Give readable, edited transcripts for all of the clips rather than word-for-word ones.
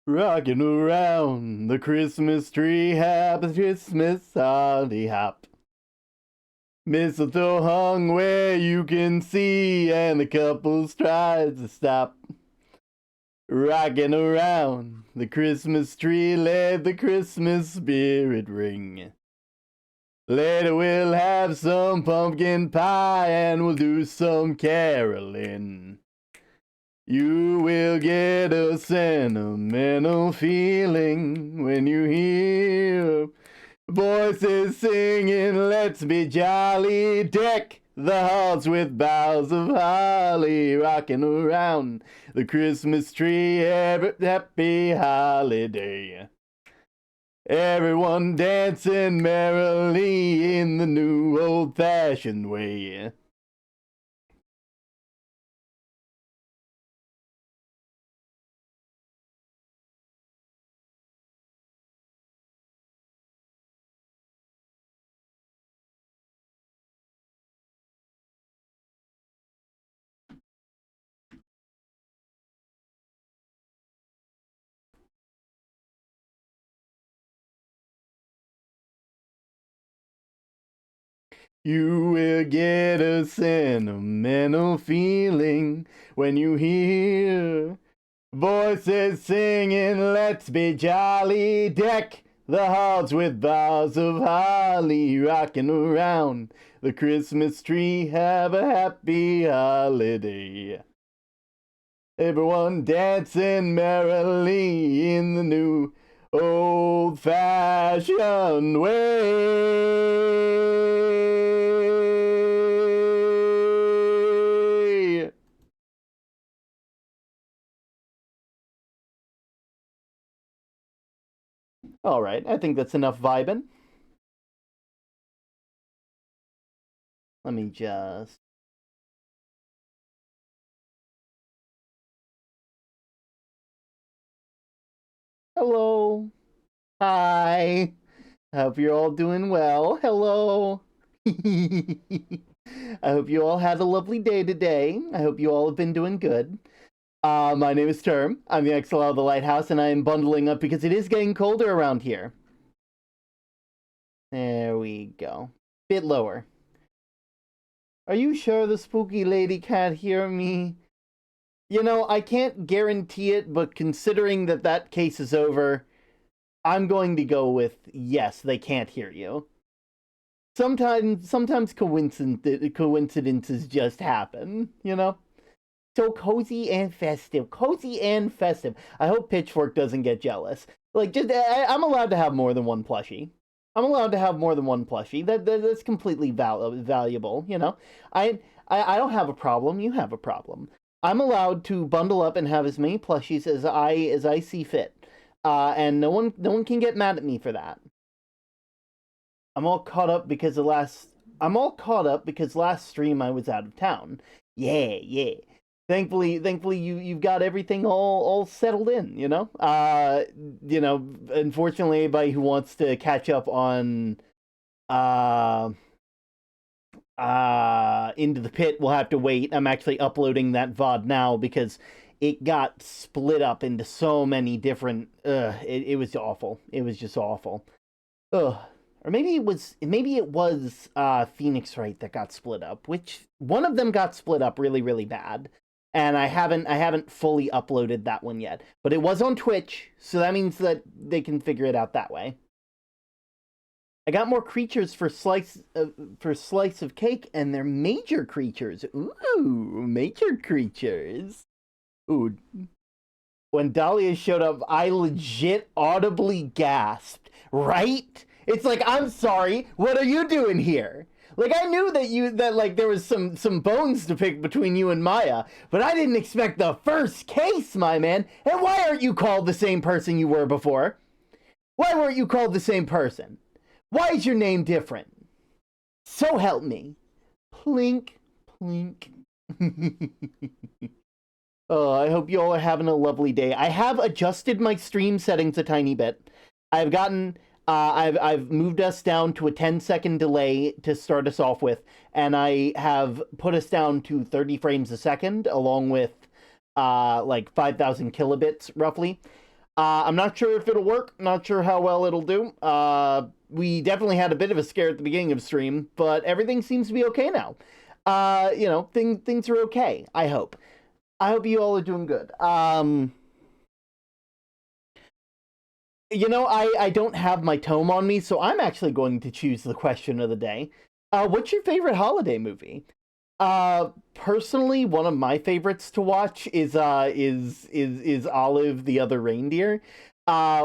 Rocking around the Christmas tree, happy Christmas, holly hop. Mistletoe hung where you can see, and the couples tries to stop. Rocking around the Christmas tree, let the Christmas spirit ring. Later we'll have some pumpkin pie, and we'll do some caroling. You will get a sentimental feeling when you hear voices singing, let's be jolly, deck the halls with boughs of holly, rocking around the Christmas tree, every happy holiday. Everyone dancing merrily in the new old-fashioned way. You will get a sentimental feeling when you hear voices singing, let's be jolly, deck the halls with boughs of holly, rocking around the Christmas tree, have a happy holiday. Everyone dancing merrily in the new old-fashioned way. All right, I think that's enough vibing. Let me just... Hello. Hi. I hope you're all doing well. Hello. I hope you all had a lovely day today. I hope you all have been doing good. My name is Term. I'm the XLR of the Lighthouse, and I am bundling up because it is getting colder around here. There we go. Bit lower. Are you sure the spooky lady can't hear me? You know, I can't guarantee it, but considering that that case is over, I'm going to go with yes, they can't hear you. Sometimes coincidences just happen, you know? So cozy and festive. Cozy and festive. I hope Pitchfork doesn't get jealous. Like, I'm allowed to have more than one plushie. I'm allowed to have more than one plushie. That's completely valuable, you know? I don't have a problem. You have a problem. I'm allowed to bundle up and have as many plushies as I see fit. And no one can get mad at me for that. I'm all caught up because last stream I was out of town. Yeah. Thankfully you've got everything all settled in, you know? Unfortunately anybody who wants to catch up on Into the Pit will have to wait. I'm actually uploading that VOD now because it got split up into so many different it was awful. It was just awful. Ugh. Or maybe it was Phoenix Wright that got split up, which one of them got split up really, really bad. And I haven't fully uploaded that one yet. But it was on Twitch, so that means that they can figure it out that way. I got more creatures for slice of cake, and they're major creatures. Ooh, major creatures. Ooh. When Dahlia showed up, I legit audibly gasped. Right? It's like, I'm sorry, what are you doing here? Like, I knew that there was some bones to pick between you and Maya, but I didn't expect the first case, my man. And why aren't you called the same person you were before? Why weren't you called the same person? Why is your name different? So help me. Plink, plink. Oh, I hope you all are having a lovely day. I have adjusted my stream settings a tiny bit. I've moved us down to a 10-second delay to start us off with, and I have put us down to 30 frames a second, along with like 5,000 kilobits roughly. I'm not sure if it'll work. Not sure how well it'll do. We definitely had a bit of a scare at the beginning of stream, but everything seems to be okay now. Things are okay. I hope. I hope you all are doing good. I don't have my tome on me, so I'm actually going to choose the question of the day. What's your favorite holiday movie? Personally, one of my favorites to watch is Olive the Other Reindeer,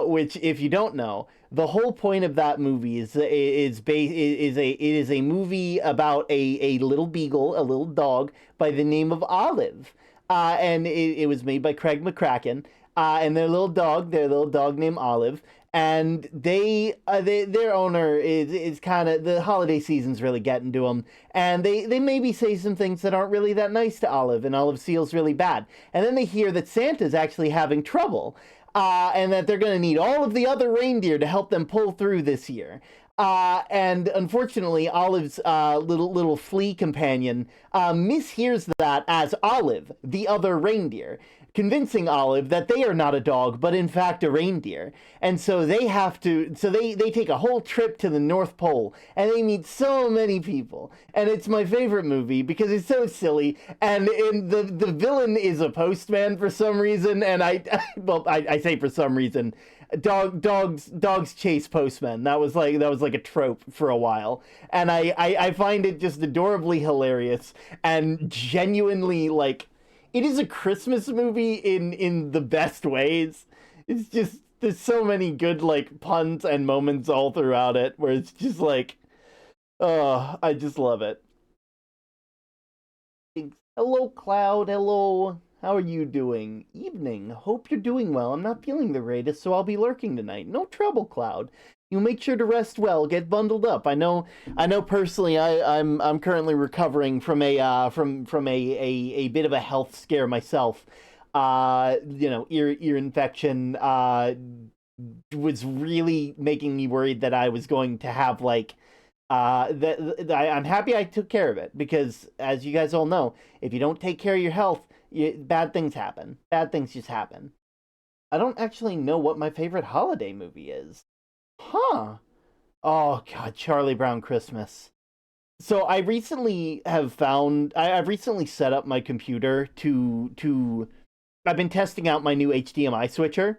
which, if you don't know, the whole point of that movie is a movie about a little beagle, a little dog by the name of Olive, and it was made by Craig McCracken, and their little dog named Olive, and their owner is kind of, the holiday season's really getting to them, and they maybe say some things that aren't really that nice to Olive, and Olive feels really bad, and then they hear that Santa's actually having trouble, and that they're going to need all of the other reindeer to help them pull through this year. And unfortunately, Olive's little flea companion mishears that as Olive, the other reindeer, convincing Olive that they are not a dog, but in fact a reindeer. And so they take a whole trip to the North Pole, and they meet so many people. And it's my favorite movie because it's so silly, and the villain is a postman for some reason, and I say for some reason, dogs chase postmen. That was like a trope for a while, and I find it just adorably hilarious and genuinely, like, it is a Christmas movie in the best ways. It's just, there's so many good, like, puns and moments all throughout it where it's just like, oh, I just love it. Hello, Cloud. Hello. How are you doing? Evening. Hope you're doing well. I'm not feeling the greatest, so I'll be lurking tonight. No trouble, Cloud. You make sure to rest well. Get bundled up. I know. Personally, I'm currently recovering from a bit of a health scare myself. Ear infection. Was really making me worried that I was going to have, like, I'm happy I took care of it, because as you guys all know, if you don't take care of your health, bad things happen. Bad things just happen. I don't actually know what my favorite holiday movie is. Huh. Oh god, Charlie Brown Christmas. So I've recently set up my computer to I've been testing out my new HDMI switcher,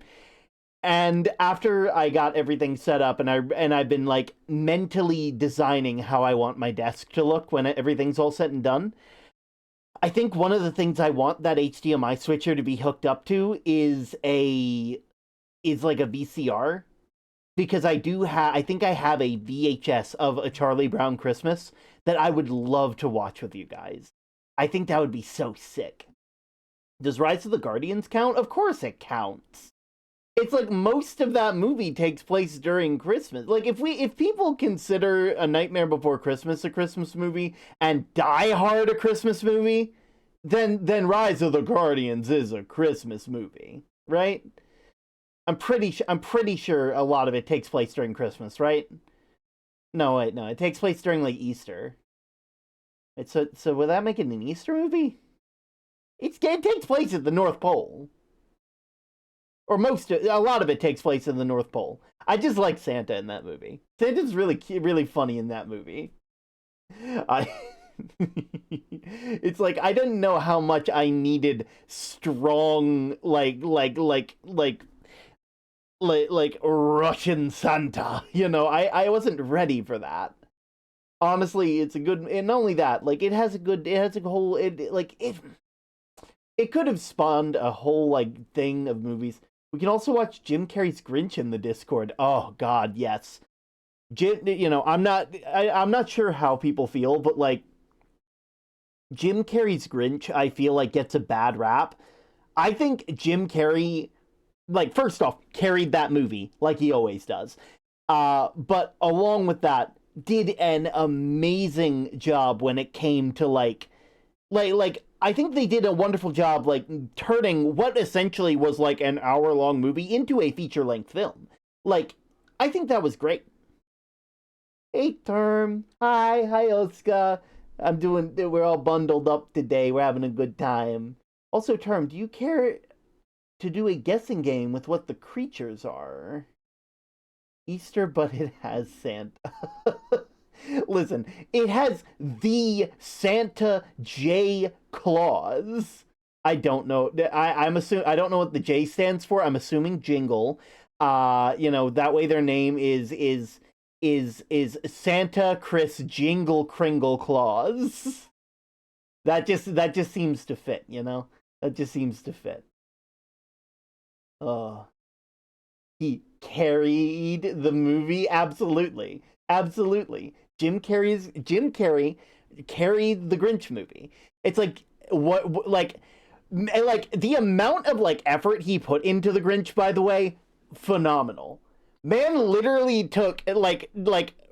and after I got everything set up, and I've been, like, mentally designing how I want my desk to look when everything's all said and done. I think one of the things I want that HDMI switcher to be hooked up to is like a VCR, because I think I have a VHS of A Charlie Brown Christmas that I would love to watch with you guys. I think that would be so sick. Does Rise of the Guardians count? Of course it counts. It's like most of that movie takes place during Christmas. Like, if people consider A Nightmare Before Christmas a Christmas movie and Die Hard a Christmas movie, then Rise of the Guardians is a Christmas movie, right? I'm pretty sure a lot of it takes place during Christmas, right? No, wait, no, it takes place during, like, Easter. So would that make it an Easter movie? It takes place at the North Pole, or a lot of it takes place in the North Pole. I just like Santa in that movie. Santa's really funny in that movie. I It's like, I didn't know how much I needed strong, like Russian Santa. I wasn't ready for that. Honestly, it's a good, and not only that, like, it has a whole, it could have spawned a whole, like, thing of movies. We can also watch Jim Carrey's Grinch in the Discord. Oh God, yes. I'm not sure how people feel, but, like, Jim Carrey's Grinch, I feel like, gets a bad rap. I think Jim Carrey, like, first off, carried that movie like he always does. But along with that, did an amazing job when it came to, like I think they did a wonderful job, like, turning what essentially was, like, an hour-long movie into a feature-length film. Like, I think that was great. Hey, Term. Hi, Oscar. We're all bundled up today. We're having a good time. Also, Term, do you care? to do a guessing game with what the creatures are. Easter, but it has Santa. Listen, it has the Santa J Claus. I don't know. I'm assuming I don't know what the J stands for. I'm assuming Jingle. That way their name is Santa Chris Jingle Kringle Claus. That just seems to fit, you know? That just seems to fit. He carried the movie, absolutely. Jim Carrey carried the Grinch movie. It's like what like the amount of effort he put into the Grinch, by the way, phenomenal. Man literally took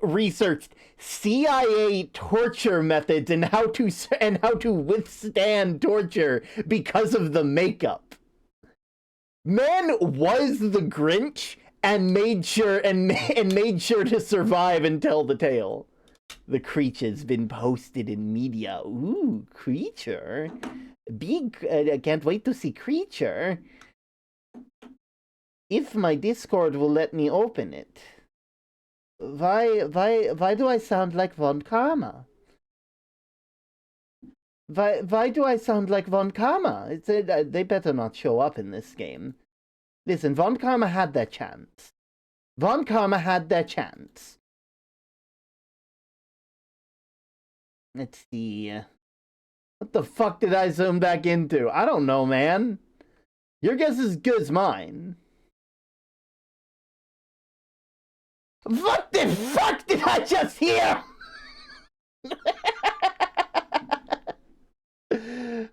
researched CIA torture methods and how to withstand torture because of the makeup. Man was the Grinch and made sure to survive and tell the tale. The creature's been posted in media. Ooh, creature. I can't wait to see creature. If my Discord will let me open it. Why do I sound like Von Karma? Why do I sound like Von Karma? They better not show up in this game. Listen, Von Karma had their chance. Von Karma had their chance. Let's see. What the fuck did I zoom back into? I don't know, man. Your guess is as good as mine. What the fuck did I just hear?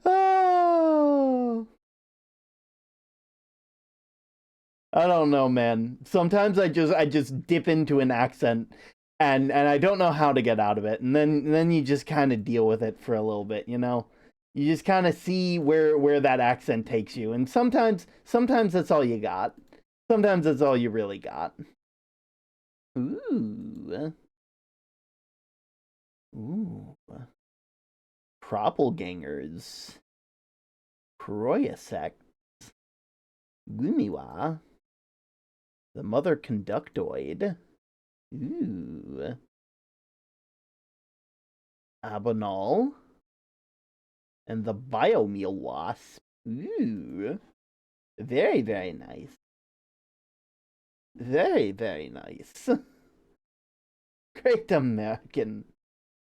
Oh. I don't know, man. Sometimes I just dip into an accent and I don't know how to get out of it. And then you just kind of deal with it for a little bit, you know? You just kind of see where that accent takes you. And sometimes that's all you got. Sometimes that's all you really got. Ooh. Proppelgangers. Croyasect. Gumiwa. The Mother Conductoid. Ooh. Abonal. And the Biomeal Wasp. Ooh. Very, very nice. Very, very nice. Great American.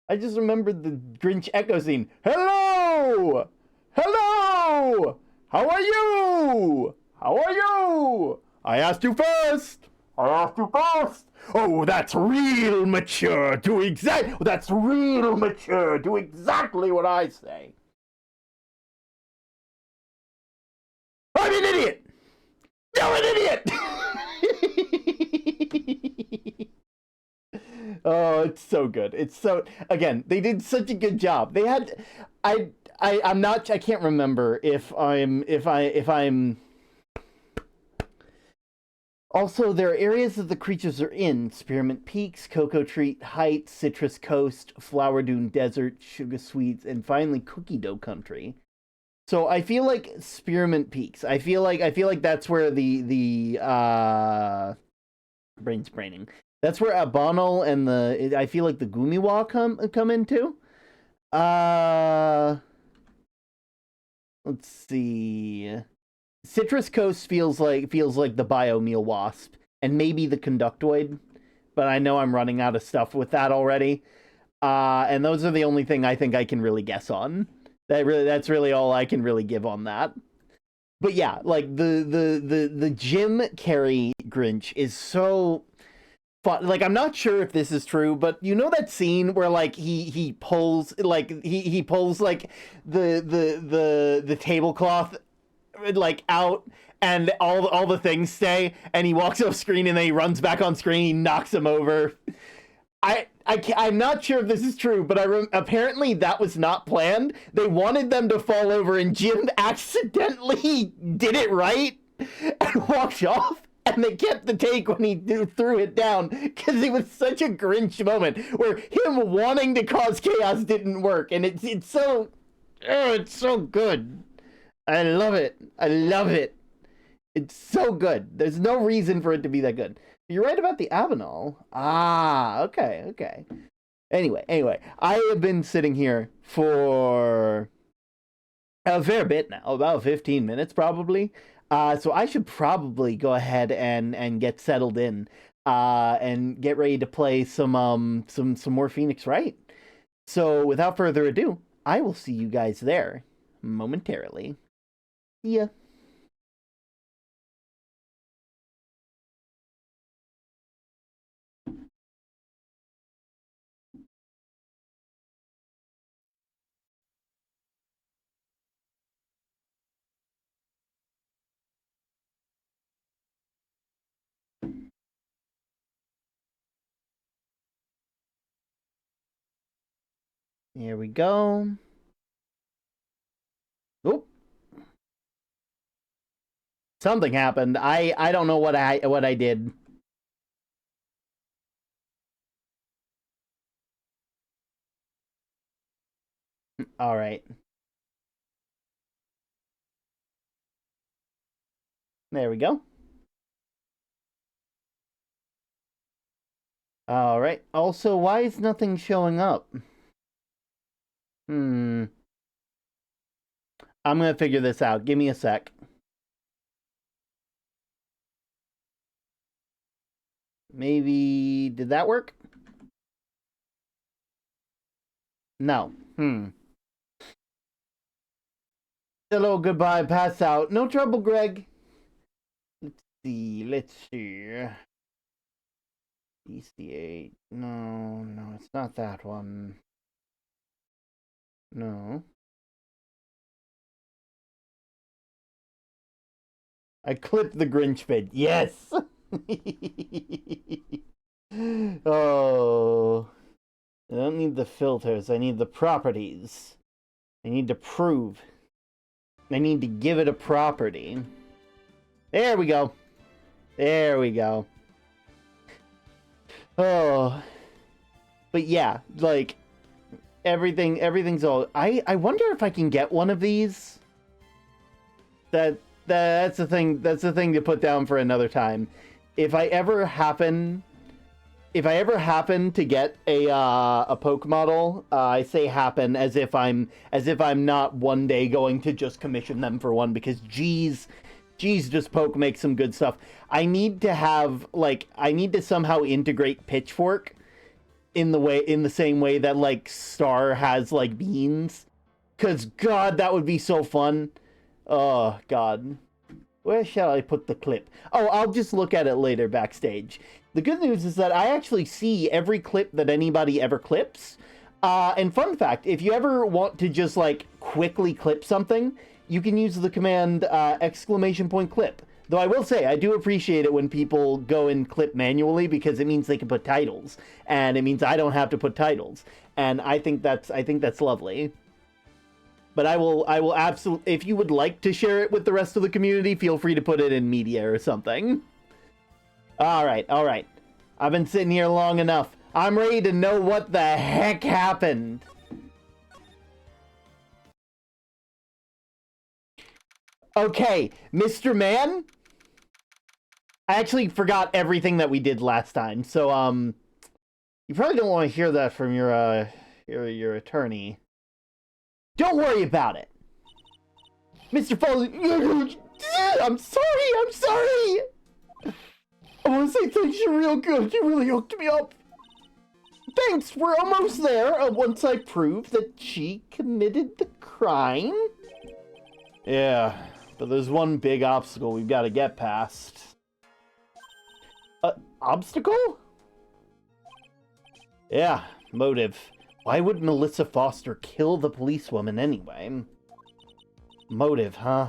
I just remembered the Grinch echo scene. Hello! Hello! How are you? How are you? I asked you first. Oh, that's real mature. That's real mature. Do exactly what I say. I'm an idiot. You're an idiot. Oh, it's so good. It's so, again, they did such a good job. They had, I can't remember if I'm, also, there are areas that the creatures are in. Spearmint Peaks, Cocoa Treat Heights, Citrus Coast, Flower Dune Desert, Sugar Sweets, and finally Cookie Dough Country. So I feel like Spearmint Peaks. I feel like that's where the brain's braining. That's where Abonal and I feel like the Gumiwa come into. Let's see. Citrus Coast feels like the Biomeal Wasp and maybe the Conductoid, but I know I'm running out of stuff with that already. And those are the only thing I think I can really guess on. That's really all I can really give on that. But yeah, like the Jim Carrey Grinch is so fun. Like, I'm not sure if this is true, but you know that scene where like he pulls he pulls like the tablecloth like out and all the things stay and he walks off screen and then he runs back on screen, he knocks him over. I'm not sure if this is true, but apparently that was not planned. They wanted them to fall over, and Jim accidentally did it right and walked off, and they kept the take when he threw it down, because it was such a Grinch moment where him wanting to cause chaos didn't work, and it's so good. I love it. It's so good. There's no reason for it to be that good. You're right about the Avenol. Ah, okay, okay. Anyway, I have been sitting here for a fair bit now, about 15 minutes probably. So I should probably go ahead and get settled in, and get ready to play some more Phoenix Wright. So without further ado, I will see you guys there momentarily. See ya. Here we go. Oop. Something happened. I don't know what I did. All right. There we go. All right. Also, why is nothing showing up? I'm gonna figure this out. Give me a sec. Maybe did that work? No. Hello, goodbye, pass out. No trouble, Greg. Let's see. DC8. No, it's not that one. No. I clipped the Grinch bit. Yes! Oh. I don't need the filters. I need the properties. I need to prove. I need to give it a property. There we go. There we go. Oh. But yeah, like, everything's all... I wonder if I can get one of these. That's the thing to put down for another time. If I ever happen to get a poke model, I say happen as if I'm not one day going to just commission them for one, because geez, does poke make some good stuff. I need to somehow integrate Pitchfork in the same way that like Star has like beans, cause God, that would be so fun. Oh God. Where shall I put the clip? Oh, I'll just look at it later backstage. The good news is that I actually see every clip that anybody ever clips. And fun fact, if you ever want to just like quickly clip something, you can use the command !clip. Though I will say, I do appreciate it when people go and clip manually, because it means they can put titles, and it means I don't have to put titles. And I think that's lovely. But I will absolutely, if you would like to share it with the rest of the community, feel free to put it in media or something. All right. I've been sitting here long enough. I'm ready to know what the heck happened. Okay, Mr. Man? I actually forgot everything that we did last time, so, you probably don't want to hear that from your attorney. Don't worry about it. Mr. Foley, I'm sorry. I want to say thanks, you're real good. You really hooked me up. Thanks, we're almost there. Once I prove that she committed the crime. Yeah, but there's one big obstacle we've got to get past. Obstacle? Yeah, motive. Why would Melissa Foster kill the policewoman anyway? Motive, huh?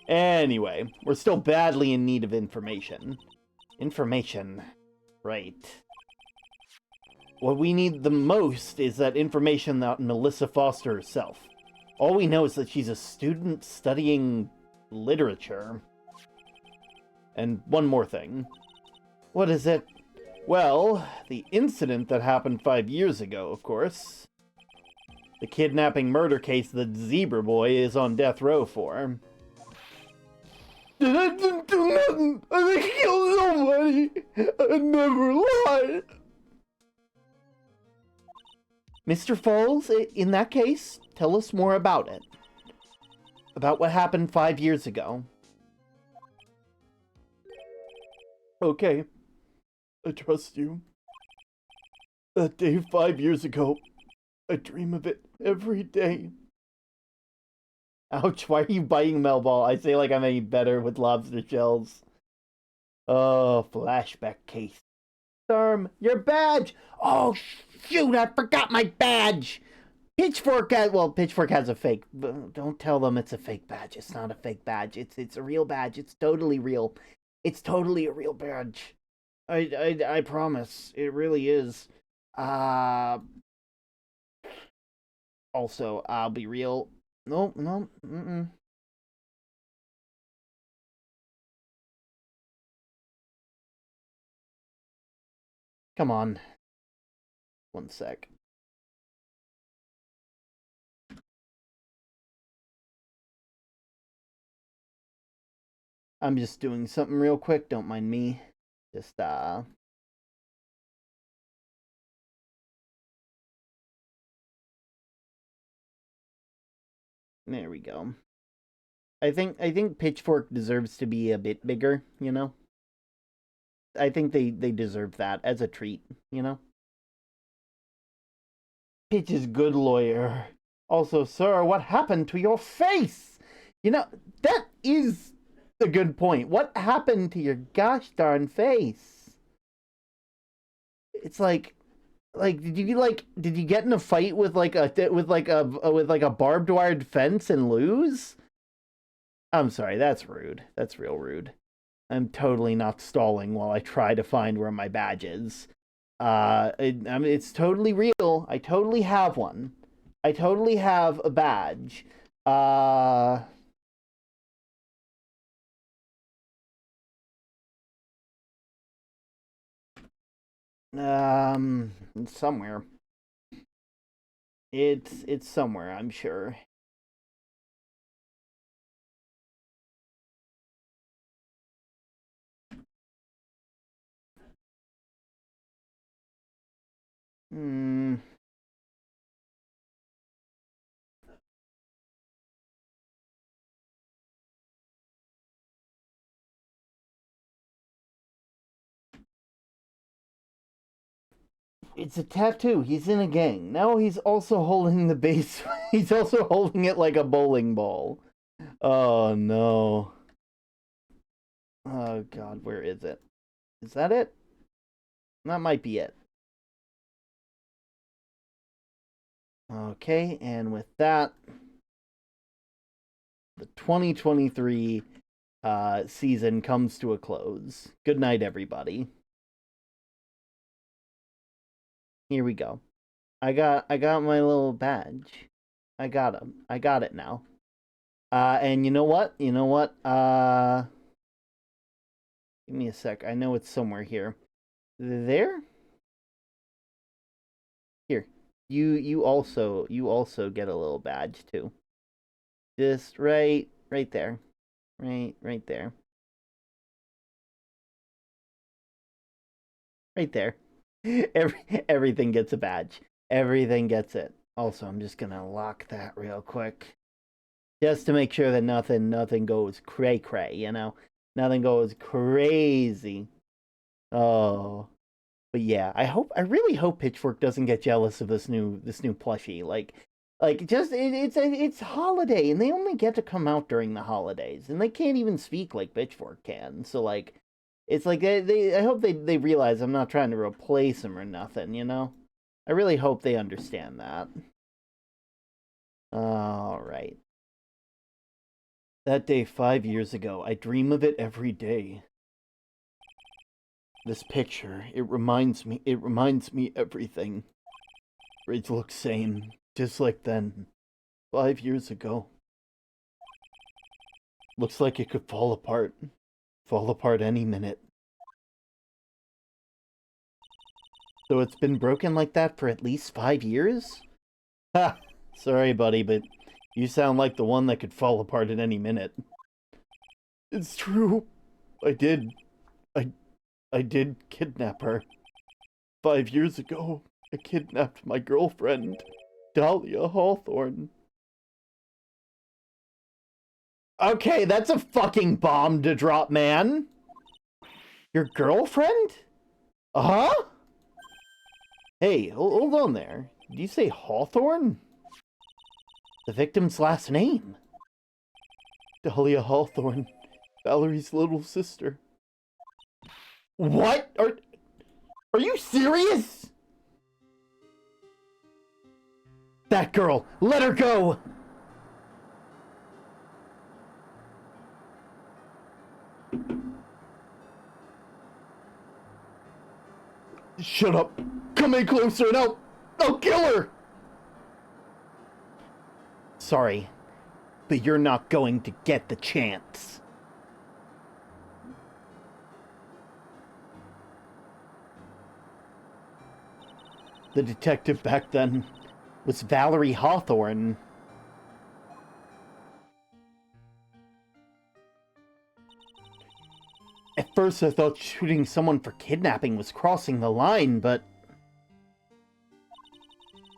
Anyway, we're still badly in need of information. Information. Right. What we need the most is that information about Melissa Foster herself. All we know is that she's a student studying literature. And one more thing. What is it? Well, the incident that happened 5 years ago, of course. The kidnapping murder case that Zebra Boy is on death row for. I didn't do nothing. I didn't kill nobody. I never lied. Mr. Falls, in that case, tell us more about it. About what happened 5 years ago. Okay. I trust you. That day 5 years ago, I dream of it every day. Ouch, why are you biting Melball? I say like I'm any better with lobster shells. Oh, flashback case. Storm, your badge! Oh, shoot, I forgot my badge! Pitchfork has a fake. Don't tell them it's a fake badge. It's not a fake badge. It's a real badge. It's totally real. It's totally a real badge. I promise. It really is. Also, I'll be real. No, no, mm-mm. Come on. One sec. I'm just doing something real quick. Don't mind me. Just, There we go. I think Pitchfork deserves to be a bit bigger, you know? I think they deserve that as a treat, you know? Pitch is good lawyer. Also, sir, what happened to your face? You know, that is a good point. What happened to your gosh darn face? It's like did you get in a fight with a barbed wired fence and lose? I'm sorry, that's rude. That's real rude. I'm totally not stalling while I try to find where my badge is. I mean, it's totally real. I totally have one. I totally have a badge. Uh, Somewhere. It's somewhere, I'm sure. Hmm. It's a tattoo. He's in a gang. Now he's also holding the base. He's also holding it like a bowling ball. Oh no. Oh god, where is it? Is that it? That might be it. Okay, and with that, the 2023 season comes to a close. Good night, everybody. Here we go. I got my little badge. I got him. I got it now. And you know what? You know what? Give me a sec. I know it's somewhere here. There? Here. You also get a little badge too. Just right there. Right there. Right there. Everything gets a badge. Everything gets it. Also, I'm just gonna lock that real quick. Just to make sure that nothing goes cray cray, you know? Nothing goes crazy. Oh. But yeah, I really hope Pitchfork doesn't get jealous of this new plushie. Like just it's holiday and they only get to come out during the holidays and they can't even speak like Pitchfork can. So like it's like I hope they realize I'm not trying to replace them or nothing, you know? I really hope they understand that. All right. That day 5 years ago, I dream of it every day. This picture, it reminds me everything. It looks same, just like then, 5 years ago. Looks like it could fall apart any minute. So it's been broken like that for at least 5 years? Ha! Sorry, buddy, but you sound like the one that could fall apart at any minute. It's true. I did. I I did kidnap her. 5 years ago, I kidnapped my girlfriend, Dahlia Hawthorne. Okay, that's a fucking bomb to drop, man. Your girlfriend? Uh-huh? Hey, hold on there. Did you say Hawthorne? The victim's last name. Dahlia Hawthorne, Valerie's little sister. What? Are you serious? That girl, let her go! Shut up! Come in closer and I'll kill her! Sorry, but you're not going to get the chance. The detective back then was Valerie Hawthorne. At first I thought shooting someone for kidnapping was crossing the line, but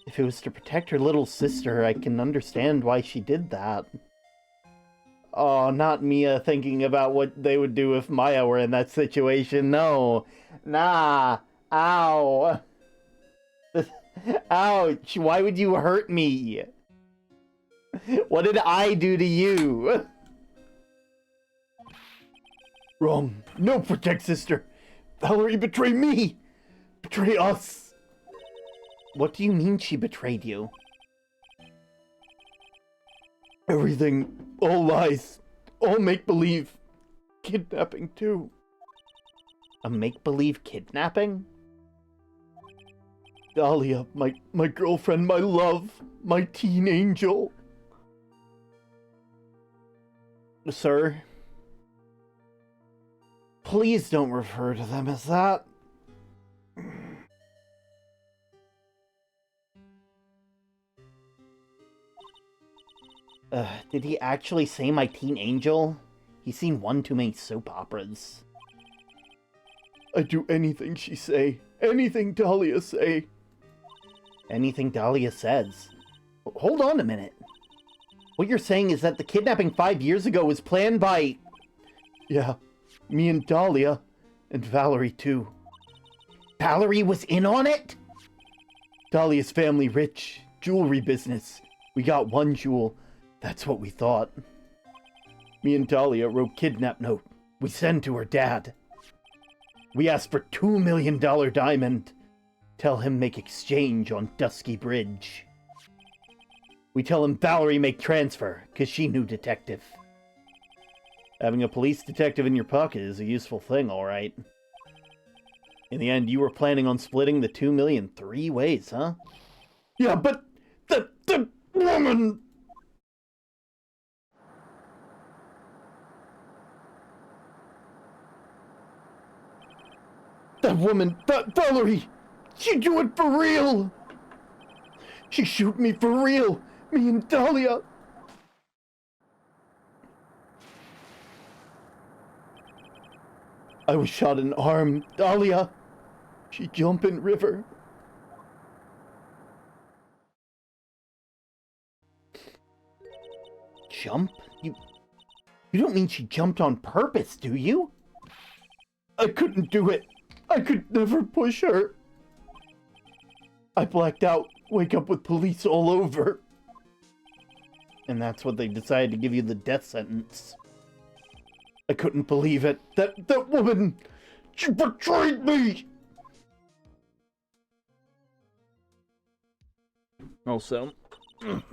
if it was to protect her little sister, I can understand why she did that. Oh, not Mia thinking about what they would do if Maya were in that situation. No. Nah. Ow. Ouch. Why would you hurt me? What did I do to you? Wrong. No, protect sister. Valerie betrayed me. Betray us. What do you mean she betrayed you? Everything. All lies. All make-believe. Kidnapping, too. A make-believe kidnapping? Dahlia, my girlfriend, my love, my teen angel. Sir? Please don't refer to them as that. Did he actually say my teen angel? He's seen one too many soap operas. I'd do anything she say. Anything Dahlia say. Anything Dahlia says. Hold on a minute. What you're saying is that the kidnapping 5 years ago was planned by... Yeah, me and Dahlia, and Valerie too. Valerie was in on it? Dahlia's family rich, jewelry business. We got one jewel, that's what we thought. Me and Dahlia wrote kidnap note. We send to her dad. We asked for $2 million diamond. Tell him make exchange on Dusky Bridge. We tell him Valerie make transfer, cause she knew detective. Having a police detective in your pocket is a useful thing, alright. In the end, you were planning on splitting the 2 million 3 ways, huh? Yeah, but the woman... That woman, Valerie, she do it for real. She shoot me for real, me and Dahlia. I was shot in arm, Dahlia. She jump in river. Jump? You don't mean she jumped on purpose, do you? I couldn't do it. I could never push her. I blacked out, wake up with police all over. And that's what they decided to give you the death sentence. I couldn't believe it. That woman, she betrayed me! Also,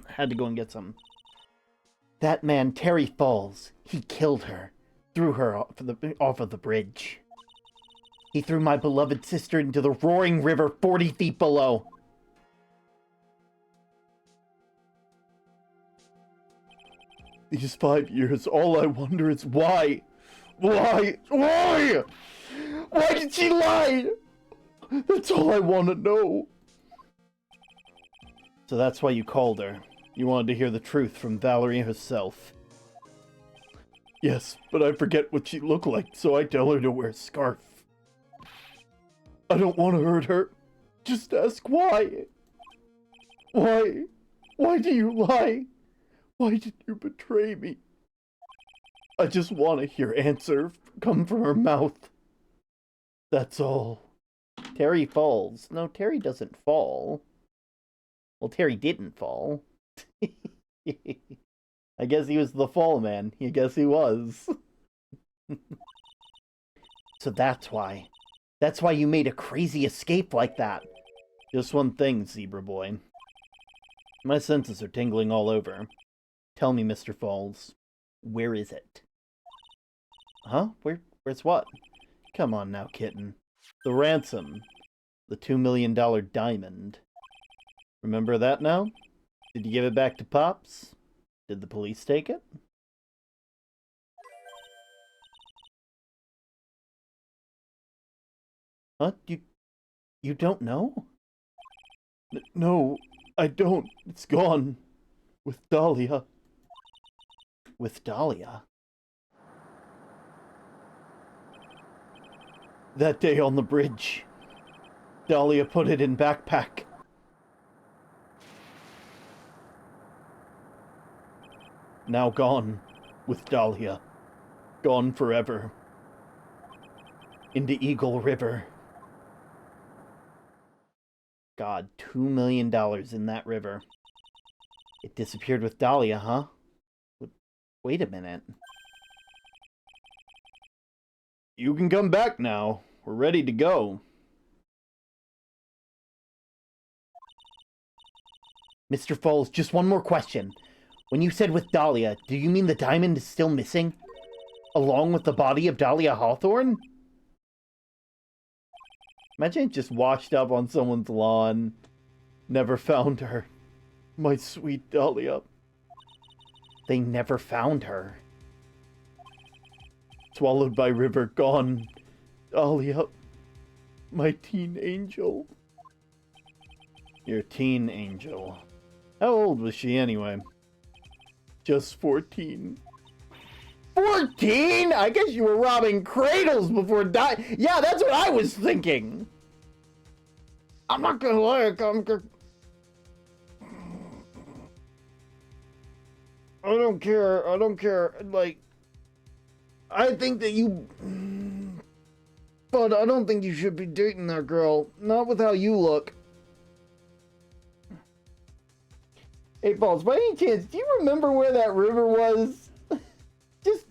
had to go and get some. That man, Terry Falls, he killed her. Threw her off of the bridge. He threw my beloved sister into the roaring river 40 feet below. These 5 years, all I wonder is why? Why? Why? Why did she lie? That's all I want to know. So that's why you called her. You wanted to hear the truth from Valerie herself. Yes, but I forget what she looked like, so I tell her to wear a scarf. I don't want to hurt her. Just ask why. Why? Why do you lie? Why did you betray me? I just want to hear answer come from her mouth. That's all. Terry falls. No, Terry doesn't fall. Well, Terry didn't fall. I guess he was the fall man. I guess he was. So that's why. That's why you made a crazy escape like that. Just one thing, Zebra Boy. My senses are tingling all over. Tell me, Mr. Falls, where is it? Huh? Where's what? Come on now, kitten. The ransom. The $2 million diamond. Remember that now? Did you give it back to Pops? Did the police take it? Huh? You don't know? No, I don't. It's gone. With Dahlia. With Dahlia? That day on the bridge, Dahlia put it in backpack. Now gone with Dahlia. Gone forever. Into Eagle River. God, $2 million in that river. It disappeared with Dahlia, huh? Wait a minute. You can come back now. We're ready to go. Mr. Falls, just one more question. When you said with Dahlia, do you mean the diamond is still missing? Along with the body of Dahlia Hawthorne? Imagine it just washed up on someone's lawn. Never found her. My sweet Dahlia. They never found her. Swallowed by river, gone. Dahlia. My teen angel. Your teen angel. How old was she anyway? Just 14. 14? I guess you were robbing cradles before dying. Yeah, that's what I was thinking. I'm not gonna lie, I don't care. Like, I think that you... But I don't think you should be dating that girl. Not with how you look. Hey, Balls, by any chance, do you remember where that river was? just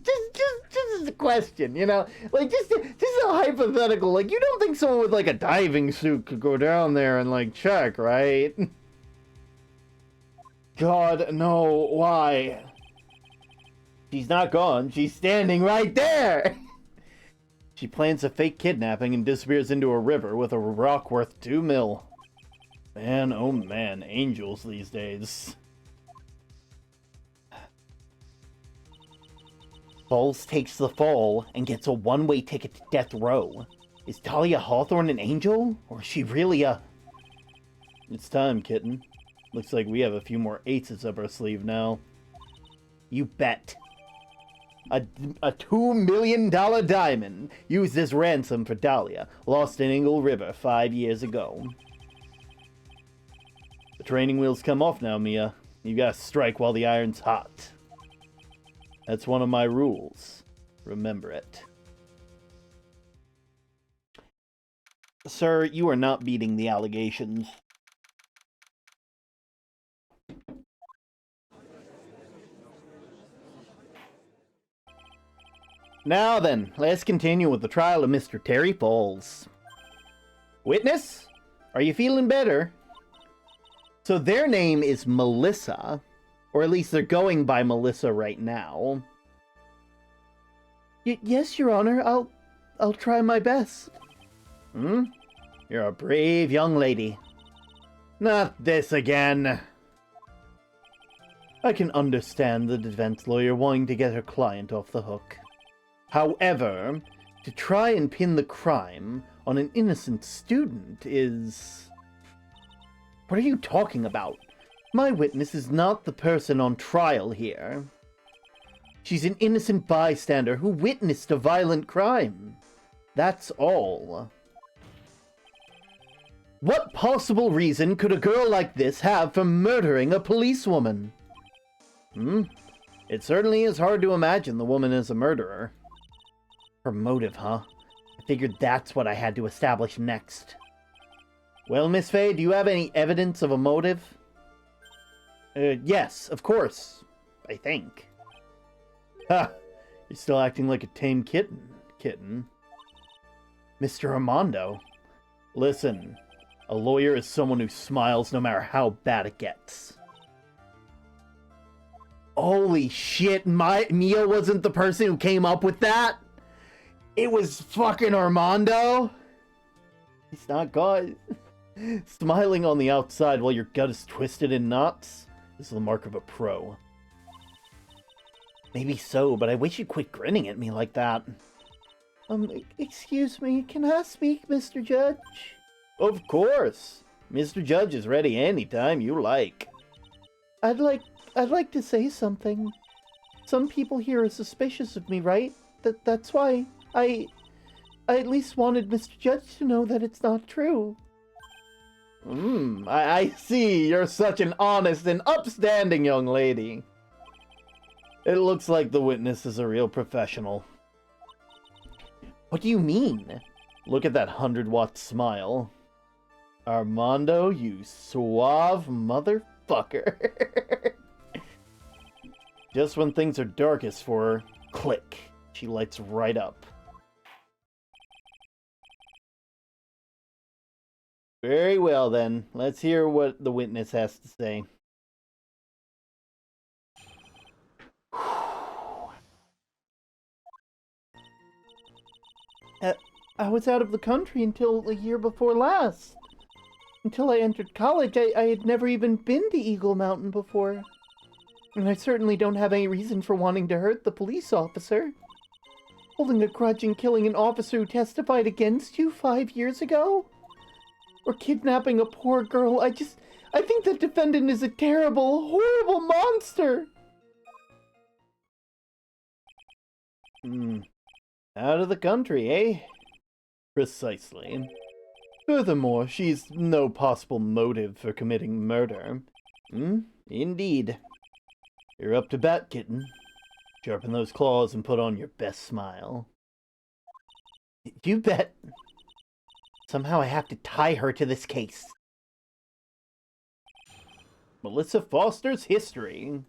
as a question, you know? Like, just a hypothetical. Like, you don't think someone with, like, a diving suit could go down there and, like, check, right? God, no. Why? She's not gone. She's standing right there! She plans a fake kidnapping and disappears into a river with a rock worth $2 million. Man, oh man, angels these days. Falls takes the fall and gets a one-way ticket to death row. Is Dahlia Hawthorne an angel? Or is she really a... It's time, kitten. Looks like we have a few more aces up our sleeve now. You bet. A $2 million diamond used as ransom for Dahlia, lost in Eagle River 5 years ago. The training wheels come off now, Mia. You gotta strike while the iron's hot. That's one of my rules. Remember it. Sir, you are not beating the allegations. Now then, let's continue with the trial of Mr. Terry Falls. Witness? Are you feeling better? So their name is Melissa. Or at least they're going by Melissa right now. Yes, Your Honor. I'll try my best. You're a brave young lady. Not this again. I can understand the defense lawyer wanting to get her client off the hook. However, to try and pin the crime on an innocent student is... What are you talking about? My witness is not the person on trial here. She's an innocent bystander who witnessed a violent crime. That's all. What possible reason could a girl like this have for murdering a policewoman? It certainly is hard to imagine the woman is a murderer. Her motive, huh? I figured that's what I had to establish next. Well, Miss Faye, do you have any evidence of a motive? Yes, of course. I think. Ha! You're still acting like a tame kitten. Mr. Armando. Listen, a lawyer is someone who smiles no matter how bad it gets. Holy shit, Mia wasn't the person who came up with that? It was fucking Armando? He's not God. Smiling on the outside while your gut is twisted in knots is the mark of a pro. Maybe so, but I wish you'd quit grinning at me like that. Excuse me, can I speak, Mr. Judge? Of course. Mr. Judge is ready anytime you like. I'd like to say something. Some people here are suspicious of me, right? That's why I at least wanted Mr. Judge to know that it's not true. I see. You're such an honest and upstanding young lady. It looks like the witness is a real professional. What do you mean? Look at that 100-watt smile. Armando, you suave motherfucker. Just when things are darkest for her, click. She lights right up. Very well, then. Let's hear what the witness has to say. I was out of the country until the year before last. Until I entered college, I had never even been to Eagle Mountain before. And I certainly don't have any reason for wanting to hurt the police officer. Holding a grudge and killing an officer who testified against you 5 years ago? Or kidnapping a poor girl, I think the defendant is a terrible, horrible monster! Out of the country, eh? Precisely. Furthermore, she's no possible motive for committing murder. Indeed. You're up to bat, kitten. Sharpen those claws and put on your best smile. You bet. Somehow I have to tie her to this case. Melissa Foster's history.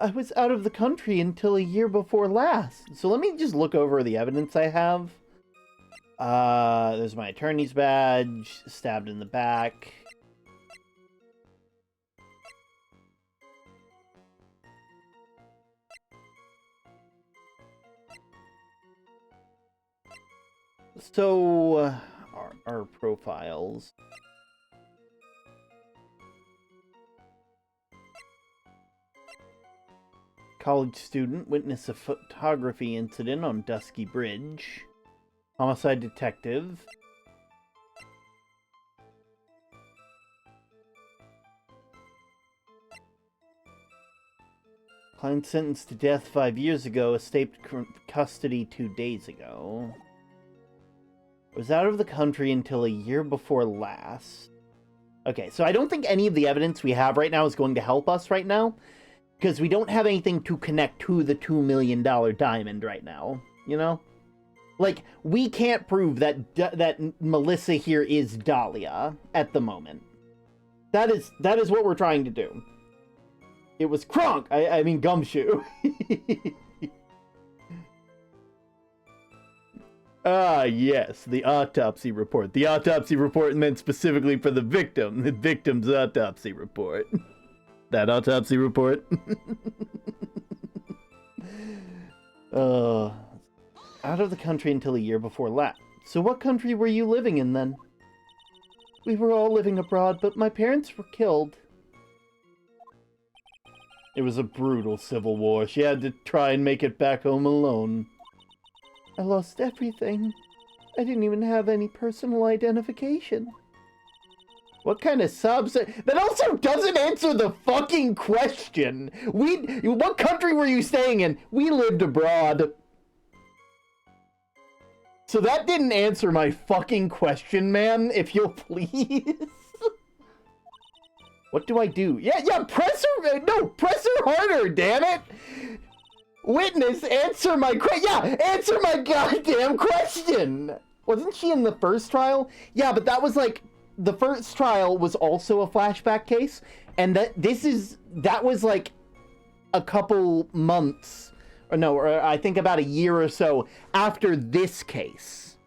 I was out of the country until a year before last. So let me just look over the evidence I have. There's my attorney's badge, stabbed in the back. So, our profiles. College student witnessed a photography incident on Dusky Bridge. Homicide detective. Client sentenced to death 5 years ago, escaped custody 2 days ago. Was out of the country until a year before last. Okay, so I don't think any of the evidence we have right now is going to help us right now. Because we don't have anything to connect to the $2 million diamond right now, you know? Like, we can't prove that Melissa here is Dahlia at the moment. That is what we're trying to do. It was Kronk! I mean Gumshoe. Ah, yes, the autopsy report. The autopsy report meant specifically for the victim. The victim's autopsy report. That autopsy report. Out of the country until a year before last. So what country were you living in then? We were all living abroad, but my parents were killed. It was a brutal civil war. She had to try and make it back home alone. I lost everything. I didn't even have any personal identification. What kind of that also doesn't answer the fucking question. What country were you staying in? We lived abroad. So that didn't answer my fucking question, man, if you'll please. What do I do? Yeah, press her harder, damn it! Witness, answer my answer my goddamn question! Wasn't she in the first trial? Yeah, but that was like, the first trial was also a flashback case, and that was like a couple months, or I think about a year or so after this case.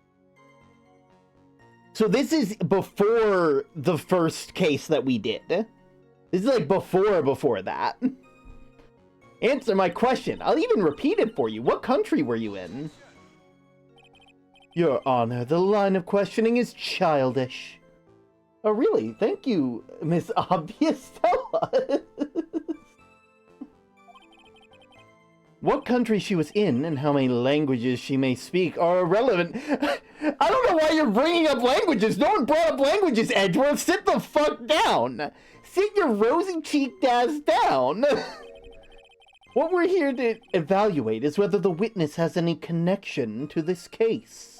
So this is before the first case that we did. This is like before that. Answer my question. I'll even repeat it for you. What country were you in? Your Honor, the line of questioning is childish. Oh, really? Thank you, Miss Obvious. Tell us. What country she was in and how many languages she may speak are irrelevant. I don't know why you're bringing up languages. No one brought up languages, Edgeworth. Sit the fuck down. Sit your rosy-cheeked ass down. What we're here to evaluate is whether the witness has any connection to this case.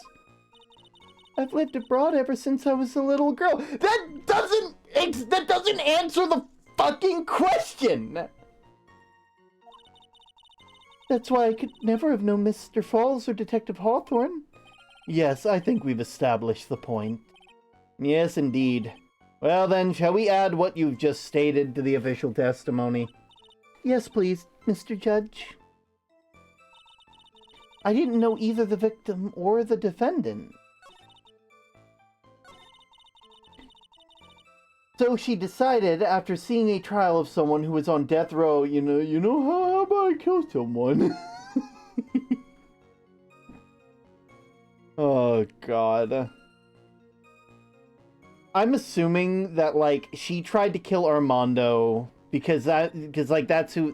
I've lived abroad ever since I was a little girl. That doesn't answer the fucking question. That's why I could never have known Mr. Falls or Detective Hawthorne. Yes, I think we've established the point. Yes, indeed. Well then, shall we add what you've just stated to the official testimony? Yes, please, Mr. Judge. I didn't know either the victim or the defendant. So she decided, after seeing a trial of someone who was on death row, how about I kill someone? Oh, God. I'm assuming that, like, she tried to kill Armando because that's who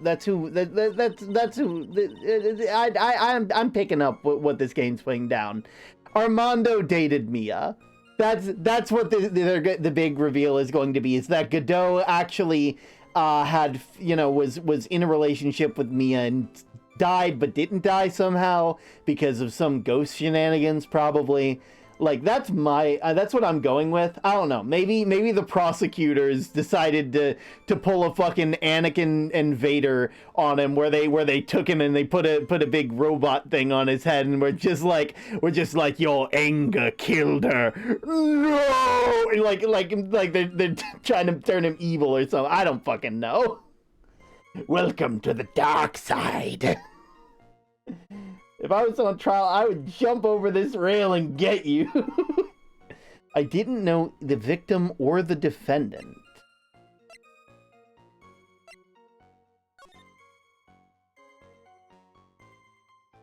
I'm picking up what this game's putting down. Armando dated Mia. That's what the big reveal is going to be, is that Godot actually was in a relationship with Mia and died but didn't die somehow because of some ghost shenanigans, probably. Like, that's what I'm going with. I don't know. Maybe the prosecutors decided to pull a fucking Anakin and Vader on him, where they took him and they put a big robot thing on his head, and we're just like your anger killed her. No, and like they're trying to turn him evil or something. I don't fucking know. Welcome to the dark side. If I was on trial, I would jump over this rail and get you. I didn't know the victim or the defendant.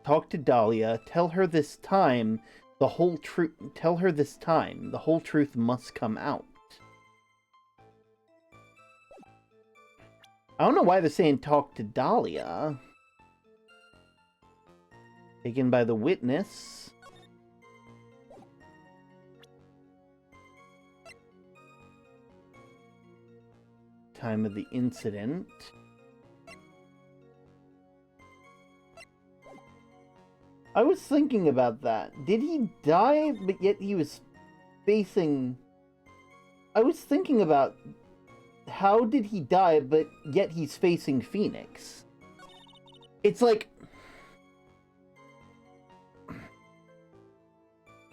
Talk to Dahlia. Tell her this time the whole truth. Tell her this time the whole truth must come out. I don't know why they're saying talk to Dahlia. Taken by the witness. Time of the incident. I was thinking about that. Did he die, but yet he was facing... I was thinking about how did he die, but yet he's facing Phoenix. It's like...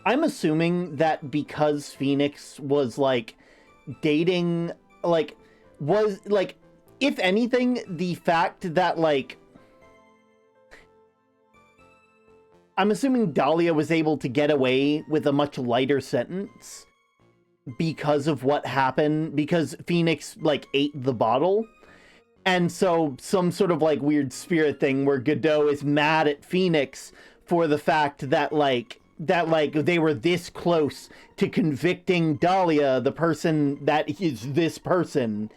I'm assuming that because Phoenix was, like, dating, like, was, like, if anything, the fact that, like, I'm assuming Dahlia was able to get away with a much lighter sentence because of what happened, because Phoenix, like, ate the bottle. And so some sort of, like, weird spirit thing where Godot is mad at Phoenix for the fact that, like, they were this close to convicting Dahlia, the person that is this person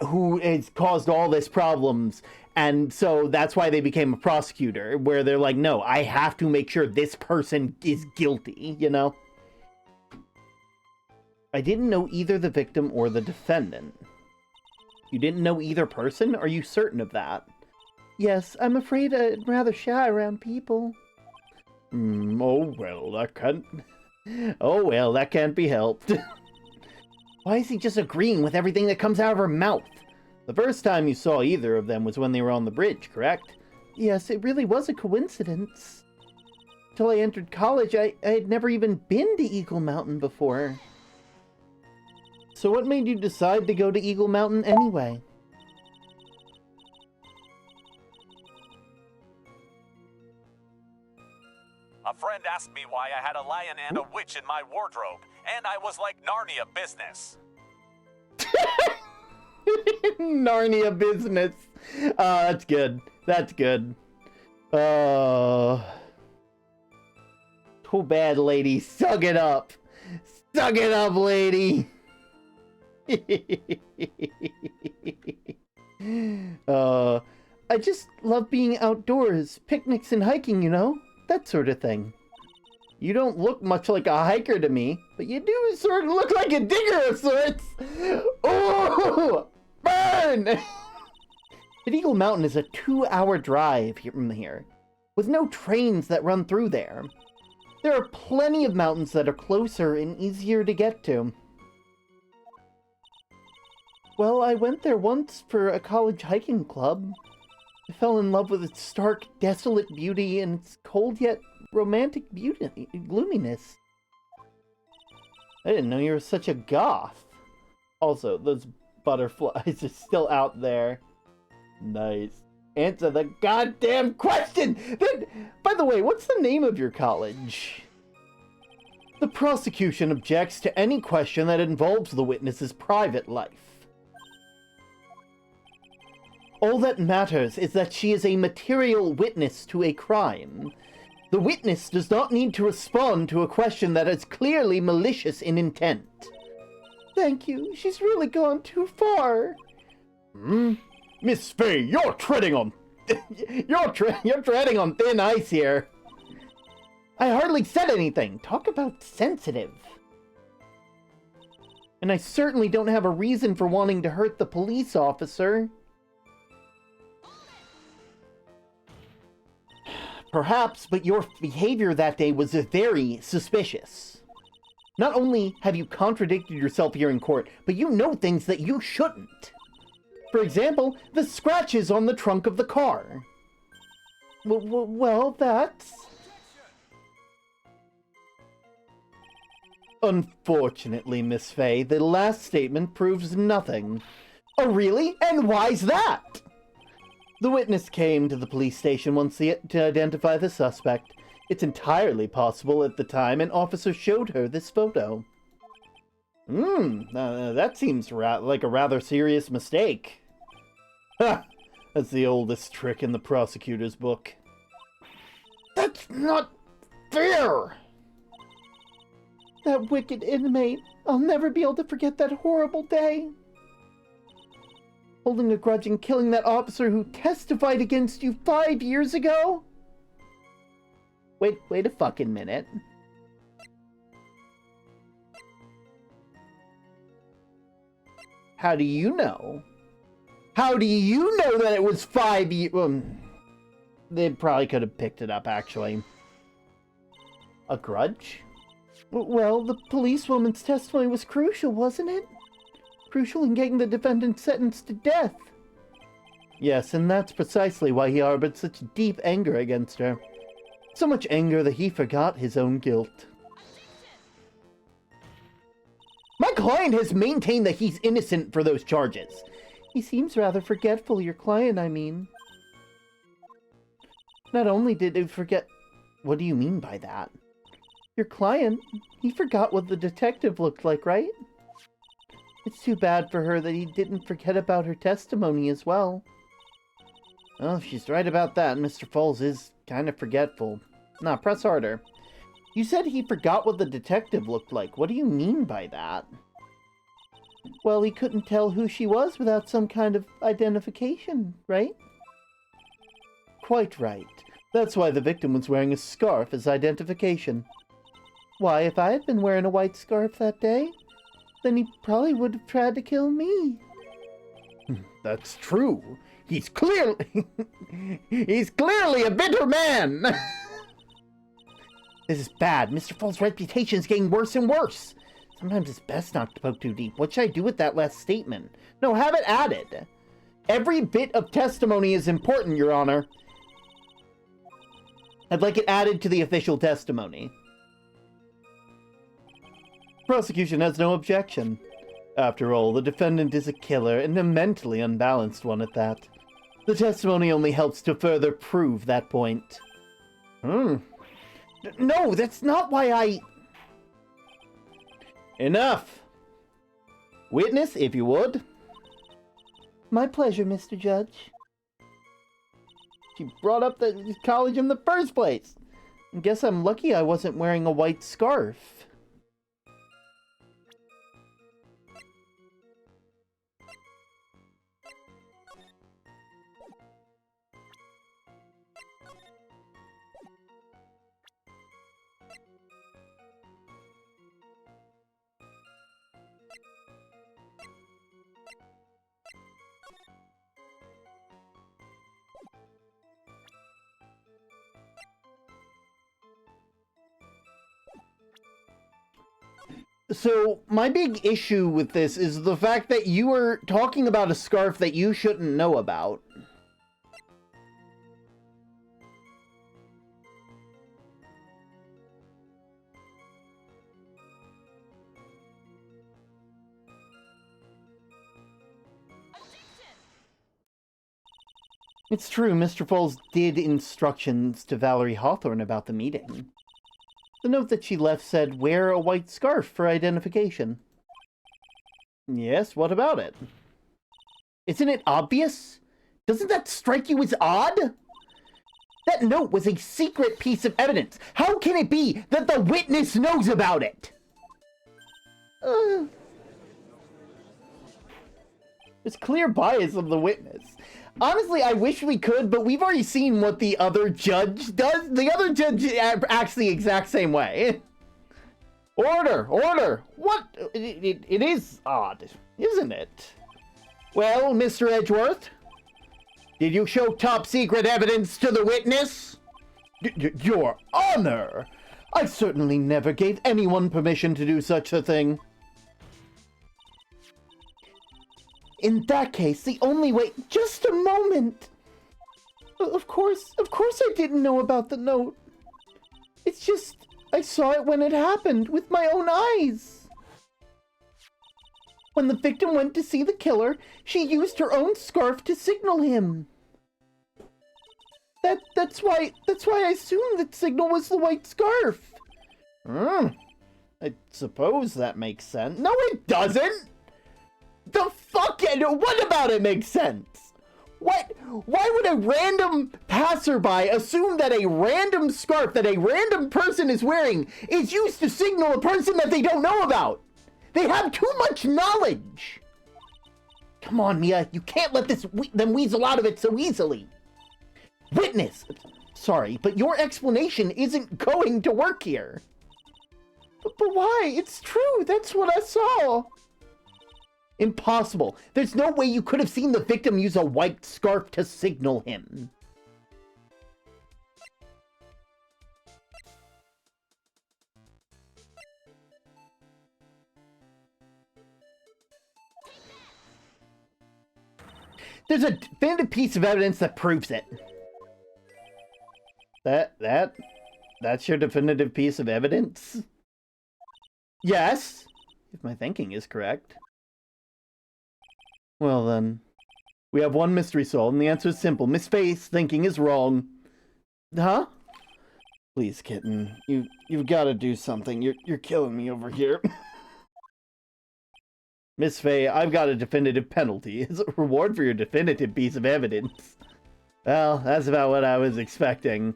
who has caused all this problems. And so that's why they became a prosecutor, where they're like, no, I have to make sure this person is guilty, you know? I didn't know either the victim or the defendant. You didn't know either person? Are you certain of that? Yes, I'm afraid I'm rather shy around people. Oh well, that can't... Oh well, that can't be helped. Why is he just agreeing with everything that comes out of her mouth? The first time you saw either of them was when they were on the bridge, correct? Yes, it really was a coincidence. Until I entered college, I had never even been to Eagle Mountain before. So what made you decide to go to Eagle Mountain anyway? A friend asked me why I had a lion and a witch in my wardrobe, and I was like, Narnia business. Narnia business. That's good. That's good. Too bad, lady. Suck it up. Suck it up, lady. I just love being outdoors, picnics and hiking, you know? That sort of thing. You don't look much like a hiker to me, but you do sort of look like a digger of sorts. Oh, burn! But Eagle Mountain is a 2-hour drive from here, with no trains that run through there. There are plenty of mountains that are closer and easier to get to. Well, I went there once for a college hiking club. I fell in love with its stark, desolate beauty and its cold yet romantic beauty, gloominess. I didn't know you were such a goth. Also, those butterflies are still out there. Nice. Answer the goddamn question! By the way, what's the name of your college? The prosecution objects to any question that involves the witness's private life. All that matters is that she is a material witness to a crime. The witness does not need to respond to a question that is clearly malicious in intent. Thank you. She's really gone too far. Miss Fay, you're treading on... you're treading on thin ice here. I hardly said anything. Talk about sensitive. And I certainly don't have a reason for wanting to hurt the police officer. Perhaps, but your behavior that day was very suspicious. Not only have you contradicted yourself here in court, but you know things that you shouldn't. For example, the scratches on the trunk of the car. Well, that's... Unfortunately, Miss Fay, the last statement proves nothing. Oh, really? And why's that? The witness came to the police station once to identify the suspect. It's entirely possible at the time an officer showed her this photo. That seems like a rather serious mistake. Ha! That's the oldest trick in the prosecutor's book. That's not fair! That wicked inmate. I'll never be able to forget that horrible day. Holding a grudge and killing that officer who testified against you 5 years ago? Wait a fucking minute. How do you know? How do you know that it was 5 years? They probably could have picked it up, actually. A grudge? Well, the policewoman's testimony was crucial, wasn't it? Crucial in getting the defendant sentenced to death. Yes, and that's precisely why he harbored such deep anger against her. So much anger that he forgot his own guilt. My client has maintained that he's innocent for those charges. He seems rather forgetful, your client, I mean. Not only did he forget... What do you mean by that? Your client, he forgot what the detective looked like, right? It's too bad for her that he didn't forget about her testimony as well. Well, she's right about that. Mr. Falls is kind of forgetful. Nah, press harder. You said he forgot what the detective looked like. What do you mean by that? Well, he couldn't tell who she was without some kind of identification, right? Quite right. That's why the victim was wearing a scarf as identification. Why, if I had been wearing a white scarf that day, then he probably would have tried to kill me. That's true. He's clearly... he's clearly a bitter man! This is bad. Mr. Fall's reputation is getting worse and worse. Sometimes it's best not to poke too deep. What should I do with that last statement? No, have it added. Every bit of testimony is important, Your Honor. I'd like it added to the official testimony. Prosecution has no objection. After all, the defendant is a killer, and a mentally unbalanced one at that. The testimony only helps to further prove that point. No, that's not why I... Enough! Witness, if you would. My pleasure, Mr. Judge. She brought up the college in the first place. I guess I'm lucky I wasn't wearing a white scarf. So, my big issue with this is the fact that you were talking about a scarf that you shouldn't know about. It's true, Mr. Falls did instructions to Valerie Hawthorne about the meeting. The note that she left said, wear a white scarf for identification. Yes, what about it? Isn't it obvious? Doesn't that strike you as odd? That note was a secret piece of evidence. How can it be that the witness knows about it? There's clear bias of the witness. Honestly, I wish we could, but we've already seen what the other judge does. The other judge acts the exact same way. Order! Order! What? It is odd, isn't it? Well, Mr. Edgeworth, did you show top secret evidence to the witness? Your Honor! I certainly never gave anyone permission to do such a thing. In that case, the only way... Just a moment! Of course I didn't know about the note. It's just, I saw it when it happened, with my own eyes. When the victim went to see the killer, she used her own scarf to signal him. That's why I assumed that signal was the white scarf. I suppose that makes sense. No, it doesn't! The fuck? What about it makes sense? What? Why would a random passerby assume that a random scarf that a random person is wearing is used to signal a person that they don't know about? They have too much knowledge. Come on, Mia. You can't let them weasel out of it so easily. Witness. Sorry, but your explanation isn't going to work here. But why? It's true. That's what I saw. Impossible. There's no way you could have seen the victim use a white scarf to signal him. There's a definitive piece of evidence that proves it. That's your definitive piece of evidence? Yes, if my thinking is correct. Well then, we have one mystery solved, and the answer is simple. Miss Faye's thinking is wrong. Huh? Please, kitten, you've got to do something. You're killing me over here. Miss Faye, I've got a definitive penalty. As a reward for your definitive piece of evidence. Well, that's about what I was expecting.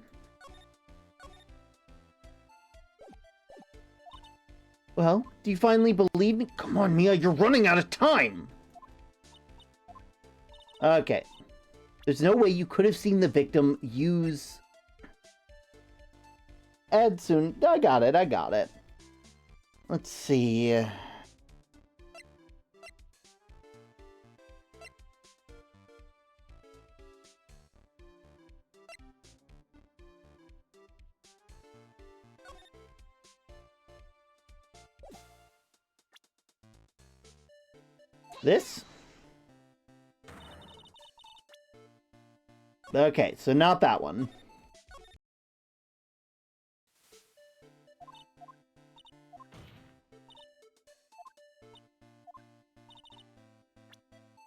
Well, do you finally believe me? Come on, Mia, you're running out of time! Okay. There's no way you could have seen the victim use... Edsun, I got it. Let's see. This? Okay, so not that one.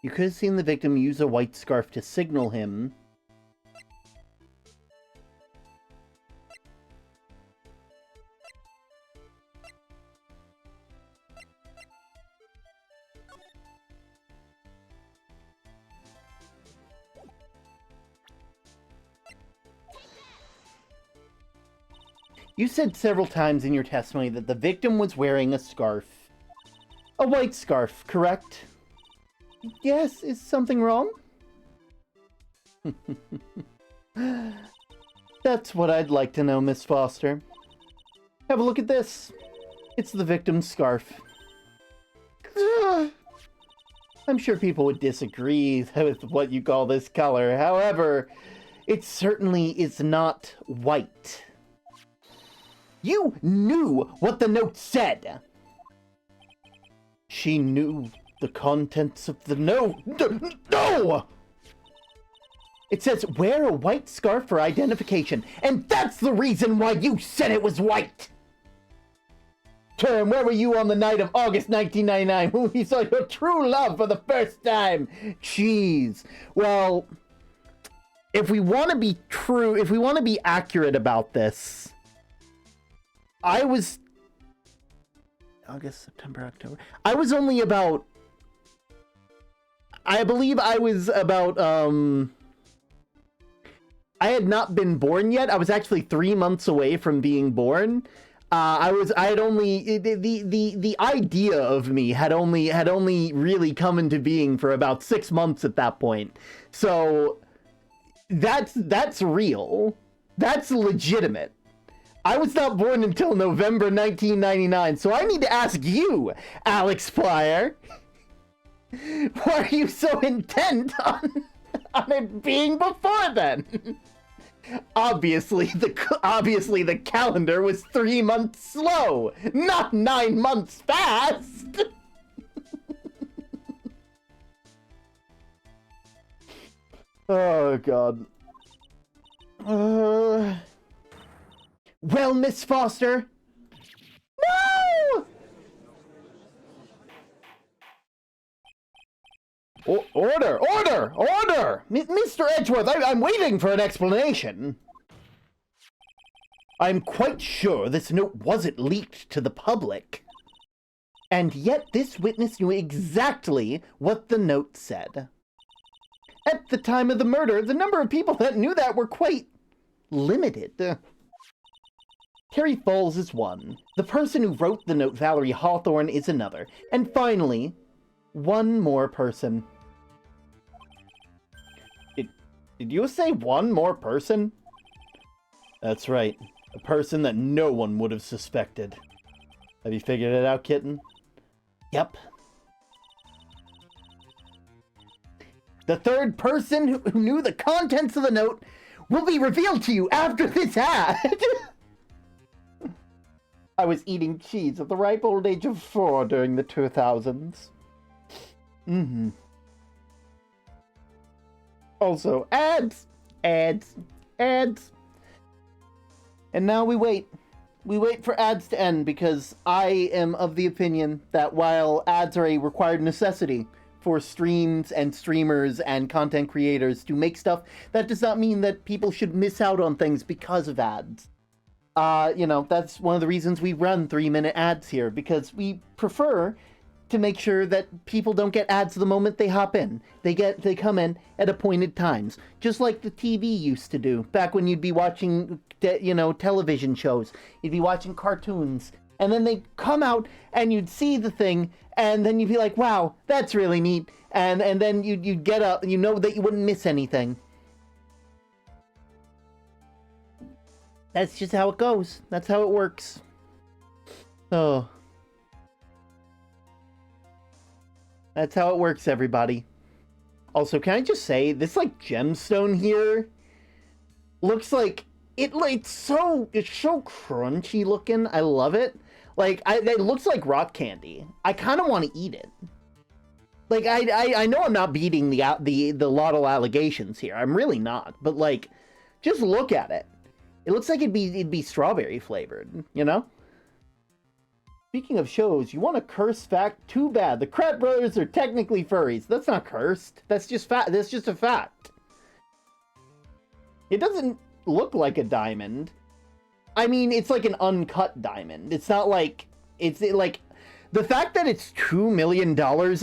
You could have seen the victim use a white scarf to signal him. You said several times in your testimony that the victim was wearing a scarf. A white scarf, correct? Yes, is something wrong? That's what I'd like to know, Miss Foster. Have a look at this. It's the victim's scarf. I'm sure people would disagree with what you call this color. However, it certainly is not white. You knew what the note said! She knew the contents of the note. No! It says, wear a white scarf for identification, and that's the reason why you said it was white! Term, where were you on the night of August 1999 when we saw your true love for the first time? Jeez. Well, if we want to be true, if we want to be accurate about this, I was... August, September, October... I was only about... I believe I was about, I had not been born yet. I was actually 3 months away from being born. The idea of me had only really come into being for about 6 months at that point. So, that's real. That's legitimate. I was not born until November 1999, so I need to ask you, Alex Flyer, why are you so intent on it being before then? Obviously, the calendar was 3 months slow, not 9 months fast. Oh, God. Well, Miss Foster? No! Order! Order! Order! Mr. Edgeworth, I'm waiting for an explanation. I'm quite sure this note wasn't leaked to the public. And yet this witness knew exactly what the note said. At the time of the murder, the number of people that knew that were quite limited. Terry Foles is one. The person who wrote the note, Valerie Hawthorne, is another. And finally, one more person. Did you say one more person? That's right. A person that no one would have suspected. Have you figured it out, kitten? Yep. The third person who knew the contents of the note will be revealed to you after this ad. I was eating cheese at the ripe old age of 4 during the 2000s. Mm-hmm. Also, ads! Ads! Ads! And now we wait. We wait for ads to end because I am of the opinion that while ads are a required necessity for streams and streamers and content creators to make stuff, that does not mean that people should miss out on things because of ads. That's one of the reasons we run 3-minute ads here, because we prefer to make sure that people don't get ads the moment they hop in. They come in at appointed times, just like the TV used to do, back when you'd be watching, television shows. You'd be watching cartoons, and then they'd come out, and you'd see the thing, and then you'd be like, wow, that's really neat, and then you'd get up, and you know that you wouldn't miss anything. That's just how it goes. That's how it works. Oh. That's how it works, everybody. Also, can I just say, this, gemstone here looks like... It's so crunchy looking. I love it. It looks like rock candy. I kind of want to eat it. Like, I know I'm not beating the Lotto allegations here. I'm really not. But, like, just look at it. It looks like it'd be strawberry flavored, you know? Speaking of shows, you want a cursed fact? Too bad. The Krat brothers are technically furries. That's not cursed. That's just that's just a fact. It doesn't look like a diamond. I mean, it's like an uncut diamond. It's not like... like... The fact that it's $2 million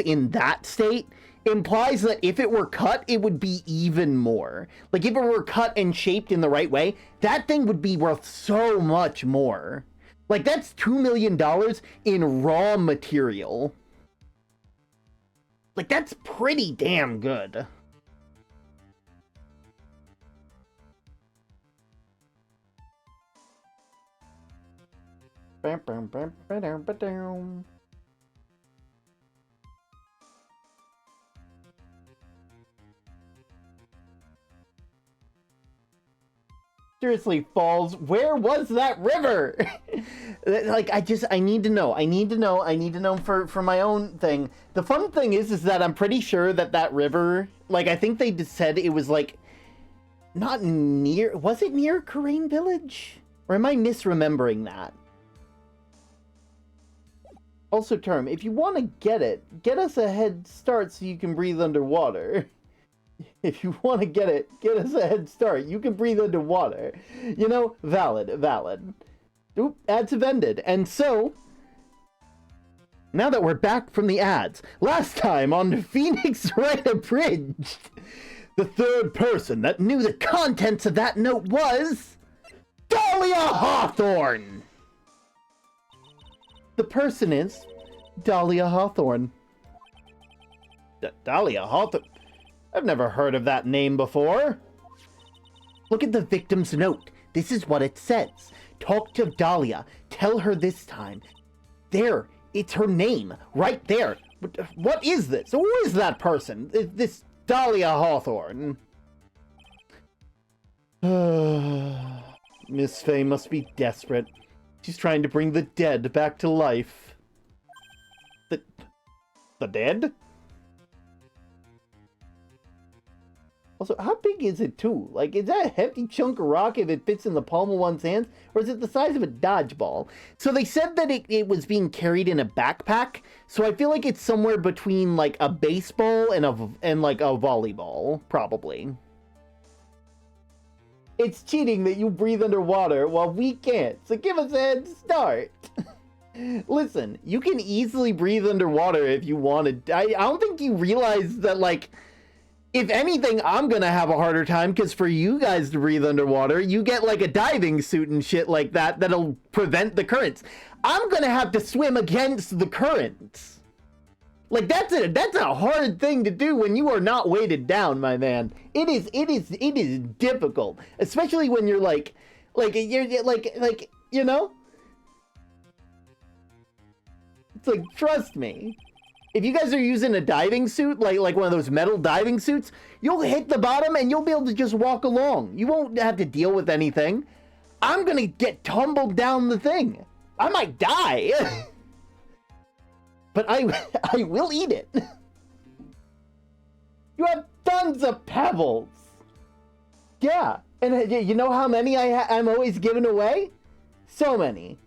in that state implies that if it were cut, it would be even more. Like, if it were cut and shaped in the right way, that thing would be worth so much more. Like, that's $2 million in raw material. Like, that's pretty damn good. Seriously, Falls, where was that river? Like, I need to know. I need to know for my own thing. The fun thing is that I'm pretty sure that river, like, I think they just said it was, like, not near, was it near Karain Village? Or am I misremembering that? Also, Term, if you want to get us a head start so you can breathe underwater. If you want to get us a head start. You can breathe underwater. You know, valid. Oop, ads have ended. And so, now that we're back from the ads, last time on the Phoenix Wright Abridged, the third person that knew the contents of that note was... Dahlia Hawthorne! The person is Dahlia Hawthorne. Dahlia Hawthorne? I've never heard of that name before. Look at the victim's note. This is what it says. Talk to Dahlia. Tell her this time. There, it's her name. Right there. What is this? Who is that person? This Dahlia Hawthorne. Miss Fay must be desperate. She's trying to bring the dead back to life. The dead? Also, how big is it, too? Like, is that a hefty chunk of rock if it fits in the palm of one's hands? Or is it the size of a dodgeball? So they said that it was being carried in a backpack. So I feel like it's somewhere between, like, a baseball and like, a volleyball. Probably. It's cheating that you breathe underwater while we can't. So give us a head start. Listen, you can easily breathe underwater if you wanted. I don't think you realize that, like... If anything, I'm gonna have a harder time, because for you guys to breathe underwater, you get, like, a diving suit and shit like that that'll prevent the currents. I'm gonna have to swim against the currents. Like, that's a hard thing to do when you are not weighted down, my man. It is difficult. Especially when you're, you're, like, you know? It's like, trust me. If you guys are using a diving suit, like one of those metal diving suits, you'll hit the bottom and you'll be able to just walk along. You won't have to deal with anything. I'm gonna get tumbled down the thing. I might die. But I will eat it. You have tons of pebbles. Yeah, and you know how many I'm always giving away? So many.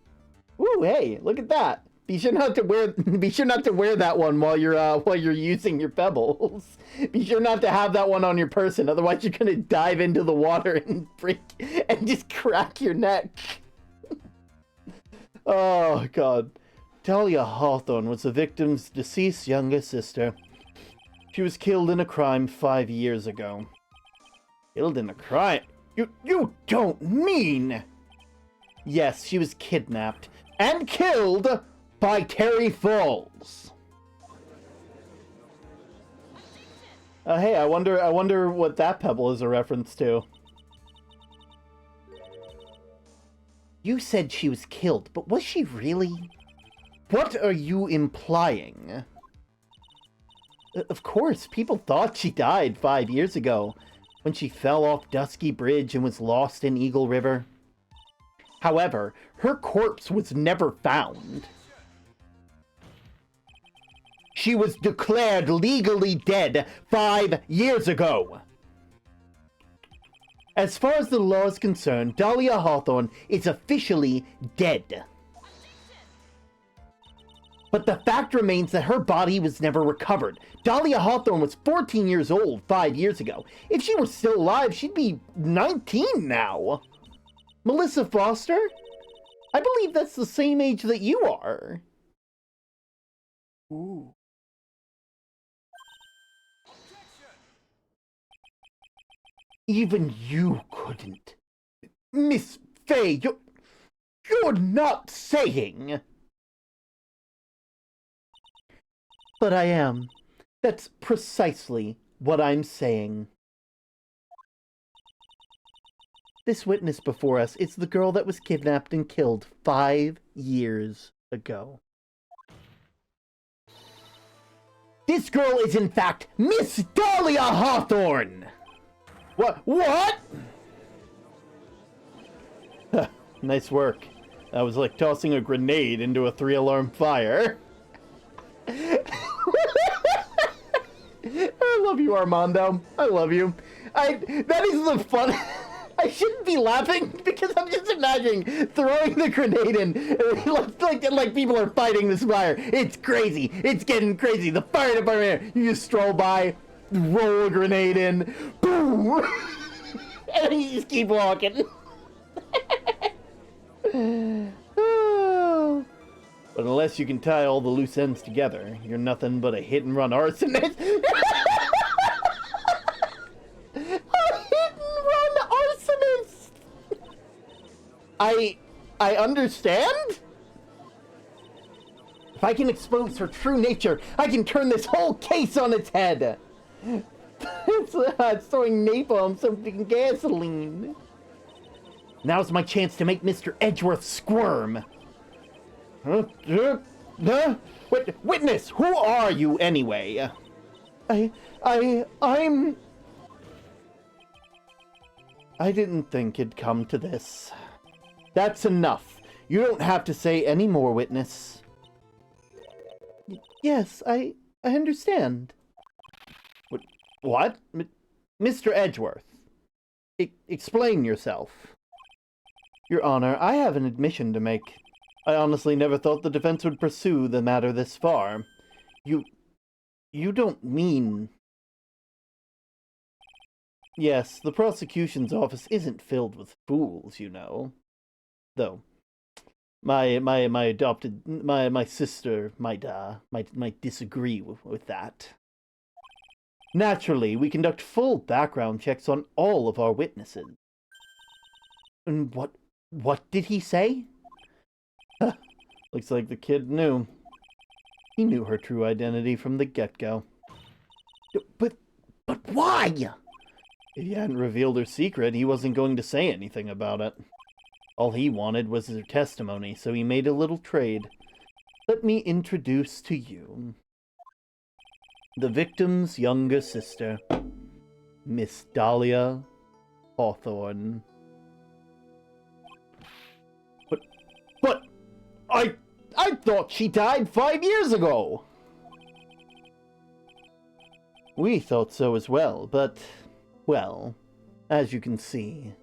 Ooh, hey, look at that. Be sure not to wear that one while you're using your pebbles. Be sure not to have that one on your person, otherwise you're gonna dive into the water and just crack your neck. Oh god. Dahlia Hawthorne was the victim's deceased younger sister. She was killed in a crime 5 years ago. Killed in a crime? You don't mean? Yes, she was kidnapped and killed by Terry Falls. Hey, I wonder what that pebble is a reference to. You said she was killed, but was she really? What are you implying? Of course, people thought she died 5 years ago, when she fell off Dusky Bridge and was lost in Eagle River. However, her corpse was never found. She was declared legally dead 5 years ago. As far as the law is concerned, Dahlia Hawthorne is officially dead. But the fact remains that her body was never recovered. Dahlia Hawthorne was 14 years old 5 years ago. If she were still alive, she'd be 19 now. Melissa Foster? I believe that's the same age that you are. Ooh. Even you couldn't. Miss Faye, you're not saying... But I am. That's precisely what I'm saying. This witness before us is the girl that was kidnapped and killed 5 years ago. This girl is in fact Miss Dahlia Hawthorne! What? Nice work. That was like tossing a grenade into a 3-alarm fire. I love you, Armando. I love you. That is the fun. I shouldn't be laughing because I'm just imagining throwing the grenade in like people are fighting this fire. It's crazy. It's getting crazy. The fire department, you just stroll by, roll a grenade in, boom, and then you just keep walking. But unless you can tie all the loose ends together, you're nothing but a hit-and-run arsonist. A hit-and-run arsonist! I understand? If I can expose her true nature, I can turn this whole case on its head. It's throwing napalm, some gasoline. Now's my chance to make Mr. Edgeworth squirm. Witness, who are you anyway? I'm... I didn't think it'd come to this. That's enough. You don't have to say any more, witness. Yes, I understand. What? Mr. Edgeworth. Explain yourself. Your Honor, I have an admission to make. I honestly never thought the defense would pursue the matter this far. You don't mean... Yes, the prosecution's office isn't filled with fools, you know. Though, my sister might disagree with that. Naturally, we conduct full background checks on all of our witnesses. And what did he say? Looks like the kid knew. He knew her true identity from the get-go. But why? If he hadn't revealed her secret, he wasn't going to say anything about it. All he wanted was her testimony, so he made a little trade. Let me introduce to you the victim's younger sister, Miss Dahlia Hawthorne. But I thought she died 5 years ago. We thought so as well, but, well, as you can see.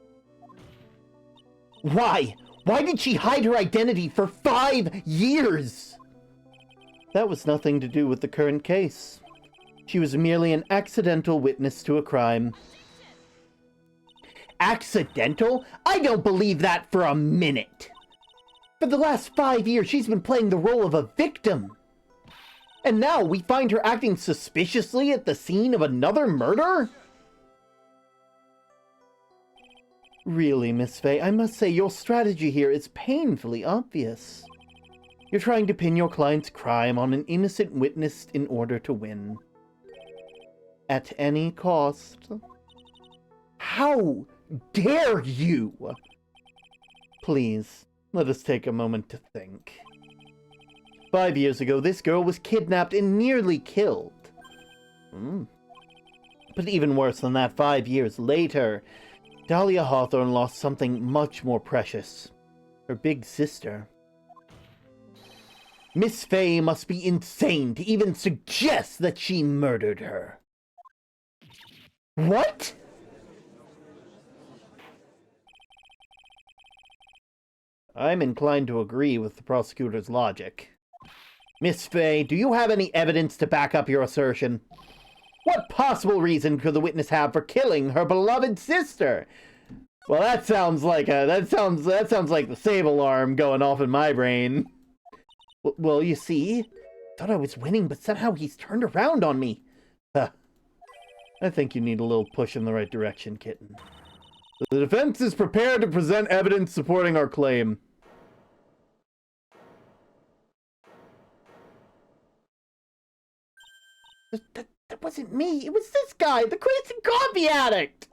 Why? Why did she hide her identity for 5 years? That was nothing to do with the current case. She was merely an accidental witness to a crime. Accidental? I don't believe that for a minute. For the last 5 years, she's been playing the role of a victim. And now we find her acting suspiciously at the scene of another murder? Really, Miss Faye, I must say your strategy here is painfully obvious. You're trying to pin your client's crime on an innocent witness in order to win. At any cost. How dare you? Please, let us take a moment to think. 5 years ago, this girl was kidnapped and nearly killed. But even worse than that, 5 years later, Dahlia Hawthorne lost something much more precious. Her big sister. Miss Fey must be insane to even suggest that she murdered her. What? I'm inclined to agree with the prosecutor's logic. Miss Fey, do you have any evidence to back up your assertion? What possible reason could the witness have for killing her beloved sister? Well, that sounds like the save alarm going off in my brain. Well, you see, thought I was winning, but somehow he's turned around on me. I think you need a little push in the right direction, kitten. The defense is prepared to present evidence supporting our claim. That wasn't me. It was this guy, the crazy coffee addict.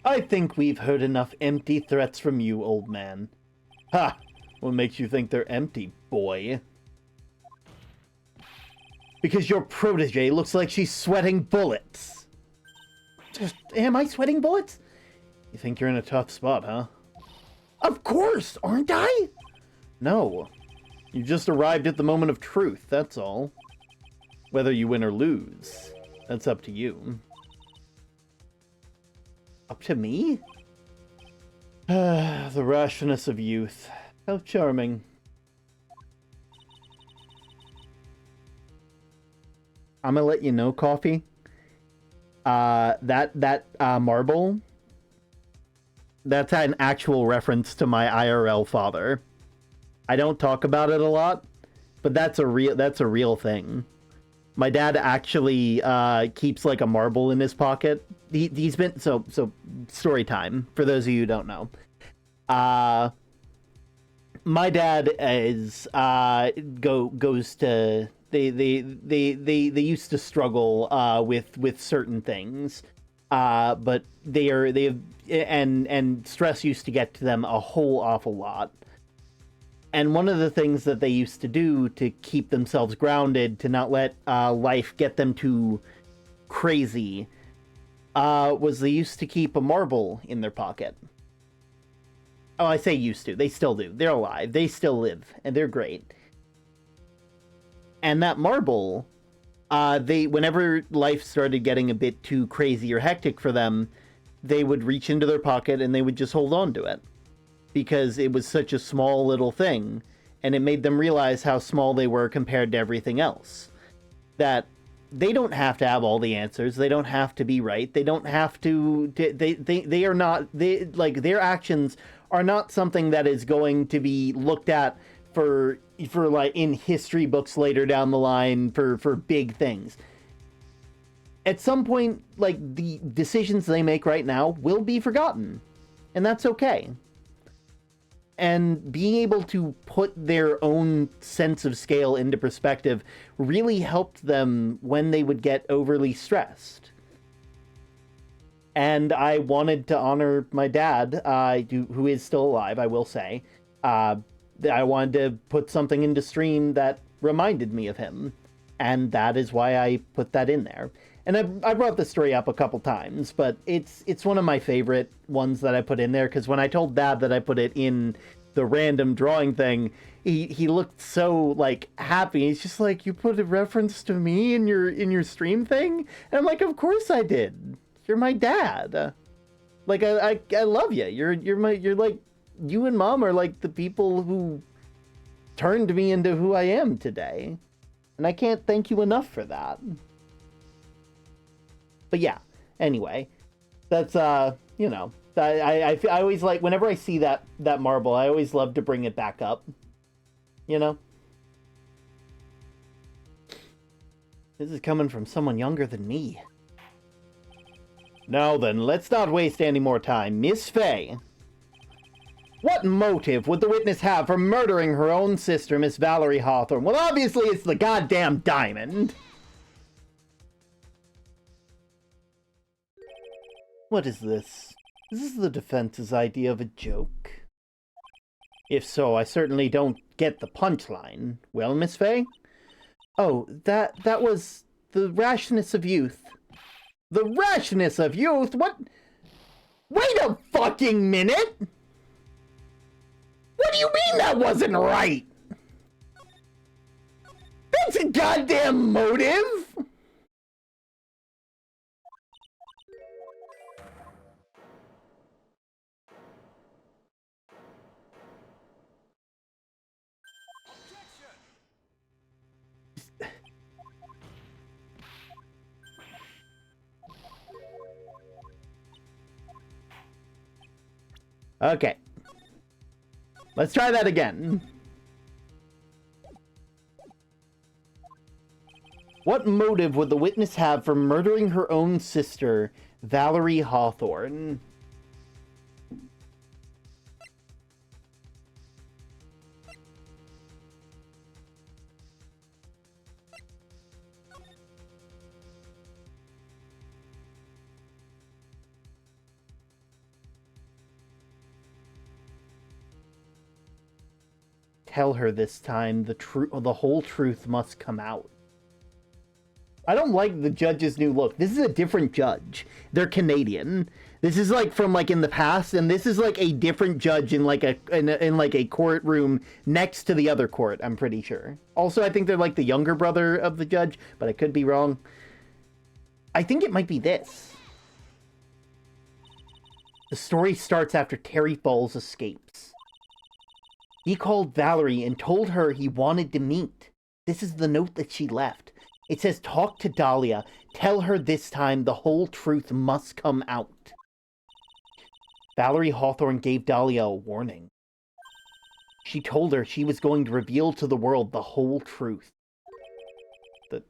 I think we've heard enough empty threats from you, old man. Ha! What makes you think they're empty, boy? Because your protege looks like she's sweating bullets. Am I sweating bullets? You think you're in a tough spot, huh? Of course, aren't I? No. You just arrived at the moment of truth, that's all. Whether you win or lose, that's up to you. Up to me? The rashness of youth. How charming. I'm gonna let you know, Coffee. That marble, that's an actual reference to my IRL father. I don't talk about it a lot, but that's a real thing. My dad actually keeps like a marble in his pocket. He's been so story time for those of you who don't know. My dad is goes to they used to struggle with certain things, but and stress used to get to them a whole awful lot. And one of the things that they used to do to keep themselves grounded, to not let life get them too crazy, was they used to keep a marble in their pocket. Oh, I say used to. They still do. They're alive. They still live, and they're great. And that marble, whenever life started getting a bit too crazy or hectic for them, they would reach into their pocket and they would just hold on to it. Because it was such a small little thing, and it made them realize how small they were compared to everything else. That they don't have to have all the answers. They don't have to be right. They don't have to. They are not. Their actions are not something that is going to be looked at for like in history books later down the line for big things. At some point, like, the decisions they make right now will be forgotten, and that's okay. And being able to put their own sense of scale into perspective really helped them when they would get overly stressed. And I wanted to honor my dad, who is still alive, I will say. I wanted to put something into stream that reminded me of him. And that is why I put that in there. And I brought this story up a couple times, but it's one of my favorite ones that I put in there, because when I told Dad that I put it in the random drawing thing, he looked so, like, happy. He's just like, you put a reference to me in your stream thing? And I'm like, of course I did. You're my dad. Like, I love you. You're like, you and Mom are like the people who turned me into who I am today. And I can't thank you enough for that. But yeah, anyway, that's, you know, I always like, whenever I see that marble, I always love to bring it back up, you know? This is coming from someone younger than me. Now then, let's not waste any more time. Miss Fey, what motive would the witness have for murdering her own sister, Miss Valerie Hawthorne? Well, obviously it's the goddamn diamond. What is this? Is this the defense's idea of a joke? If so, I certainly don't get the punchline. Well, Miss Fey? Oh, that was the rashness of youth. The rashness of youth? What? Wait a fucking minute! What do you mean that wasn't right? That's a goddamn motive! Okay. Let's try that again. What motive would the witness have for murdering her own sister, Valerie Hawthorne? Tell her this time the whole truth must come out. I don't like the judge's new look. This is a different judge. They're Canadian. This is like from like in the past, and this is like a different judge in like a courtroom next to the other court, I'm pretty sure. Also, I think they're like the younger brother of the judge, but I could be wrong. I think it might be this. The story starts after Terry Falls escapes. He called Valerie and told her he wanted to meet. This is the note that she left. It says, talk to Dahlia. Tell her this time the whole truth must come out. Valerie Hawthorne gave Dahlia a warning. She told her she was going to reveal to the world the whole truth. The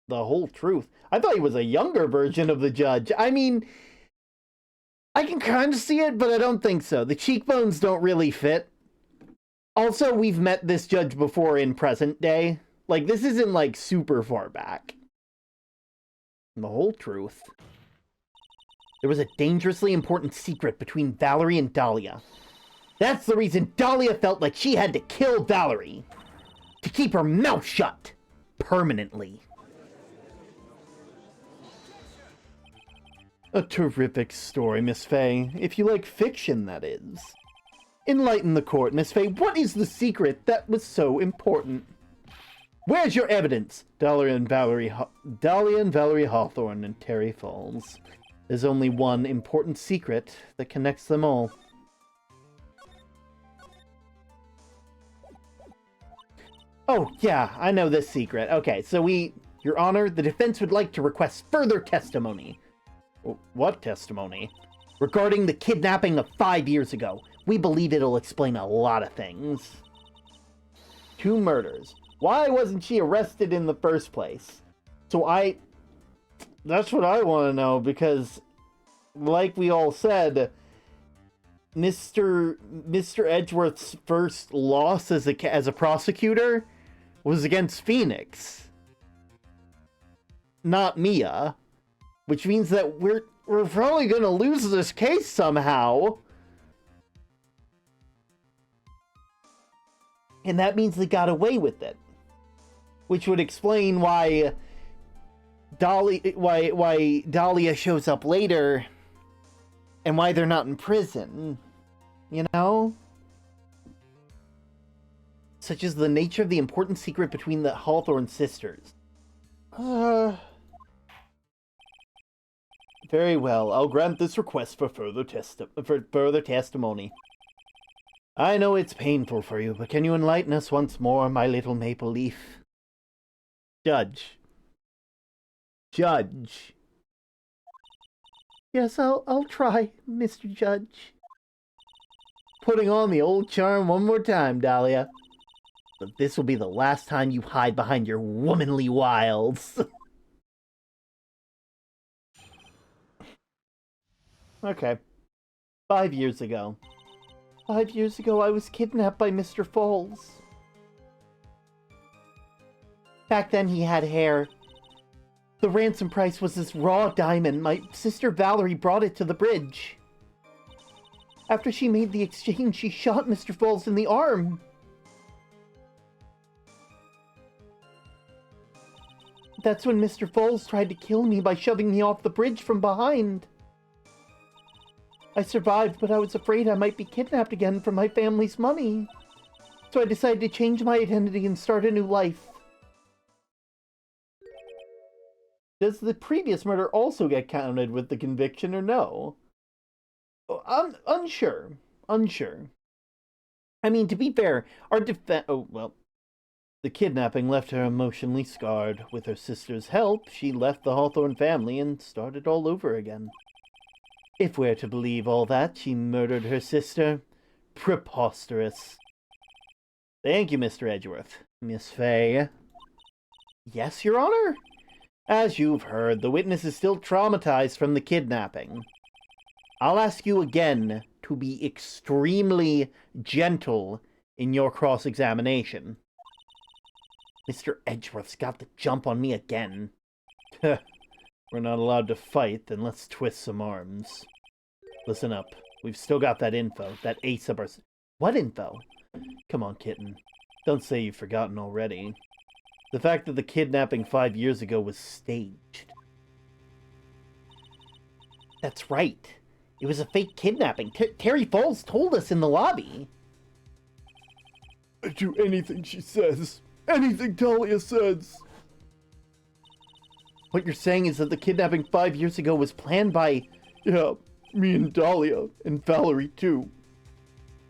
whole truth? I thought he was a younger version of the judge. I mean, I can kind of see it, but I don't think so. The cheekbones don't really fit. Also, we've met this judge before in present day. Like, this isn't, like, super far back. The whole truth. There was a dangerously important secret between Valerie and Dahlia. That's the reason Dahlia felt like she had to kill Valerie. To keep her mouth shut. Permanently. A terrific story, Miss Fay. If you like fiction, that is. Enlighten the court, Miss Fay. What is the secret that was so important? Where's your evidence? Dahlia and Valerie Hawthorne and Terry Falls. There's only one important secret that connects them all. Oh, yeah, I know this secret. Okay, so Your Honor, the defense would like to request further testimony. What testimony? Regarding the kidnapping of 5 years ago. We believe it'll explain a lot of things. 2 murders. Why wasn't she arrested in the first place? That's what I want to know, because, like we all said, Mr. Edgeworth's first loss as a prosecutor was against Phoenix, not Mia, which means that we're probably going to lose this case somehow. And that means they got away with it. Which would explain why Dahlia shows up later and why they're not in prison. You know? Such as the nature of the important secret between the Hawthorne sisters. Very well, I'll grant this request for further testimony. I know it's painful for you, but can you enlighten us once more, my little maple leaf? Judge. Yes, I'll try, Mr. Judge. Putting on the old charm one more time, Dahlia. But this will be the last time you hide behind your womanly wiles. Okay. 5 years ago. 5 years ago, I was kidnapped by Mr. Falls. Back then, he had hair. The ransom price was this raw diamond. My sister Valerie brought it to the bridge. After she made the exchange, she shot Mr. Falls in the arm. That's when Mr. Falls tried to kill me by shoving me off the bridge from behind. I survived, but I was afraid I might be kidnapped again for my family's money. So I decided to change my identity and start a new life. Does the previous murder also get counted with the conviction or no? I'm unsure. I mean, to be fair, our the kidnapping left her emotionally scarred. With her sister's help, she left the Hawthorne family and started all over again. If we're to believe all that, she murdered her sister. Preposterous. Thank you, Mr. Edgeworth. Miss Fay. Yes, Your Honor? As you've heard, the witness is still traumatized from the kidnapping. I'll ask you again to be extremely gentle in your cross-examination. Mr. Edgeworth's got the jump on me again. We're not allowed to fight, then let's twist some arms. Listen up. We've still got that info, that ace up our... What info? Come on, kitten. Don't say you've forgotten already. The fact that the kidnapping 5 years ago was staged. That's right. It was a fake kidnapping. Terry Falls told us in the lobby. I do anything she says. Anything Dahlia says. What you're saying is that the kidnapping 5 years ago was planned by... Yeah, me and Dahlia, and Valerie too.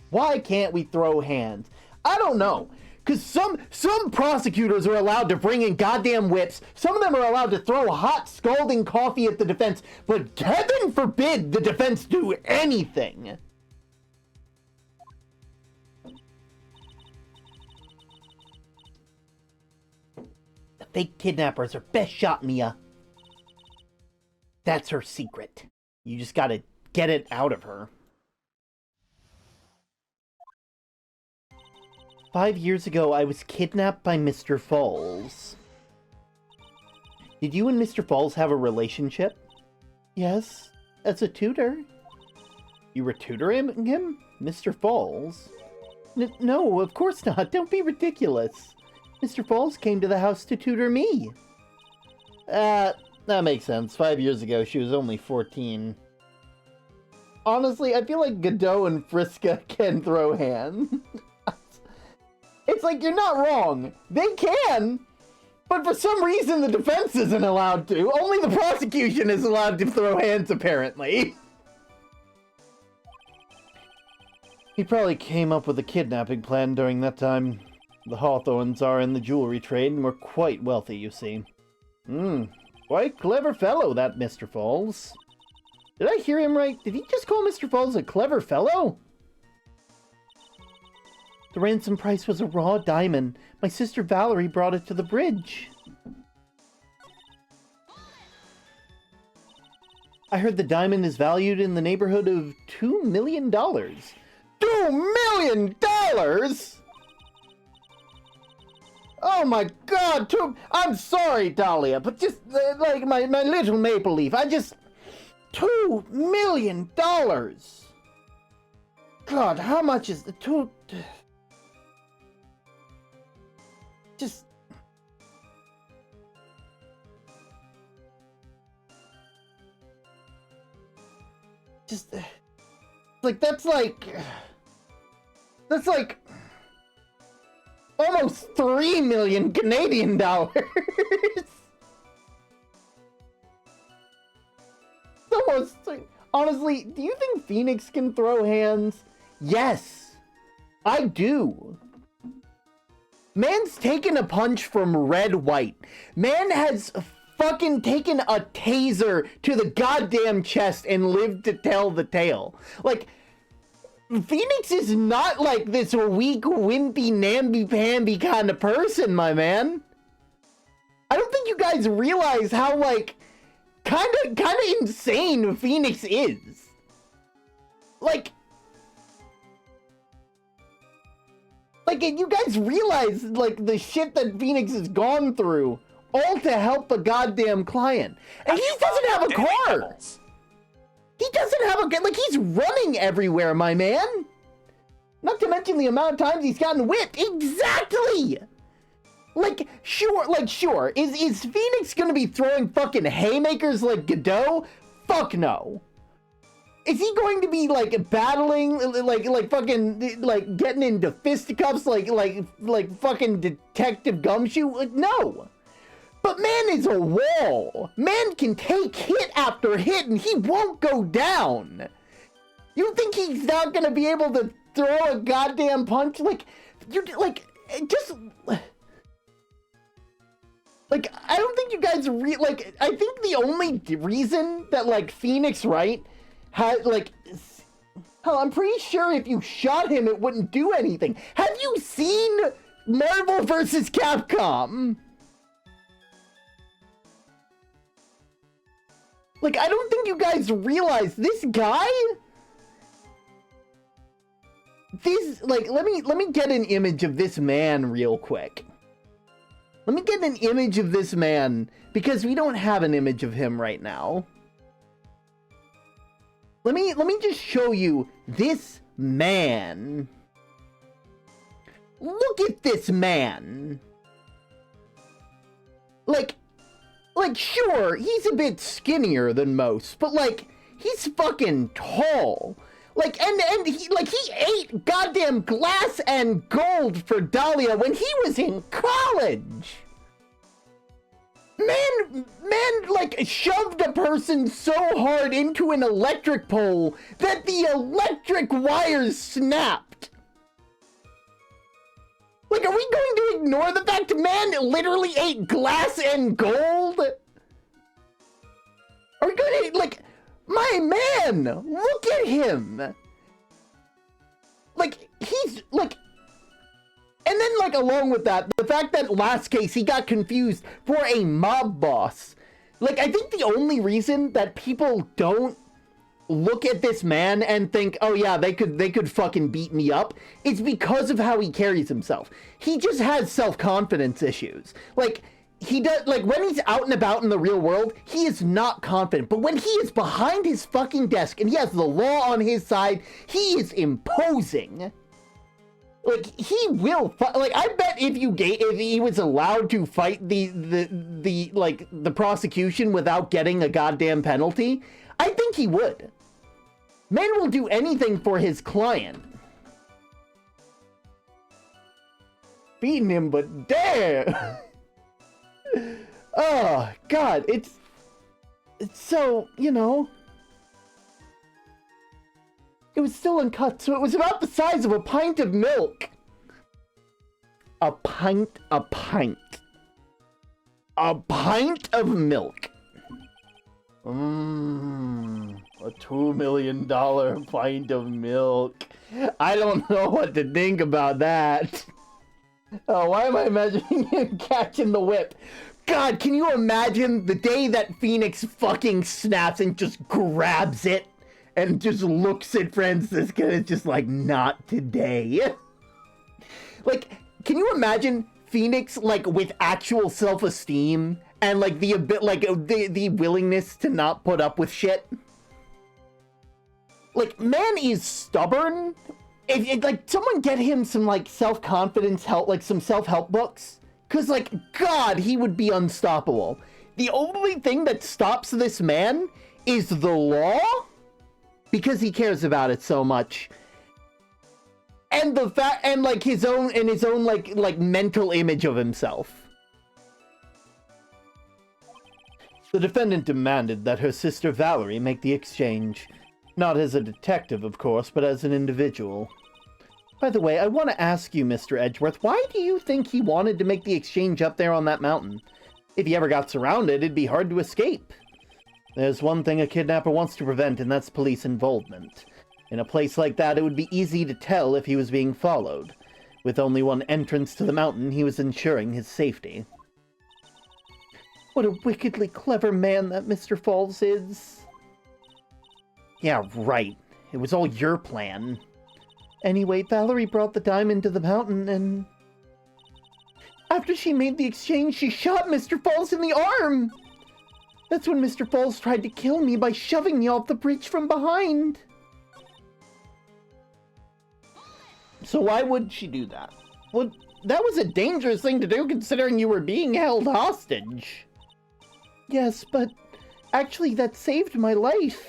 Why can't we throw hands? I don't know. Because some prosecutors are allowed to bring in goddamn whips. Some of them are allowed to throw hot, scalding coffee at the defense. But heaven forbid the defense do anything. The fake kidnappers are best shot, Mia. That's her secret. You just gotta get it out of her. 5 years ago, I was kidnapped by Mr. Falls. Did you and Mr. Falls have a relationship? Yes, as a tutor. You were tutoring him? Mr. Falls? No, of course not. Don't be ridiculous. Mr. Falls came to the house to tutor me. That makes sense. 5 years ago, she was only 14. Honestly, I feel like Godot and Friska can throw hands. It's like, you're not wrong. They can, but for some reason the defense isn't allowed to. Only the prosecution is allowed to throw hands, apparently. He probably came up with a kidnapping plan during that time. The Hawthorns are in the jewelry trade and were quite wealthy, you see. Quite clever fellow, that Mr. Falls. Did I hear him right? Did he just call Mr. Falls a clever fellow? The ransom price was a raw diamond. My sister Valerie brought it to the bridge. I heard the diamond is valued in the neighborhood of $2 million. $2 million?! Oh my god, I'm sorry, Dahlia, but just, like, my little maple leaf, $2 million! God, how much is the that's like almost 3 million Canadian dollars. Almost. Honestly, do you think Phoenix can throw hands? Yes, I do. Man's taken a punch from Red White. Man has fucking taken a taser to the goddamn chest and lived to tell the tale. Like, Phoenix is not like this weak, wimpy, namby-pamby kind of person, my man. I don't think you guys realize how, like, kind of insane Phoenix is. Like, you guys realize, like, the shit that Phoenix has gone through, all to help a goddamn client. And he doesn't have a car! He doesn't have a... Like, he's running everywhere, my man! Not to mention the amount of times he's gotten whipped. Exactly! Like, sure. Is Phoenix gonna be throwing fucking haymakers like Godot? Fuck no. Is he going to be, like, battling, like fucking, like, getting into fisticuffs like fucking Detective Gumshoe? Like, no. But man is a wall. Man can take hit after hit and he won't go down. You think he's not gonna be able to throw a goddamn punch? Like, you're, like, just... Like, I don't think you guys like, I think the only reason that, like, Phoenix Wright had, like... Hell, I'm pretty sure if you shot him, it wouldn't do anything. Have you seen Marvel vs. Capcom? Like, I don't think you guys realize this guy... This, like, let me get an image of this man real quick. Let me get an image of this man, because we don't have an image of him right now. Let me just show you this man. Look at this man. Like, sure, he's a bit skinnier than most, but, like, he's fucking tall. Like, and he ate goddamn glass and gold for Dahlia when he was in college. Man, like, shoved a person so hard into an electric pole that the electric wires snapped. Like, are we going to ignore the fact man literally ate glass and gold? Are we going to, like... My man! Look at him! Like, he's, like... And then, like, along with that, the fact that last case he got confused for a mob boss. Like, I think the only reason that people don't look at this man and think, oh yeah, they could fucking beat me up, is because of how he carries himself. He just has self-confidence issues. Like... He does, like, when he's out and about in the real world, he is not confident. But when he is behind his fucking desk and he has the law on his side, he is imposing. Like, he will, like, I bet if he was allowed to fight the prosecution without getting a goddamn penalty, I think he would. Man will do anything for his client. Beating him, but damn! Oh, God, it's so, you know, it was still uncut, so it was about the size of a pint of milk. A pint of milk. A $2 million pint of milk. I don't know what to think about that. Oh, why am I imagining him catching the whip? God, can you imagine the day that Phoenix fucking snaps and just grabs it and just looks at Francisca and it's just like, not today. Like, can you imagine Phoenix, like, with actual self-esteem and, like, the willingness to not put up with shit? Like, man is stubborn. If like, someone get him some, like, self-confidence help, like, some self-help books. Because, like, God, he would be unstoppable. The only thing that stops this man is the law. Because he cares about it so much. And the fact, and, like, his own like, mental image of himself. The defendant demanded that her sister Valerie make the exchange. Not as a detective, of course, but as an individual. By the way, I want to ask you, Mr. Edgeworth, why do you think he wanted to make the exchange up there on that mountain? If he ever got surrounded, it'd be hard to escape. There's one thing a kidnapper wants to prevent, and that's police involvement. In a place like that, it would be easy to tell if he was being followed. With only one entrance to the mountain, he was ensuring his safety. What a wickedly clever man that Mr. Falls is. Yeah, right. It was all your plan. Anyway, Valerie brought the diamond to the mountain and... After she made the exchange, she shot Mr. Falls in the arm! That's when Mr. Falls tried to kill me by shoving me off the bridge from behind. So why would she do that? Well, that was a dangerous thing to do considering you were being held hostage. Yes, but actually that saved my life.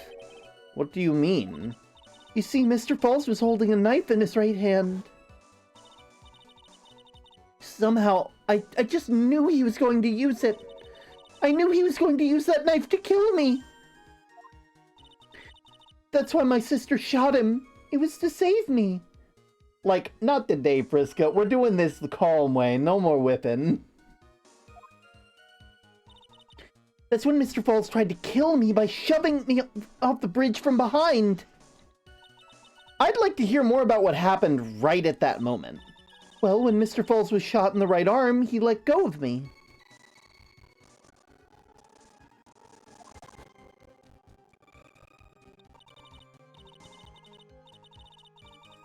What do you mean? You see, Mr. Falls was holding a knife in his right hand. Somehow, I just knew he was going to use it. I knew he was going to use that knife to kill me. That's why my sister shot him. It was to save me. Like, not today, Friska. We're doing this the calm way. No more whipping. That's when Mr. Falls tried to kill me by shoving me off the bridge from behind. I'd like to hear more about what happened right at that moment. Well, when Mr. Falls was shot in the right arm, he let go of me.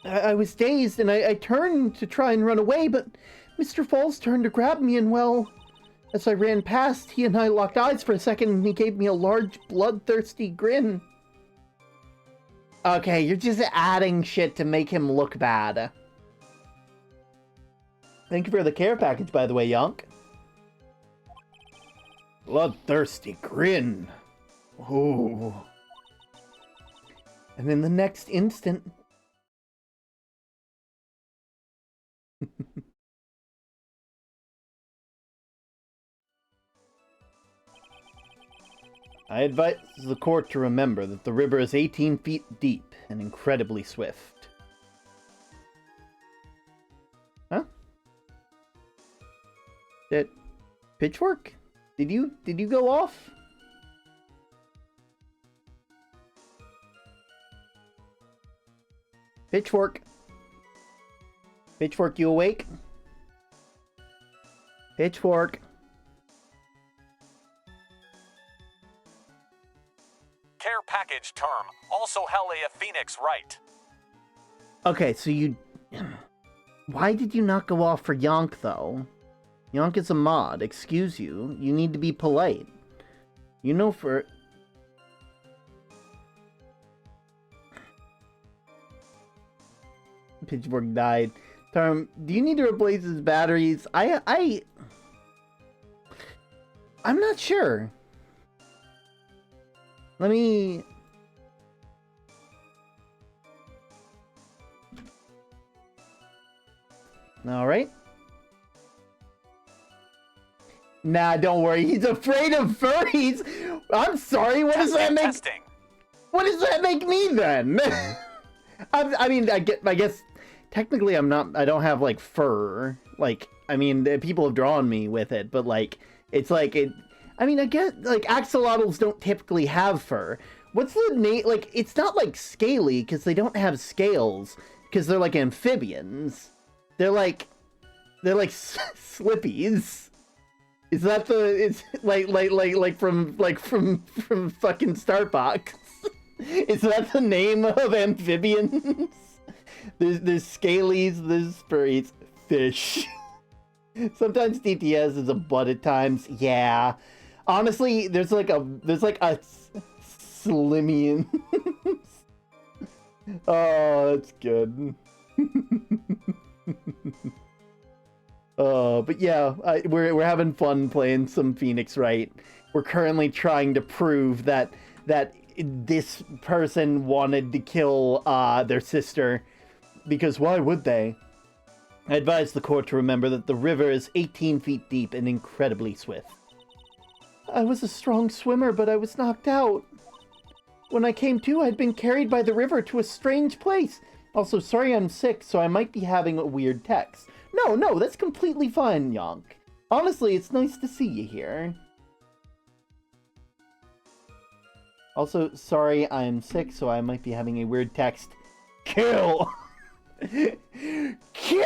I was dazed, and I turned to try and run away, but Mr. Falls turned to grab me, and well, as I ran past, he and I locked eyes for a second, and he gave me a large, bloodthirsty grin. Okay, you're just adding shit to make him look bad. Thank you for the care package, by the way, Yonk. Bloodthirsty grin. Ooh. And in the next instant... I advise the court to remember that the river is 18 feet deep and incredibly swift. Huh? That pitchfork? Did you go off? Pitchfork. Pitchfork, you awake? Pitchfork. Care package term, also Helia Phoenix Wright. Okay, so you... Why did you not go off for Yonk, though? Yonk is a mod, excuse you. You need to be polite. You know for... Pitchfork died. Term, do you need to replace his batteries? I'm not sure. Let me... Alright. Nah, don't worry. He's afraid of furries. I'm sorry. What does that make? Testing. What does that make me then? I mean, I guess technically I'm not. I don't have like fur. Like, I mean, people have drawn me with it, but like, it's like it. I mean, I guess like axolotls don't typically have fur. What's the name? Like, it's not like scaly because they don't have scales because they're like amphibians. They're like slippies. Is that the? It's like from fucking Starbucks. Is that the name of amphibians? There's scalies, there's furries, fish. Sometimes DTS is a butt at times. Yeah, honestly, there's like a slimian. Oh, that's good. But yeah, we're having fun playing some Phoenix Wright. We're currently trying to prove that this person wanted to kill their sister, because why would they? I advise the court to remember that the river is 18 feet deep and incredibly swift. I was a strong swimmer, but I was knocked out. When I came to, I'd been carried by the river to a strange place. Also, sorry I'm sick, so I might be having a weird text. No, that's completely fine, Yonk. Honestly, it's nice to see you here. Also, sorry I'm sick, so I might be having a weird text. Kill! Kill!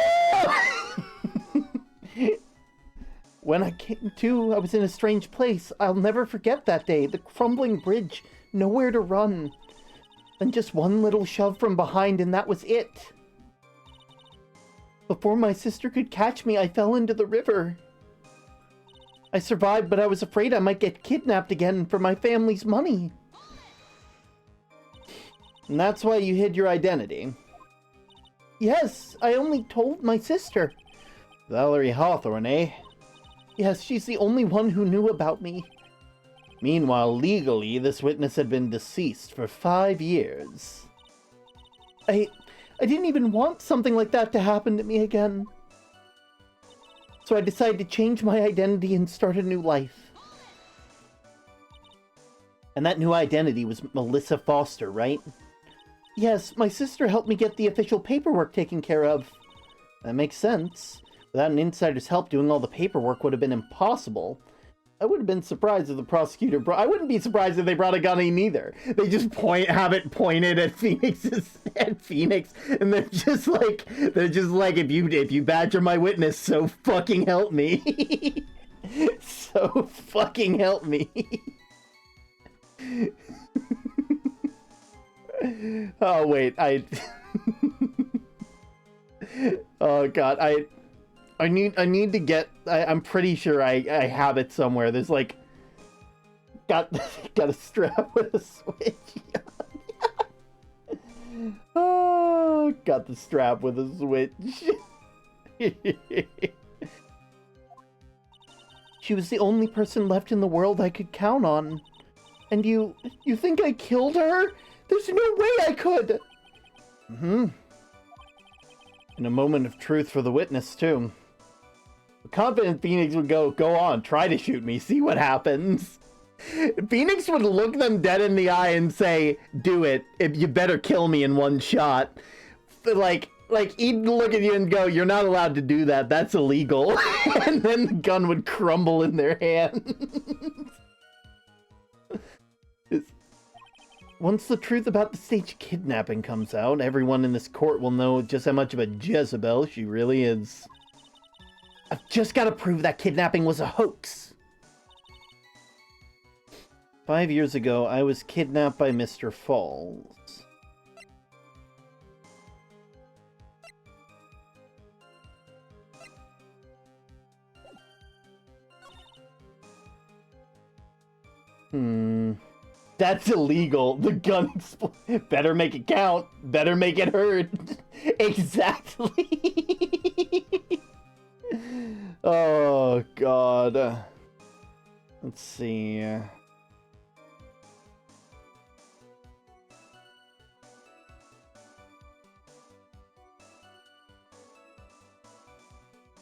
When I came to, I was in a strange place. I'll never forget that day. The crumbling bridge, nowhere to run. And just one little shove from behind, and that was it. Before my sister could catch me, I fell into the river. I survived, but I was afraid I might get kidnapped again for my family's money. And that's why you hid your identity. Yes, I only told my sister. Valerie Hawthorne, eh? Yes, she's the only one who knew about me. Meanwhile, legally, this witness had been deceased for 5 years. I didn't even want something like that to happen to me again. So I decided to change my identity and start a new life. And that new identity was Melissa Foster, right? Yes, my sister helped me get the official paperwork taken care of. That makes sense. Without an insider's help, doing all the paperwork would have been impossible. I would have been surprised if the prosecutor I wouldn't be surprised if they brought a gun in either. They just have it pointed at Phoenix, and they're just like, if you badger my witness, so fucking help me. So fucking help me. Oh wait, oh god, I need to get. I'm pretty sure I have it somewhere. There's like, got a strap with a switch. Oh, got the strap with a switch. She was the only person left in the world I could count on. And you think I killed her? There's no way I could. In a moment of truth for the witness too. Confident Phoenix would go on, try to shoot me, see what happens. Phoenix would look them dead in the eye and say, do it, you better kill me in one shot. Like he'd look at you and go, you're not allowed to do that, that's illegal. And then the gun would crumble in their hands. Once the truth about the staged kidnapping comes out, everyone in this court will know just how much of a Jezebel she really is. I've just got to prove that kidnapping was a hoax. 5 years ago, I was kidnapped by Mr. Falls. That's illegal. The gun better make it count. Better make it hurt. Exactly. Oh, God. Let's see.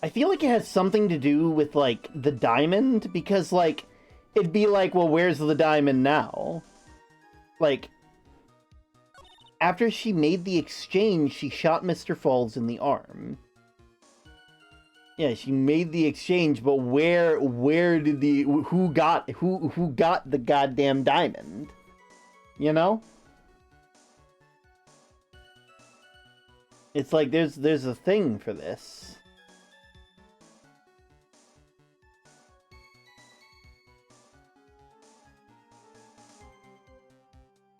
I feel like it has something to do with, like, the diamond, because, like, it'd be like, well, where's the diamond now? Like, after she made the exchange, she shot Mr. Falls in the arm. Yeah, she made the exchange, but where did who got the goddamn diamond? You know? It's like there's a thing for this.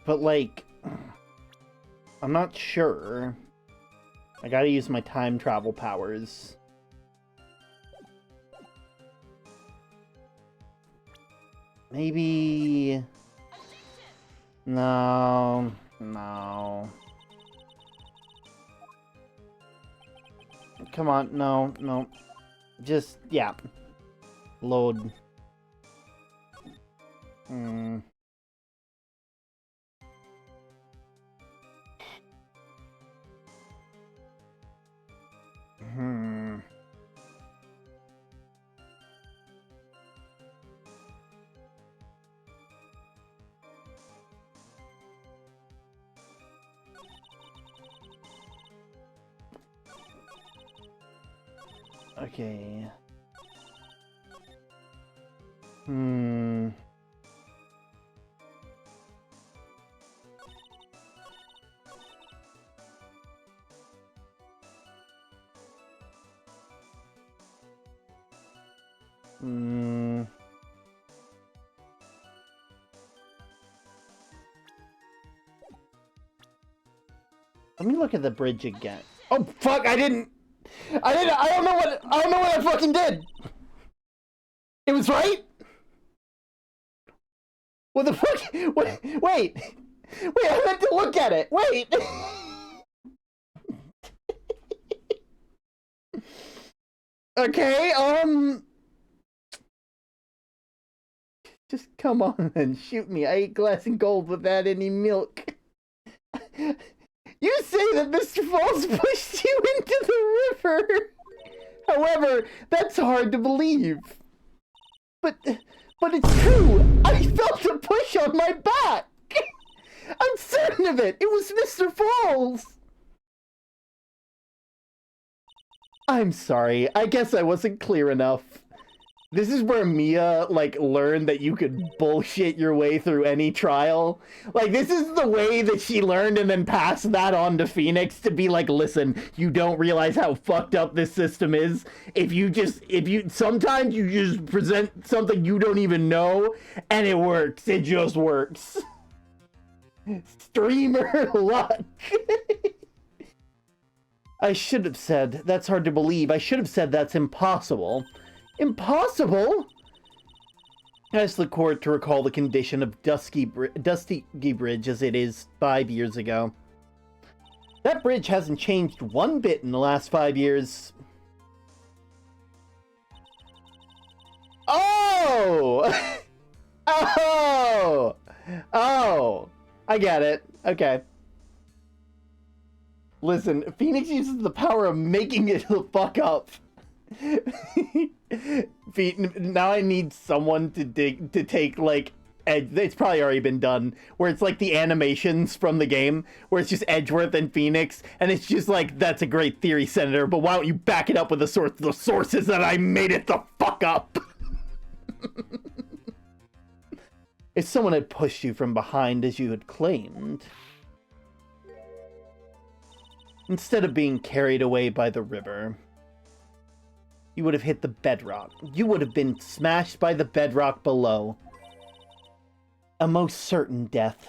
But, like, I'm not sure. I gotta use my time travel powers. Maybe... No. Come on, no. Just, yeah. Load. Okay. Let me look at the bridge again. Oh fuck! I don't know what I fucking did. It was right. What the fuck? Wait! I meant to look at it. Wait. Okay. Just come on and shoot me. I ate glass and gold without any milk. You say that Mr. Falls pushed you into the river. However, that's hard to believe. But it's true. I felt a push on my back. I'm certain of it. It was Mr. Falls. I'm sorry. I guess I wasn't clear enough. This is where Mia, learned that you could bullshit your way through any trial. This is the way that she learned and then passed that on to Phoenix to be listen, you don't realize how fucked up this system is. Sometimes you just present something you don't even know, and it works. It just works. Streamer luck. I should have said, that's hard to believe. I should have said that's impossible. Impossible? Ask the court to recall the condition of Dusty Bridge as it is 5 years ago. That bridge hasn't changed one bit in the last 5 years. Oh! Oh! I get it. Okay. Listen, Phoenix uses the power of making it the fuck up. Now I need someone to take it's probably already been done, where it's the animations from the game, where it's just Edgeworth and Phoenix, and it's just that's a great theory, Senator, but why don't you back it up with the sources that I made it the fuck up? If someone had pushed you from behind as you had claimed, instead of being carried away by the river, you would have hit the bedrock. You would have been smashed by the bedrock below. A most certain death.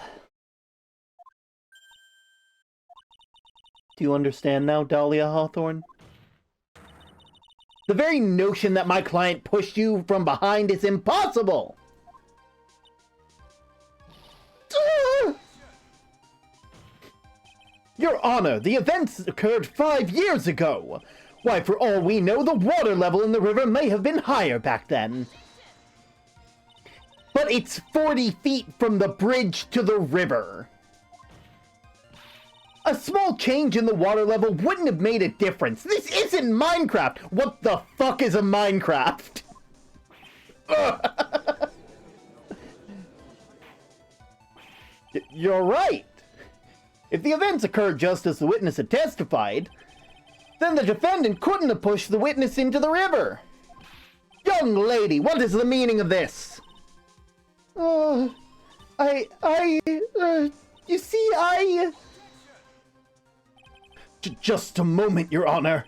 Do you understand now, Dahlia Hawthorne? The very notion that my client pushed you from behind is impossible! Your Honor, the events occurred 5 years ago. Why, for all we know, the water level in the river may have been higher back then. But it's 40 feet from the bridge to the river. A small change in the water level wouldn't have made a difference. This isn't Minecraft. What the fuck is a Minecraft? You're right. If the events occurred just as the witness had testified, then the defendant couldn't have pushed the witness into the river. Young lady, what is the meaning of this? You see, Just a moment, Your Honor.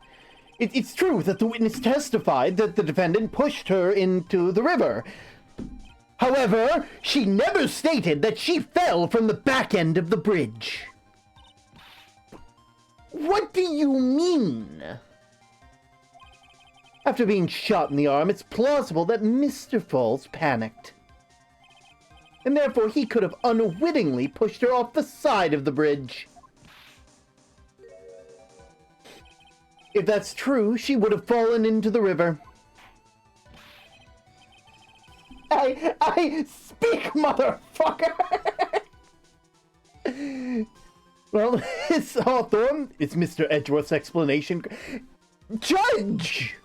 It's true that the witness testified that the defendant pushed her into the river. However, she never stated that she fell from the back end of the bridge. What do you mean? After being shot in the arm, it's plausible that Mr. Falls panicked. And therefore he could have unwittingly pushed her off the side of the bridge. If that's true, she would have fallen into the river. I speak, motherfucker! Well, it's Hawthorne. It's Mr. Edgeworth's explanation. Judge!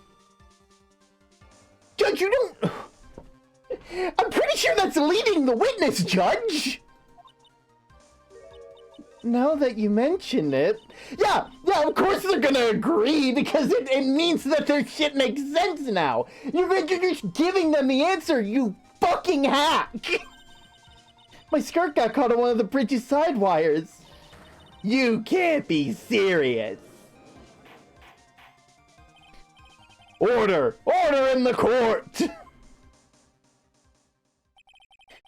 Judge, you don't... I'm pretty sure that's leading the witness, Judge! Now that you mention it... Yeah, of course they're gonna agree, because it means that their shit makes sense now! You're just giving them the answer, you fucking hack! My skirt got caught on one of the bridge's side wires. You can't be serious. Order! Order in the court!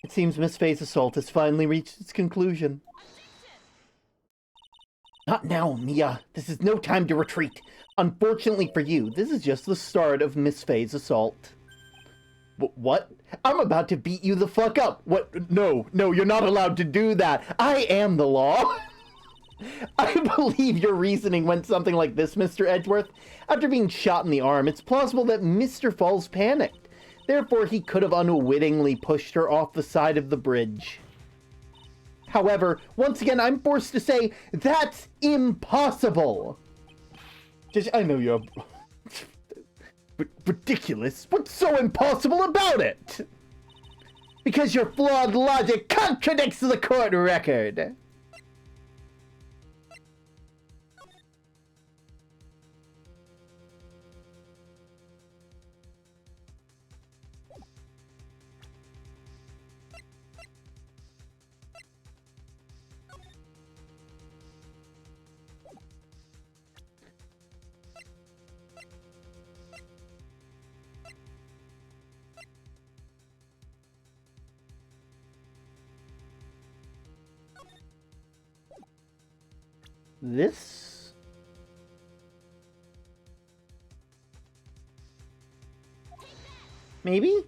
It seems Miss Faye's assault has finally reached its conclusion. Not now, Mia. This is no time to retreat. Unfortunately for you, this is just the start of Miss Faye's assault. What? I'm about to beat you the fuck up. What? No, you're not allowed to do that. I am the law. I believe your reasoning went something like this, Mr. Edgeworth. After being shot in the arm, it's plausible that Mr. Falls panicked. Therefore, he could have unwittingly pushed her off the side of the bridge. However, once again, I'm forced to say, that's impossible! I know you're... ridiculous. What's so impossible about it? Because your flawed logic contradicts the court record. This? Maybe?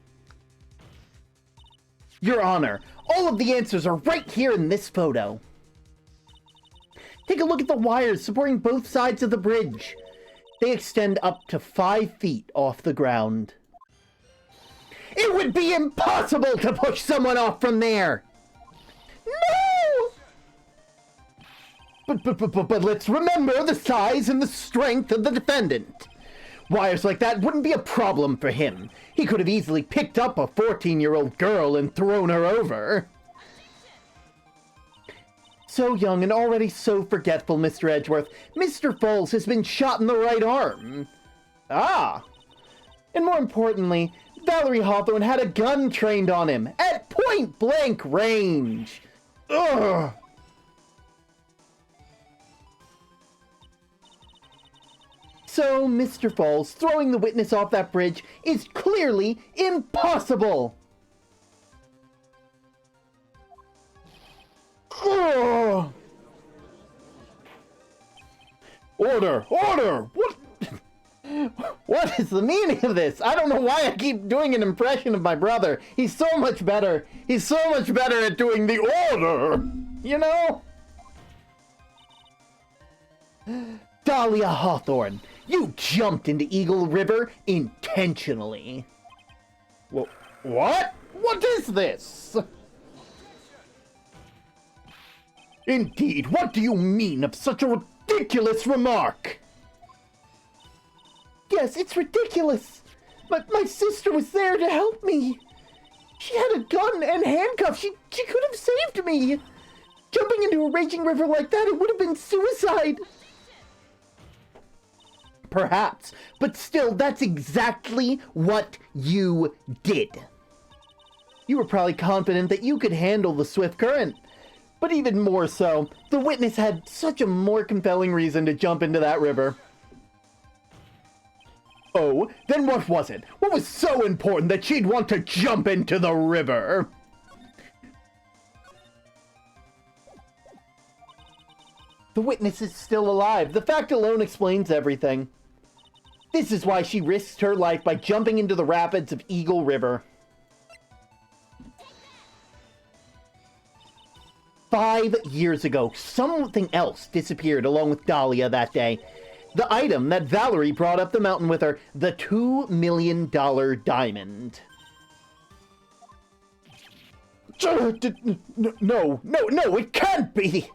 Your Honor, all of the answers are right here in this photo. Take a look at the wires supporting both sides of the bridge. They extend up to 5 feet off the ground. It would be impossible to push someone off from there! No! But let's remember the size and the strength of the defendant. Wires like that wouldn't be a problem for him. He could have easily picked up a 14-year-old girl and thrown her over. So young and already so forgetful, Mr. Edgeworth. Mr. Falls has been shot in the right arm. Ah! And more importantly, Valerie Hawthorne had a gun trained on him at point-blank range. Ugh! So, Mr. Falls throwing the witness off that bridge is clearly impossible! Ugh. Order! Order! What? What is the meaning of this? I don't know why I keep doing an impression of my brother. He's so much better. He's so much better at doing the order! You know? Dahlia Hawthorne, you jumped into Eagle River intentionally. What? What is this? Indeed, what do you mean of such a ridiculous remark? Yes, it's ridiculous. But my sister was there to help me. She had a gun and handcuffs. She could have saved me. Jumping into a raging river like that, it would have been suicide. Perhaps, but still, that's exactly what you did. You were probably confident that you could handle the swift current. But even more so, the witness had such a more compelling reason to jump into that river. Oh, then what was it? What was so important that she'd want to jump into the river? The witness is still alive. The fact alone explains everything. This is why she risked her life by jumping into the rapids of Eagle River. 5 years ago, something else disappeared along with Dahlia that day. The item that Valerie brought up the mountain with her, the $2 million diamond. No, it can't be!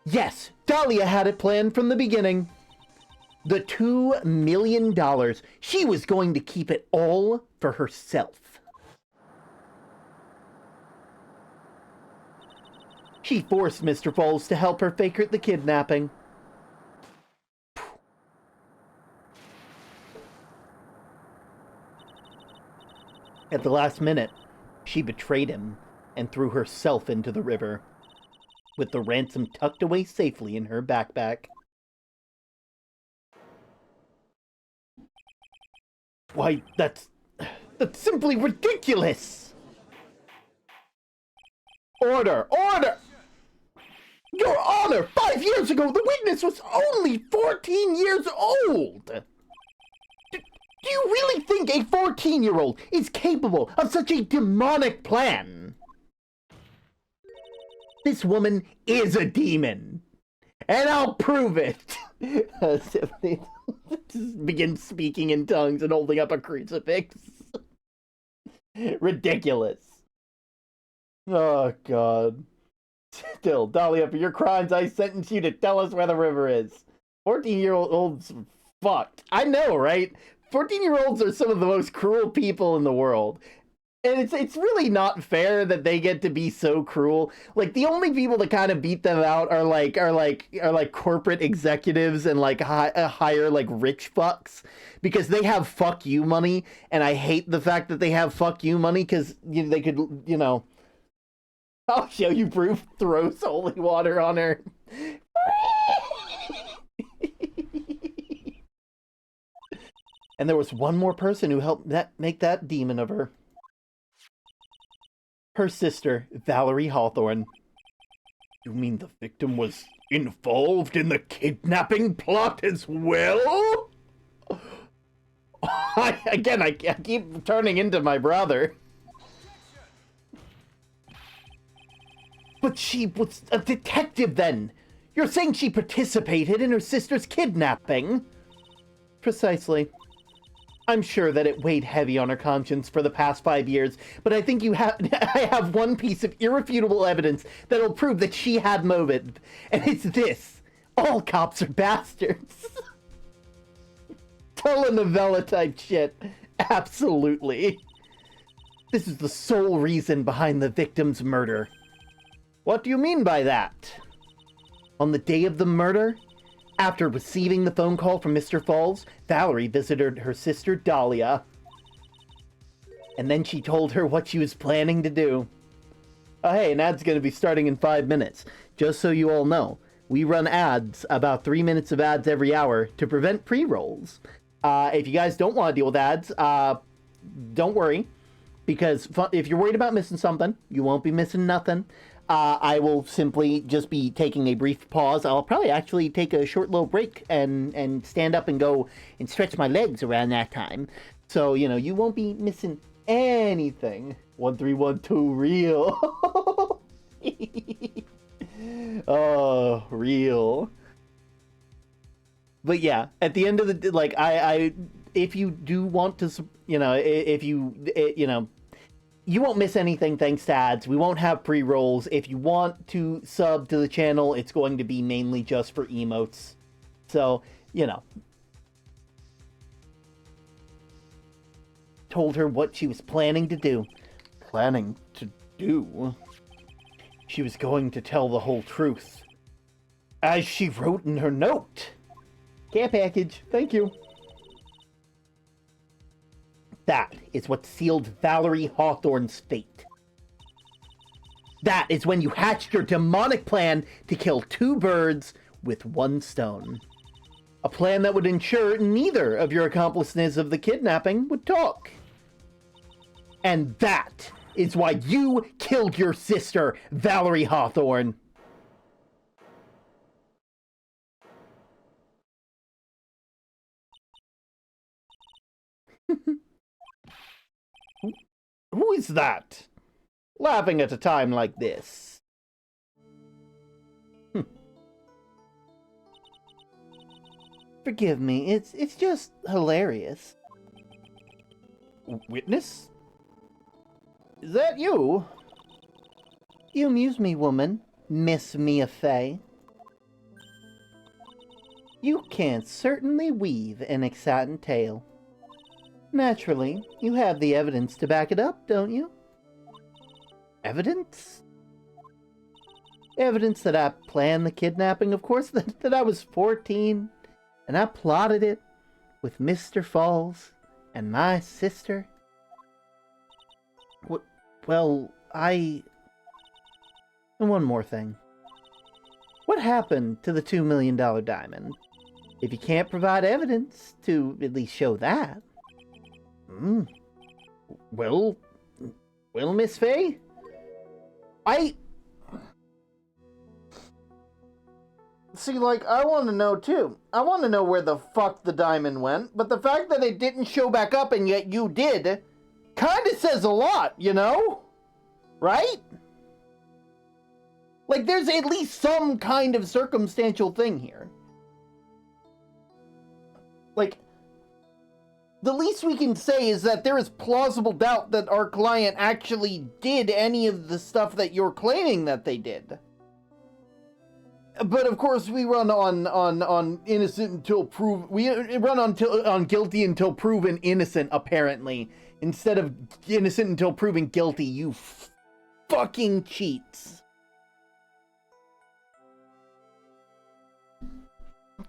Yes, Dahlia had it planned from the beginning. The $2 million. She was going to keep it all for herself. She forced Mr. Falls to help her fake the kidnapping. At the last minute, she betrayed him and threw herself into the river, with the ransom tucked away safely in her backpack. Why, that's simply ridiculous! Order! Order! Your Honor, 5 years ago, the witness was only 14 years old! Do you really think a 14-year-old is capable of such a demonic plan? This woman is a demon, and I'll prove it. Just begins speaking in tongues and holding up a crucifix. Ridiculous. Oh, God. Still, Dahlia, for your crimes, I sentence you to tell us where the river is. 14-year-olds fucked. I know, right? 14-year-olds are some of the most cruel people in the world. And it's really not fair that they get to be so cruel. Like, the only people that kind of beat them out are like corporate executives and like higher like rich fucks, because they have fuck you money, and I hate the fact that they have fuck you money, because they could, I'll show you proof. Throws holy water on her. And there was one more person who helped make that demon of her. Her sister, Valerie Hawthorne. You mean the victim was involved in the kidnapping plot as well? I keep turning into my brother. But she was a detective then. You're saying she participated in her sister's kidnapping? Precisely. I'm sure that it weighed heavy on her conscience for the past 5 years, but I think I have one piece of irrefutable evidence that'll prove that she had motive, and it's this. All cops are bastards. Telenovela type shit. Absolutely. This is the sole reason behind the victim's murder. What do you mean by that? On the day of the murder, after receiving the phone call from Mr. Falls, Valerie visited her sister Dahlia. And then she told her what she was planning to do. Oh, hey, an ad's going to be starting in 5 minutes. Just so you all know, we run ads, about 3 minutes of ads every hour, to prevent pre-rolls. If you guys don't want to deal with ads, don't worry. Because if you're worried about missing something, you won't be missing nothing. I will simply just be taking a brief pause. I'll probably actually take a short little break and stand up and go and stretch my legs around that time. So, you won't be missing anything. 1312 real. Oh, real. But yeah, at the end of the day, like, if you do want to, you won't miss anything thanks to ads. We won't have pre-rolls. If you want to sub to the channel, it's going to be mainly just for emotes. So, Told her what she was planning to do. Planning to do? She was going to tell the whole truth. As she wrote in her note. Care package. Thank you. That is what sealed Valerie Hawthorne's fate. That is when you hatched your demonic plan to kill 2 birds with 1 stone. A plan that would ensure neither of your accomplices of the kidnapping would talk. And that is why you killed your sister, Valerie Hawthorne. Who is that? Laughing at a time like this. Forgive me, it's just hilarious. Witness? Is that you? You amuse me, woman, Miss Mia Fey. You can certainly weave an exciting tale. Naturally, you have the evidence to back it up, don't you? Evidence? Evidence that I planned the kidnapping, of course, that I was 14, and I plotted it with Mr. Falls and my sister. Well, And one more thing. What happened to the $2 million diamond? If you can't provide evidence to at least show that. Well, Miss Fey? See, I want to know, too. I want to know where the fuck the diamond went, but the fact that it didn't show back up and yet you did, kinda says a lot, Right? There's at least some kind of circumstantial thing here. the least we can say is that there is plausible doubt that our client actually did any of the stuff that you're claiming that they did. But of course, we run on innocent until proven. We run on guilty until proven innocent. Apparently, instead of innocent until proven guilty, you fucking cheats.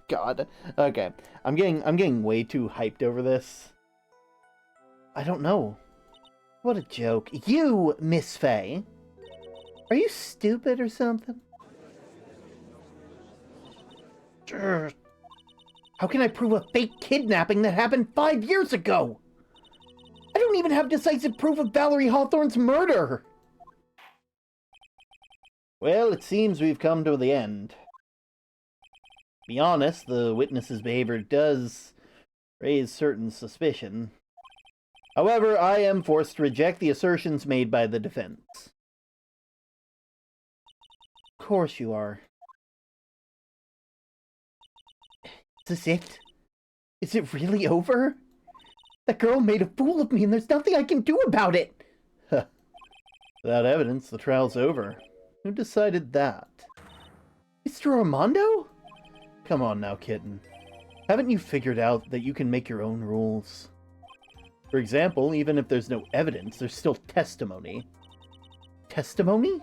God. Okay, I'm getting way too hyped over this. I don't know. What a joke. You, Miss Faye, are you stupid or something? How can I prove a fake kidnapping that happened 5 years ago? I don't even have decisive proof of Valerie Hawthorne's murder. Well, it seems we've come to the end. To be honest, the witness's behavior does raise certain suspicion. However, I am forced to reject the assertions made by the defense. Of course you are. Is this it? Is it really over? That girl made a fool of me and there's nothing I can do about it! Without evidence, the trial's over. Who decided that? Mr. Armando? Come on now, kitten. Haven't you figured out that you can make your own rules? For example, even if there's no evidence, there's still testimony. Testimony?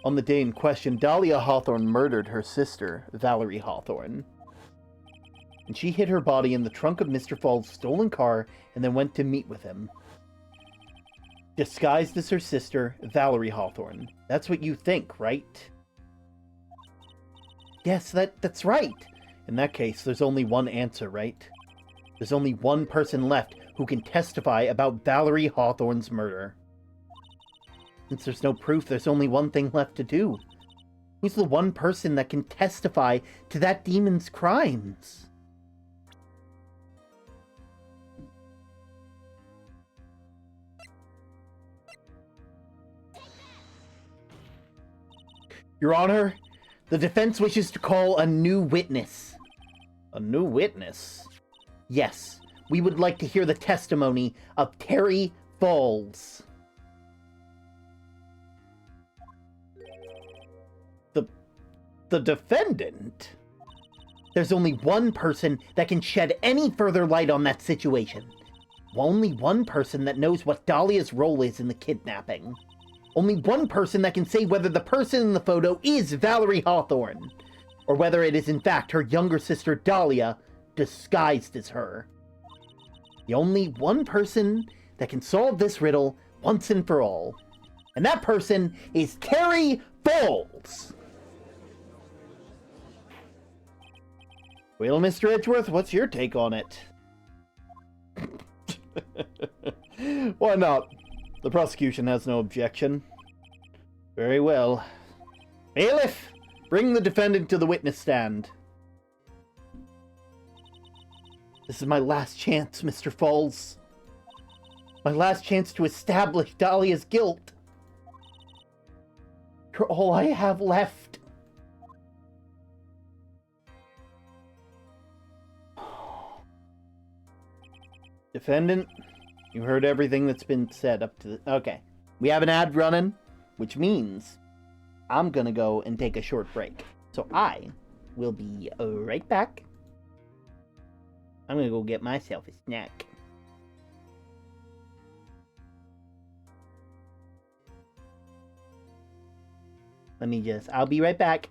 On the day in question, Dahlia Hawthorne murdered her sister, Valerie Hawthorne. And she hid her body in the trunk of Mr. Fall's stolen car and then went to meet with him. Disguised as her sister, Valerie Hawthorne. That's what you think, right? Yes, that's right. In that case, there's only one answer, right? There's only one person left who can testify about Valerie Hawthorne's murder. Since there's no proof, there's only one thing left to do. Who's the one person that can testify to that demon's crimes? Your Honor, the defense wishes to call a new witness. A new witness? Yes, we would like to hear the testimony of Terry Falls. The defendant? There's only one person that can shed any further light on that situation. Only one person that knows what Dahlia's role is in the kidnapping. Only one person that can say whether the person in the photo is Valerie Hawthorne, or whether it is in fact her younger sister Dahlia, disguised as her. The only one person that can solve this riddle once and for all. And that person is Terry Falls! Well, Mr. Edgeworth, what's your take on it? Why not? The prosecution has no objection. Very well. Bailiff, bring the defendant to the witness stand. This is my last chance, Mr. Falls. My last chance to establish Dahlia's guilt. You're all I have left. Defendant, you heard everything that's been said up to the... Okay. We have an ad running, which means I'm gonna go and take a short break. So I will be right back. I'm gonna go get myself a snack. I'll be right back.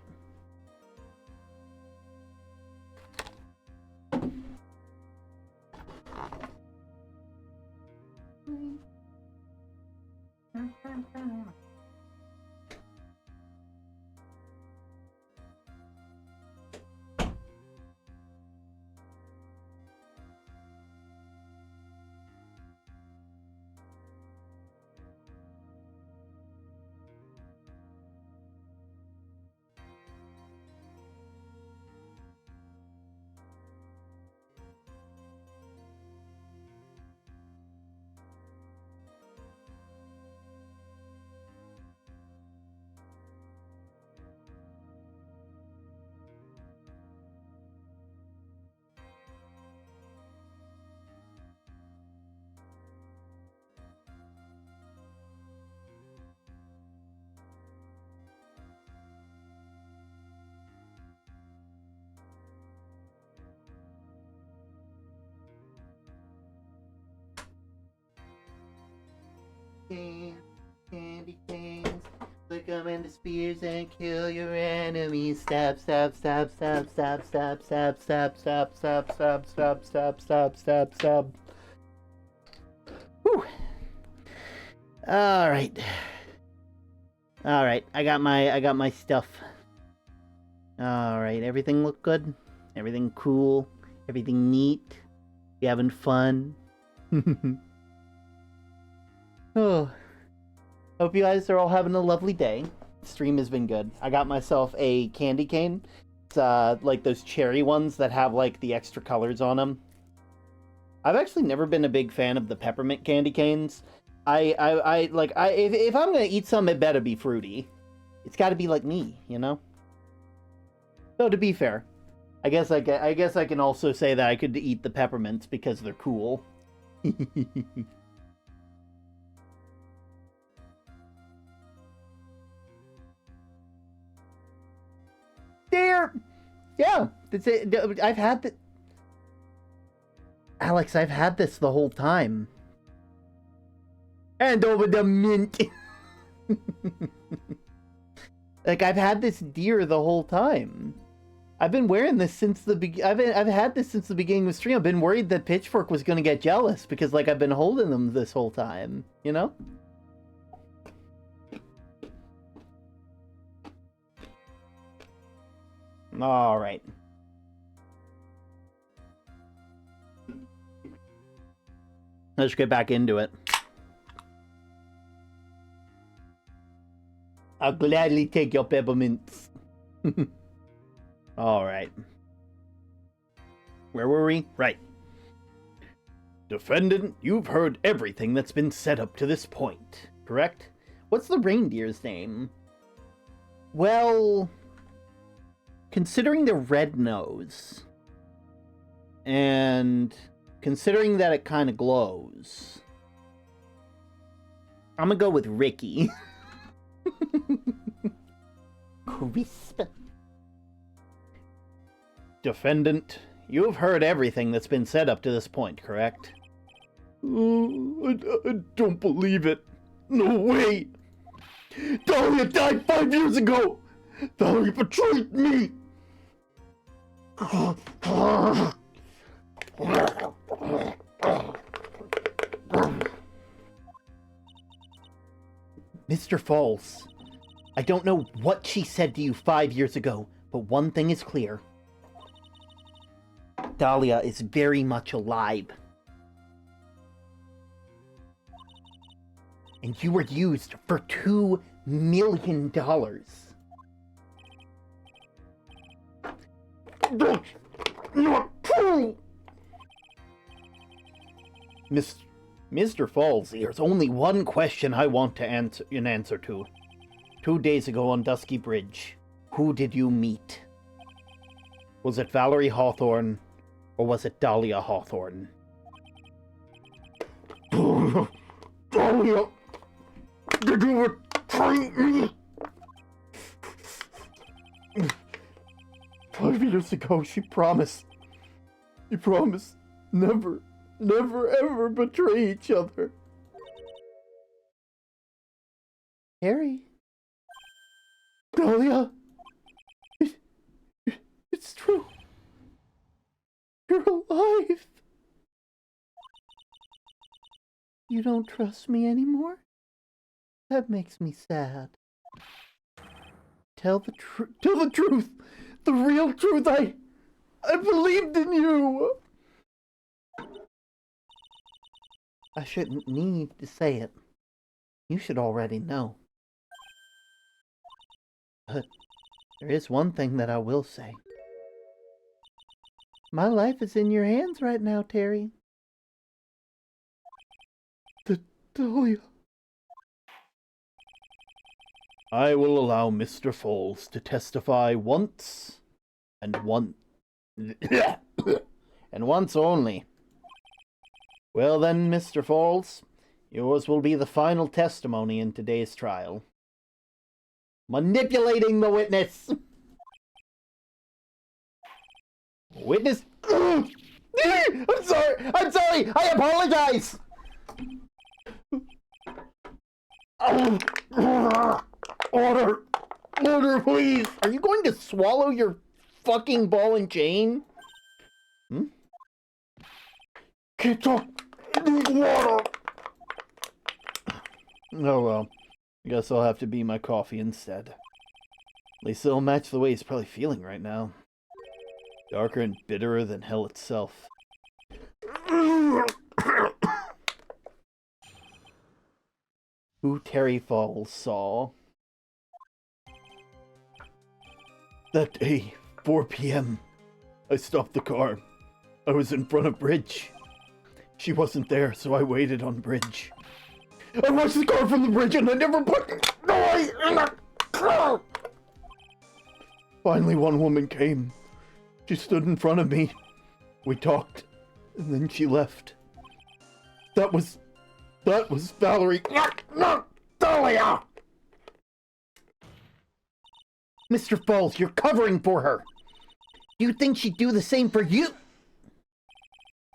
canes, candy canes. Flick them into spears and kill your enemies. Stab, stab, stab, stab, stab, stab, stab, stab, stab, stab, stab, stab, stab, stab, stab, stab. Whew. Alright. Alright, I got my stuff. Alright, everything look good? Everything cool? Everything neat? You having fun? Oh. Hope you guys are all having a lovely day. Stream has been good. I got myself a candy cane. It's like those cherry ones that have like the extra colors on them. I've actually never been a big fan of the peppermint candy canes. If I'm gonna eat some, it better be fruity. It's got to be like me, you know. So to be fair, I guess I can also say that I could eat the peppermints because they're cool. There, yeah, that's it. I've had the Alex. I've had this the whole time. And over the mint. Like, I've had this deer the whole time. I've been wearing this since the I've had this since the beginning of the stream. I've been worried that Pitchfork was gonna get jealous because, like, I've been holding them this whole time. You know. All right. Let's get back into it. I'll gladly take your peppermints. All right. Where were we? Right. Defendant, you've heard everything that's been said up to this point, correct? What's the reindeer's name? Well, considering the red nose, and considering that it kind of glows, I'm gonna go with Ricky. Crisp. Defendant, you have heard everything that's been said up to this point, correct? I don't believe it. No way! Dahlia died 5 years ago! Dahlia betrayed me! Mr. Falls, I don't know what she said to you 5 years ago, but one thing is clear. Dahlia is very much alive. And you were used for $2 million. That's not true! Mr. Falls, there's only one question I want to answer to. 2 days ago on Dusky Bridge, who did you meet? Was it Valerie Hawthorne, or was it Dahlia Hawthorne? Dahlia! Did you betray me? 5 years ago, she promised never ever betray each other. Harry? Dahlia? It's true. You're alive. You don't trust me anymore? That makes me sad. Tell the truth. The real truth. I believed in you. I shouldn't need to say it. You should already know. But there is one thing that I will say. My life is in your hands right now, Terry. Dahlia. I will allow Mr. Falls to testify once, and once only. Well then, Mr. Falls, yours will be the final testimony in today's trial. Manipulating the witness! Witness... I'm sorry! I apologize! Order! Order, please! Are you going to swallow your fucking ball and chain? Hmm? Ketchup! Water! Oh well. I guess I'll have to be my coffee instead. At least it'll match the way he's probably feeling right now. Darker and bitterer than hell itself. Who Terry Falls saw. That day, 4 p.m., I stopped the car. I was in front of Bridge. She wasn't there, so I waited on Bridge. I watched the car from the bridge and I never put noise in the car! Finally, one woman came. She stood in front of me. We talked, and then she left. That was Valerie. Not Dahlia! Mr. Falls, you're covering for her. Do you think she'd do the same for you?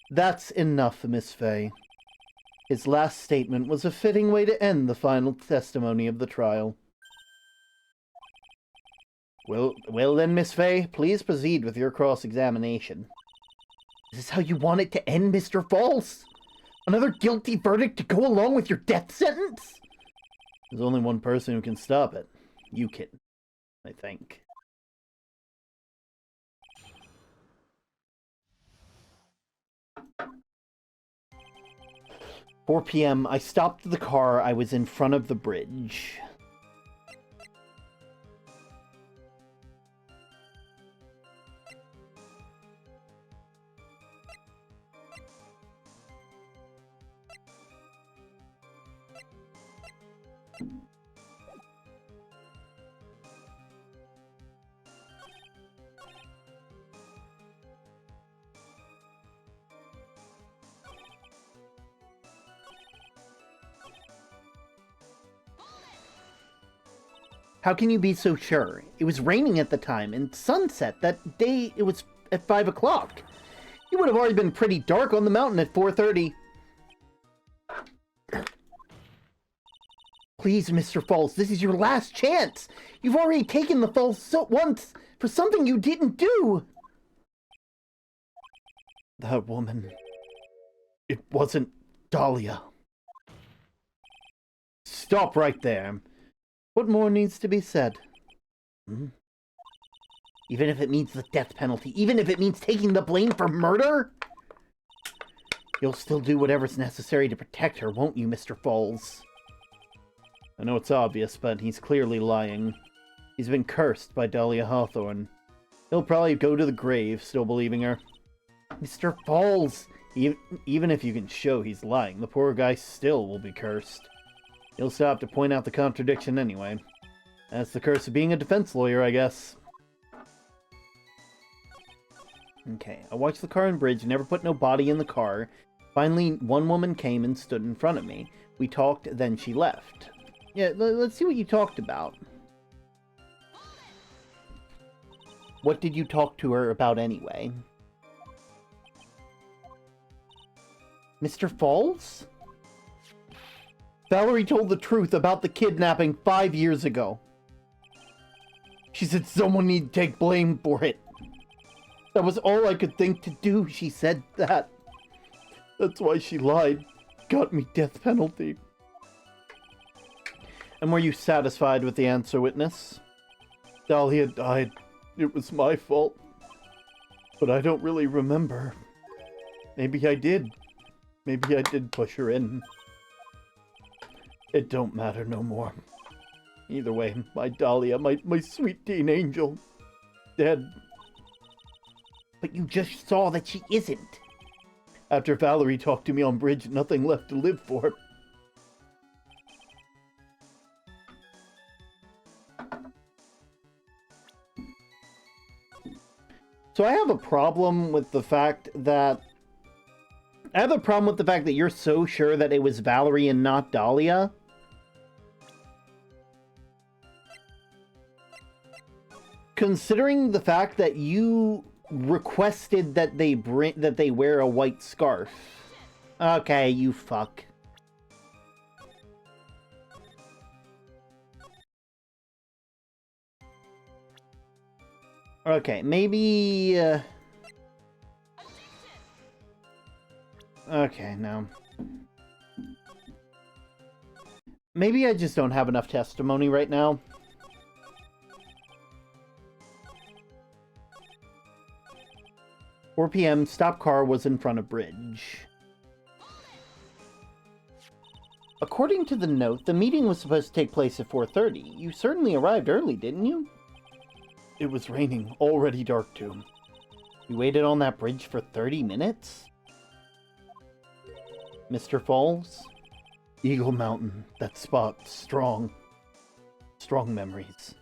That's enough, Miss Fay. His last statement was a fitting way to end the final testimony of the trial. Well then, Miss Fay, please proceed with your cross-examination. Is this how you want it to end, Mr. Falls? Another guilty verdict to go along with your death sentence? There's only one person who can stop it. You can, I think. 4 p.m., I stopped the car. I was in front of the bridge. How can you be so sure? It was raining at the time, and sunset that day it was at 5 o'clock. It would have already been pretty dark on the mountain at 4:30. Please, Mr. Falls, this is your last chance. You've already taken the falls once for something you didn't do. That woman. It wasn't Dahlia. Stop right there. What more needs to be said? Even if it means the death penalty, even if it means taking the blame for murder? You'll still do whatever's necessary to protect her, won't you, Mr. Falls? I know it's obvious, but he's clearly lying. He's been cursed by Dahlia Hawthorne. He'll probably go to the grave still believing her. Mr. Falls! Even if you can show he's lying, the poor guy still will be cursed. He'll stop to point out the contradiction anyway. That's the curse of being a defense lawyer, I guess. Okay, I watched the car and bridge, never put no body in the car. Finally, one woman came and stood in front of me. We talked, then she left. Yeah, let's see what you talked about. What did you talk to her about anyway? Mr. Falls? Valerie told the truth about the kidnapping 5 years ago. She said someone needed to take blame for it. That was all I could think to do. She said that. That's why she lied. Got me death penalty. And were you satisfied with the answer, witness? Dahlia died. It was my fault. But I don't really remember. Maybe I did. Maybe I did push her in. It don't matter no more. Either way, my Dahlia, my sweet teen angel, dead. But you just saw that she isn't. After Valerie talked to me on bridge, nothing left to live for. So I have a problem with the fact that... you're so sure that it was Valerie and not Dahlia. Considering the fact that you requested that they wear a white scarf. Okay, you fuck. Okay, maybe... Okay, no. Maybe I just don't have enough testimony right now. "4 p.m., stop car was in front of bridge." According to the note, the meeting was supposed to take place at 4:30. You certainly arrived early, didn't you? It was raining, already dark too. You waited on that bridge for 30 minutes? Mr. Falls? Eagle Mountain, that spot, strong. Strong memories.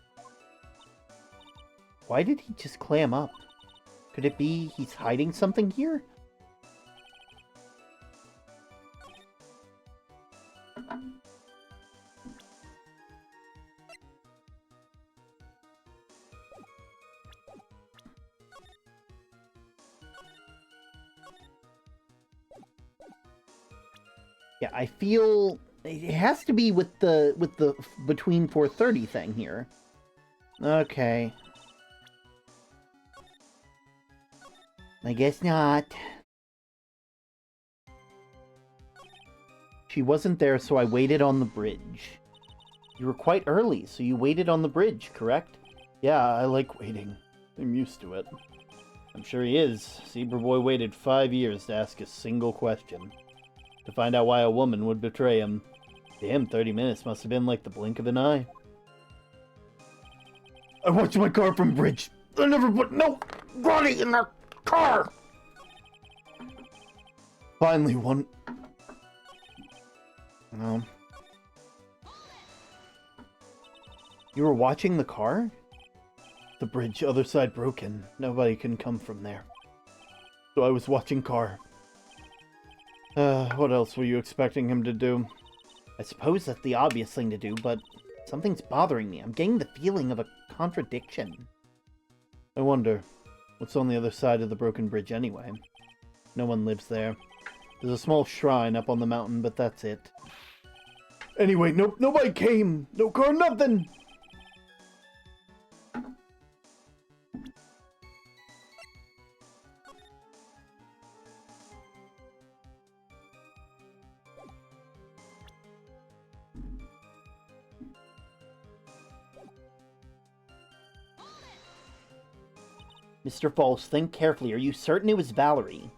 Why did he just clam up? Could it be he's hiding something here? Yeah, I feel it has to be with the between 4:30 thing here. Okay. I guess not. She wasn't there, so I waited on the bridge. You were quite early, so you waited on the bridge, correct? Yeah, I like waiting. I'm used to it. I'm sure he is. Zebra Boy waited 5 years to ask a single question. To find out why a woman would betray him. Damn, 30 minutes must have been like the blink of an eye. I watched my car from bridge. I never put no body in that car! Finally, one... No. You were watching the car? The bridge, other side broken. Nobody can come from there. So I was watching car. What else were you expecting him to do? I suppose that's the obvious thing to do, but something's bothering me. I'm getting the feeling of a contradiction. I wonder, what's on the other side of the broken bridge anyway? No one lives there. There's a small shrine up on the mountain, but that's it. Anyway, nobody came! No car, nothing! Mr. False, think carefully. Are you certain it was Valerie?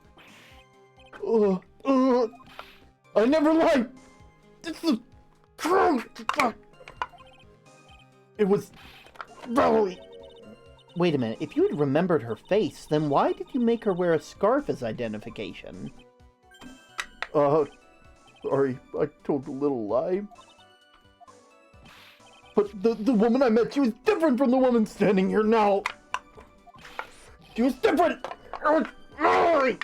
I never lied! It's the truth! It was Valerie! Wait a minute. If you had remembered her face, then why did you make her wear a scarf as identification? Sorry, I told a little lie. But the woman I met, she was different from the woman standing here now! She was different! It was Valerie!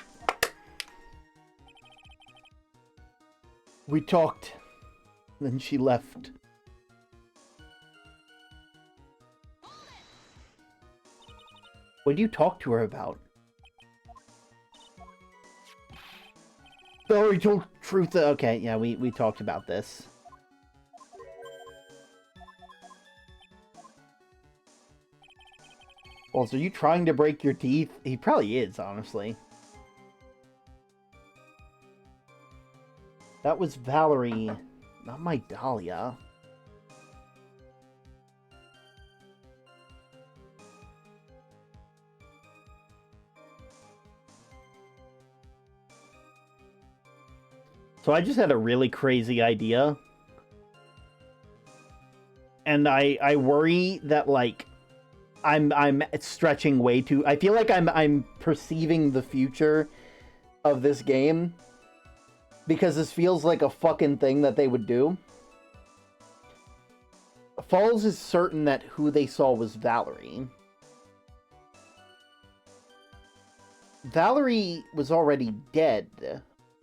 We talked. Then she left. What did you talk to her about? Valerie told Truth. Okay, yeah, we talked about this. Well, so are you trying to break your teeth? He probably is, honestly. That was Valerie, not my Dahlia. So I just had a really crazy idea. And I worry that, like, I'm stretching way too... I feel like I'm perceiving the future of this game. Because this feels like a fucking thing that they would do. Falls is certain that who they saw was Valerie. Valerie was already dead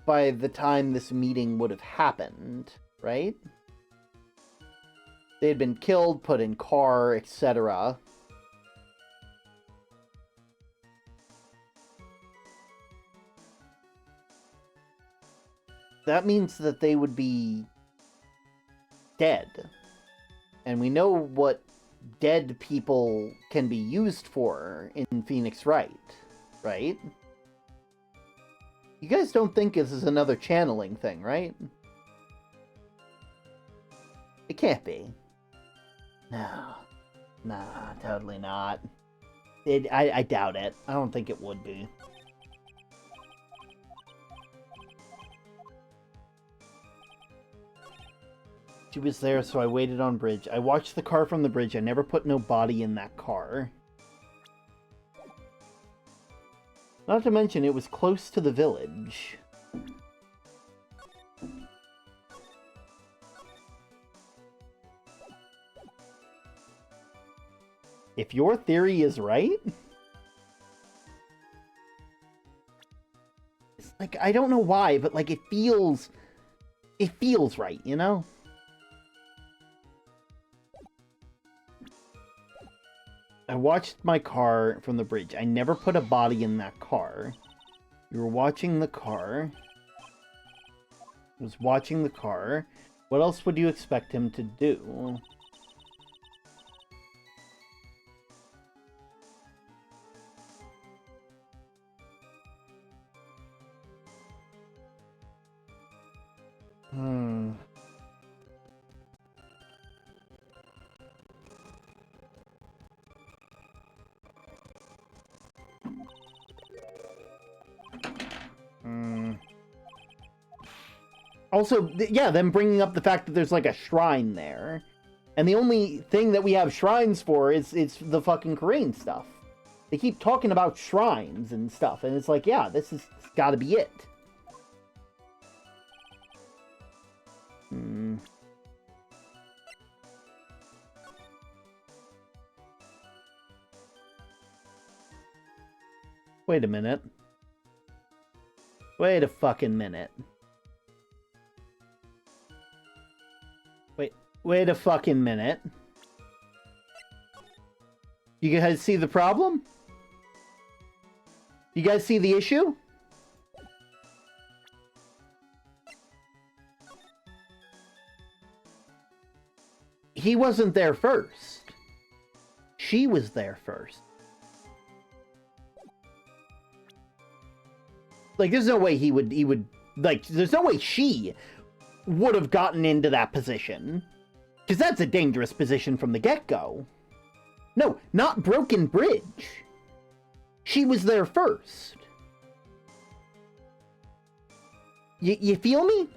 by the time this meeting would have happened, right? They had been killed, put in car, etc. That means that they would be dead. And we know what dead people can be used for in Phoenix Wright, right? You guys don't think this is another channeling thing, right? It can't be. No. Nah, totally not. I doubt it. I don't think it would be. She was there, so I waited on bridge. I watched the car from the bridge. I never put no body in that car. Not to mention, it was close to the village. If your theory is right... It's like, I don't know why, but like, it feels right, you know? I watched my car from the bridge. I never put a body in that car. You were watching the car. I was watching the car. What else would you expect him to do? Also, yeah, them bringing up the fact that there's like a shrine there. And the only thing that we have shrines for is the fucking Korean stuff. They keep talking about shrines and stuff, and it's like, yeah, this has gotta be it. Wait a minute. Wait a fucking minute. Wait a fucking minute. You guys see the problem? You guys see the issue? He wasn't there first. She was there first. Like, there's no way he would, like, there's no way she would have gotten into that position. Because that's a dangerous position from the get-go. No, not Broken Bridge. She was there first. You feel me?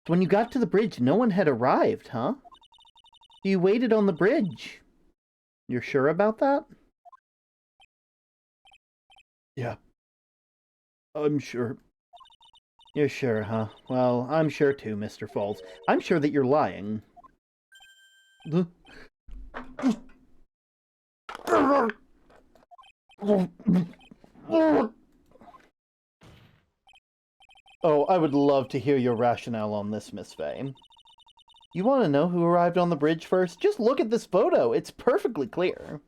When you got to the bridge, no one had arrived, huh? You waited on the bridge. You're sure about that? Yeah. I'm sure. You're sure, huh? Well, I'm sure too, Mr. Falls. I'm sure that you're lying. Oh, I would love to hear your rationale on this, Miss Faye. You want to know who arrived on the bridge first? Just look at this photo. It's perfectly clear.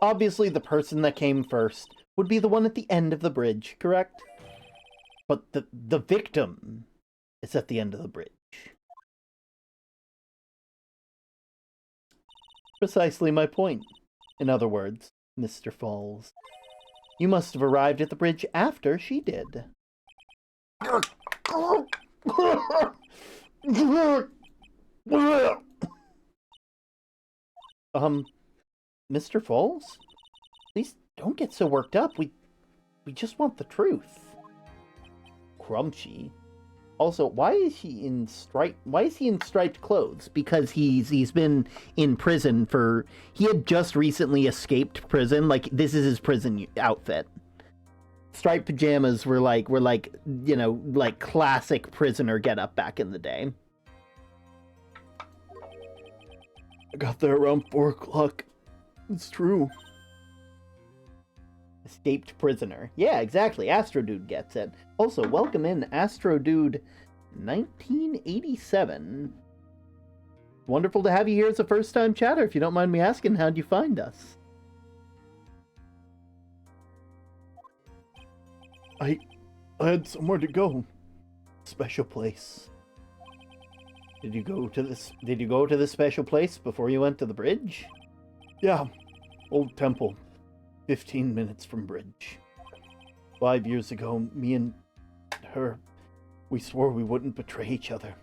Obviously, the person that came first would be the one at the end of the bridge, correct? But the victim is at the end of the bridge. Precisely my point. In other words, Mr. Falls, you must have arrived at the bridge after she did. Mr. Falls? Please don't get so worked up. We just want the truth. Crunchy. Also, why is he in striped clothes? Because he's been in prison for... He had just recently escaped prison. Like, this is his prison outfit. Striped pajamas were like, you know, like classic prisoner getup back in the day. I got there around 4 o'clock. It's true. Escaped prisoner. Yeah, exactly. Astrodude gets it. Also, welcome in Astrodude 1987. Wonderful to have you here as a first-time chatter. If you don't mind me asking, how'd you find us? I had somewhere to go. Special place. Did you go to this special place before you went to the bridge? Yeah, old temple. 15 minutes from bridge. 5 years ago, me and her, we swore we wouldn't betray each other.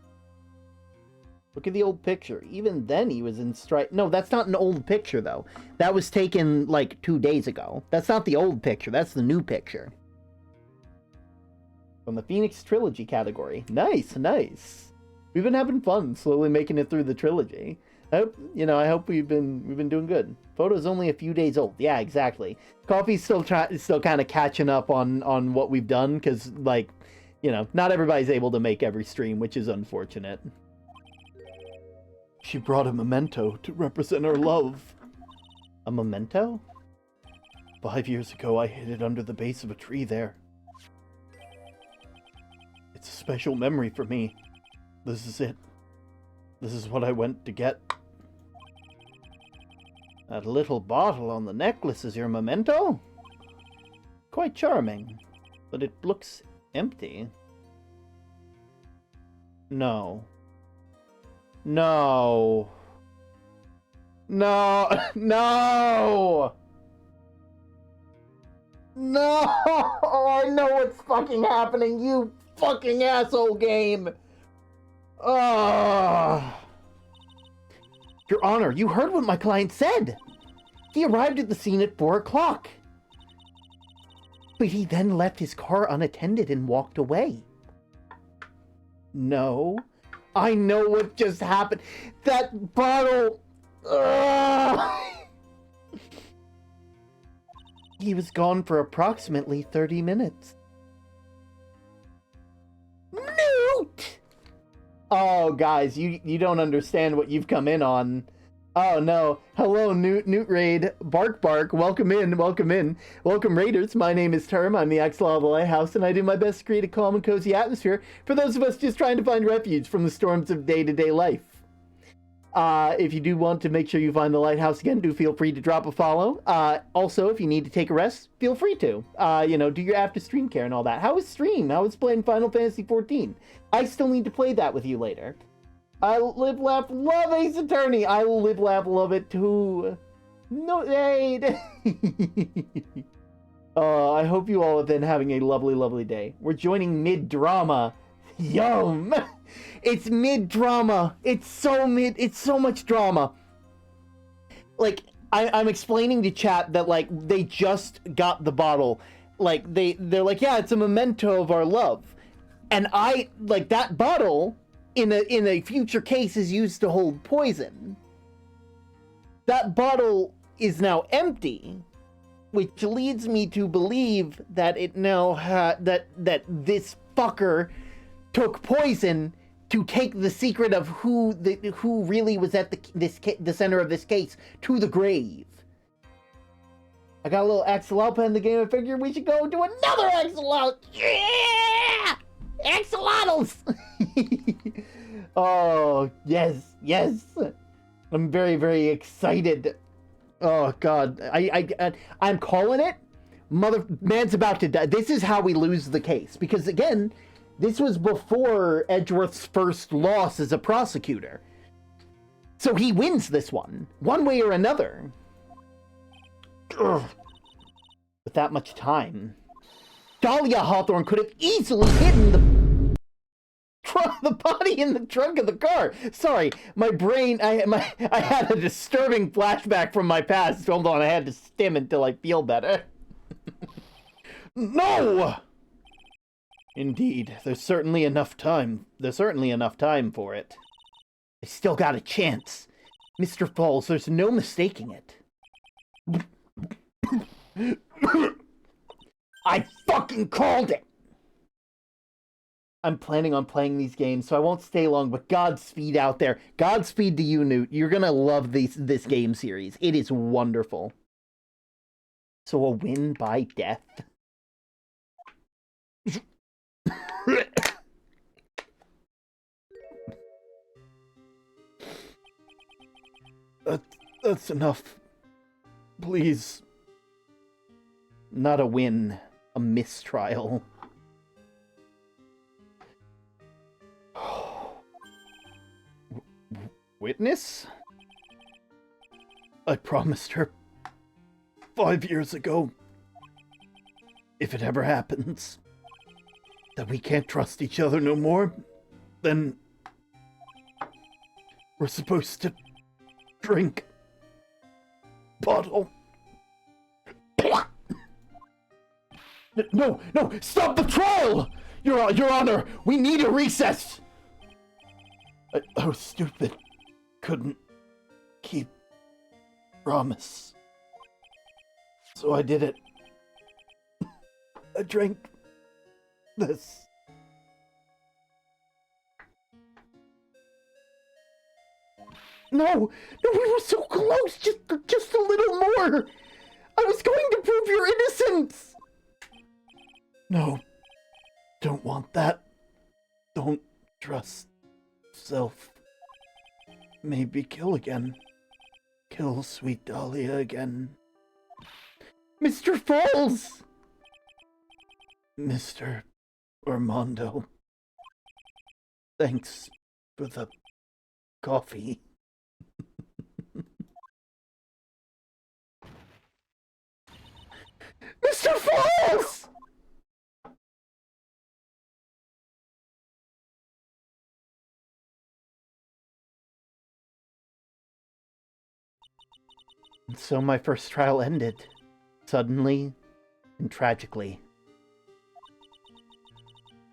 Look at the old picture. Even then he was in strike. No, that's not an old picture, though. That was taken, like, 2 days ago. That's not the old picture. That's the new picture. From the Phoenix Trilogy category. Nice, nice. We've been having fun slowly making it through the trilogy. I hope we've been doing good. Photo's only a few days old. Yeah, exactly. Coffee's still kind of catching up on what we've done, because, like, not everybody's able to make every stream, which is unfortunate. She brought a memento to represent our love. A memento? 5 years ago, I hid it under the base of a tree there. It's a special memory for me. This is it. This is what I went to get. That little bottle on the necklace is your memento? Quite charming, but it looks empty. No. No. No. No! No! Oh, I know what's fucking happening, you fucking asshole game! Ah! Your Honor, you heard what my client said! He arrived at the scene at 4 o'clock. But he then left his car unattended and walked away. No. I know what just happened. That bottle... He was gone for approximately 30 minutes. Newt! Oh, guys, you don't understand what you've come in on. Oh, no. Hello, Newt Raid. Bark, welcome in. Welcome, Raiders. My name is Term. I'm the Axolotl of the Lighthouse, and I do my best to create a calm and cozy atmosphere for those of us just trying to find refuge from the storms of day-to-day life. If you do want to make sure you find the lighthouse again, do feel free to drop a follow. Also, if you need to take a rest, feel free to. Do your after-stream care and all that. How is stream? How is playing Final Fantasy XIV? I still need to play that with you later. I live, laugh, love Ace Attorney. I will live, laugh, love it too. No, hey. I hope you all have been having a lovely, lovely day. We're joining mid-drama. Yum! It's mid-drama. It's so much drama. Like, I'm explaining to chat that, like, they just got the bottle. Like, they're like, yeah, it's a memento of our love. And that bottle... in a future case is used to hold poison. That bottle is now empty, which leads me to believe that it now that this fucker took poison to take the secret of who really was at the center of this case to the grave. I got a little axolotl in the game. I figured we should go do another axolotl. Yeah! Axolotls! Oh, yes. I'm very, very excited. Oh, God. I'm calling it. Man's about to die. This is how we lose the case. Because, again, this was before Edgeworth's first loss as a prosecutor. So he wins this one way or another. Ugh. With that much time. Dahlia Hawthorne could have easily hidden the body in the trunk of the car. Sorry, my brain, I had a disturbing flashback from my past. Hold on, I had to stim until I feel better. No! Indeed, there's certainly enough time for it. I still got a chance. Mr. Falls, there's no mistaking it. I fucking called it! I'm planning on playing these games, so I won't stay long, but Godspeed out there. Godspeed to you, Newt. You're gonna love this game series. It is wonderful. So a win by death. That's enough. Please. Not a win. A mistrial. Witness? I promised her 5 years ago, if it ever happens, that we can't trust each other no more, then we're supposed to drink bottle. No, stop the trial! Your Honor, we need a recess! I was stupid. Couldn't keep promise. So I did it. I drank this. No, we were so close, just a little more. I was going to prove your innocence. No, don't want that. Don't trust self. Maybe kill again. Kill sweet Dahlia again. Mr. Falls! Mr. Armando. Thanks for the coffee. Mr. Falls! And so my first trial ended, suddenly and tragically.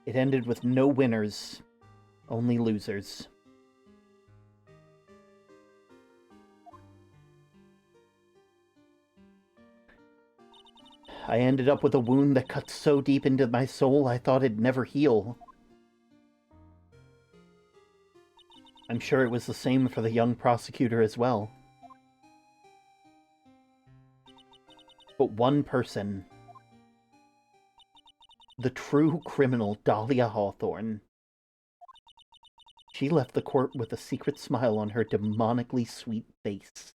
It ended with no winners, only losers. I ended up with a wound that cut so deep into my soul I thought it'd never heal. I'm sure it was the same for the young prosecutor as well. But one person, the true criminal Dahlia Hawthorne, she left the court with a secret smile on her demonically sweet face.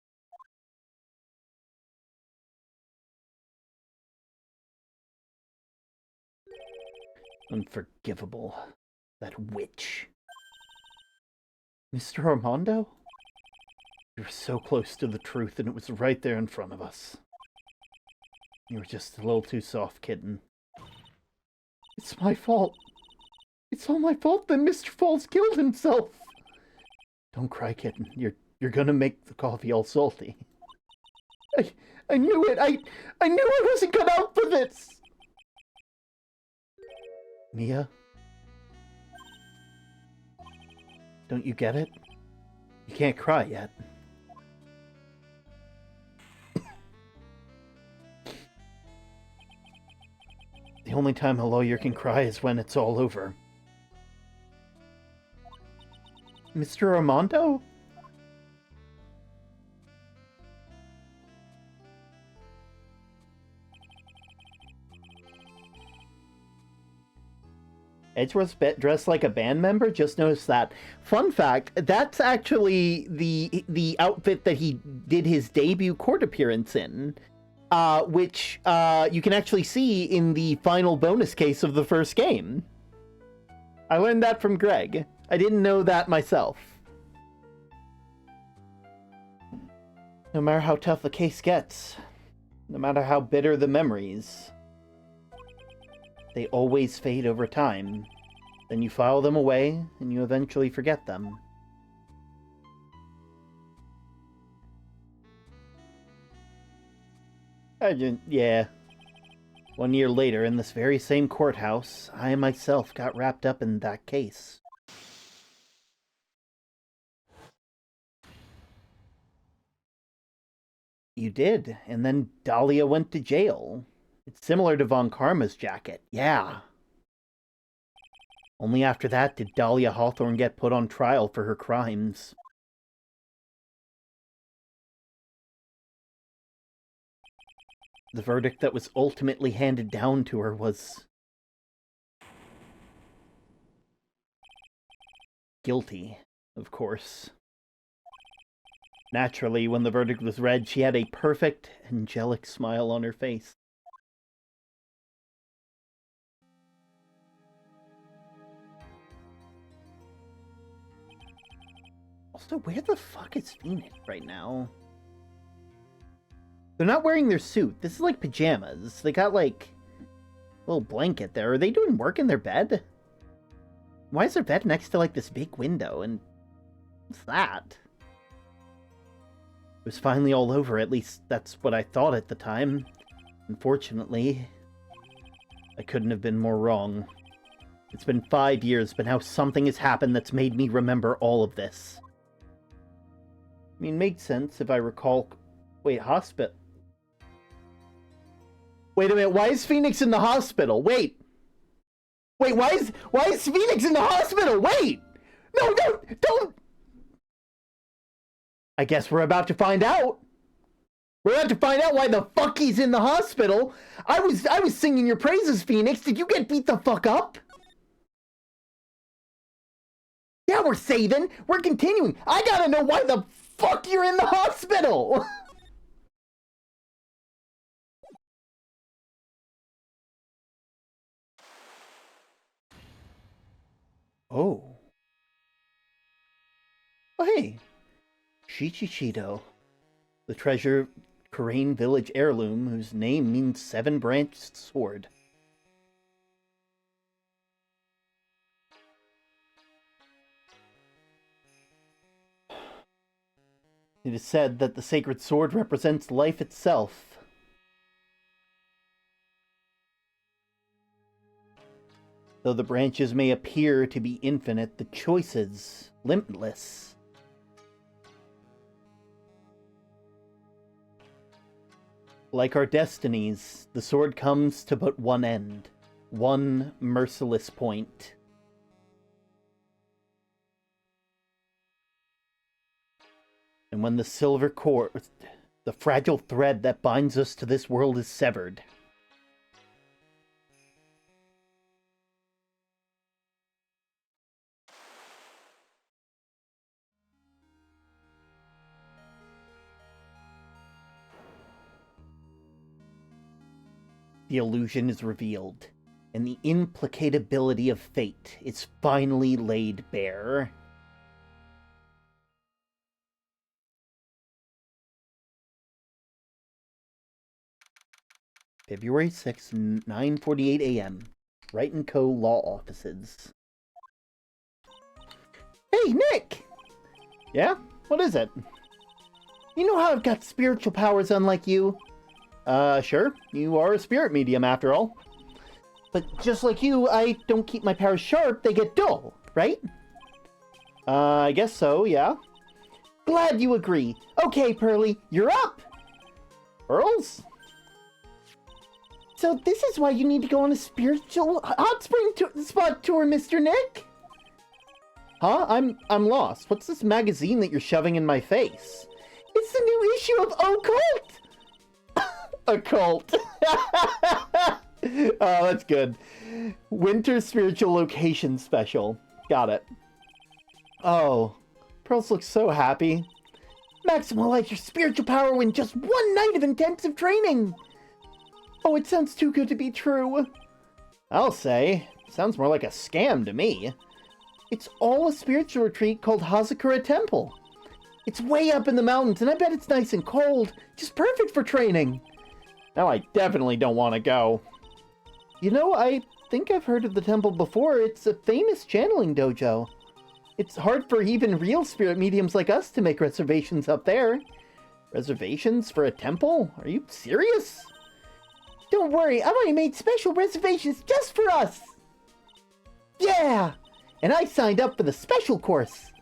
Unforgivable. That witch. Mr. Armando? You were so close to the truth and it was right there in front of us. You were just a little too soft, kitten. It's my fault. It's all my fault that Mr. Falls killed himself. Don't cry, kitten. You're gonna make the coffee all salty. I knew it. I knew I wasn't cut out for this. Mia? Don't you get it? You can't cry yet. The only time a lawyer can cry is when it's all over. Mr. Armando? Edgeworth's dressed like a band member? Just noticed that. Fun fact, that's actually the outfit that he did his debut court appearance in. Which you can actually see in the final bonus case of the first game. I learned that from Greg. I didn't know that myself. No matter how tough the case gets, no matter how bitter the memories, they always fade over time. Then you file them away, and you eventually forget them. Yeah. 1 year later, in this very same courthouse, I myself got wrapped up in that case. You did, and then Dahlia went to jail. It's similar to Von Karma's jacket, yeah. Only after that did Dahlia Hawthorne get put on trial for her crimes. The verdict that was ultimately handed down to her was guilty, of course. Naturally, when the verdict was read, she had a perfect, angelic smile on her face. Also, where the fuck is Phoenix right now? They're not wearing their suit. This is like pajamas. They got like a little blanket there. Are they doing work in their bed? Why is their bed next to like this big window? And what's that? It was finally all over. At least that's what I thought at the time. Unfortunately, I couldn't have been more wrong. It's been 5 years, but now something has happened that's made me remember all of this. I mean, makes sense if I recall... Wait, hospital... Wait a minute, why is Phoenix in the hospital? Wait! Wait, why is Phoenix in the hospital? Wait! No, don't! I guess we're about to find out. We're about to find out why the fuck he's in the hospital. I was singing your praises, Phoenix. Did you get beat the fuck up? Yeah, we're saving. We're continuing. I gotta know why the fuck you're in the hospital. Oh. Oh, hey. Shichichido. The treasure Korean village heirloom whose name means seven-branched sword. It is said that the sacred sword represents life itself. Though the branches may appear to be infinite, the choices limitless. Like our destinies, the sword comes to but one end, one merciless point. And when the silver cord, the fragile thread that binds us to this world is severed, the illusion is revealed, and the implicatability of fate is finally laid bare. February 6, 9:48 a.m. Wright & Co. Law Offices. Hey, Nick! Yeah? What is it? You know how I've got spiritual powers unlike you? Sure. You are a spirit medium, after all. But just like you, I don't keep my powers sharp, they get dull, right? I guess so, yeah. Glad you agree. Okay, Pearly, you're up! Pearls? So this is why you need to go on a spiritual hot spring spot tour, Mr. Nick? Huh? I'm lost. What's this magazine that you're shoving in my face? It's the new issue of Occult! Occult. Oh, that's good. Winter Spiritual Location Special. Got it. Oh, Pearls looks so happy. Maximize your spiritual power in just one night of intensive training! Oh, it sounds too good to be true. I'll say. Sounds more like a scam to me. It's all a spiritual retreat called Hazakura Temple. It's way up in the mountains, and I bet it's nice and cold. Just perfect for training. Now I definitely don't want to go. You know, I think I've heard of the temple before. It's a famous channeling dojo. It's hard for even real spirit mediums like us to make reservations up there. Reservations for a temple? Are you serious? Don't worry, I've already made special reservations just for us! Yeah! And I signed up for the special course!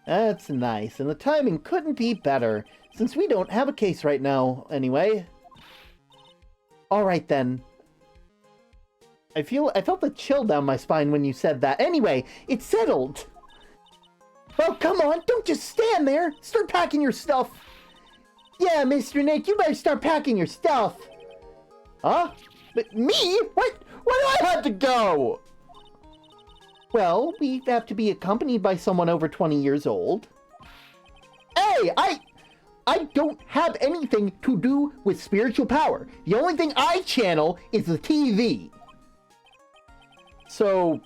That's nice, and the timing couldn't be better, since we don't have a case right now, anyway. Alright then. I felt a chill down my spine when you said that. Anyway, it's settled! Oh, come on, don't just stand there! Start packing your stuff! Yeah, Mr. Nick, you better start packing your stuff! Huh? But me? What? Where do I have to go? Well, we have to be accompanied by someone over 20 years old. Hey, I don't have anything to do with spiritual power. The only thing I channel is the TV. So,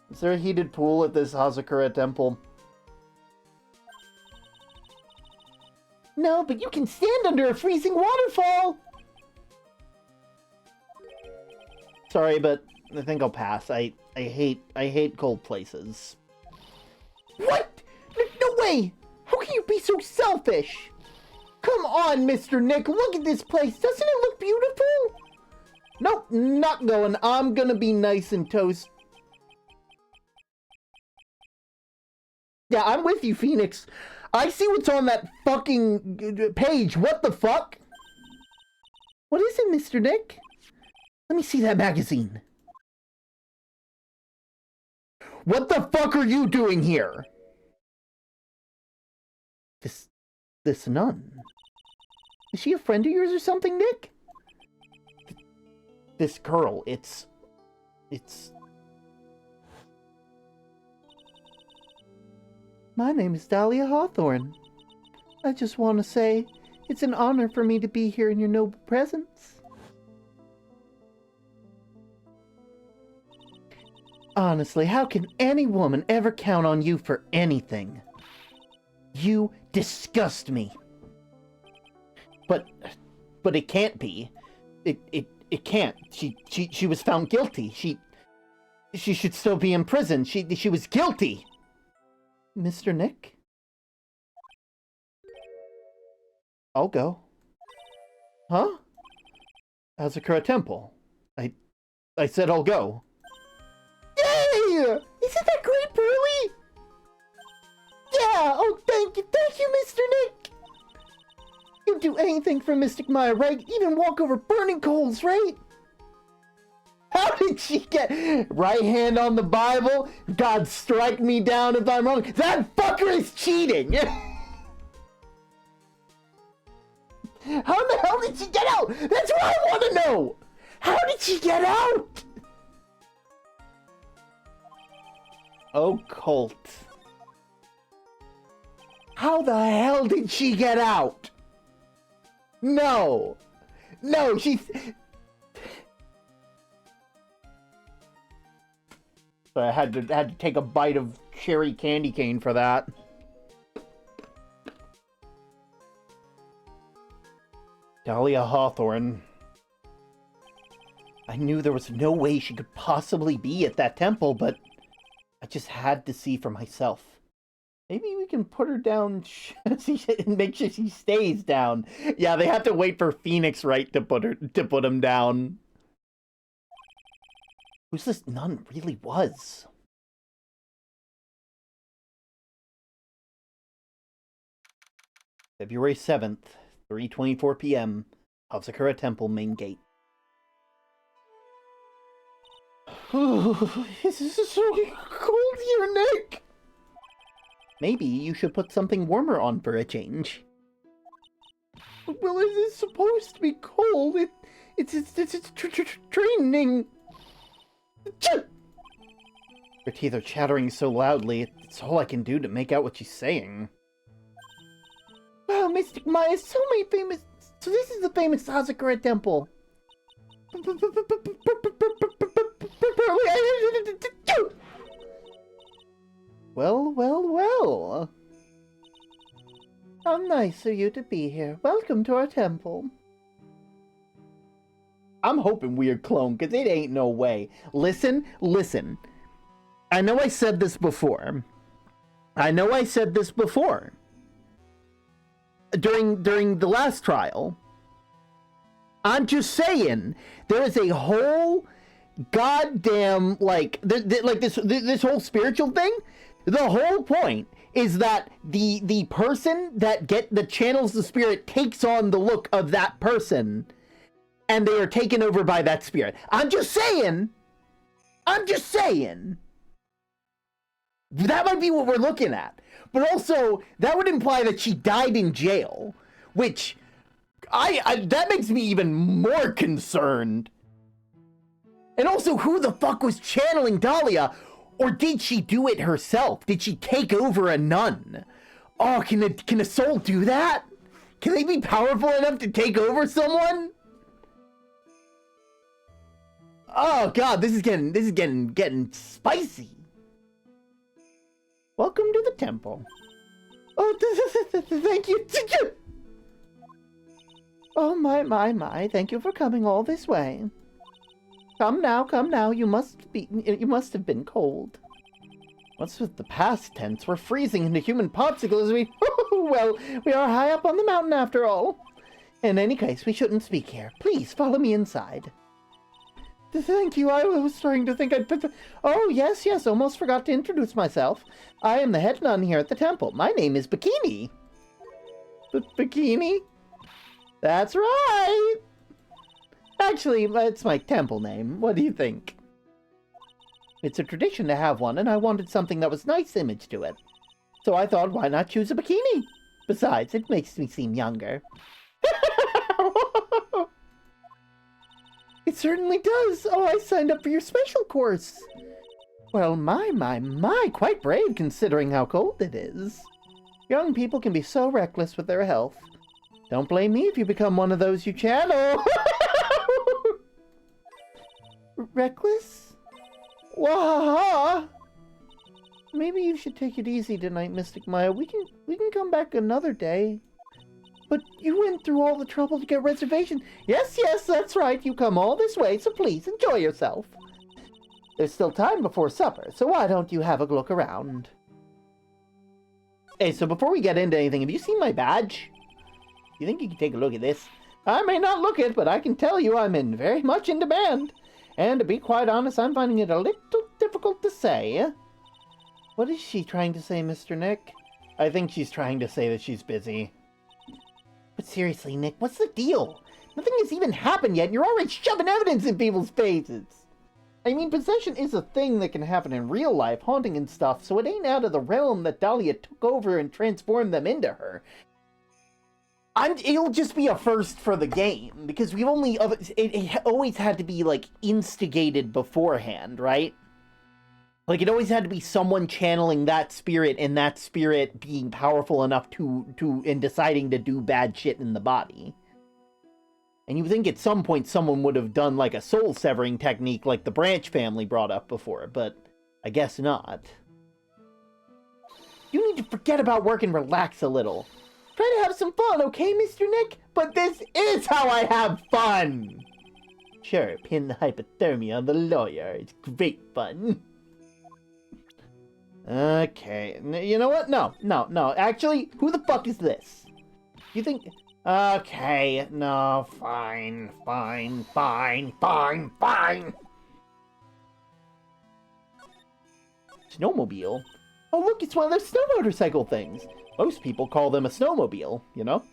is there a heated pool at this Hazakura temple? No, but you can stand under a freezing waterfall! Sorry, but I think I'll pass. I hate cold places. What? No way! How can you be so selfish? Come on, Mr. Nick, look at this place. Doesn't it look beautiful? Nope, not going. I'm gonna be nice and toast. Yeah, I'm with you, Phoenix. I see what's on that fucking page. What the fuck? What is it, Mr. Nick? Let me see that magazine. What the fuck are you doing here? This nun. Is she a friend of yours or something, Nick? This girl, it's... My name is Dahlia Hawthorne. I just want to say, it's an honor for me to be here in your noble presence. Honestly, how can any woman ever count on you for anything? You disgust me. But it can't be. It can't. She was found guilty. She should still be in prison. She was guilty. Mr. Nick? I'll go. Huh? Hazakura Temple. I said I'll go. Yay! Isn't that great, Burley? Yeah! Oh, thank you, Mr. Nick! You'd do anything for Mystic Maya, right? Even walk over burning coals, right? How did she get right hand on the Bible? God strike me down if I'm wrong. That fucker is cheating! How the hell did she get out? That's what I want to know! How did she get out? Occult. How the hell did she get out? No, she's... So I had to take a bite of cherry candy cane for that. Dahlia Hawthorne. I knew there was no way she could possibly be at that temple, but I just had to see for myself. Maybe we can put her down and make sure she stays down. Yeah, they have to wait for Phoenix Wright to put him down. Who's this nun really was? February 7th, 3:24 p.m. Hazakura Temple main gate. This is so cold here, Nick! Maybe you should put something warmer on for a change. Well, it is supposed to be cold. It's training. Her teeth are chattering so loudly, it's all I can do to make out what she's saying. Wow, Mystic Maya, so many famous... So this is the famous Hazakura Temple. Well. How nice of you to be here. Welcome to our temple. I'm hoping weird clone, because it ain't no way. Listen. I know I said this before. During the last trial. I'm just saying, there is a whole goddamn, this whole spiritual thing. The whole point is that the person that channels the spirit takes on the look of that person, and they are taken over by that spirit. I'm just saying. That might be what we're looking at. But also, that would imply that she died in jail, which that makes me even more concerned. And also, who the fuck was channeling Dahlia? Or did she do it herself? Did she take over a nun? Oh, can a soul do that? Can they be powerful enough to take over someone? Oh god, this is getting spicy. Welcome to the temple. Oh, thank you. Oh, my, thank you for coming all this way. Come now, you must have been cold. What's with the past tense? We're freezing into human popsicles. Well, we are high up on the mountain after all. In any case, we shouldn't speak here. Please, follow me inside. Thank you, I was starting to think I'd put the... Oh, yes, almost forgot to introduce myself. I am the head nun here at the temple. My name is Bikini. Bikini? That's right! Actually, it's my temple name. What do you think? It's a tradition to have one, and I wanted something that was nice image to it. So I thought, why not choose a bikini? Besides, it makes me seem younger. It certainly does. Oh, I signed up for your special course. Well, my, quite brave considering how cold it is. Young people can be so reckless with their health. Don't blame me if you become one of those you channel. Reckless? Wahaha! Maybe you should take it easy tonight, Mystic Maya. We can come back another day. But you went through all the trouble to get reservation. Yes, that's right. You come all this way, so please enjoy yourself. There's still time before supper, so why don't you have a look around? Hey, so before we get into anything, have you seen my badge? You think you can take a look at this? I may not look it, but I can tell you I'm very much in demand. And to be quite honest, I'm finding it a little difficult to say. What is she trying to say, Mr. Nick? I think she's trying to say that she's busy. But seriously, Nick, what's the deal? Nothing has even happened yet, and you're already shoving evidence in people's faces. I mean, possession is a thing that can happen in real life, haunting and stuff, so it ain't out of the realm that Dahlia took over and transformed them into her. It'll just be a first for the game, because it always had to be, like, instigated beforehand, right? Like, it always had to be someone channeling that spirit, and that spirit being powerful enough in deciding to do bad shit in the body. And you think at some point someone would have done, like, a soul-severing technique like the Branch family brought up before, but I guess not. You need to forget about work and relax a little. Try to have some fun, okay, Mr. Nick? But this is how I have fun! Sure, pin the hypothermia on the lawyer. It's great fun. Okay, you know what? No. Actually, who the fuck is this? You think... Okay, no, fine. Snowmobile? Oh, look, it's one of those snow motorcycle things. Most people call them a snowmobile, you know?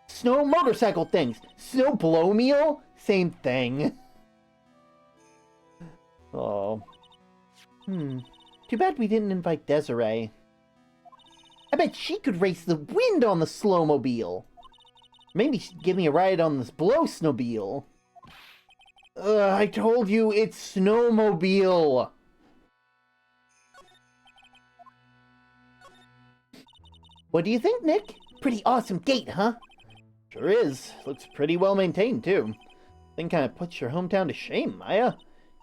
Snow motorcycle things. Snowblowmobile? Same thing. Oh. Too bad we didn't invite Desiree. I bet she could race the wind on the slowmobile. Maybe she'd give me a ride on this blow snowmobile. I told you it's snowmobile. What do you think, Nick? Pretty awesome gate, huh? Sure is. Looks pretty well maintained, too. Thing kind of puts your hometown to shame, Maya.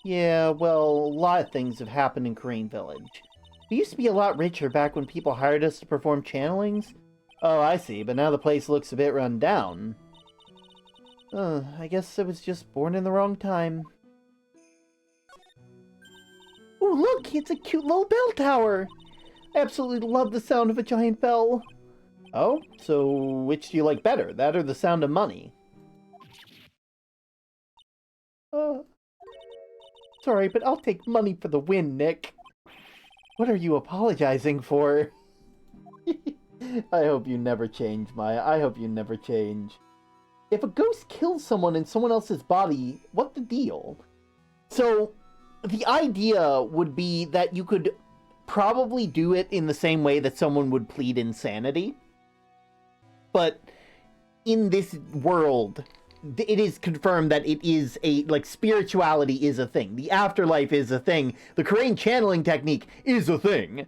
Yeah, well, a lot of things have happened in Crane Village. We used to be a lot richer back when people hired us to perform channelings. Oh, I see, but now the place looks a bit run down. I guess I was just born in the wrong time. Oh, look! It's a cute little bell tower! I absolutely love the sound of a giant bell. Oh? So which do you like better, that or the sound of money? Sorry, but I'll take money for the win, Nick. What are you apologizing for? I hope you never change, Maya. I hope you never change. If a ghost kills someone in someone else's body, what the deal? So, the idea would be that you could probably do it in the same way that someone would plead insanity. But in this world, it is confirmed that it is spirituality is a thing. The afterlife is a thing. The Crane channeling technique is a thing.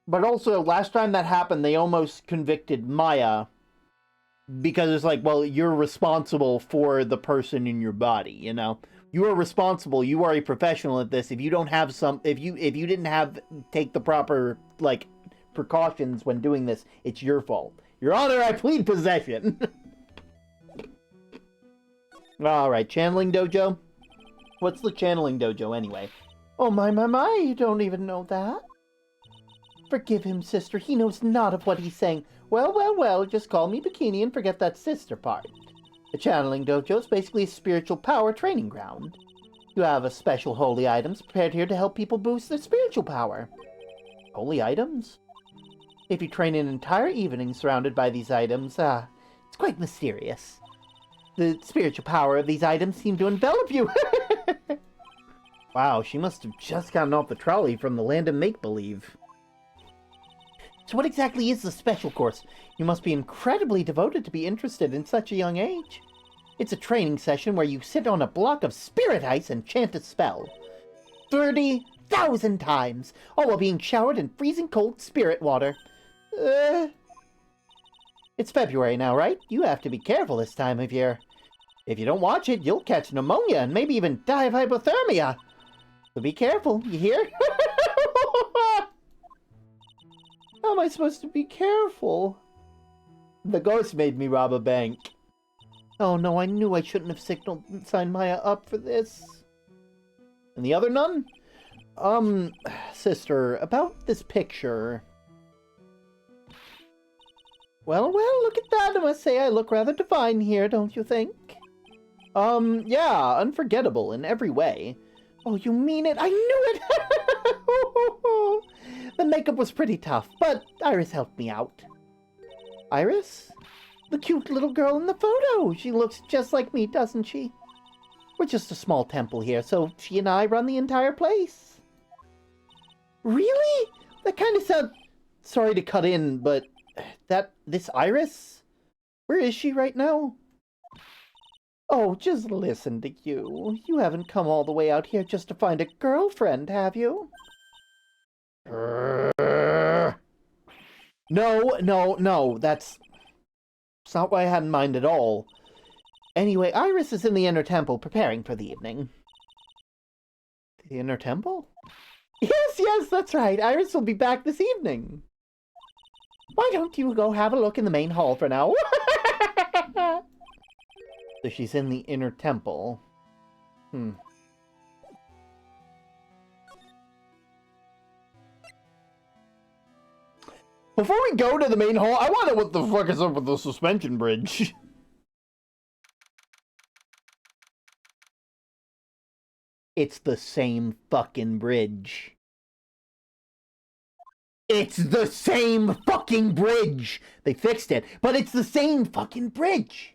But also, last time that happened, they almost convicted Maya. Because it's like, well, you're responsible for the person in your body, you know? You are responsible, you are a professional at this. If you don't have take the proper, precautions when doing this, it's your fault. Your Honor, I plead possession. Alright, channeling dojo? What's the channeling dojo anyway? Oh my, you don't even know that? Forgive him, sister, he knows not of what he's saying. Well, just call me Bikini and forget that sister part. The channeling dojo is basically a spiritual power training ground. You have a special holy items prepared here to help people boost their spiritual power. Holy items? If you train an entire evening surrounded by these items, it's quite mysterious. The spiritual power of these items seem to envelop you. Wow, she must have just gotten off the trolley from the land of make-believe. So what exactly is the special course? You must be incredibly devoted to be interested in such a young age. It's a training session where you sit on a block of spirit ice and chant a spell. 30,000 times, all while being showered in freezing cold spirit water. It's February now, right? You have to be careful this time of year. If you don't watch it, you'll catch pneumonia and maybe even die of hypothermia. So be careful, you hear? How am I supposed to be careful? The ghost made me rob a bank. Oh no, I knew I shouldn't have signed Maya up for this. And the other nun? Sister, about this picture. Well, look at that. I must say I look rather divine here, don't you think? Yeah, unforgettable in every way. Oh, you mean it? I knew it! The makeup was pretty tough, but Iris helped me out. Iris? The cute little girl in the photo! She looks just like me, doesn't she? We're just a small temple here, so she and I run the entire place. Really? That kind of sounds... Sorry to cut in, but... This Iris? Where is she right now? Oh, just listen to you. You haven't come all the way out here just to find a girlfriend, have you? No, that's not what I had in mind at all. Anyway, Iris is in the inner temple preparing for the evening. The inner temple? Yes, that's right. Iris will be back this evening. Why don't you go have a look in the main hall for now? So she's in the inner temple. Before we go to the main hall, I wonder what the fuck is up with the suspension bridge. It's the same fucking bridge. It's the same fucking bridge! They fixed it, but it's the same fucking bridge!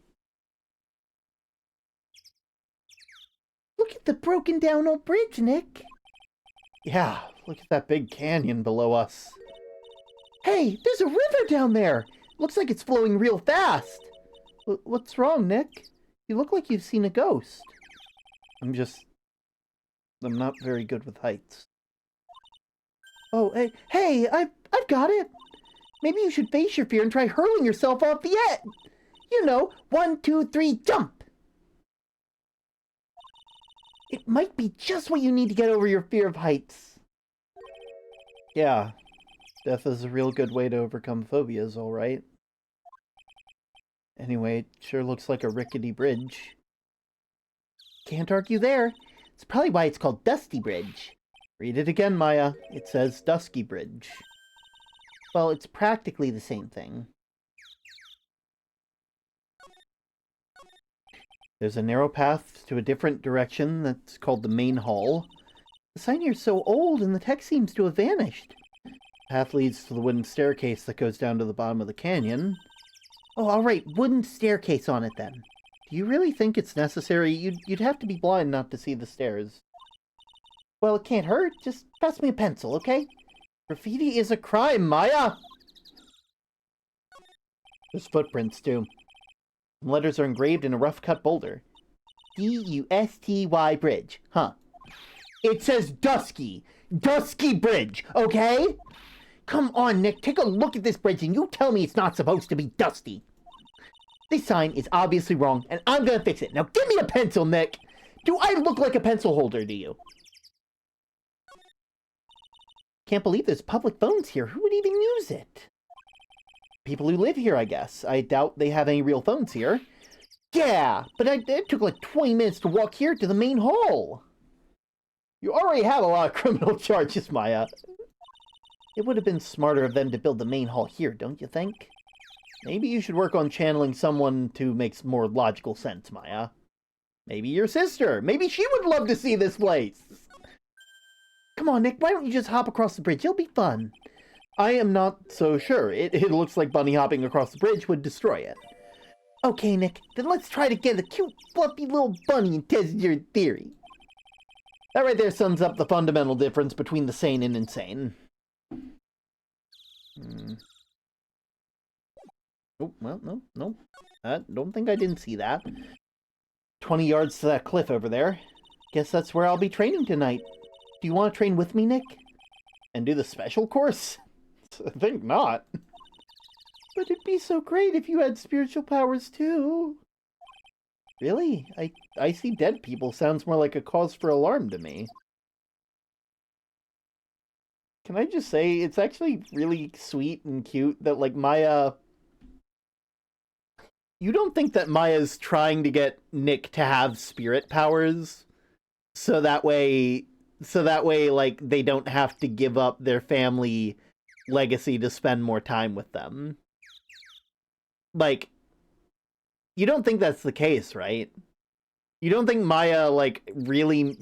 Look at the broken down old bridge, Nick. Yeah, look at that big canyon below us. Hey, there's a river down there! Looks like it's flowing real fast! What's wrong, Nick? You look like you've seen a ghost. I'm not very good with heights. Oh, hey, I've got it! Maybe you should face your fear and try hurling yourself off the edge! You know, 1, 2, 3, jump! It might be just what you need to get over your fear of heights. Yeah, death is a real good way to overcome phobias, alright. Anyway, it sure looks like a rickety bridge. Can't argue there. It's probably why it's called Dusty Bridge. Read it again, Maya. It says Dusky Bridge. Well, it's practically the same thing. There's a narrow path to a different direction that's called the main hall. The sign here's so old and the text seems to have vanished. The path leads to the wooden staircase that goes down to the bottom of the canyon. Oh, alright, wooden staircase on it then. Do you really think it's necessary? You'd have to be blind not to see the stairs. Well, it can't hurt. Just pass me a pencil, okay? Graffiti is a crime, Maya! There's footprints, too. Some letters are engraved in a rough-cut boulder. D-U-S-T-Y Bridge. Huh. It says Dusky. Dusky Bridge, okay? Come on, Nick. Take a look at this bridge and you tell me it's not supposed to be dusty. This sign is obviously wrong, and I'm gonna fix it. Now give me a pencil, Nick! Do I look like a pencil holder to you? Can't believe there's public phones here. Who would even use it? People who live here, I guess. I doubt they have any real phones here. Yeah, but it took like 20 minutes to walk here to the main hall. You already have a lot of criminal charges, Maya. It would have been smarter of them to build the main hall here, don't you think? Maybe you should work on channeling someone to make more logical sense, Maya. Maybe your sister. Maybe she would love to see this place. Come on, Nick, why don't you just hop across the bridge? It'll be fun. I am not so sure. It looks like bunny hopping across the bridge would destroy it. Okay, Nick, then let's try to get a cute, fluffy little bunny and test your theory. That right there sums up the fundamental difference between the sane and insane. Oh, well, no. I don't think I didn't see that. 20 yards to that cliff over there. Guess that's where I'll be training tonight. Do you want to train with me, Nick? And do the special course? I think not. But it'd be so great if you had spiritual powers too. Really? I see dead people sounds more like a cause for alarm to me. Can I just say, it's actually really sweet and cute that, like, Maya... You don't think that Maya's trying to get Nick to have spirit powers? So that way, like, they don't have to give up their family legacy to spend more time with them. Like, you don't think that's the case, right? You don't think Maya, like, really...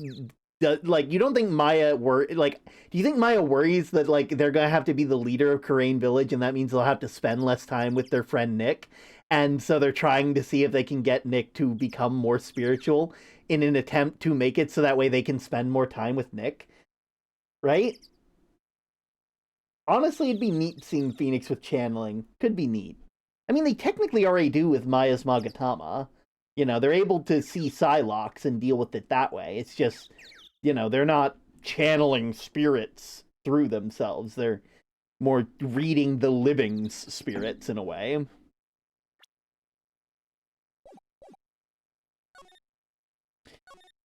Like, you don't think Maya do you think Maya worries that, like, they're gonna have to be the leader of Kurain Village and that means they'll have to spend less time with their friend Nick? And so they're trying to see if they can get Nick to become more spiritual in an attempt to make it so that way they can spend more time with Nick? Right? Honestly, it'd be neat seeing Phoenix with channeling. Could be neat. I mean, they technically already do with Maya's Magatama. You know, they're able to see Psylocks and deal with it that way. It's just, you know, they're not channeling spirits through themselves. They're more reading the living's spirits in a way.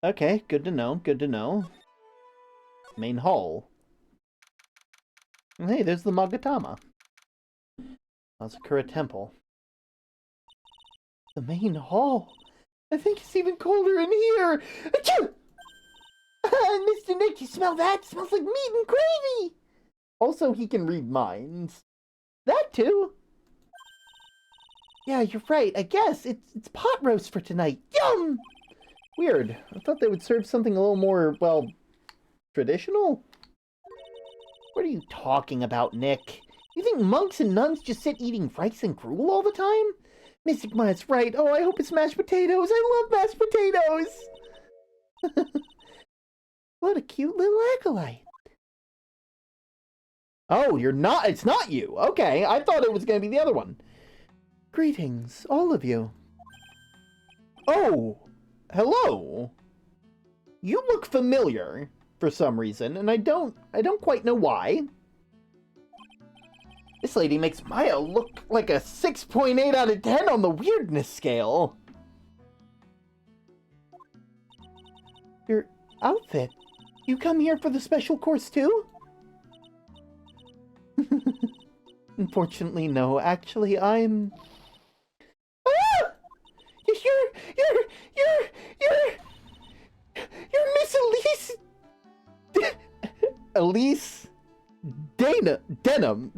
Okay, good to know, good to know. Main hall. Hey, there's the Magatama. Asakura Temple. The main hall. I think it's even colder in here. Achoo! Mr. Nick, you smell that? It smells like meat and gravy. Also, he can read minds. That too. Yeah, you're right. I guess it's pot roast for tonight. Yum! Weird. I thought they would serve something a little more, well, traditional? What are you talking about, Nick? You think monks and nuns just sit eating rice and gruel all the time? Mystic Maya's right. Oh, I hope it's mashed potatoes. I love mashed potatoes! What a cute little acolyte. Oh, you're not... It's not you. Okay, I thought it was going to be the other one. Greetings, all of you. Oh, hello. You look familiar for some reason, and I don't quite know why. This lady makes Maya look like a 6.8 out of 10 on the weirdness scale. Your outfit. You come here for the special course too? Unfortunately, no. Actually, I'm... Ah! You're Miss Elise... Elise... Donum.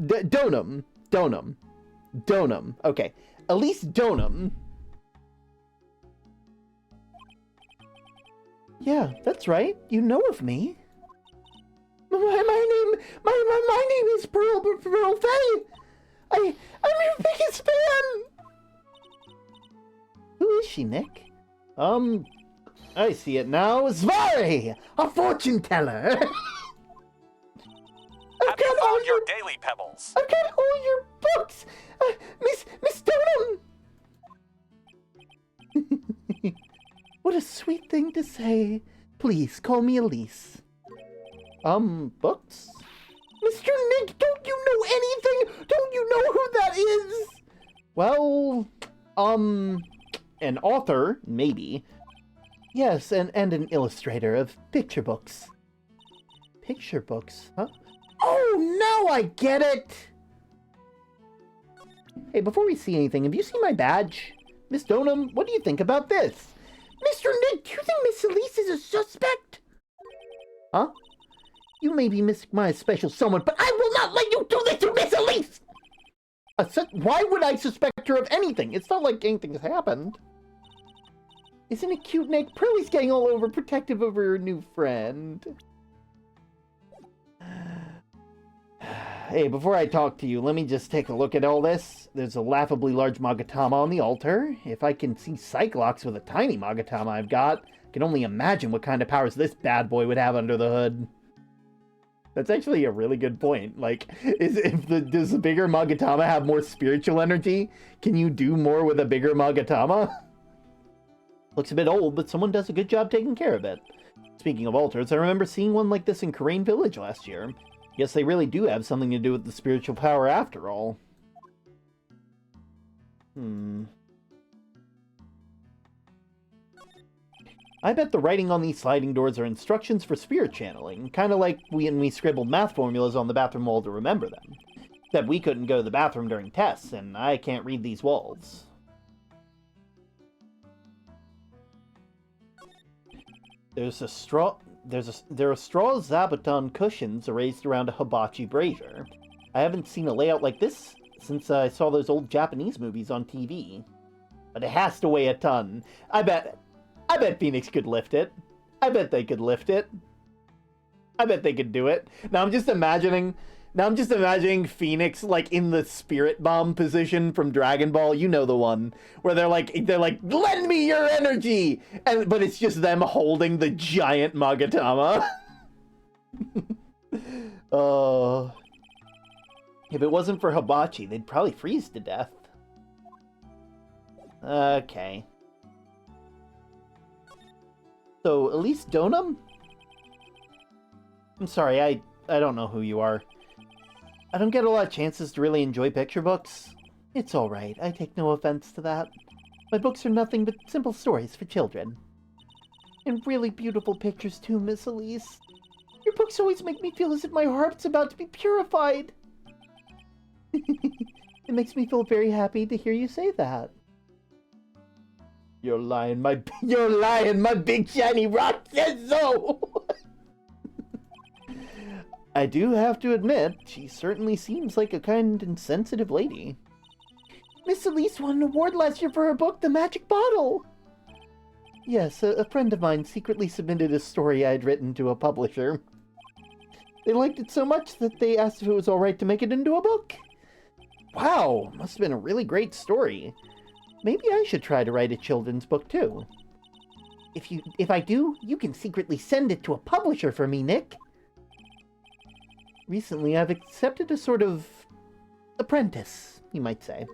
Okay. Elise Donum. Yeah, that's right. You know of me. My name is Pearl Faye. I'm your biggest fan. Who is she, Nick? I see it now. Zvari, a fortune teller. Have you found your daily pebbles? I've got all your books, Miss Donum. What a sweet thing to say. Please call me Elise. Books? Mr. Nick, don't you know anything? Don't you know who that is? Well, an author, maybe. Yes, and an illustrator of picture books. Picture books, huh? Oh, now I get it! Hey, before we see anything, have you seen my badge? Miss Donham, what do you think about this? Mr. Nick, do you think Miss Elise is a suspect? Huh? You may be my special someone, but I will not let you do this to Miss Elise! Why would I suspect her of anything? It's not like anything has happened. Isn't it cute, Nick? Pearlie's getting all overprotective over her new friend. Hey, before I talk to you, let me just take a look at all this. There's a laughably large Magatama on the altar. If I can see Cyclops with a tiny Magatama I've got, I can only imagine what kind of powers this bad boy would have under the hood. That's actually a really good point. Like, does the bigger Magatama have more spiritual energy? Can you do more with a bigger Magatama? Looks a bit old, but someone does a good job taking care of it. Speaking of altars, I remember seeing one like this in Karain Village last year. Guess they really do have something to do with the spiritual power after all. I bet the writing on these sliding doors are instructions for spirit channeling, kind of like when we scribbled math formulas on the bathroom wall to remember them. Except we couldn't go to the bathroom during tests, and I can't read these walls. There are straw zabuton cushions arranged around a hibachi brazier. I haven't seen a layout like this since I saw those old Japanese movies on TV. But it has to weigh a ton. I bet Phoenix could lift it. I bet they could lift it. I bet they could do it. Now I'm just imagining Phoenix like in the spirit bomb position from Dragon Ball. You know the one where they're like, lend me your energy, but it's just them holding the giant Magatama. If it wasn't for hibachi, they'd probably freeze to death. Okay. So, Elise Donham? I'm sorry, I don't know who you are. I don't get a lot of chances to really enjoy picture books. It's alright, I take no offense to that. My books are nothing but simple stories for children. And really beautiful pictures too, Miss Elise. Your books always make me feel as if my heart's about to be purified. It makes me feel very happy to hear you say that. You're lying, my big shiny rock says so! I do have to admit, she certainly seems like a kind and sensitive lady. Miss Elise won an award last year for her book, The Magic Bottle! Yes, a friend of mine secretly submitted a story I had written to a publisher. They liked it so much that they asked if it was alright to make it into a book. Wow, must have been a really great story. Maybe I should try to write a children's book too. If I do, you can secretly send it to a publisher for me, Nick. Recently, I've accepted a sort of apprentice, you might say.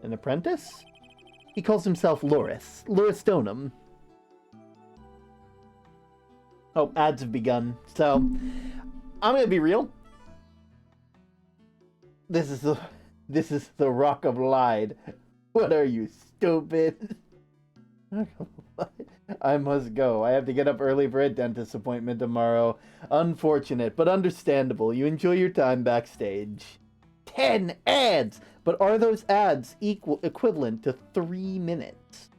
An apprentice? He calls himself Loris Donham. Oh, ads have begun. So, I'm gonna be real. This is the Rock of Lied. What are you, stupid? I must go. I have to get up early for a dentist appointment tomorrow. Unfortunate, but understandable. You enjoy your time backstage. 10 ads! But are those ads equivalent to 3 minutes?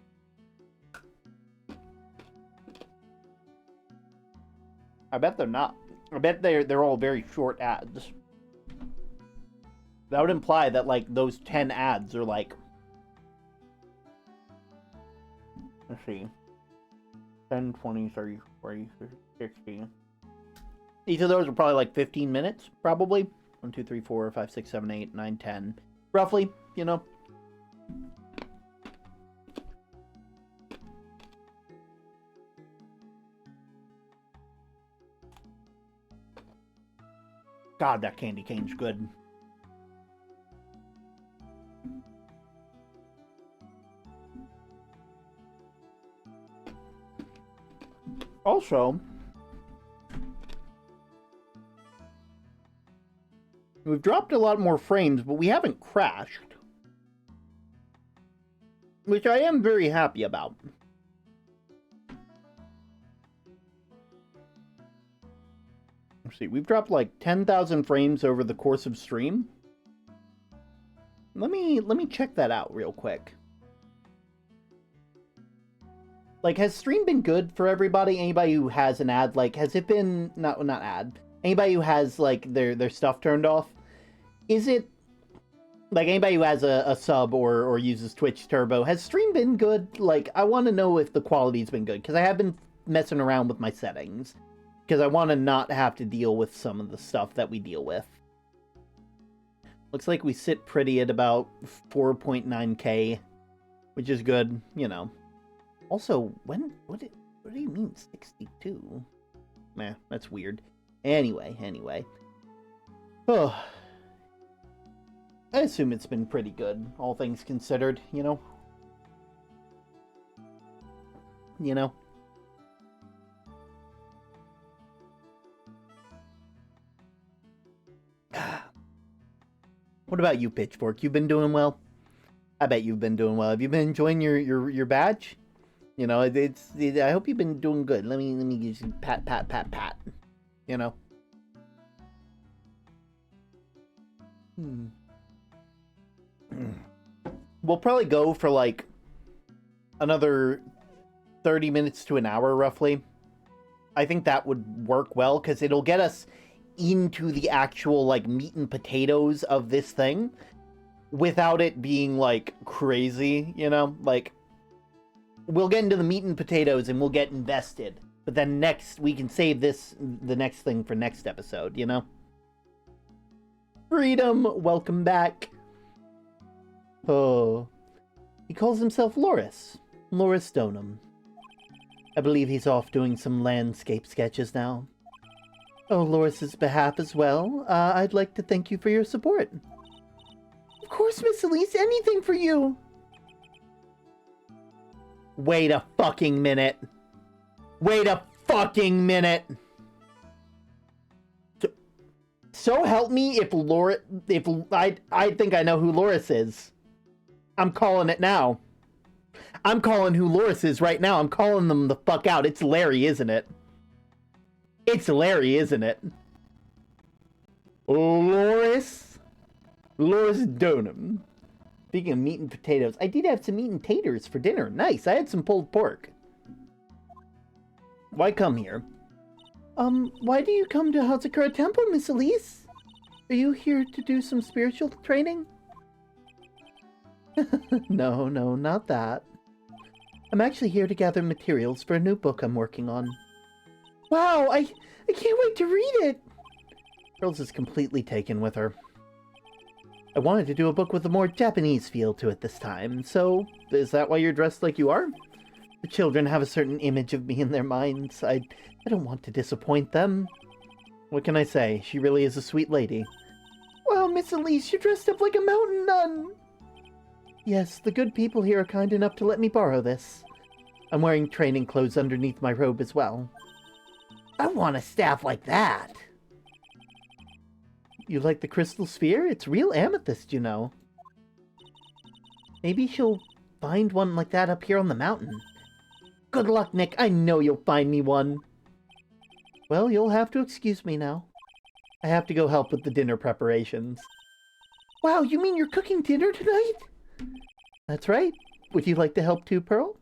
I bet they're not. I bet they're all very short ads. That would imply that, like, those 10 ads are, like... Let's see. 10, 20, 30, 40, 50, 60. Each of those are probably like 15 minutes, probably. 1, 2, 3, 4, 5, 6, 7, 8, 9, 10. Roughly, you know. God, that candy cane's good. Also, we've dropped a lot more frames, but we haven't crashed. Which I am very happy about. Let's see, we've dropped like 10,000 frames over the course of stream. Let me check that out real quick. Like, has stream been good for everybody? Anybody who has an ad, like, has it been not ad? Anybody who has like their stuff turned off? Is it like anybody who has a sub or uses Twitch Turbo, has stream been good? Like, I want to know if the quality's been good, because I have been messing around with my settings. Because I want to not have to deal with some of the stuff that we deal with. Looks like we sit pretty at about 4.9k, which is good, you know. Also, what do you mean 62? Meh, that's weird. Anyway. Oh. I assume it's been pretty good, all things considered, you know? You know? What about you, Pitchfork? You've been doing well? I bet you've been doing well. Have you been enjoying your badge? You know, I hope you've been doing good. Let me give you pat. You know? We'll probably go for like another 30 minutes to an hour, roughly. I think that would work well, because it'll get us into the actual, like, meat and potatoes of this thing without it being, like, crazy, you know? Like, we'll get into the meat and potatoes and we'll get invested. But then next, we can save the next thing for next episode, you know? Freedom, welcome back. Oh. He calls himself Loris. Loris Donham. I believe he's off doing some landscape sketches now. Oh, Loris's behalf as well, I'd like to thank you for your support. Of course, Miss Elise, anything for you. Wait a fucking minute. So help me if I think I know who Loris is. I'm calling it now. I'm calling who Loris is right now. I'm calling them the fuck out. It's Larry, isn't it? It's Larry, isn't it? Loris Donham. Speaking of meat and potatoes, I did have some meat and taters for dinner. Nice, I had some pulled pork. Why come here? Why do you come to Hazakura Temple, Miss Elise? Are you here to do some spiritual training? No, not that. I'm actually here to gather materials for a new book I'm working on. Wow, I can't wait to read it! Pearls is completely taken with her. I wanted to do a book with a more Japanese feel to it this time, so is that why you're dressed like you are? The children have a certain image of me in their minds. I don't want to disappoint them. What can I say? She really is a sweet lady. Wow, Miss Elise, you're dressed up like a mountain nun! Yes, the good people here are kind enough to let me borrow this. I'm wearing training clothes underneath my robe as well. I want a staff like that. You like the crystal sphere? It's real amethyst, you know. Maybe she'll find one like that up here on the mountain. Good luck, Nick. I know you'll find me one. Well, you'll have to excuse me now. I have to go help with the dinner preparations. Wow, you mean you're cooking dinner tonight? That's right. Would you like to help too, Pearl?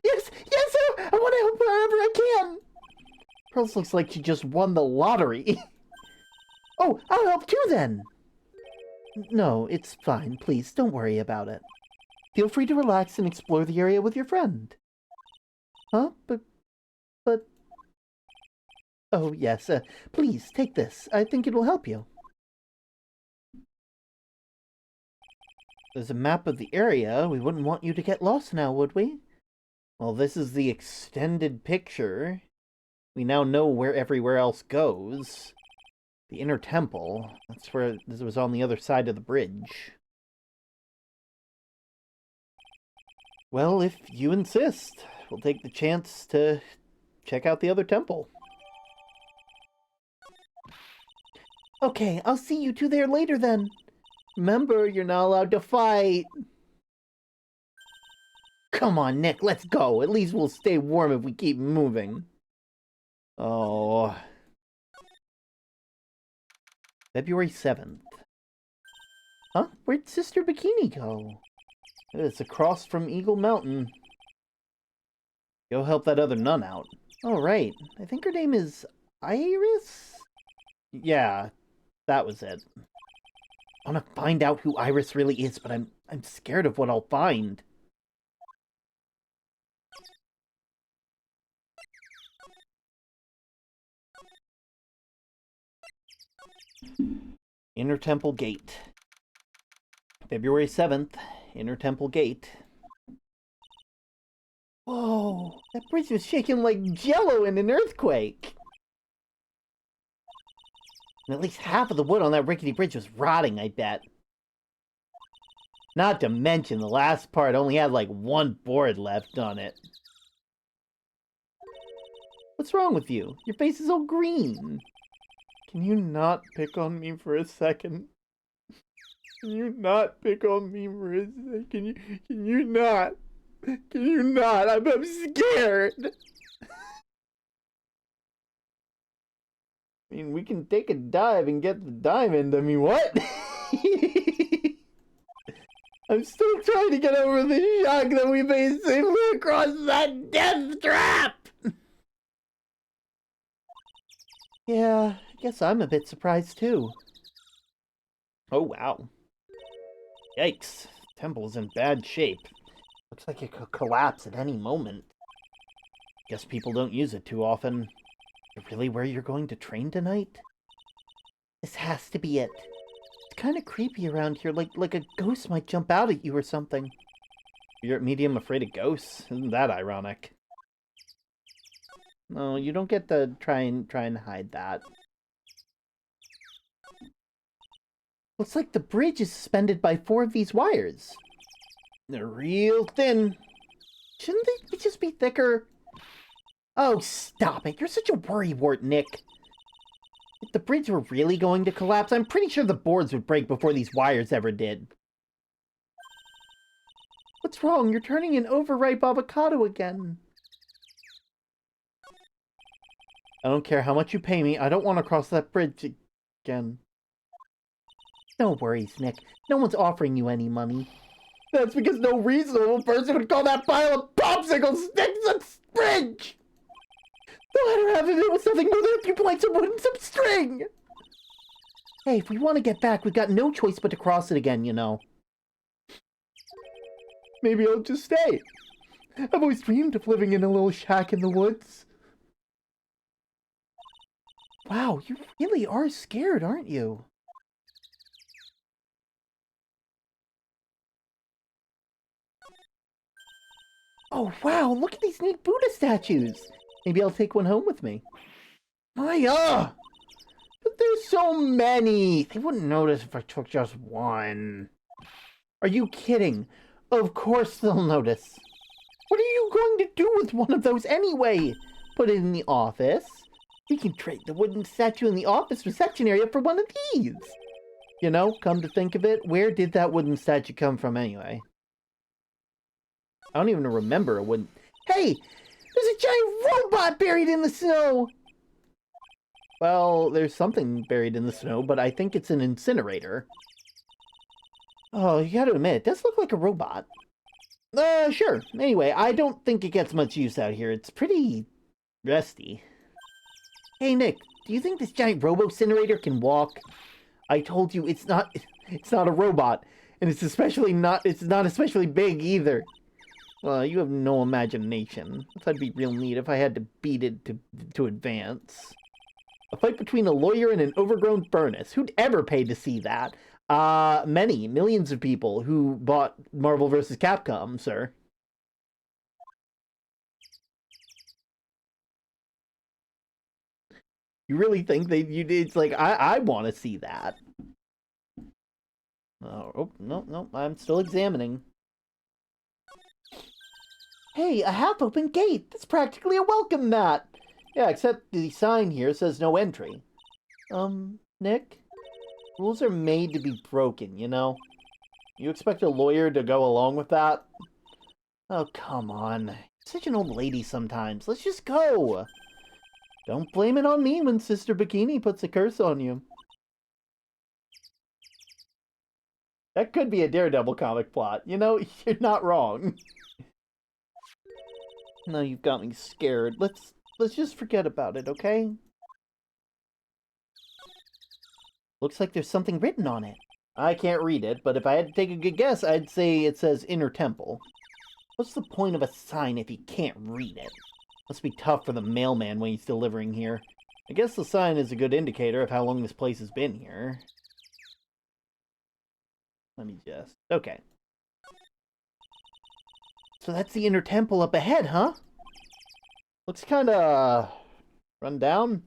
Yes, sir! I want to help wherever I can! Pearls looks like she just won the lottery. Oh, I'll help too then! No, it's fine. Please, don't worry about it. Feel free to relax and explore the area with your friend. Huh? But... Oh, yes, please, take this. I think it will help you. There's a map of the area. We wouldn't want you to get lost now, would we? Well, this is the extended picture. We now know where everywhere else goes. The inner temple. That's where this was, on the other side of the bridge. Well, if you insist, we'll take the chance to check out the other temple. Okay, I'll see you two there later then. Remember, you're not allowed to fight. Come on, Nick, let's go. At least we'll stay warm if we keep moving. Oh. February 7th. Huh? Where'd Sister Bikini go? It's across from Eagle Mountain. Go help that other nun out. Oh, right. I think her name is Iris? Yeah, that was it. I want to find out who Iris really is, but I'm scared of what I'll find. Inner Temple Gate. February 7th, Inner Temple Gate. Whoa, that bridge was shaking like jello in an earthquake. And at least half of the wood on that rickety bridge was rotting, I bet. Not to mention the last part only had like one board left on it. What's wrong with you? Your face is all green. Can you not pick on me for a second? Can you not pick on me for a second? Can you not? Can you not? I'm scared. I mean, we can take a dive and get the diamond. I mean, what? I'm still trying to get over the shock that we made safely across that death trap! Yeah, I guess I'm a bit surprised too. Oh, wow. Yikes. Temple's in bad shape. Looks like it could collapse at any moment. Guess people don't use it too often. Really where you're going to train tonight? This has to be it. It's kind of creepy around here, like a ghost might jump out at you or something. You're at medium afraid of ghosts? Isn't that ironic? No, you don't get to try and hide that. Looks like the bridge is suspended by 4 of these wires. They're real thin. Shouldn't they just be thicker? Oh, stop it. You're such a worrywart, Nick. If the bridge were really going to collapse, I'm pretty sure the boards would break before these wires ever did. What's wrong? You're turning an overripe avocado again. I don't care how much you pay me. I don't want to cross that bridge again. No worries, Nick. No one's offering you any money. That's because no reasonable person would call that pile of popsicle sticks a bridge! No matter how to do with something more than a few points of wood and some string! Hey, if we want to get back, we've got no choice but to cross it again, you know. Maybe I'll just stay. I've always dreamed of living in a little shack in the woods. Wow, you really are scared, aren't you? Oh, wow, look at these neat Buddha statues. Maybe I'll take one home with me. But there's so many. They wouldn't notice if I took just one. Are you kidding? Of course they'll notice. What are you going to do with one of those anyway? Put it in the office? We can trade the wooden statue in the office reception area for one of these. You know, come to think of it, where did that wooden statue come from anyway? I don't even remember a wooden... Hey! There's a giant robot buried in the snow! Well, there's something buried in the snow, but I think it's an incinerator. Oh, you gotta admit, it does look like a robot. Sure. Anyway, I don't think it gets much use out here. It's pretty... rusty. Hey, Nick, do you think this giant robo-incinerator can walk? I told you it's not a robot, and it's not especially big either. Well, you have no imagination. That'd be real neat if I had to beat it to advance. A fight between a lawyer and an overgrown furnace. Who'd ever pay to see that? Millions of people who bought Marvel vs. Capcom, sir. You really think it's like, I want to see that. Oh, no, I'm still examining. Hey, a half-open gate! That's practically a welcome mat! Yeah, except the sign here says no entry. Nick? Rules are made to be broken, you know? You expect a lawyer to go along with that? Oh, come on. You're such an old lady sometimes. Let's just go! Don't blame it on me when Sister Bikini puts a curse on you. That could be a Daredevil comic plot. You know, you're not wrong. No, you've got me scared. Let's just forget about it, okay? Looks like there's something written on it. I can't read it, but if I had to take a good guess, I'd say it says Inner Temple. What's the point of a sign if you can't read it? Must be tough for the mailman when he's delivering here. I guess the sign is a good indicator of how long this place has been here. Let me just... Okay. So that's the Inner Temple up ahead, huh? Looks kinda... run down.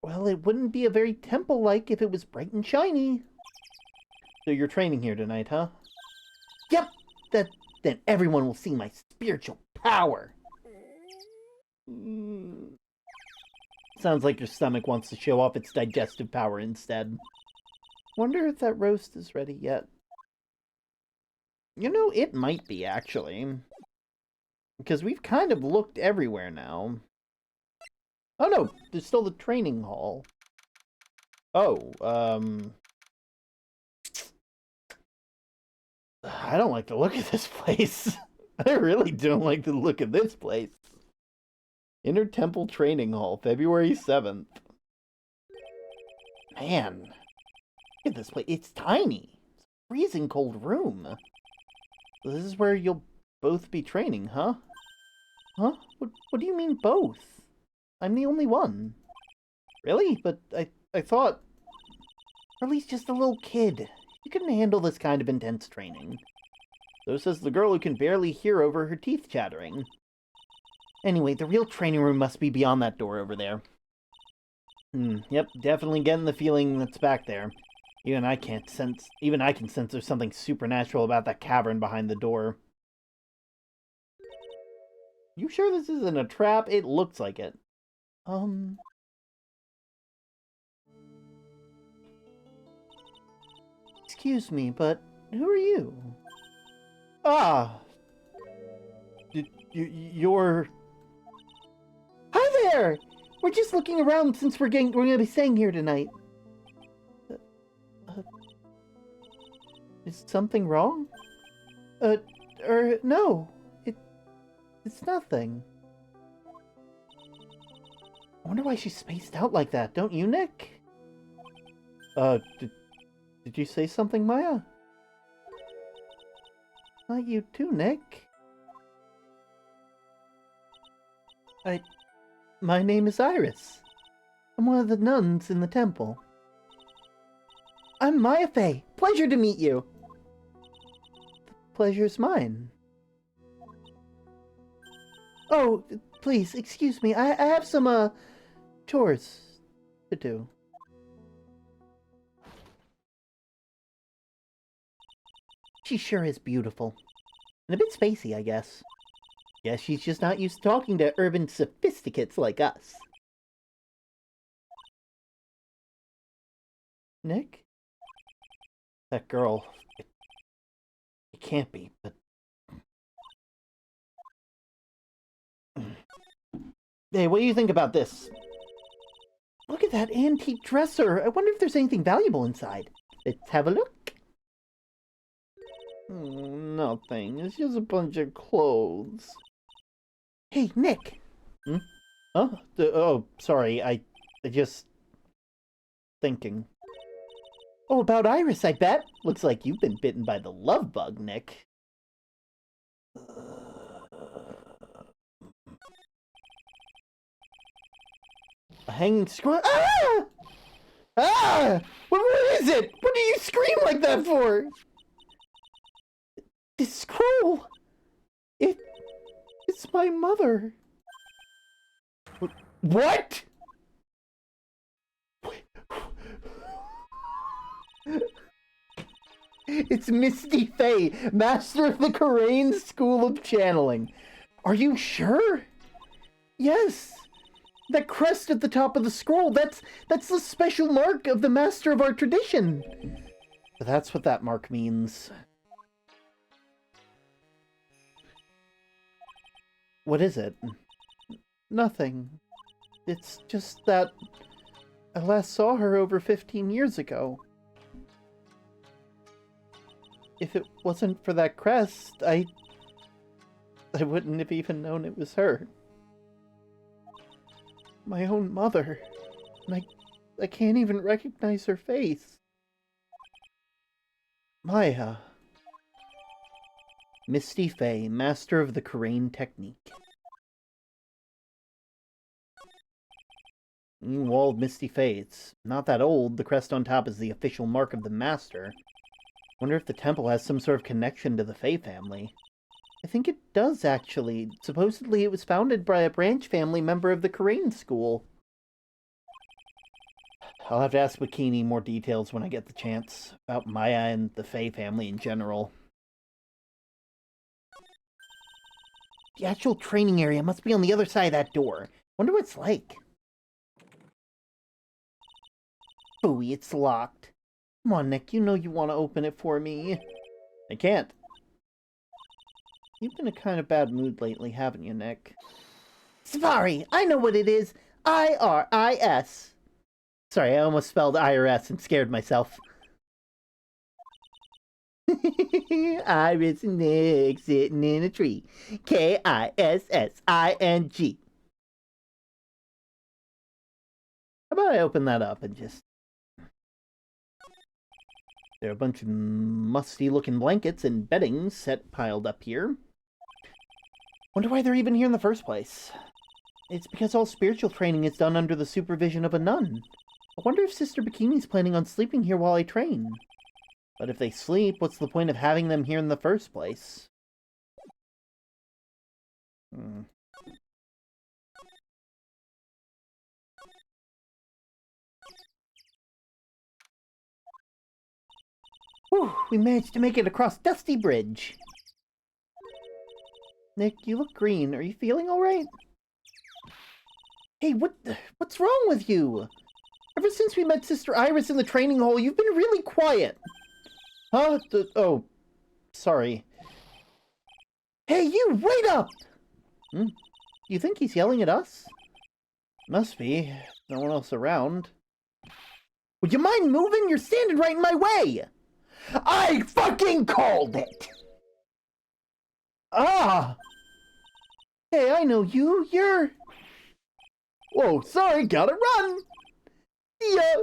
Well, it wouldn't be a very temple-like if it was bright and shiny. So you're training here tonight, huh? Yep! Then everyone will see my spiritual power! Sounds like your stomach wants to show off its digestive power instead. Wonder if that roast is ready yet. You know, it might be, actually. Because we've kind of looked everywhere now. Oh no, there's still the training hall. Oh, I don't like the look of this place. I really don't like the look of this place. Inner Temple Training Hall, February 7th. Man, look at this place. It's tiny. It's a freezing cold room. This is where you'll both be training, huh? Huh? What do you mean both? I'm the only one. Really? But I thought... Riley's just a little kid. You couldn't handle this kind of intense training. So says the girl who can barely hear over her teeth chattering. Anyway, the real training room must be beyond that door over there. Yep, definitely getting the feeling that's back there. Even I can sense there's something supernatural about that cavern behind the door. You sure this isn't a trap? It looks like it. Excuse me, but who are you? Ah! You're... Hi there! We're just looking around since we're gonna be staying here tonight. Is something wrong? No. It's nothing. I wonder why she's spaced out like that, don't you, Nick? Did you say something, Maya? Not you too, Nick. My name is Iris. I'm one of the nuns in the temple. I'm Maya Fey. Pleasure to meet you. The pleasure's mine. Oh, please, excuse me. I have some, chores to do. She sure is beautiful. And a bit spacey, I guess. Guess she's just not used to talking to urban sophisticates like us. Nick? That girl... It can't be, but... Hey, what do you think about this? Look at that antique dresser. I wonder if there's anything valuable inside. Let's have a look. Nothing. It's just a bunch of clothes. Hey, Nick. Huh? Oh, sorry. I just... Thinking. Oh, about Iris, I bet. Looks like you've been bitten by the love bug, Nick. A hanging scroll. Ah! Ah! What is it? What do you scream like that for? This scroll. It's my mother. What? It's Misty Fey, master of the Karain School of Channeling. Are you sure? Yes. That crest at the top of the scroll, that's the special mark of the master of our tradition. That's what that mark means. What is it? Nothing. It's just that I last saw her over 15 years ago. it wasn't for that crest, I wouldn't have even known it was her. My own mother. And I can't even recognize her face. Maya. Misty Fae, master of the Karain technique. Wall of Misty Fae. It's not that old. The crest on top is the official mark of the master. Wonder if the temple has some sort of connection to the Fae family. I think it does, actually. Supposedly it was founded by a branch family member of the Karain school. I'll have to ask Bikini more details when I get the chance about Maya and the Fae family in general. The actual training area must be on the other side of that door. Wonder what it's like. Phooey, it's locked. Come on, Nick, you know you want to open it for me. I can't. You've been in a kind of bad mood lately, haven't you, Nick? Sorry, I know what it is. IRIS. Sorry, I almost spelled IRS and scared myself. Iris and Nick sitting in a tree. KISSING. How about I open that up and just... There are a bunch of musty-looking blankets and bedding set piled up here. Wonder why they're even here in the first place. It's because all spiritual training is done under the supervision of a nun. I wonder if Sister Bikini's planning on sleeping here while I train. But if they sleep, what's the point of having them here in the first place? Whew, we managed to make it across Dusty Bridge. Nick, you look green. Are you feeling all right? Hey, what's wrong with you? Ever since we met Sister Iris in the training hall, you've been really quiet. Huh? Oh, sorry. Hey, you, wait up! You think he's yelling at us? Must be. No one else around. Would you mind moving? You're standing right in my way! I fucking called it! Ah! Hey, I know you. You're... Whoa, sorry, gotta run! Yeah.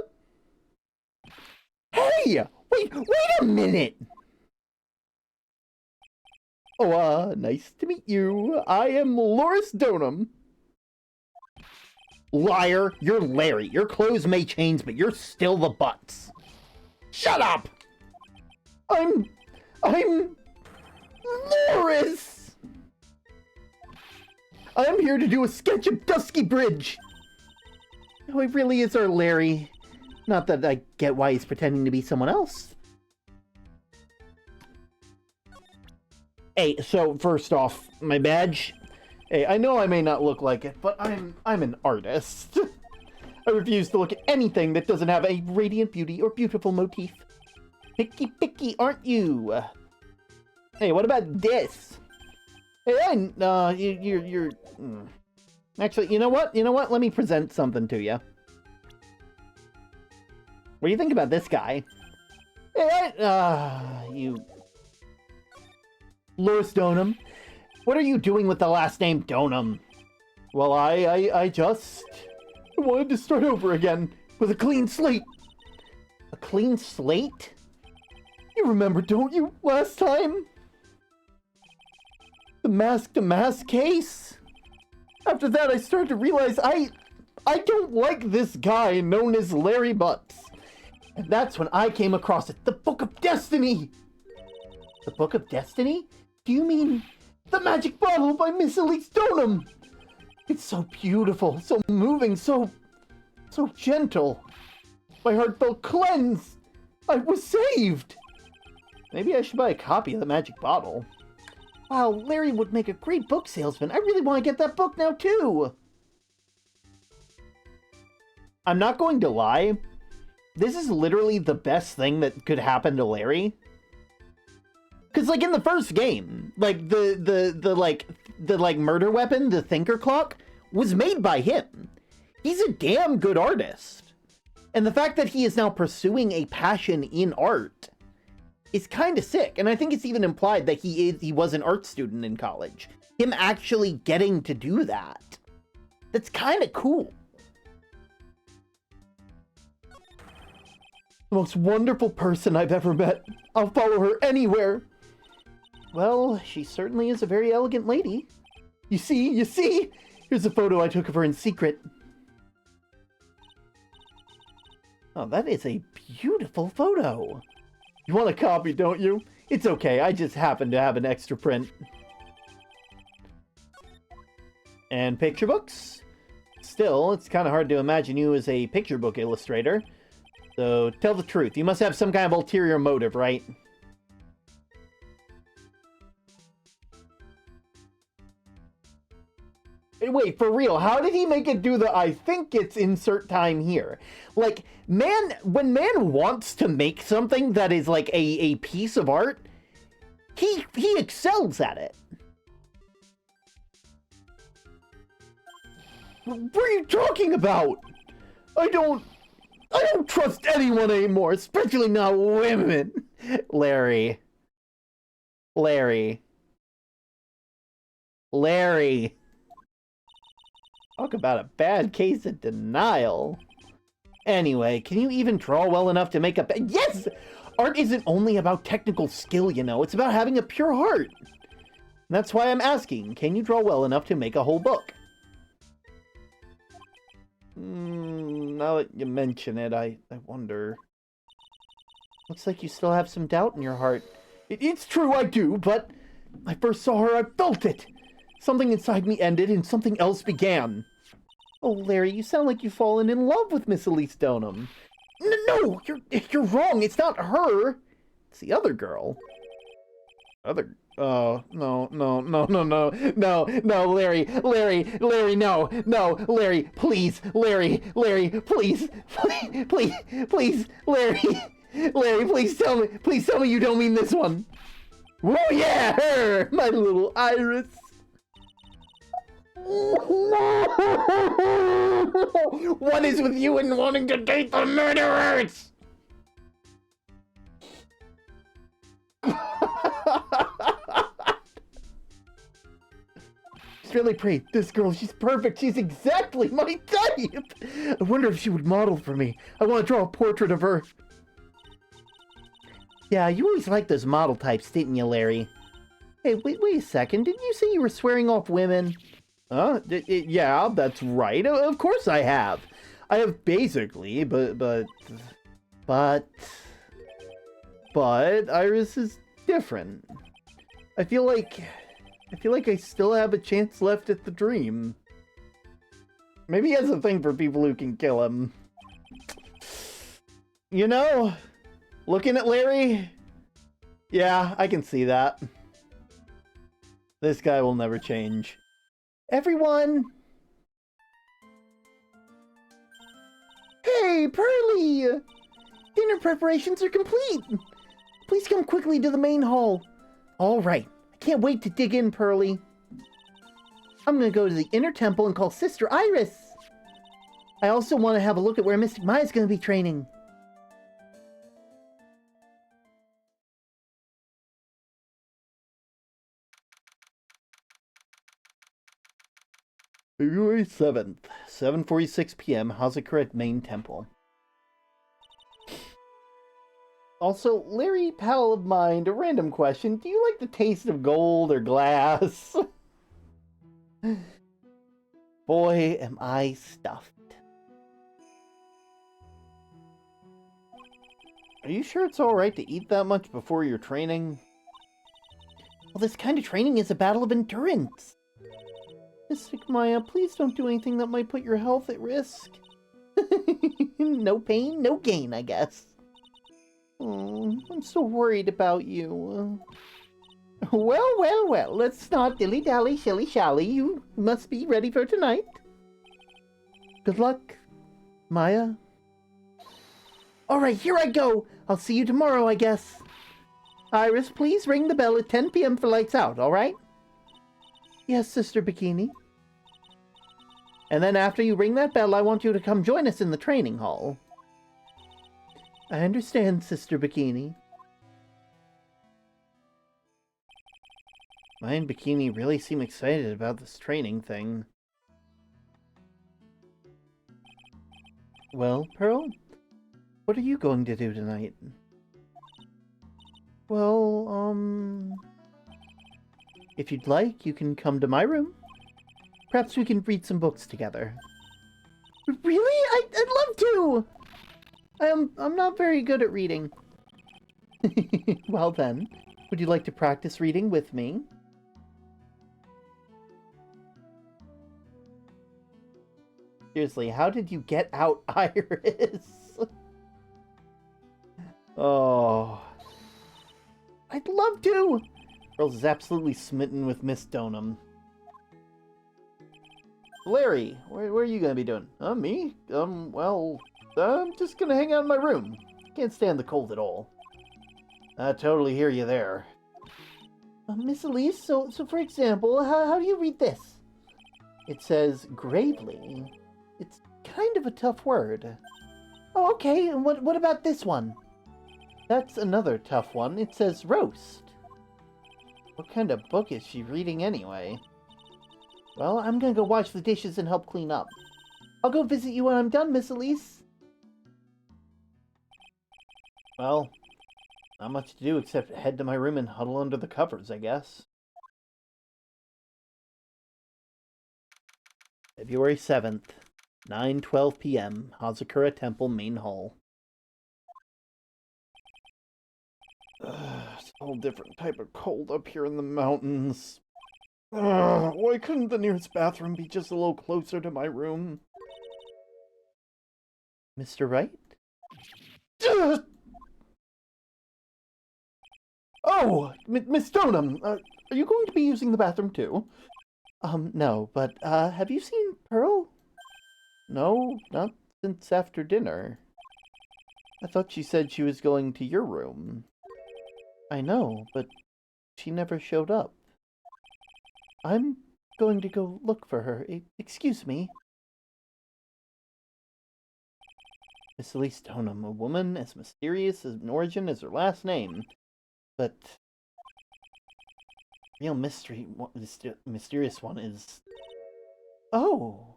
Hey! Wait a minute! Oh, nice to meet you. I am Loris Donum. Liar, you're Larry. Your clothes may change, but you're still the butts. Shut up! I'm Loris! I'm here to do a sketch of Dusky Bridge. No, he really is our Larry. Not that I get why he's pretending to be someone else. Hey, so first off, my badge. Hey, I know I may not look like it, but I'm an artist. I refuse to look at anything that doesn't have a radiant beauty or beautiful motif. Picky, aren't you? Hey, what about this? Hey, you're... Actually, you know what? Let me present something to you. What do you think about this guy? Hey, you... Loris Donum. What are you doing with the last name Donum? Well, I just wanted to start over again with a clean slate. A clean slate? You remember, don't you, last time? The mask-to-mask case? After that, I started to realize I don't like this guy known as Larry Butts. And that's when I came across it, the Book of Destiny! The Book of Destiny? Do you mean the magic bottle by Miss Elise Donum? It's so beautiful, so moving, so gentle. My heart felt cleansed. I was saved. Maybe I should buy a copy of the magic bottle. Wow, Larry would make a great book salesman. I really want to get that book now, too. I'm not going to lie. This is literally the best thing that could happen to Larry. Because, like, in the first game, like, the murder weapon, the thinker clock, was made by him. He's a damn good artist. And the fact that he is now pursuing a passion in art is kind of sick. And I think it's even implied that he was an art student in college. Him actually getting to do that. That's kind of cool. The most wonderful person I've ever met. I'll follow her anywhere. Well, she certainly is a very elegant lady. You see? Here's a photo I took of her in secret. Oh, that is a beautiful photo. You want a copy, don't you? It's okay, I just happen to have an extra print. And picture books? Still, it's kind of hard to imagine you as a picture book illustrator. So, tell the truth. You must have some kind of ulterior motive, right? Wait, for real, how did he make it do the I think it's insert time here? Like, when man wants to make something that is like a piece of art, he excels at it. What are you talking about? I don't trust anyone anymore, especially not women. Larry. Talk about a bad case of denial. Anyway, can you even draw well enough to make a... Yes! Art isn't only about technical skill, you know. It's about having a pure heart. And that's why I'm asking, can you draw well enough to make a whole book? Now that you mention it, I wonder... Looks like you still have some doubt in your heart. It's true, I do, but... I first saw her, I felt it! Something inside me ended and something else began. Oh, Larry, you sound like you've fallen in love with Miss Elise Donham. No, you're wrong. It's not her. It's the other girl. No, Larry, no, Larry, please, Larry, please, Larry, please tell me you don't mean this one. Oh yeah, her, my little Iris. What is with you and wanting to date the murderers? She's really pretty. This girl, she's perfect. She's exactly my type. I wonder if she would model for me. I want to draw a portrait of her. Yeah, you always liked those model types, didn't you, Larry? Hey, wait a second. Didn't you say you were swearing off women? Yeah, that's right. Of course I have. I have basically, but Iris is different. I feel like I still have a chance left at the dream. Maybe he has a thing for people who can kill him. You know, looking at Larry, yeah, I can see that. This guy will never change. Everyone! Hey, Pearly! Dinner preparations are complete! Please come quickly to the main hall. All right. I can't wait to dig in, Pearly. I'm gonna go to the inner temple and call Sister Iris. I also want to have a look at where Mystic Maya's gonna be training. February 7th, 7:46 p.m., Hazakura Main Temple. Also, Larry, pal of mine, a random question. Do you like the taste of gold or glass? Boy, am I stuffed. Are you sure it's alright to eat that much before your training? Well, this kind of training is a battle of endurance. Mystic Maya, please don't do anything that might put your health at risk. No pain, no gain, I guess. Oh, I'm so worried about you. Well, let's not dilly-dally, shilly-shally. You must be ready for tonight. Good luck, Maya. Alright, here I go. I'll see you tomorrow, I guess. Iris, please ring the bell at 10 p.m. for lights out, alright? Yes, Sister Bikini. And then after you ring that bell, I want you to come join us in the training hall. I understand, Sister Bikini. Mai and Bikini really seem excited about this training thing. Well, Pearl, what are you going to do tonight? Well, if you'd like, you can come to my room. Perhaps we can read some books together. Really? I'd love to! I'm not very good at reading. Well then, would you like to practice reading with me? Seriously, how did you get out, Iris? Oh. I'd love to! Girls is absolutely smitten with Miss Donham. Larry, where are you gonna be doing? Me? Well, I'm just gonna hang out in my room. Can't stand the cold at all. I totally hear you there. Miss Elise, so for example, how do you read this? It says, gravely. It's kind of a tough word. Oh, okay, and what about this one? That's another tough one. It says, roast. What kind of book is she reading anyway? Well, I'm gonna go wash the dishes and help clean up. I'll go visit you when I'm done, Miss Elise. Well, not much to do except head to my room and huddle under the covers, I guess. February 7th, 9:12 p.m., Hazakura Temple Main Hall. It's a whole different type of cold up here in the mountains. Why couldn't the nearest bathroom be just a little closer to my room? Mr. Wright? Oh, Miss Donham, are you going to be using the bathroom too? No, but, have you seen Pearl? No, not since after dinner. I thought she said she was going to your room. I know, but she never showed up. I'm going to go look for her. Excuse me. Miss Elise Donham, a woman as mysterious in origin as her last name. But real mysterious one is... Oh!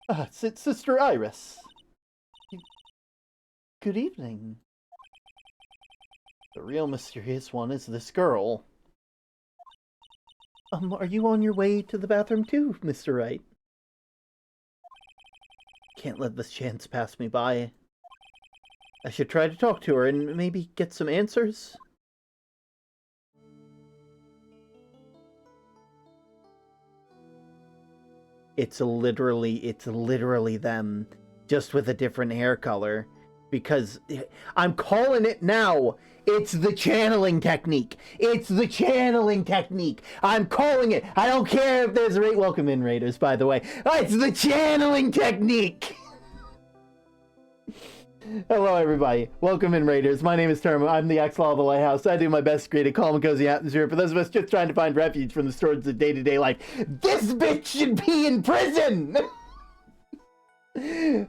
It's Sister Iris. Good evening. The real mysterious one is this girl. Are you on your way to the bathroom too, Mr. Wright? Can't let this chance pass me by. I should try to talk to her and maybe get some answers. It's literally them, just with a different hair color. Because I'm calling it now. It's the channeling technique. It's the channeling technique. I'm calling it. I don't care if there's a welcome in Raiders, by the way. It's the channeling technique. Hello, everybody. Welcome in, Raiders. My name is Terma. I'm the Axel of the Lighthouse. I do my best to create a calm and cozy atmosphere for those of us just trying to find refuge from the storms of day-to-day life. This bitch should be in prison!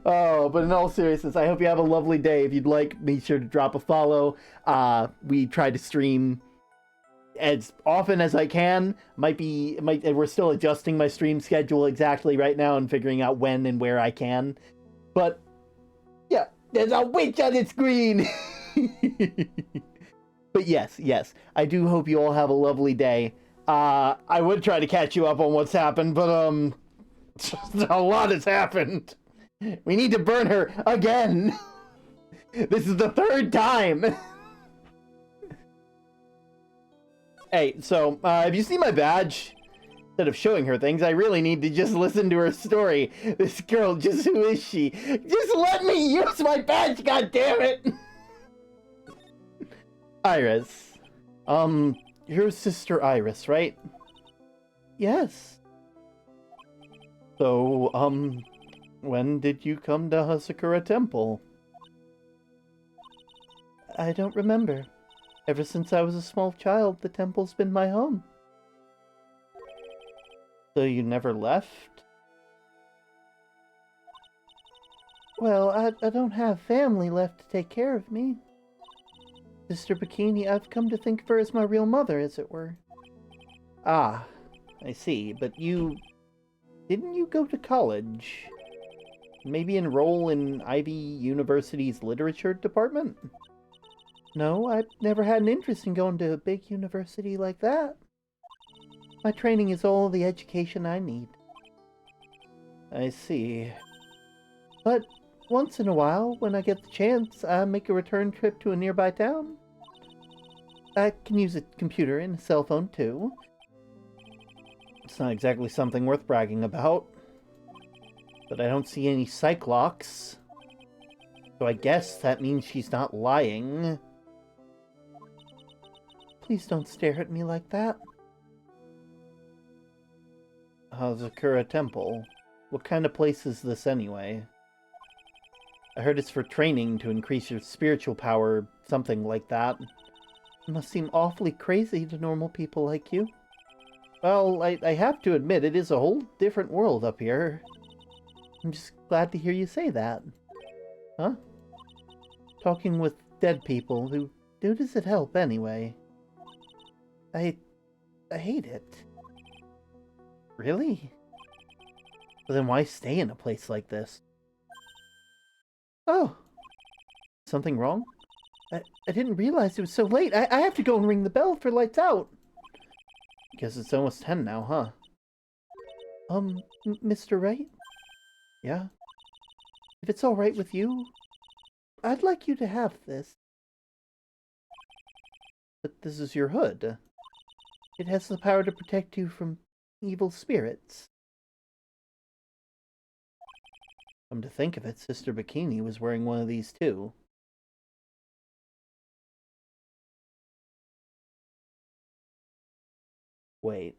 Oh, but in all seriousness, I hope you have a lovely day. If you'd like, be sure to drop a follow. We try to stream as often as I can. We're still adjusting my stream schedule exactly right now and figuring out when and where I can. But, yeah, there's a witch on the screen! But yes, I do hope you all have a lovely day. I would try to catch you up on what's happened, but, a lot has happened. We need to burn her again! This is the third time! Hey, so, have you seen my badge? Instead of showing her things, I really need to just listen to her story. This girl, who is she? Just let me use my badge, goddammit! Iris. You're Sister Iris, right? Yes. So, when did you come to Hazakura Temple? I don't remember. Ever since I was a small child, the temple's been my home. So you never left? Well, I don't have family left to take care of me. Sister Bikini, I've come to think of her as my real mother, as it were. Ah, I see. But didn't you go to college? Maybe enroll in Ivy University's literature department? No, I've never had an interest in going to a big university like that. My training is all the education I need. I see. But once in a while, when I get the chance, I make a return trip to a nearby town. I can use a computer and a cell phone, too. It's not exactly something worth bragging about. But I don't see any Cyclocks. So I guess that means she's not lying. Please don't stare at me like that. Hazakura Temple. What kind of place is this anyway? I heard it's for training to increase your spiritual power, something like that. It must seem awfully crazy to normal people like you. Well, I have to admit, it is a whole different world up here. I'm just glad to hear you say that. Huh? Talking with dead people, who does it help anyway? I hate it. Really? Well, then why stay in a place like this? Oh. Something wrong? I didn't realize it was so late. I have to go and ring the bell for lights out. Guess it's almost 10 now, huh? Mr. Wright? Yeah? If it's alright with you, I'd like you to have this. But this is your hood. It has the power to protect you from evil spirits. Come to think of it, Sister Bikini was wearing one of these too. Wait.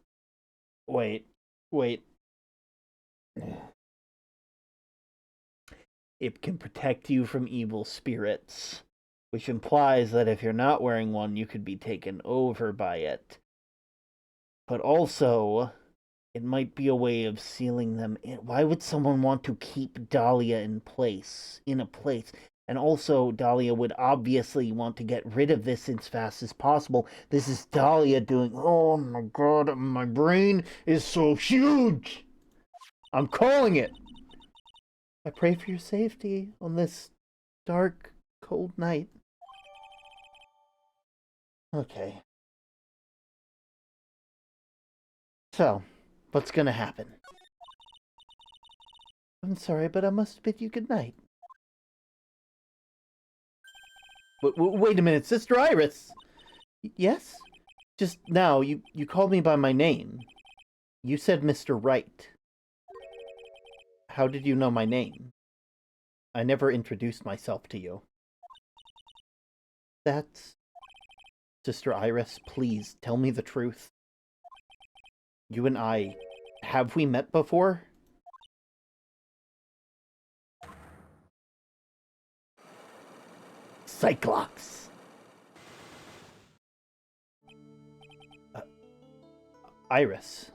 It can protect you from evil spirits, which implies that if you're not wearing one, you could be taken over by it. But also, it might be a way of sealing them in. Why would someone want to keep Dahlia in a place? And also, Dahlia would obviously want to get rid of this as fast as possible. This is Dahlia doing, oh my god, my brain is so huge! I'm calling it! I pray for your safety on this dark, cold night. Okay. So, what's gonna happen? I'm sorry, but I must bid you good night. Wait a minute, Sister Iris! Yes? Just now, you called me by my name. You said Mr. Wright. How did you know my name? I never introduced myself to you. That's... Sister Iris, please, tell me the truth. You and I, have we met before? Cyclops! Iris.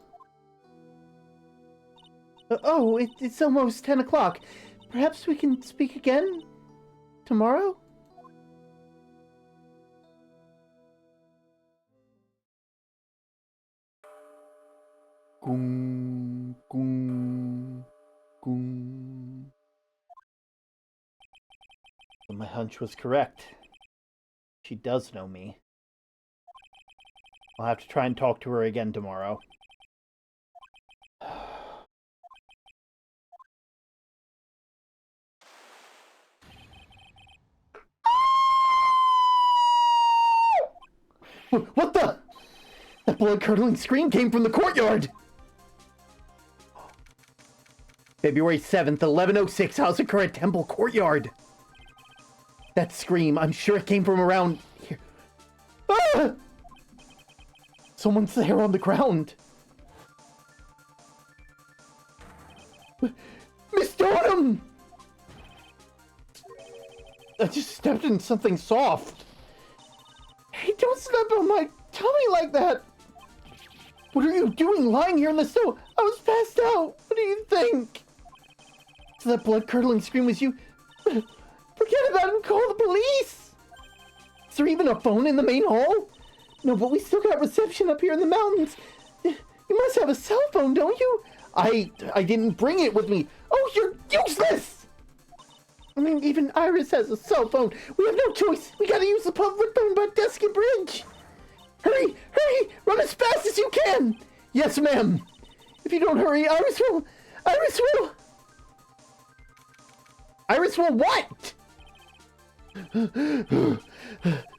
Oh, it's almost 10 o'clock. Perhaps we can speak again? Tomorrow? Gung, gung, gung. But my hunch was correct. She does know me. I'll have to try and talk to her again tomorrow. What the? That blood-curdling scream came from the courtyard! February 7th, 1106, Hazakura Temple Courtyard. That scream, I'm sure it came from around here. Ah! Someone's there on the ground. Miss Autumn! I just stepped in something soft. Hey, don't step on my tummy like that! What are you doing lying here in the snow? I was passed out. What do you think? So that blood-curdling scream was you. Forget about it and call the police! Is there even a phone in the main hall? No, but we still got reception up here in the mountains. You must have a cell phone, don't you? I didn't bring it with me. Oh, you're useless! I mean, even Iris has a cell phone. We have no choice. We gotta use the public phone by Dusky Bridge. Hurry! Hurry! Run as fast as you can! Yes, ma'am. If you don't hurry, Iris will... Iris will what?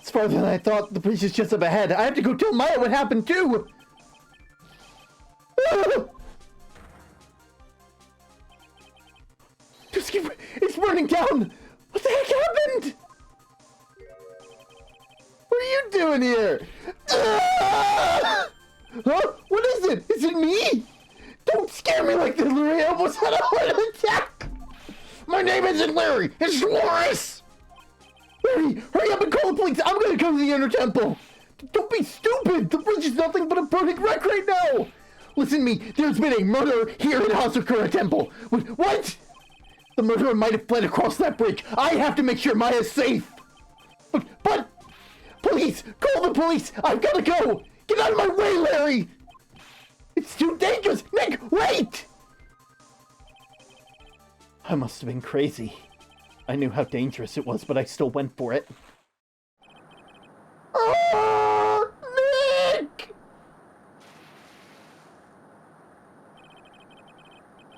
It's farther than I thought. The bridge is just up ahead. I have to go tell Maya what happened, too! It's burning down! What the heck happened? What are you doing here? Huh? What is it? Is it me? Don't scare me like this, Larry. I almost had a heart attack! My name isn't Larry. It's Dolores! Hurry up and call the police! I'm gonna go to the inner temple! Don't be stupid! The bridge is nothing but a burning wreck right now! Listen to me, there's been a murder here in Hasakura Temple! What? The murderer might have fled across that bridge! I have to make sure Maya's safe! But... Police! Call the police! I've gotta go! Get out of my way, Larry! It's too dangerous! Nick, wait! I must have been crazy. I knew how dangerous it was, but I still went for it. Oh, Nick!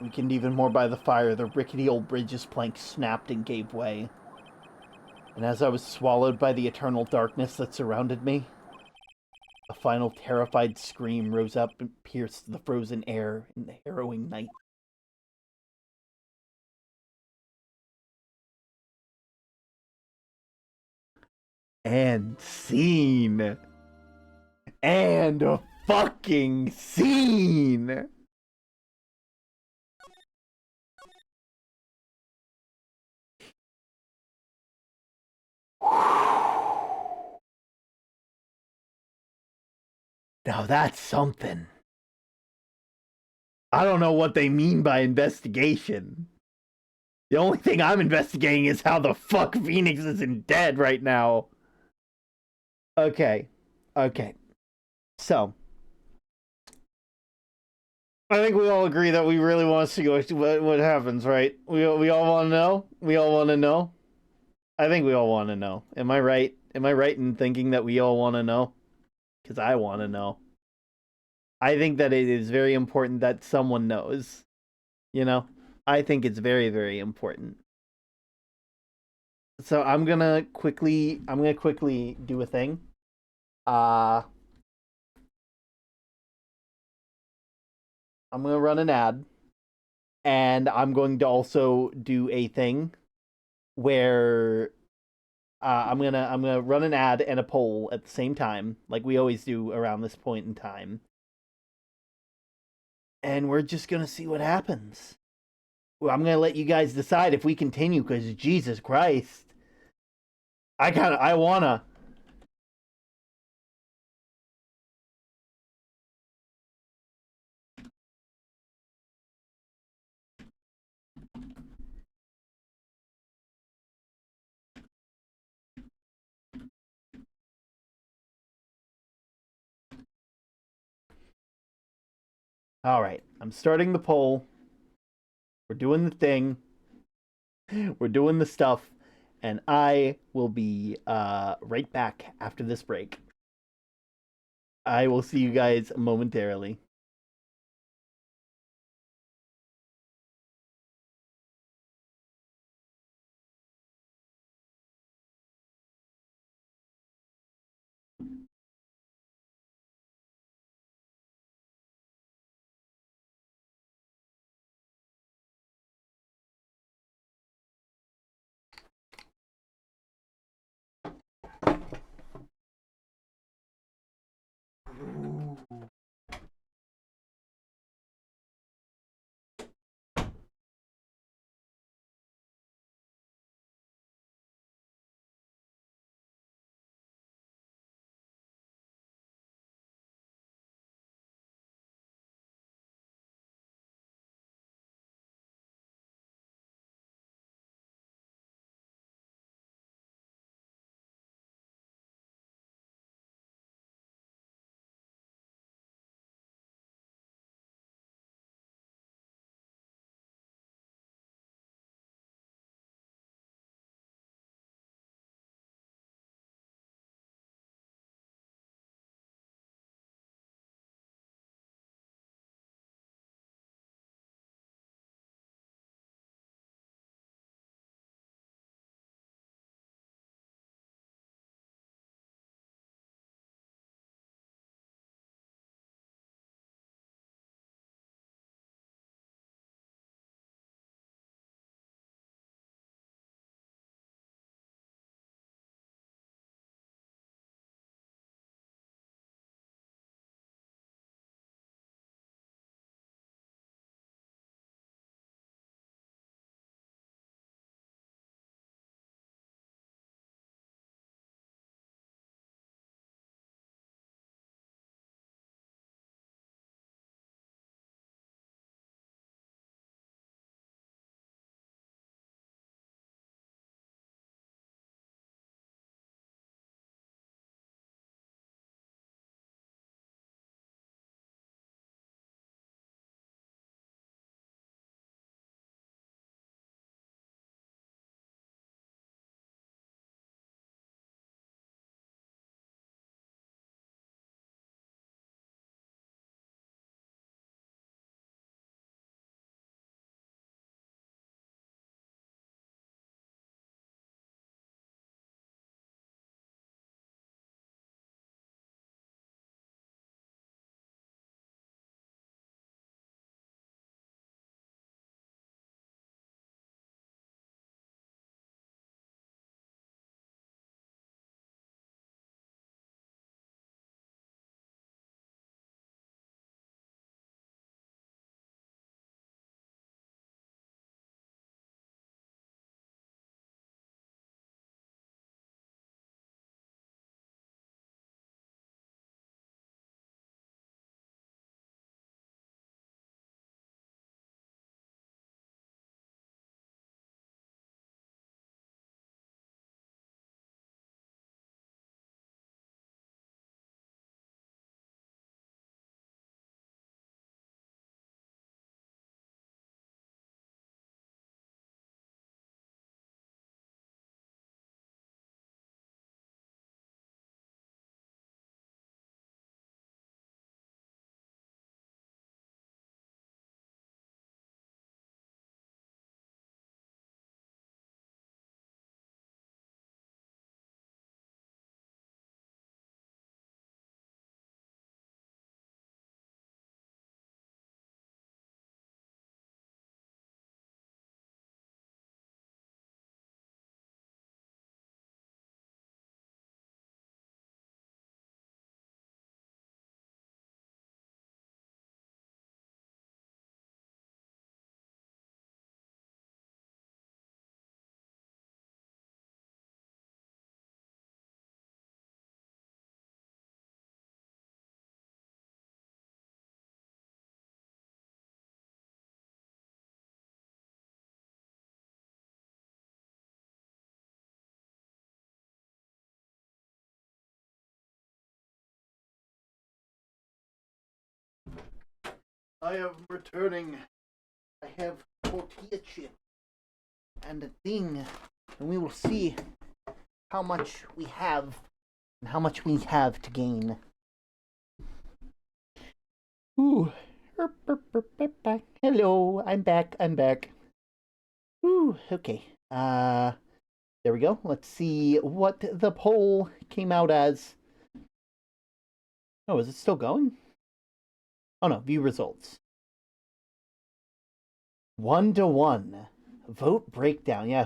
Weakened even more by the fire, the rickety old bridge's plank snapped and gave way. And as I was swallowed by the eternal darkness that surrounded me, a final terrified scream rose up and pierced the frozen air in the harrowing night. And scene. And a fucking scene. Now that's something. I don't know what they mean by investigation. The only thing I'm investigating is how the fuck Phoenix isn't dead right now. Okay. So, I think we all agree that we really want to see what happens, right? We all want to know? We all want to know? I think we all want to know. Am I right? Am I right in thinking that we all want to know? Because I want to know. I think that it is very important that someone knows. You know? I think it's very, very important. So I'm gonna quickly do a thing. I'm gonna run an ad, and I'm going to also do a thing where I'm gonna run an ad and a poll at the same time, like we always do around this point in time. And we're just gonna see what happens. Well, I'm gonna let you guys decide if we continue, because Jesus Christ. I wanna. Alright, I'm starting the poll. We're doing the thing. We're doing the stuff. And I will be right back after this break. I will see you guys momentarily. I am returning. I have tortilla chip and a thing, and we will see how much we have and how much we have to gain. Ooh. Hello, I'm back. Ooh, okay. There we go. Let's see what the poll came out as. Oh, is it still going? Oh no, view results. 1-1. Vote breakdown. Yeah,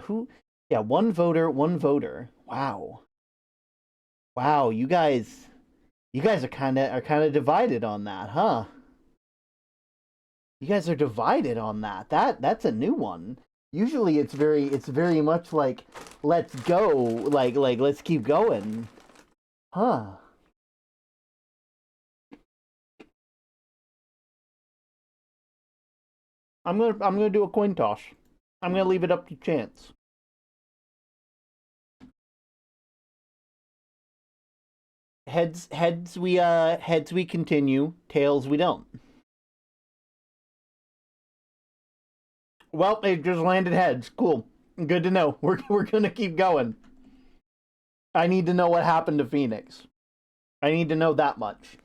one voter, one voter. Wow. Wow, you guys are kind of divided on that, huh? You guys are divided on that. That's a new one. Usually it's very much like let's go, like let's keep going. Huh. I'm gonna do a coin toss. I'm gonna leave it up to chance. Heads we continue, tails we don't. Well, it just landed heads. Cool. Good to know. We're gonna keep going. I need to know what happened to Phoenix. I need to know that much.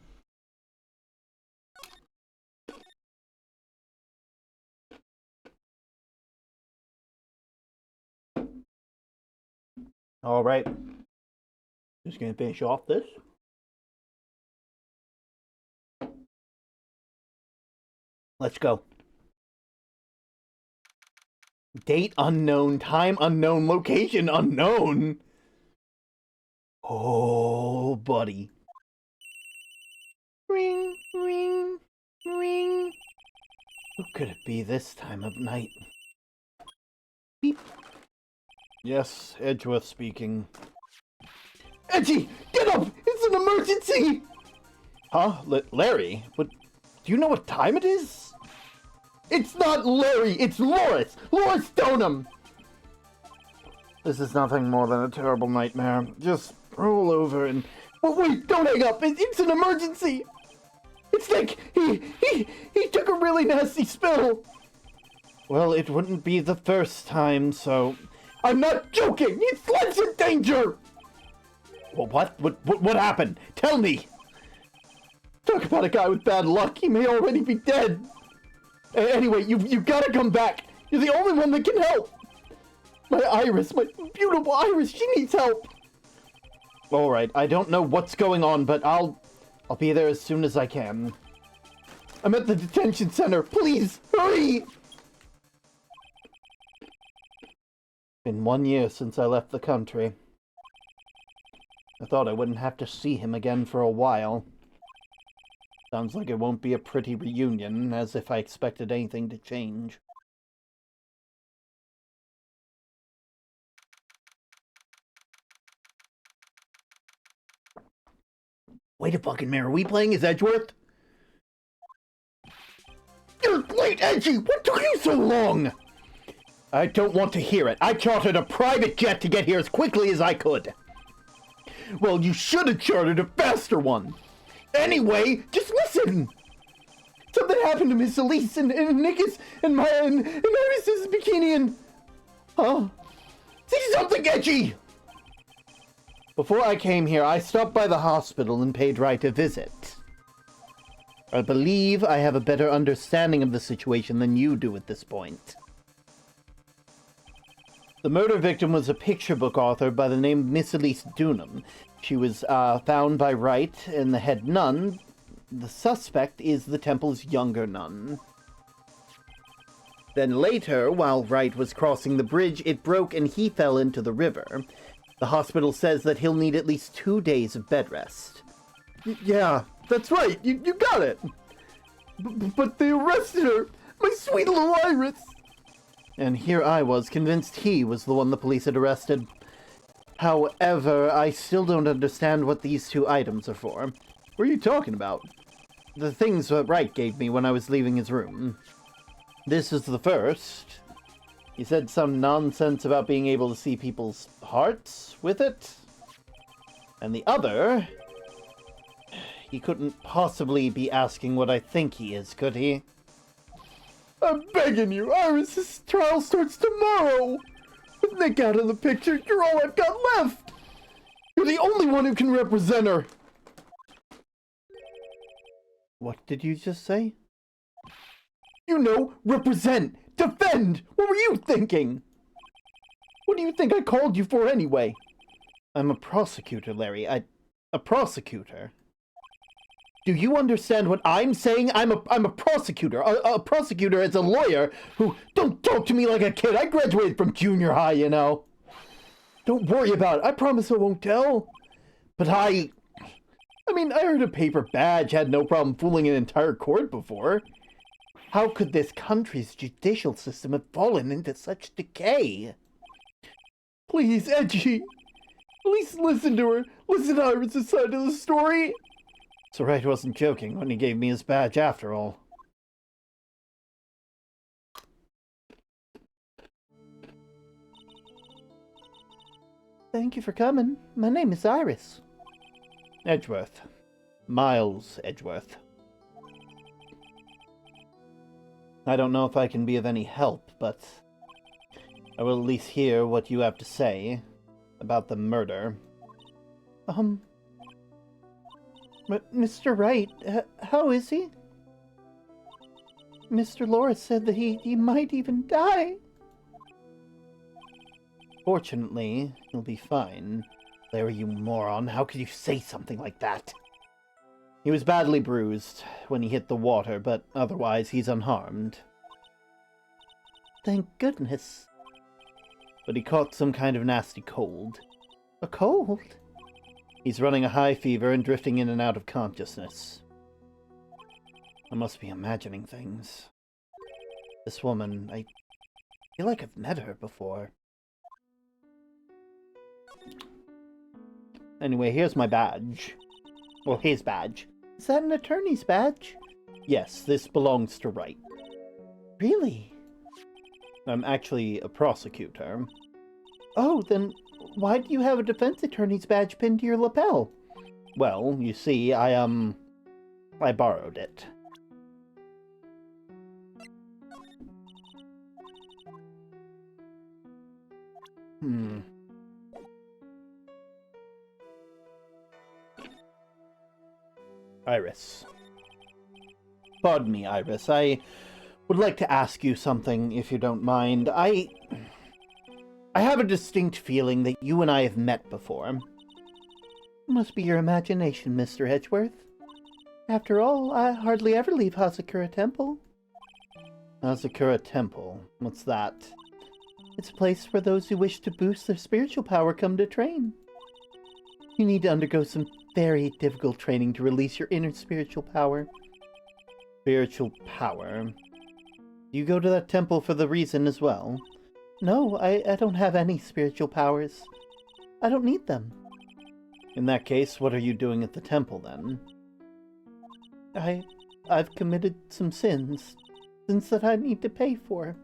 All right. Just gonna finish off this. Let's go. Date unknown, time unknown, location unknown. Oh, buddy. Ring, ring, ring. Who could it be this time of night? Beep. Yes, Edgeworth speaking. Edgy, get up! It's an emergency! Huh? Larry? What? Do you know what time it is? It's not Larry, it's Loris! Loris Stoneham! This is nothing more than a terrible nightmare. Just roll over and... Oh, wait, don't hang up! It's an emergency! It's like he took a really nasty spill! Well, it wouldn't be the first time, so... I'm not joking! It's life's in danger! Well, what happened? Tell me! Talk about a guy with bad luck. He may already be dead. Anyway, you gotta come back. You're the only one that can help. My Iris, my beautiful Iris, she needs help. All right, I don't know what's going on, but I'll be there as soon as I can. I'm at the detention center. Please, hurry! Been 1 year since I left the country. I thought I wouldn't have to see him again for a while. Sounds like it won't be a pretty reunion, as if I expected anything to change. Wait a fucking minute, are we playing as Edgeworth? You're late, Edgy! What took you so long? I don't want to hear it. I chartered a private jet to get here as quickly as I could. Well, you should have chartered a faster one. Anyway, just listen. Something happened to Miss Elise and Nick's and Iris's bikini and... Huh? Say something, Edgy! Before I came here, I stopped by the hospital and paid Wright a visit. I believe I have a better understanding of the situation than you do at this point. The murder victim was a picture book author by the name of Miss Elise Dunham. She was found by Wright and the head nun. The suspect is the temple's younger nun. Then later, while Wright was crossing the bridge, it broke and he fell into the river. The hospital says that he'll need at least 2 days of bed rest. Yeah, that's right. You got it. But they arrested her. My sweet little Iris. And here I was, convinced he was the one the police had arrested. However, I still don't understand what these 2 items are for. What are you talking about? The things that Wright gave me when I was leaving his room. This is the first. He said some nonsense about being able to see people's hearts with it. And the other... He couldn't possibly be asking what I think he is, could he? I'm begging you, Iris's trial starts tomorrow! With Nick out of the picture, you're all I've got left! You're the only one who can represent her! What did you just say? You know, represent! Defend! What were you thinking? What do you think I called you for anyway? I'm a prosecutor, Larry. A prosecutor? Do you understand what I'm saying? I'm a prosecutor. A prosecutor is a lawyer who... Don't talk to me like a kid. I graduated from junior high, you know. Don't worry about it. I promise I won't tell. But I heard a paper badge had no problem fooling an entire court before. How could this country's judicial system have fallen into such decay? Please, Edgy. At least listen to her. Listen to Iris' side of the story. So Wright wasn't joking when he gave me his badge after all. Thank you for coming. My name is Iris. Edgeworth. Miles Edgeworth. I don't know if I can be of any help, but I will at least hear what you have to say about the murder. But Mr. Wright, how is he? Mr. Laura said that he might even die. Fortunately, he'll be fine. Larry, you moron, how could you say something like that? He was badly bruised when he hit the water, but otherwise he's unharmed. Thank goodness. But he caught some kind of nasty cold. A cold? He's running a high fever and drifting in and out of consciousness. I must be imagining things. This woman, I feel like I've met her before. Anyway, here's my badge. Well, his badge. Is that an attorney's badge? Yes, this belongs to Wright. Really? I'm actually a prosecutor. Oh, then why do you have a defense attorney's badge pinned to your lapel? Well, you see, I borrowed it. Iris. Pardon me, Iris. I would like to ask you something, if you don't mind. I have a distinct feeling that you and I have met before. Must be your imagination, Mr. Edgeworth. After all, I hardly ever leave Hazakura Temple. Hazakura Temple? What's that? It's a place where those who wish to boost their spiritual power come to train. You need to undergo some very difficult training to release your inner spiritual power. Spiritual power? Do you go to that temple for the reason as well? No, I don't have any spiritual powers. I don't need them. In that case, what are you doing at the temple, then? I've committed some sins that I need to pay for.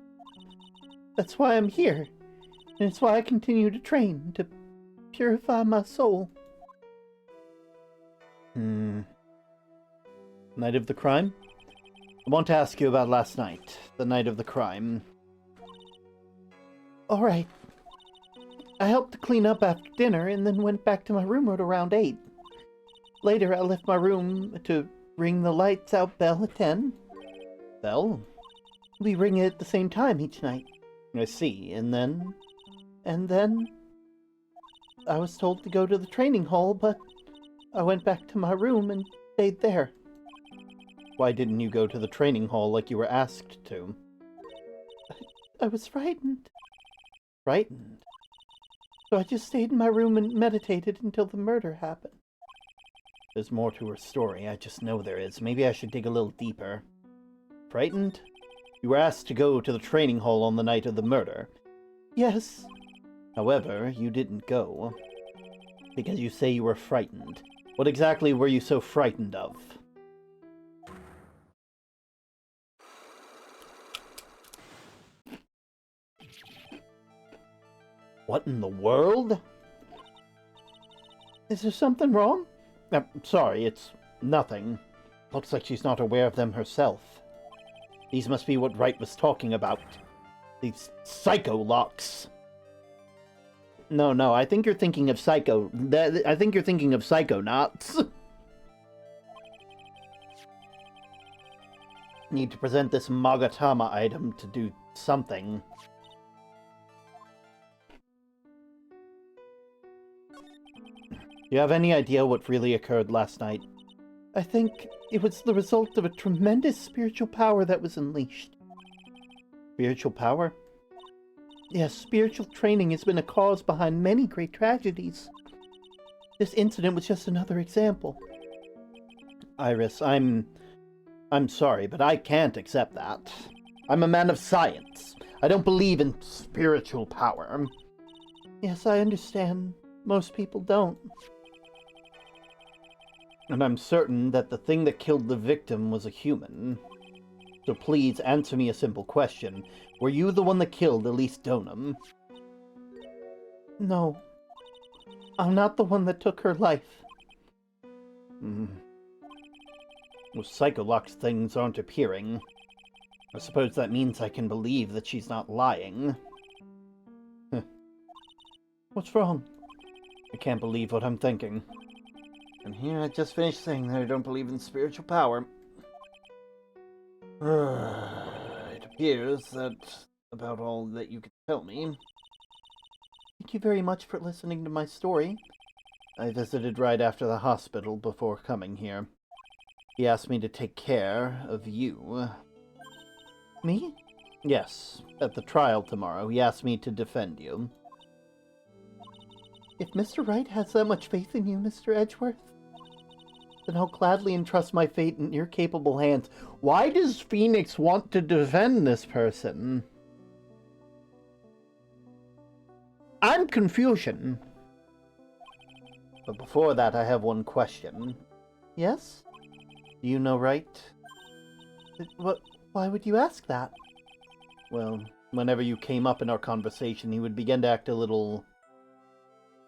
That's why I'm here, and it's why I continue to train, to purify my soul. Night of the crime? I want to ask you about last night, the night of the crime. All right. I helped to clean up after dinner and then went back to my room at around 8. Later, I left my room to ring the lights out bell at 10. Bell? We ring it at the same time each night. I see, and then? And then I was told to go to the training hall, but I went back to my room and stayed there. Why didn't you go to the training hall like you were asked to? I was frightened. Frightened? So I just stayed in my room and meditated until the murder happened. There's more to her story, I just know there is. Maybe I should dig a little deeper. Frightened? You were asked to go to the training hall on the night of the murder. Yes. However, you didn't go. Because you say you were frightened. What exactly were you so frightened of? What in the world? Is there something wrong? Sorry, it's nothing. Looks like she's not aware of them herself. These must be what Wright was talking about. These psycho locks. No, I think you're thinking of I think you're thinking of psychonauts. Need to present this Magatama item to do something. Do you have any idea what really occurred last night? I think it was the result of a tremendous spiritual power that was unleashed. Spiritual power? Yes, spiritual training has been a cause behind many great tragedies. This incident was just another example. Iris, I'm sorry, but I can't accept that. I'm a man of science. I don't believe in spiritual power. Yes, I understand. Most people don't. And I'm certain that the thing that killed the victim was a human. So please answer me a simple question. Were you the one that killed Elise Donham? No. I'm not the one that took her life. Well, Psycholock's things aren't appearing. I suppose that means I can believe that she's not lying. What's wrong? I can't believe what I'm thinking. And here I just finished saying that I don't believe in spiritual power. It appears that's about all that you can tell me. Thank you very much for listening to my story. I visited right after the hospital before coming here. He asked me to take care of you. Me? Yes, at the trial tomorrow, he asked me to defend you. If Mr. Wright has that much faith in you, Mr. Edgeworth, then I'll gladly entrust my fate in your capable hands. Why does Phoenix want to defend this person? I'm confusion. But before that, I have one question. Yes? Do you know Wright? Why would you ask that? Well, whenever you came up in our conversation, he would begin to act a little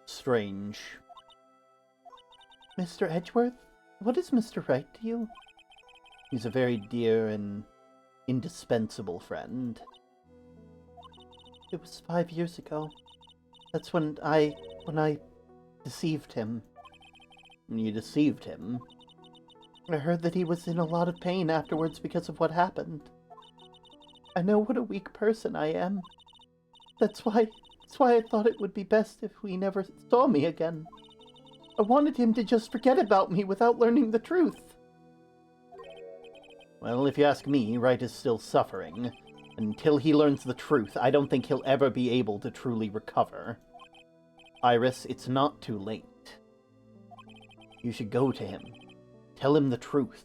strange. Mr. Edgeworth? What is Mr. Wright to you? He's a very dear and indispensable friend. It was 5 years ago. That's when I deceived him. You deceived him? I heard that he was in a lot of pain afterwards because of what happened. I know what a weak person I am. That's why I thought it would be best if we never saw me again. I wanted him to just forget about me without learning the truth. Well, if you ask me, Wright is still suffering. Until he learns the truth, I don't think he'll ever be able to truly recover. Iris, it's not too late. You should go to him. Tell him the truth.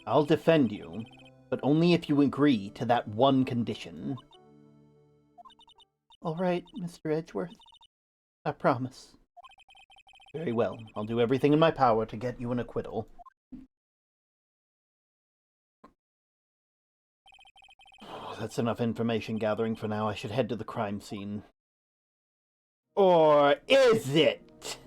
I'll defend you, but only if you agree to that one condition. All right, Mr. Edgeworth. I promise. Very well. I'll do everything in my power to get you an acquittal. That's enough information gathering for now. I should head to the crime scene. Or is it?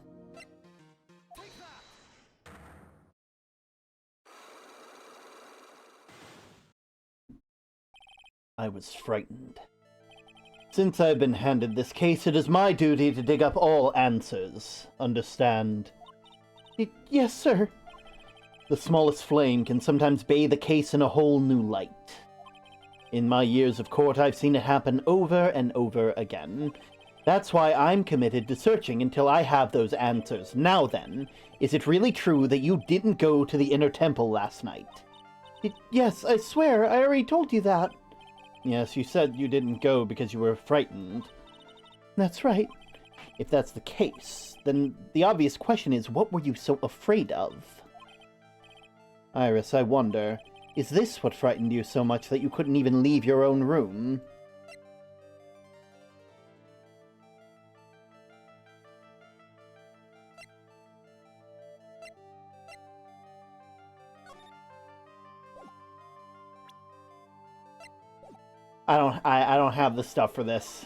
I was frightened. Since I've been handed this case, it is my duty to dig up all answers. Understand? Yes, sir. The smallest flame can sometimes bathe a case in a whole new light. In my years of court, I've seen it happen over and over again. That's why I'm committed to searching until I have those answers. Now then, is it really true that you didn't go to the inner temple last night? Yes, I swear, I already told you that. Yes, you said you didn't go because you were frightened. That's right. If that's the case, then the obvious question is, what were you so afraid of? Iris, I wonder, is this what frightened you so much that you couldn't even leave your own room? I don't have the stuff for this.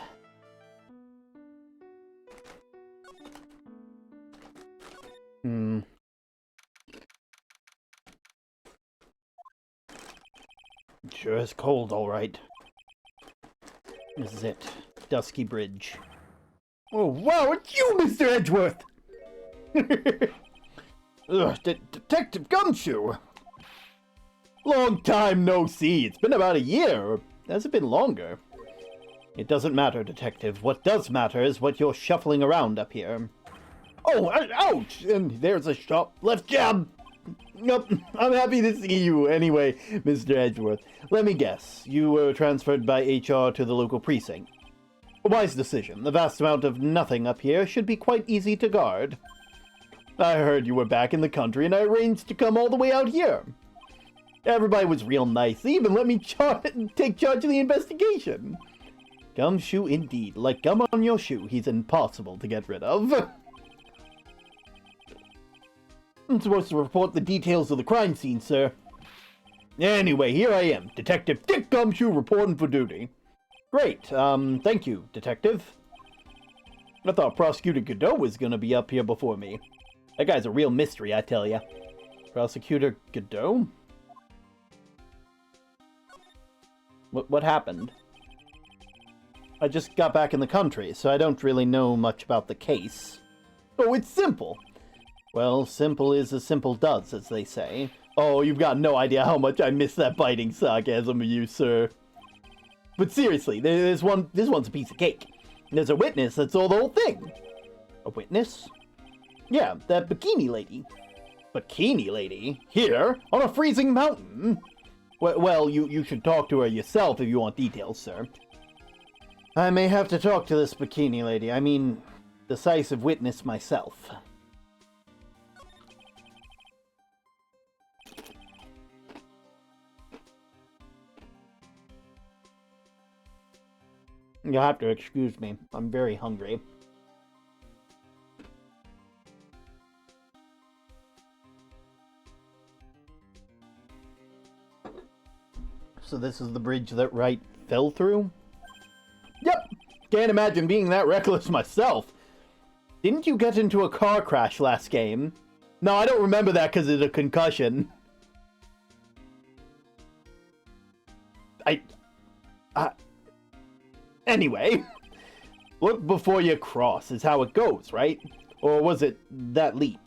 Sure is cold, all right. This is it. Dusky Bridge. Oh, wow, it's you, Mr. Edgeworth! Ugh, Detective Gumshoe! Long time no see. It's been about a year, or has it been longer? It doesn't matter, Detective. What does matter is what you're shuffling around up here. Oh, ouch! And there's a sharp left jab! Nope, I'm happy to see you anyway, Mr. Edgeworth. Let me guess. You were transferred by HR to the local precinct. A wise decision. The vast amount of nothing up here should be quite easy to guard. I heard you were back in the country and I arranged to come all the way out here. Everybody was real nice. They even let me take charge of the investigation. Gumshoe indeed. Like gum on your shoe, he's impossible to get rid of. I'm supposed to report the details of the crime scene, sir. Anyway, here I am, Detective Dick Gumshoe reporting for duty. Great. Thank you, Detective. I thought Prosecutor Godot was gonna be up here before me. That guy's a real mystery, I tell ya. Prosecutor Godot? What happened? I just got back in the country, so I don't really know much about the case. Oh, it's simple. Well, simple is as simple does, as they say. Oh, you've got no idea how much I miss that biting sarcasm of you, sir. But seriously, this one's a piece of cake. There's a witness that saw the whole thing. A witness? Yeah, that bikini lady. Bikini lady? Here, on a freezing mountain. Well, you should talk to her yourself if you want details, sir. I may have to talk to this bikini lady. I mean, decisive witness myself. You'll have to excuse me. I'm very hungry. So this is the bridge that Wright fell through? Yep. Can't imagine being that reckless myself. Didn't you get into a car crash last game? No, I don't remember that because of the concussion. Anyway, look before you cross is how it goes, right? Or was it that leap?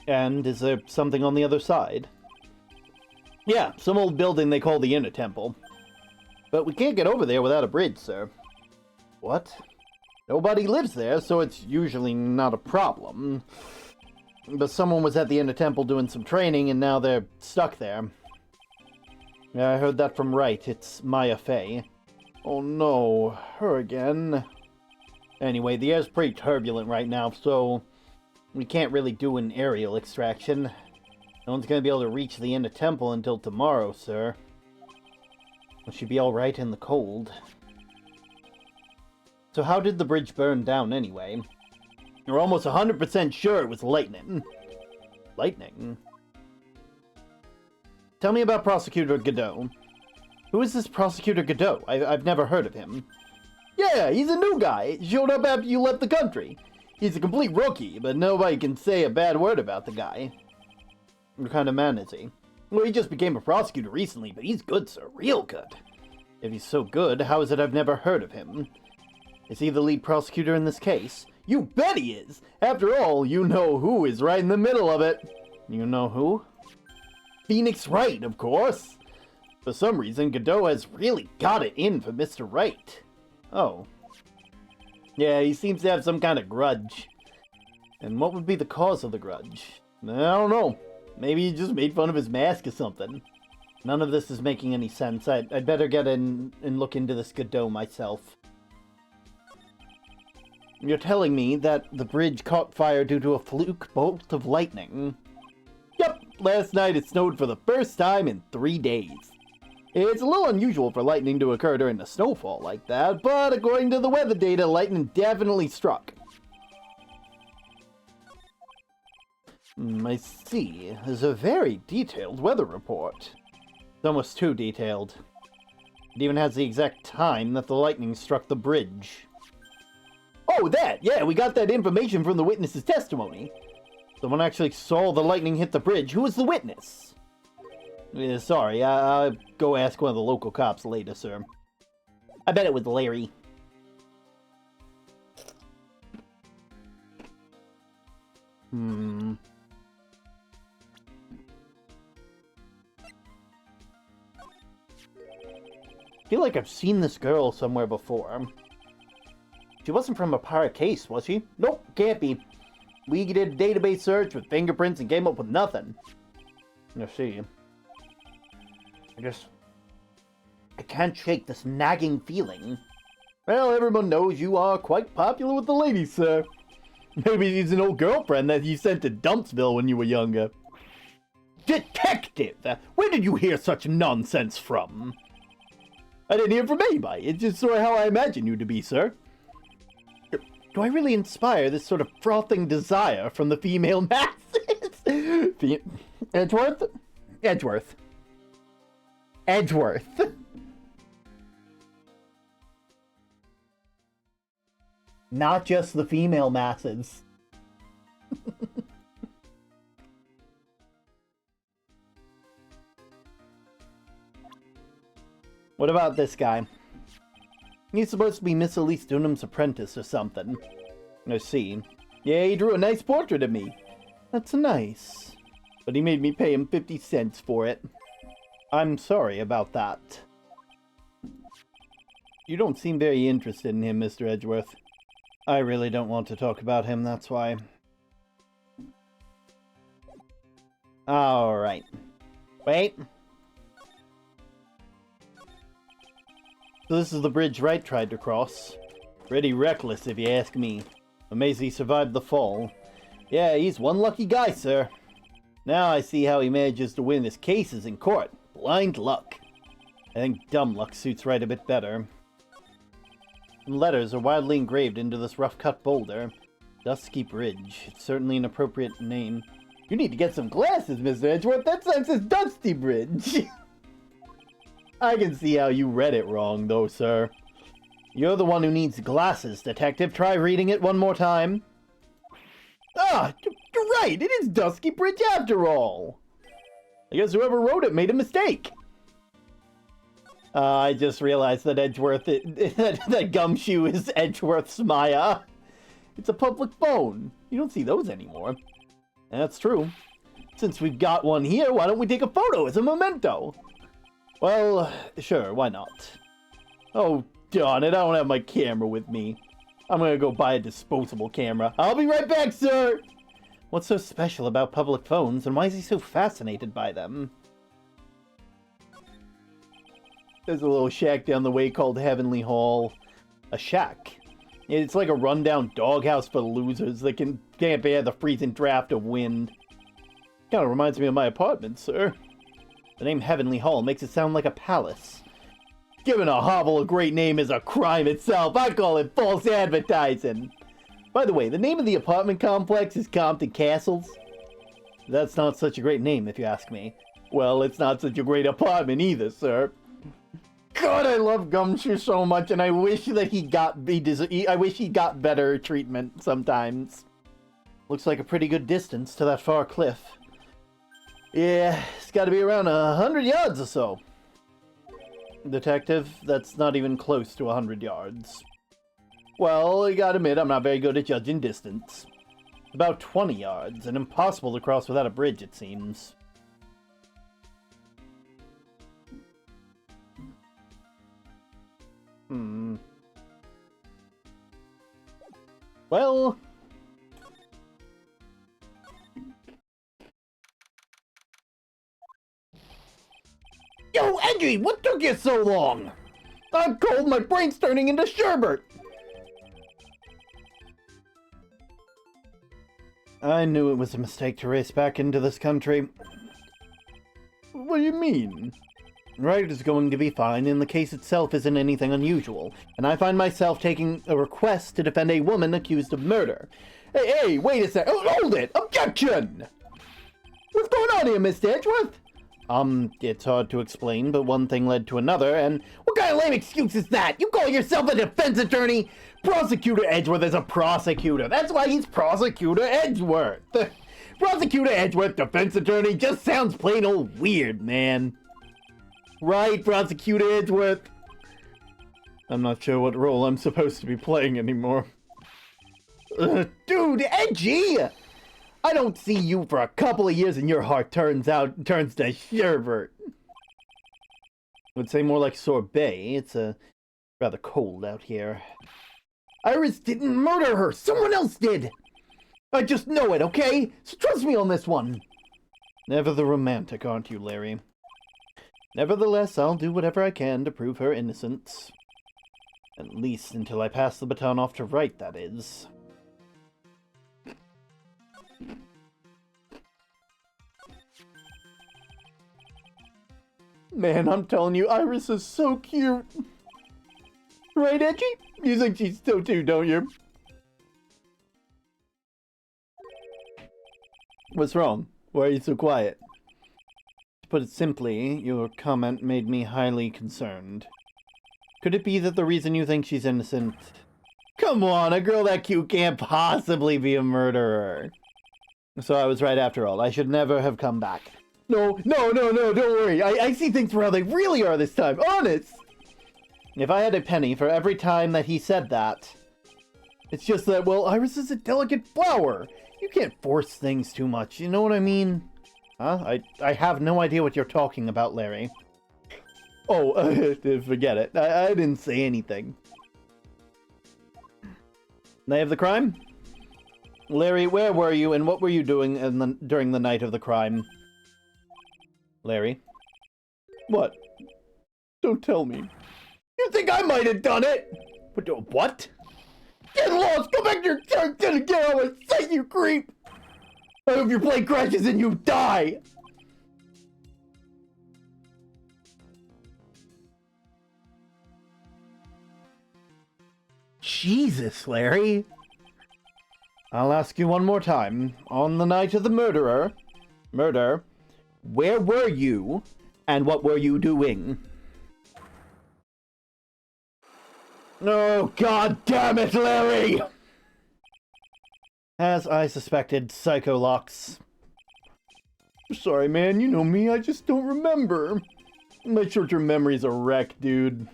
And is there something on the other side? Yeah, some old building they call the Inner Temple. But we can't get over there without a bridge, sir. What? Nobody lives there, so it's usually not a problem. But someone was at the Inner Temple doing some training, and now they're stuck there. Yeah, I heard that from Wright. It's Maya Fey. Oh no, her again. Anyway, the air's pretty turbulent right now, so we can't really do an aerial extraction. No one's gonna be able to reach the Inner Temple until tomorrow, sir. We should be alright in the cold. So how did the bridge burn down anyway? We're almost 100% sure it was lightning. Lightning? Tell me about Prosecutor Godot. Who is this Prosecutor Godot? I've never heard of him. Yeah, he's a new guy. Showed up after you left the country. He's a complete rookie, but nobody can say a bad word about the guy. What kind of man is he? Well, he just became a prosecutor recently, but he's good, sir. Real good. If he's so good, how is it I've never heard of him? Is he the lead prosecutor in this case? You bet he is! After all, you know who is right in the middle of it. You know who? Phoenix Wright, of course. For some reason, Godot has really got it in for Mr. Wright. Oh. Yeah, he seems to have some kind of grudge. And what would be the cause of the grudge? I don't know. Maybe he just made fun of his mask or something. None of this is making any sense. I'd better get in and look into this Godot myself. You're telling me that the bridge caught fire due to a fluke bolt of lightning? Yep, last night it snowed for the first time in 3 days. It's a little unusual for lightning to occur during a snowfall like that, but according to the weather data, lightning definitely struck. I see. There's a very detailed weather report. It's almost too detailed. It even has the exact time that the lightning struck the bridge. Oh, that! Yeah, we got that information from the witness's testimony. Someone actually saw the lightning hit the bridge. Who was the witness? Yeah, sorry, I'll go ask one of the local cops later, sir. I bet it was Larry. I feel like I've seen this girl somewhere before. She wasn't from a pirate case, was she? Nope, can't be. We did a database search with fingerprints and came up with nothing. Let's see. I can't shake this nagging feeling. Well, everyone knows you are quite popular with the ladies, sir. Maybe she's an old girlfriend that you sent to Dumpsville when you were younger. Detective! Where did you hear such nonsense from? I didn't hear from anybody. It's just sort of how I imagine you to be, sir. Do I really inspire this sort of frothing desire from the female masses? Edgeworth? Edgeworth. Not just the female masses. What about this guy? He's supposed to be Miss Elise Dunham's apprentice or something. I see. Yeah, he drew a nice portrait of me. That's nice. But he made me pay him 50 cents for it. I'm sorry about that. You don't seem very interested in him, Mr. Edgeworth. I really don't want to talk about him, that's why. Alright. Wait. So this is the bridge Wright tried to cross. Pretty reckless, if you ask me. Amazed he survived the fall. Yeah, he's one lucky guy, sir. Now I see how he manages to win his cases in court. Blind luck. I think dumb luck suits Wright a bit better. Letters are wildly engraved into this rough-cut boulder. Dusky Bridge. It's certainly an appropriate name. You need to get some glasses, Mr. Edgeworth. That sign says Dusty Bridge. I can see how you read it wrong, though, sir. You're the one who needs glasses, Detective. Try reading it one more time. Ah, you're right. It is Dusky Bridge after all. I guess whoever wrote it made a mistake. I just realized that that Gumshoe is Edgeworth's Maya. It's a public phone. You don't see those anymore. That's true. Since we've got one here, why don't we take a photo as a memento? Well, sure, why not? Oh, darn it, I don't have my camera with me. I'm gonna go buy a disposable camera. I'll be right back, sir! What's so special about public phones, and why is he so fascinated by them? There's a little shack down the way called Heavenly Hall. A shack? It's like a rundown doghouse for losers that can't bear the freezing draft of wind. Kinda reminds me of my apartment, sir. The name Heavenly Hall makes it sound like a palace. Giving a hovel a great name is a crime itself. I call it false advertising. By the way, the name of the apartment complex is Compton Castles. That's not such a great name, if you ask me. Well, it's not such a great apartment either, sir. God, I love Gumshoe so much, and I wish that I wish he got better treatment sometimes. Looks like a pretty good distance to that far cliff. Yeah, it's got to be around 100 yards or so. Detective, that's not even close to 100 yards. Well, you gotta admit, I'm not very good at judging distance. About 20 yards, and impossible to cross without a bridge, it seems. Well... Yo, Edgy, what took you so long? I'm cold, my brain's turning into sherbet. I knew it was a mistake to race back into this country. What do you mean? Wright is going to be fine, and the case itself isn't anything unusual, and I find myself taking a request to defend a woman accused of murder. Hey, wait a sec. Hold it! Objection! What's going on here, Mr. Edgeworth? It's hard to explain, but one thing led to another, and... What kind of lame excuse is that? You call yourself a defense attorney? Prosecutor Edgeworth is a prosecutor. That's why he's Prosecutor Edgeworth. Prosecutor Edgeworth, defense attorney, just sounds plain old weird, man. Right, Prosecutor Edgeworth. I'm not sure what role I'm supposed to be playing anymore. Dude, Edgy! I don't see you for a couple of years and your heart turns to sherbet. Would say more like sorbet. It's rather cold out here. Iris didn't murder her. Someone else did. I just know it, okay? So trust me on this one. Never the romantic, aren't you, Larry? Nevertheless, I'll do whatever I can to prove her innocence. At least until I pass the baton off to Wright, that is. Man, I'm telling you, Iris is so cute. Right, Edgy? You think she's so too, don't you? What's wrong? Why are you so quiet? To put it simply, your comment made me highly concerned. Could it be that the reason you think she's innocent... Come on, a girl that cute can't possibly be a murderer. So I was right after all. I should never have come back. No, don't worry. I see things for how they really are this time. Honest! If I had a penny for every time that he said that... It's just that, well, Iris is a delicate flower. You can't force things too much, you know what I mean? Huh? I have no idea what you're talking about, Larry. Oh, forget it. I didn't say anything. Night of the crime? Larry, where were you and what were you doing during the night of the crime? Larry? What? Don't tell me. You think I might have done it? What? Get lost! Go back to your church and get out of sight, you creep! I hope your plane crashes and you die! Jesus, Larry. I'll ask you one more time. On the night of the murder, where were you and what were you doing? Oh, God damn it, Larry! As I suspected, Psycho Locks. Sorry, man, you know me, I just don't remember. My short-term memory's a wreck, dude.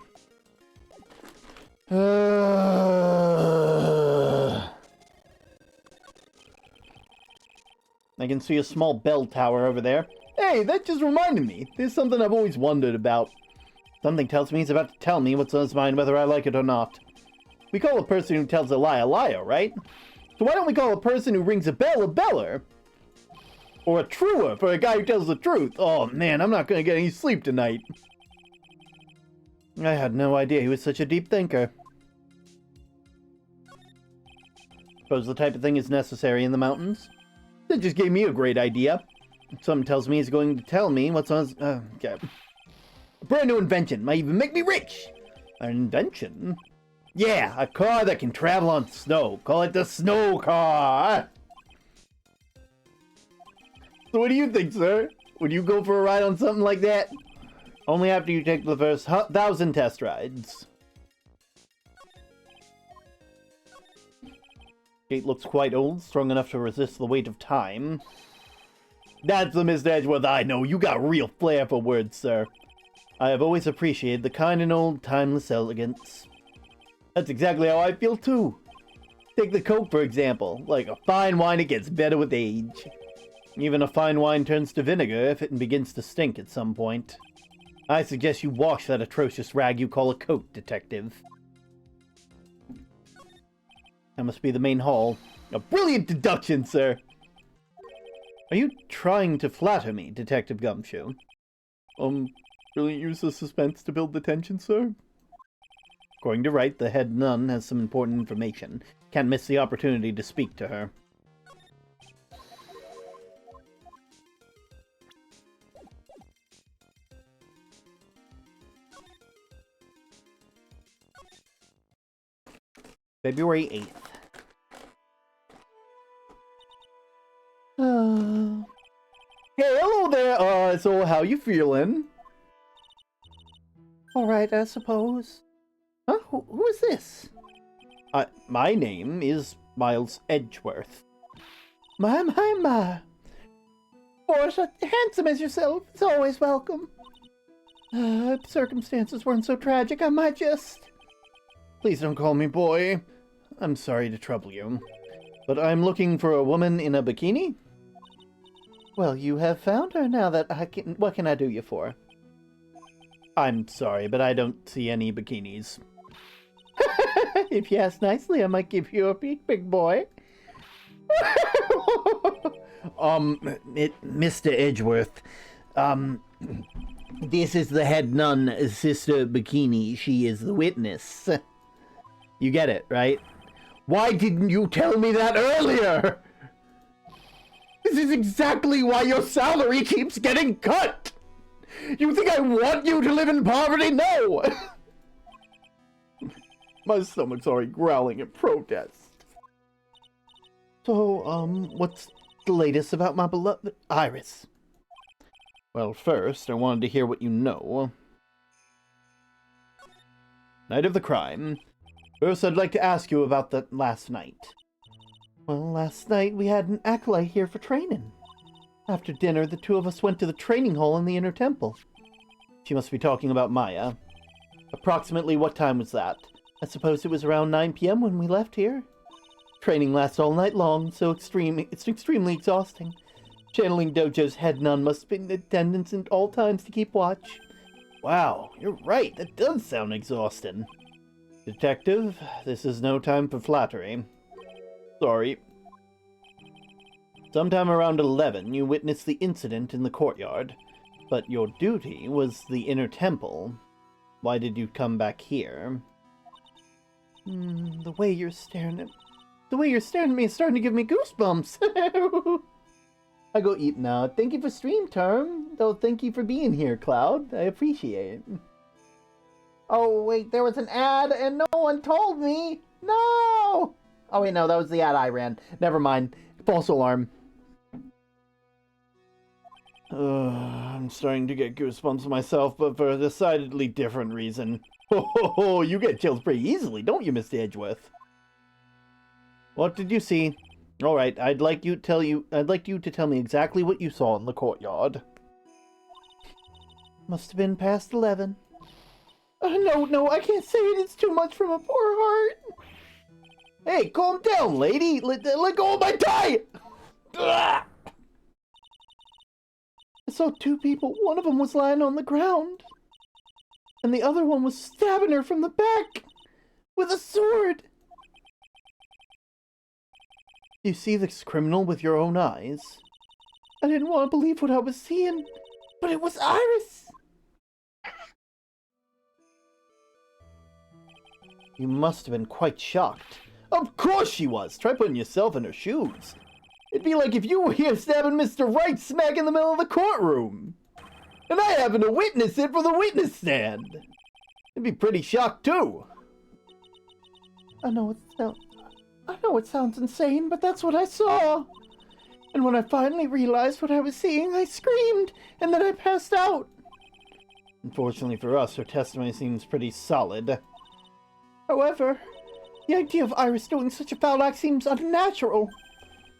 I can see a small bell tower over there. Hey, that just reminded me. There's something I've always wondered about. Something tells me he's about to tell me what's on his mind, whether I like it or not. We call a person who tells a liar, right? So why don't we call a person who rings a bell a beller? Or a truer for a guy who tells the truth. Oh man, I'm not gonna get any sleep tonight. I had no idea he was such a deep thinker. Suppose the type of thing is necessary in the mountains? That just gave me a great idea. Something tells me he's going to tell me what's on his... okay. A brand new invention might even make me rich. An invention? Yeah, a car that can travel on snow. Call it the snow car. So what do you think, sir? Would you go for a ride on something like that? Only after you take the first 1,000 test rides. Gate looks quite old, strong enough to resist the weight of time. That's the Mr. Edgeworth I know. You got real flair for words, sir. I have always appreciated the kind and old, timeless elegance. That's exactly how I feel, too. Take the Coke, for example. Like a fine wine, it gets better with age. Even a fine wine turns to vinegar if it begins to stink at some point. I suggest you wash that atrocious rag you call a coat, detective. That must be the main hall. A brilliant deduction, sir! Are you trying to flatter me, Detective Gumshoe? Brilliant use of suspense to build the tension, sir? According to Wright, the head nun has some important information. Can't miss the opportunity to speak to her. February 8th. Hey, hello there, so how you feeling? Alright, I suppose. Huh? Who is this? My name is Miles Edgeworth. My. sport, handsome as yourself, is always welcome. If circumstances weren't so tragic, I might just... Please don't call me boy. I'm sorry to trouble you. But I'm looking for a woman in a bikini? Well, you have found her now that I can... What can I do you for? I'm sorry, but I don't see any bikinis. If you ask nicely, I might give you a peek, big boy. Mr. Edgeworth, this is the head nun, Sister Bikini. She is the witness. You get it, right? Why didn't you tell me that earlier? This is exactly why your salary keeps getting cut. You think I want you to live in poverty? No! My stomach's already growling in protest. So, what's the latest about my beloved Iris? Well, first, I wanted to hear what you know. Night of the crime. First, I'd like to ask you about the last night. Well, last night we had an acolyte here for training. After dinner, the two of us went to the training hall in the inner temple. She must be talking about Maya. Approximately what time was that? I suppose it was around 9 p.m. when we left here. Training lasts all night long, so it's extremely exhausting. Channeling Dojo's head nun must be in attendance at all times to keep watch. Wow, you're right, that does sound exhausting. Detective, this is no time for flattery. Sorry. Sometime around 11, you witnessed the incident in the courtyard, but your duty was the inner temple. Why did you come back here? The way you're staring at me is starting to give me goosebumps. I go eat now. Thank you for stream, Term. Though thank you for being here, Cloud. I appreciate it. Oh, wait, there was an ad and no one told me. No! Oh, wait, no, that was the ad I ran. Never mind. False alarm. I'm starting to get goosebumps myself, but for a decidedly different reason. Oh, you get chills pretty easily, don't you, Mr. Edgeworth? What did you see? All right, I'd like you to tell me exactly what you saw in the courtyard. Must have been past 11. No, I can't say it. It's too much from a poor heart. Hey, calm down, lady. Let go of my tie. Ugh. I saw two people. One of them was lying on the ground, and the other one was stabbing her from the back with a sword. You see this criminal with your own eyes? I didn't want to believe what I was seeing, but it was Iris. You must have been quite shocked. Of course she was. Try putting yourself in her shoes. It'd be like if you were here stabbing Mr. Wright smack in the middle of the courtroom. And I happen to witness it for the witness stand. You'd be pretty shocked, too. I know it sounds insane, but that's what I saw. And when I finally realized what I was seeing, I screamed, and then I passed out. Unfortunately for us, her testimony seems pretty solid. However, the idea of Iris doing such a foul act seems unnatural.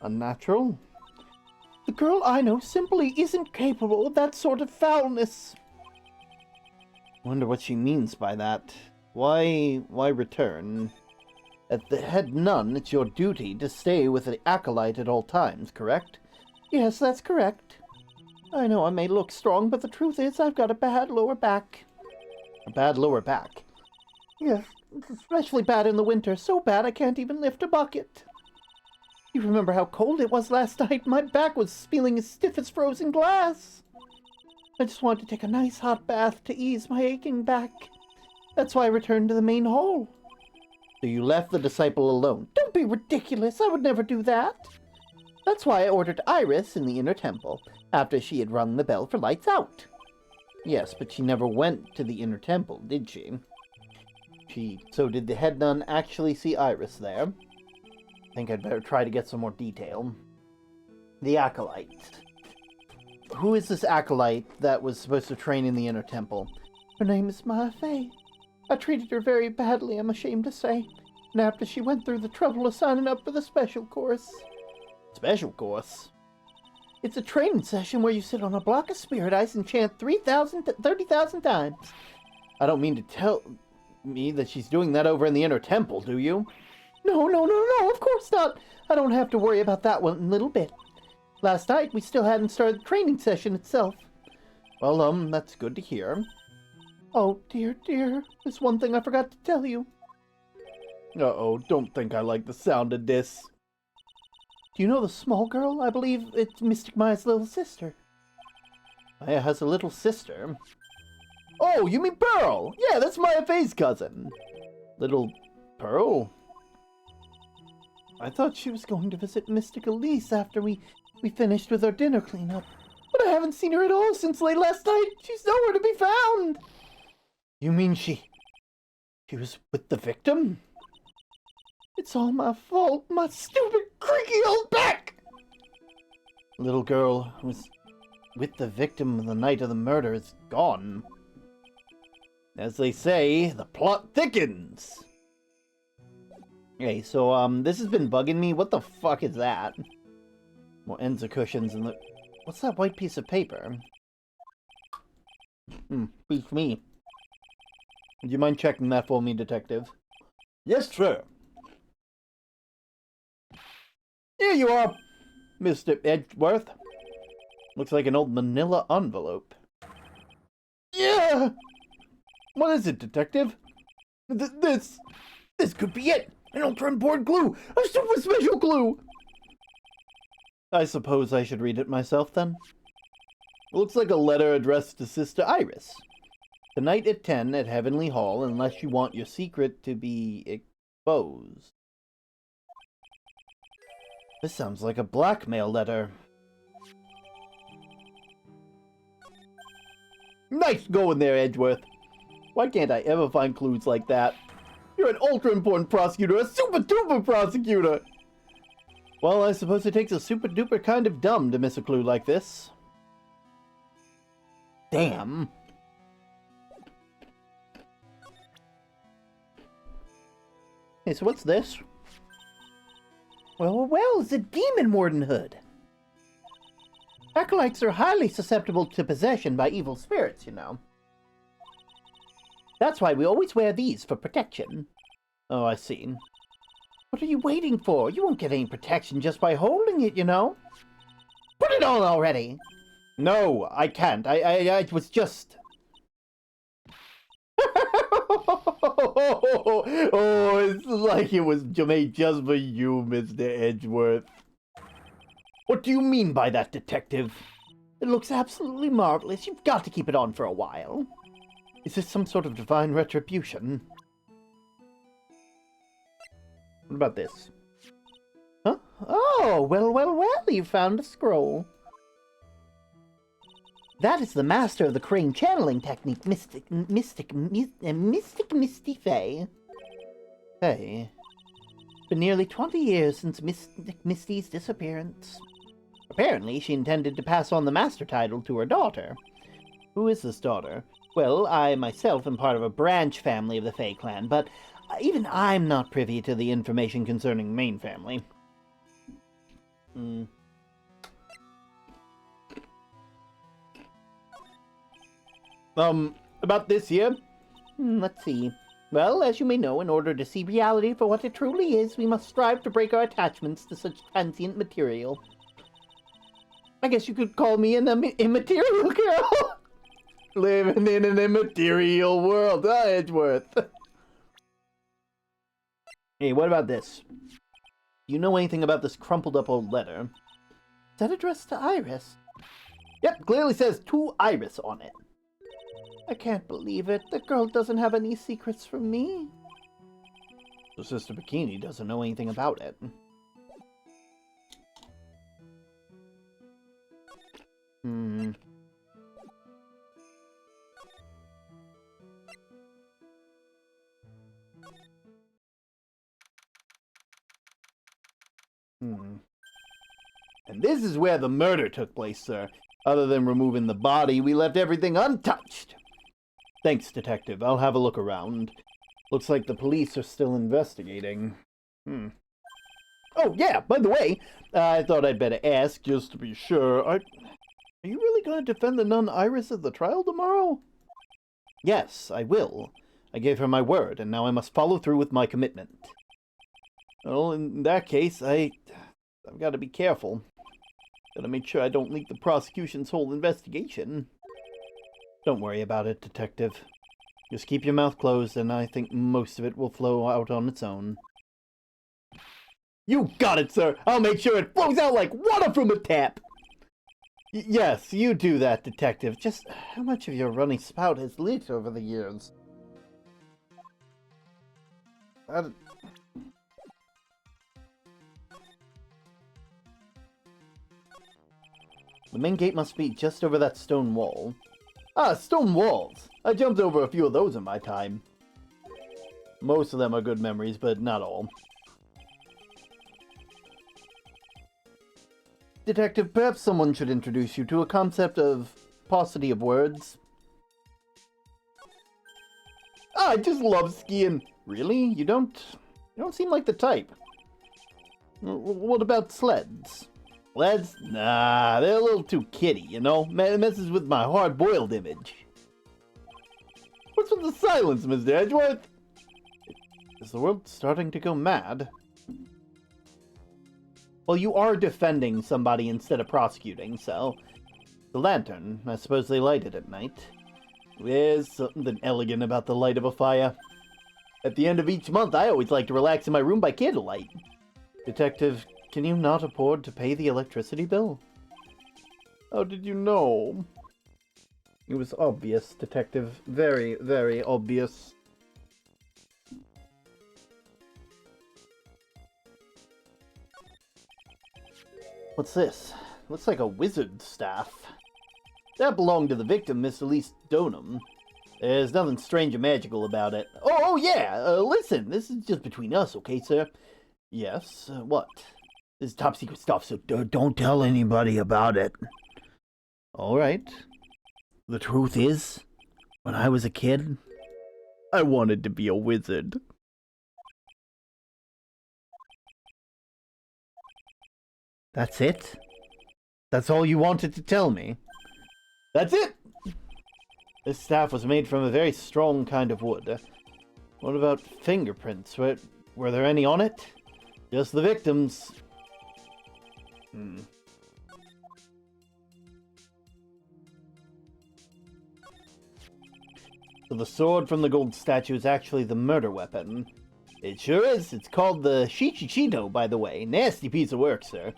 Unnatural? The girl I know simply isn't capable of that sort of foulness. Wonder what she means by that. Why return? As the head nun, it's your duty to stay with the acolyte at all times, correct? Yes, that's correct. I know I may look strong, but the truth is I've got a bad lower back. A bad lower back? Yes, it's especially bad in the winter. So bad I can't even lift a bucket. You remember how cold it was last night? My back was feeling as stiff as frozen glass. I just wanted to take a nice hot bath to ease my aching back. That's why I returned to the main hall. So you left the disciple alone? Don't be ridiculous. I would never do that. That's why I ordered Iris in the inner temple, after she had rung the bell for lights out. Yes, but she never went to the inner temple, did she? So did the head nun actually see Iris there? I think I'd better try to get some more detail. The acolyte. Who is this acolyte that was supposed to train in the inner temple? Her name is Maya Fey. I treated her very badly, I'm ashamed to say. And after she went through the trouble of signing up for the special course. Special course? It's a training session where you sit on a block of spirit ice and chant 30,000 times. I don't mean to tell me that she's doing that over in the inner temple, do you? No, of course not. I don't have to worry about that one little bit. Last night, we still hadn't started the training session itself. Well, that's good to hear. Oh, dear. There's one thing I forgot to tell you. Uh-oh, don't think I like the sound of this. Do you know the small girl? I believe it's Mystic Maya's little sister. Maya has a little sister. Oh, you mean Pearl? Yeah, that's Maya Faye's cousin. Little Pearl? I thought she was going to visit Mystic Elise after we finished with our dinner cleanup. But I haven't seen her at all since late last night. She's nowhere to be found. You mean she was with the victim? It's all my fault, my stupid, creaky old back! Little girl who was with the victim the night of the murder is gone. As they say, the plot thickens. Okay, so, this has been bugging me. What the fuck is that? More ends of cushions and the... What's that white piece of paper? Beats me. Would you mind checking that for me, Detective? Yes, sir. Here you are, Mr. Edgeworth. Looks like an old manila envelope. Yeah! What is it, Detective? This could be it! An ultra-important clue! A super special clue! I suppose I should read it myself, then? Looks like a letter addressed to Sister Iris. Tonight at 10 at Heavenly Hall, unless you want your secret to be exposed. This sounds like a blackmail letter. Nice going there, Edgeworth. Why can't I ever find clues like that? You're an ultra-important prosecutor, a super-duper prosecutor! Well, I suppose it takes a super-duper kind of dumb to miss a clue like this. Damn. Hey, so what's this? Well, it's a demon warden hood. Acolytes are highly susceptible to possession by evil spirits, you know. That's why we always wear these for protection. Oh, I see. What are you waiting for? You won't get any protection just by holding it, you know. Put it on already! No, I can't. I was just... Oh, it's like it was made just for you, Mr. Edgeworth. What do you mean by that, Detective? It looks absolutely marvelous. You've got to keep it on for a while. Is this some sort of divine retribution? What about this? Huh? Oh, well, you found a scroll. That is the master of the crane channeling technique, Mystic Misty Faye. Hey. It's been nearly 20 years since Mystic Misty's disappearance. Apparently, she intended to pass on the master title to her daughter. Who is this daughter? Well, I myself am part of a branch family of the Fae clan, but even I'm not privy to the information concerning the main family. About this here? Let's see. Well, as you may know, in order to see reality for what it truly is, we must strive to break our attachments to such transient material. I guess you could call me an immaterial girl. Living in an immaterial world, huh, Edgeworth? Hey, what about this? You know anything about this crumpled up old letter? Is that addressed to Iris? Yep, clearly says to Iris on it. I can't believe it. The girl doesn't have any secrets from me. So Sister Bikini doesn't know anything about it. And this is where the murder took place, sir. Other than removing the body, we left everything untouched. Thanks, Detective. I'll have a look around. Looks like the police are still investigating. Oh, yeah, by the way, I thought I'd better ask just to be sure. Are you really going to defend the nun Iris at the trial tomorrow? Yes, I will. I gave her my word, and now I must follow through with my commitment. Well, in that case, I've got to be careful. Gotta make sure I don't leak the prosecution's whole investigation. Don't worry about it, Detective. Just keep your mouth closed, and I think most of it will flow out on its own. You got it, sir! I'll make sure it flows out like water from a tap! Yes, you do that, Detective. Just how much of your running spout has leaked over the years? The main gate must be just over that stone wall. Ah, stone walls! I jumped over a few of those in my time. Most of them are good memories, but not all. Detective, perhaps someone should introduce you to a concept of paucity of words. Ah, I just love skiing. Really? You don't seem like the type. What about sleds? Sleds? Nah, they're a little too kiddie, you know? Messes with my hard-boiled image. What's with the silence, Mr. Edgeworth? Is the world starting to go mad? Well, you are defending somebody instead of prosecuting, so... The lantern, I suppose they light it at night. There's something elegant about the light of a fire. At the end of each month, I always like to relax in my room by candlelight. Detective, can you not afford to pay the electricity bill? How did you know? It was obvious, Detective. Very, very obvious. What's this? Looks like a wizard's staff. That belonged to the victim, Miss Elise Donham. There's nothing strange or magical about it. Oh yeah! Listen, this is just between us, okay, sir? Yes, what? This is top secret stuff, so don't tell anybody about it. Alright. The truth is, when I was a kid, I wanted to be a wizard. That's it? That's all you wanted to tell me? That's it! This staff was made from a very strong kind of wood. What about fingerprints? Were there any on it? Just the victims. So the sword from the gold statue is actually the murder weapon. It sure is. It's called the Shichichito, by the way. Nasty piece of work, sir.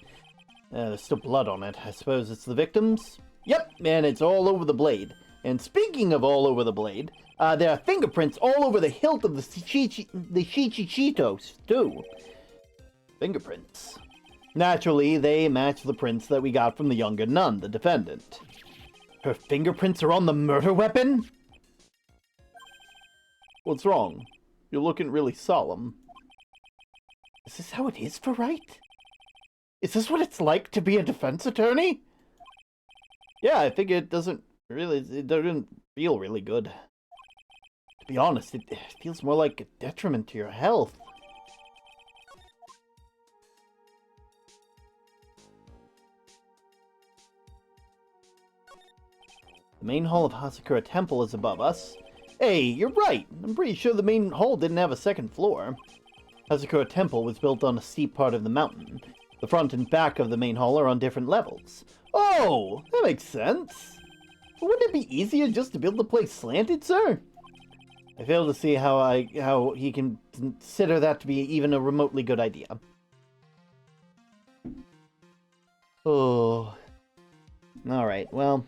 There's still blood on it. I suppose it's the victims? Yep, and it's all over the blade. And speaking of all over the blade, there are fingerprints all over the hilt of the Shichichitos, too. Fingerprints. Naturally, they match the prints that we got from the younger nun, the defendant. Her fingerprints are on the murder weapon? What's wrong? You're looking really solemn. Is this how it is for Wright? Is this what it's like to be a defense attorney? Yeah, I think it doesn't feel really good. To be honest, it feels more like a detriment to your health. The main hall of Hasakura Temple is above us. Hey, you're right. I'm pretty sure the main hall didn't have a second floor. Hasakura Temple was built on a steep part of the mountain. The front and back of the main hall are on different levels. Oh, that makes sense. But wouldn't it be easier just to build the place slanted, sir? I fail to see how he can consider that to be even a remotely good idea. Oh. Alright, well.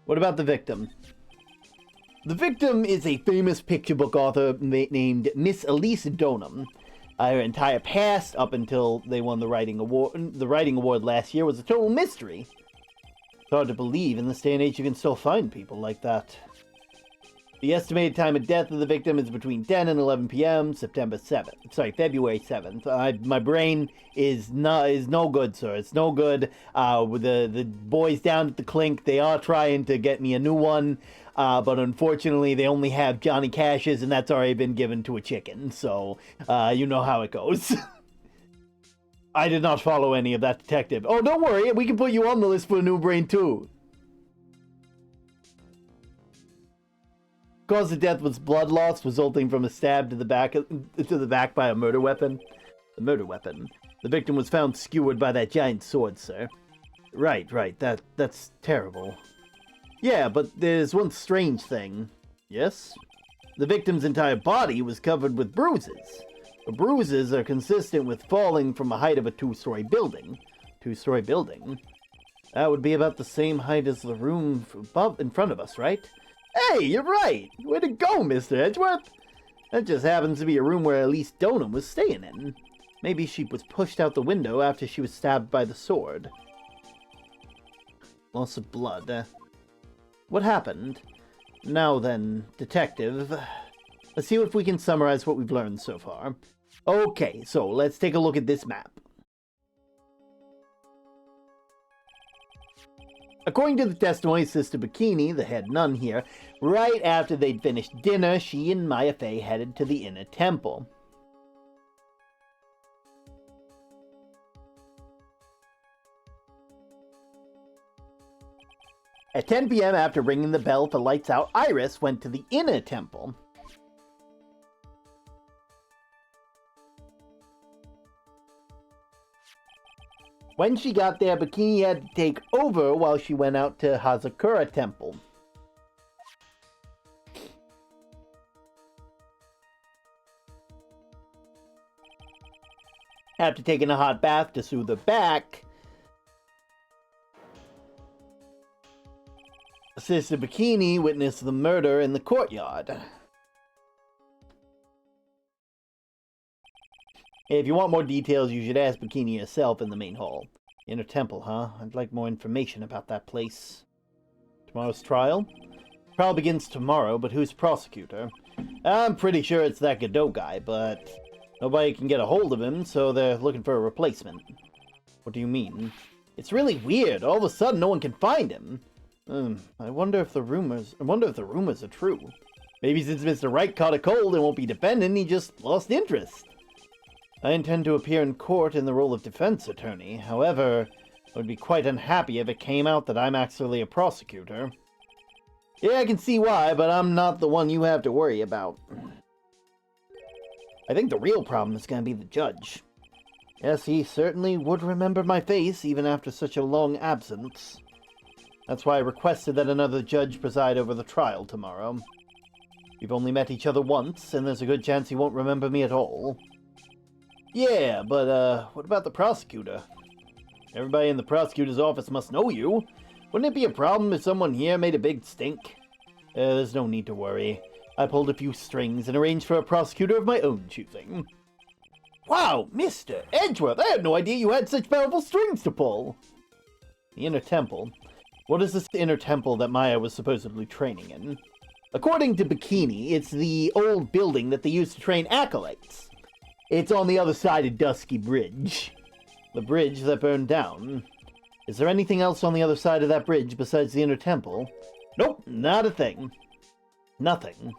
What about the victim? The victim is a famous picture book author named Miss Elise Donham. Her entire past, up until they won the writing award last year, was a total mystery. It's hard to believe in this day and age you can still find people like that. The estimated time of death of the victim is between 10 and 11 p.m. February 7th. My brain is no good, sir. It's no good. The boys down at the clink, they are trying to get me a new one. But unfortunately, they only have Johnny Cash's, and that's already been given to a chicken. So, you know how it goes. I did not follow any of that, Detective. Oh, don't worry. We can put you on the list for a new brain, too. Cause of death was blood loss resulting from a stab to the back by a murder weapon. A murder weapon. The victim was found skewered by that giant sword, sir. Right. That's terrible. Yeah, but there's one strange thing. Yes? The victim's entire body was covered with bruises. The bruises are consistent with falling from a height of a two-story building. Two-story building? That would be about the same height as the room above in front of us, right? Hey, you're right! Way to go, Mr. Edgeworth! That just happens to be a room where Elise Donham was staying in. Maybe she was pushed out the window after she was stabbed by the sword. Loss of blood. What happened? Now then, Detective, let's see if we can summarize what we've learned so far. Okay, so let's take a look at this map. According to the testimony of Sister Bikini, the head nun here, right after they'd finished dinner, she and Maya Fey headed to the inner temple. At 10 p.m. after ringing the bell for lights out, Iris went to the inner temple. When she got there, Bikini had to take over while she went out to Hazakura Temple. After taking a hot bath to soothe her back, Sister Bikini witnessed the murder in the courtyard. If you want more details, you should ask Bikini herself in the main hall. Inner temple, huh? I'd like more information about that place. Tomorrow's trial? Trial begins tomorrow, but who's prosecutor? I'm pretty sure it's that Godot guy, but nobody can get a hold of him, so they're looking for a replacement. What do you mean? It's really weird. All of a sudden, no one can find him. I wonder if the rumors are true. Maybe since Mr. Wright caught a cold and won't be defending, he just lost interest. I intend to appear in court in the role of defense attorney. However, I would be quite unhappy if it came out that I'm actually a prosecutor. Yeah, I can see why, but I'm not the one you have to worry about. I think the real problem is going to be the judge. Yes, he certainly would remember my face even after such a long absence. That's why I requested that another judge preside over the trial tomorrow. We've only met each other once, and there's a good chance he won't remember me at all. Yeah, but, what about the prosecutor? Everybody in the prosecutor's office must know you. Wouldn't it be a problem if someone here made a big stink? There's no need to worry. I pulled a few strings and arranged for a prosecutor of my own choosing. Wow, Mr. Edgeworth, I had no idea you had such powerful strings to pull. The inner temple. What is this inner temple that Maya was supposedly training in? According to Bikini, it's the old building that they used to train acolytes. It's on the other side of Dusky Bridge. The bridge that burned down. Is there anything else on the other side of that bridge besides the inner temple? Nope, not a thing. Nothing.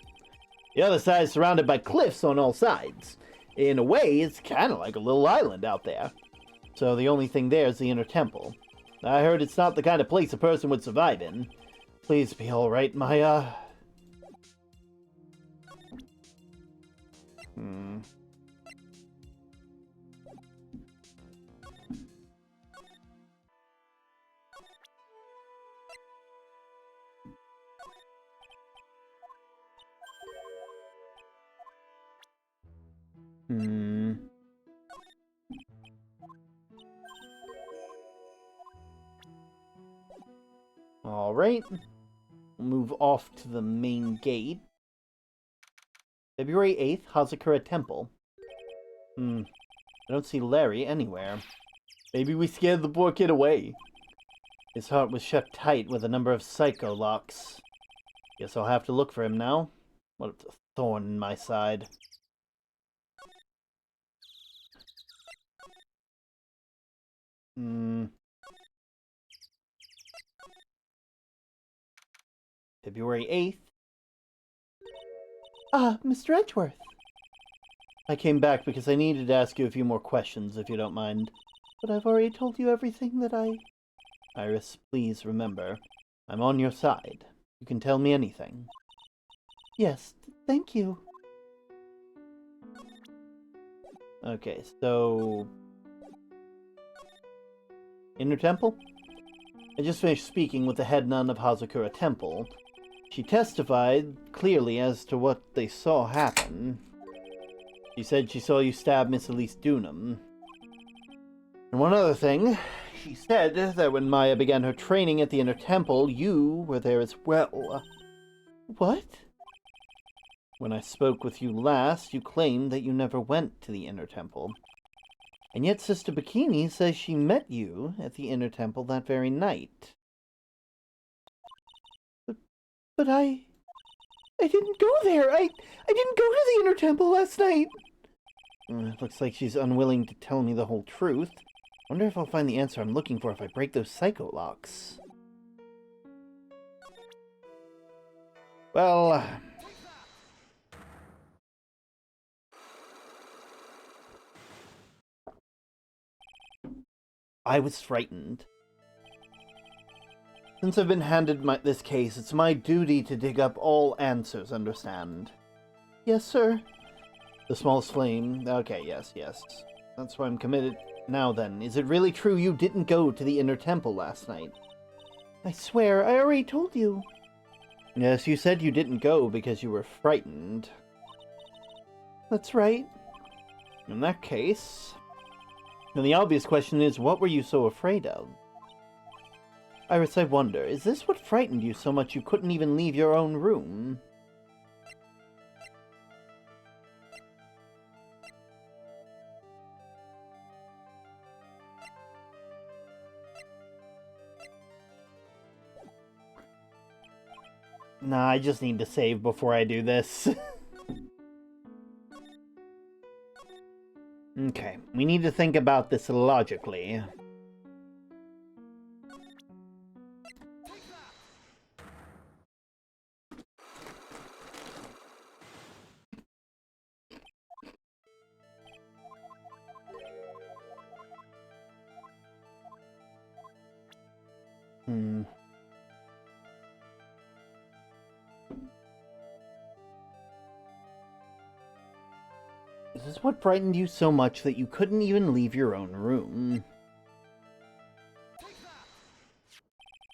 The other side is surrounded by cliffs on all sides. In a way, it's kind of like a little island out there. So the only thing there is the inner temple. I heard it's not the kind of place a person would survive in. Please be alright, Maya. Alright. We'll move off to the main gate. February 8th, Hazakura Temple. I don't see Larry anywhere. Maybe we scared the poor kid away. His heart was shut tight with a number of psycho locks. Guess I'll have to look for him now. What a thorn in my side. February 8th. Mr. Edgeworth. I came back because I needed to ask you a few more questions, if you don't mind. But I've already told you everything that I... Iris, please remember, I'm on your side. You can tell me anything. Yes, thank you. Okay, so... Inner Temple? I just finished speaking with the head nun of Hazakura Temple. She testified clearly as to what they saw happen. She said she saw you stab Miss Elise Dunham. And one other thing, she said that when Maya began her training at the Inner Temple, you were there as well. What? When I spoke with you last, you claimed that you never went to the Inner Temple. And yet Sister Bikini says she met you at the Inner Temple that very night. But I didn't go there. I didn't go to the Inner Temple last night. It looks like she's unwilling to tell me the whole truth. Wonder if I'll find the answer I'm looking for if I break those psycho locks. Well... I was frightened. Since I've been handed this case, it's my duty to dig up all answers, understand? Yes, sir. The smallest flame... Okay, yes. That's why I'm committed. Now then, is it really true you didn't go to the Inner Temple last night? I swear, I already told you. Yes, you said you didn't go because you were frightened. That's right. In that case... And the obvious question is, what were you so afraid of? Iris, I wonder, is this what frightened you so much you couldn't even leave your own room? Nah, I just need to save before I do this. Okay, we need to think about this logically. Is this what frightened you so much that you couldn't even leave your own room?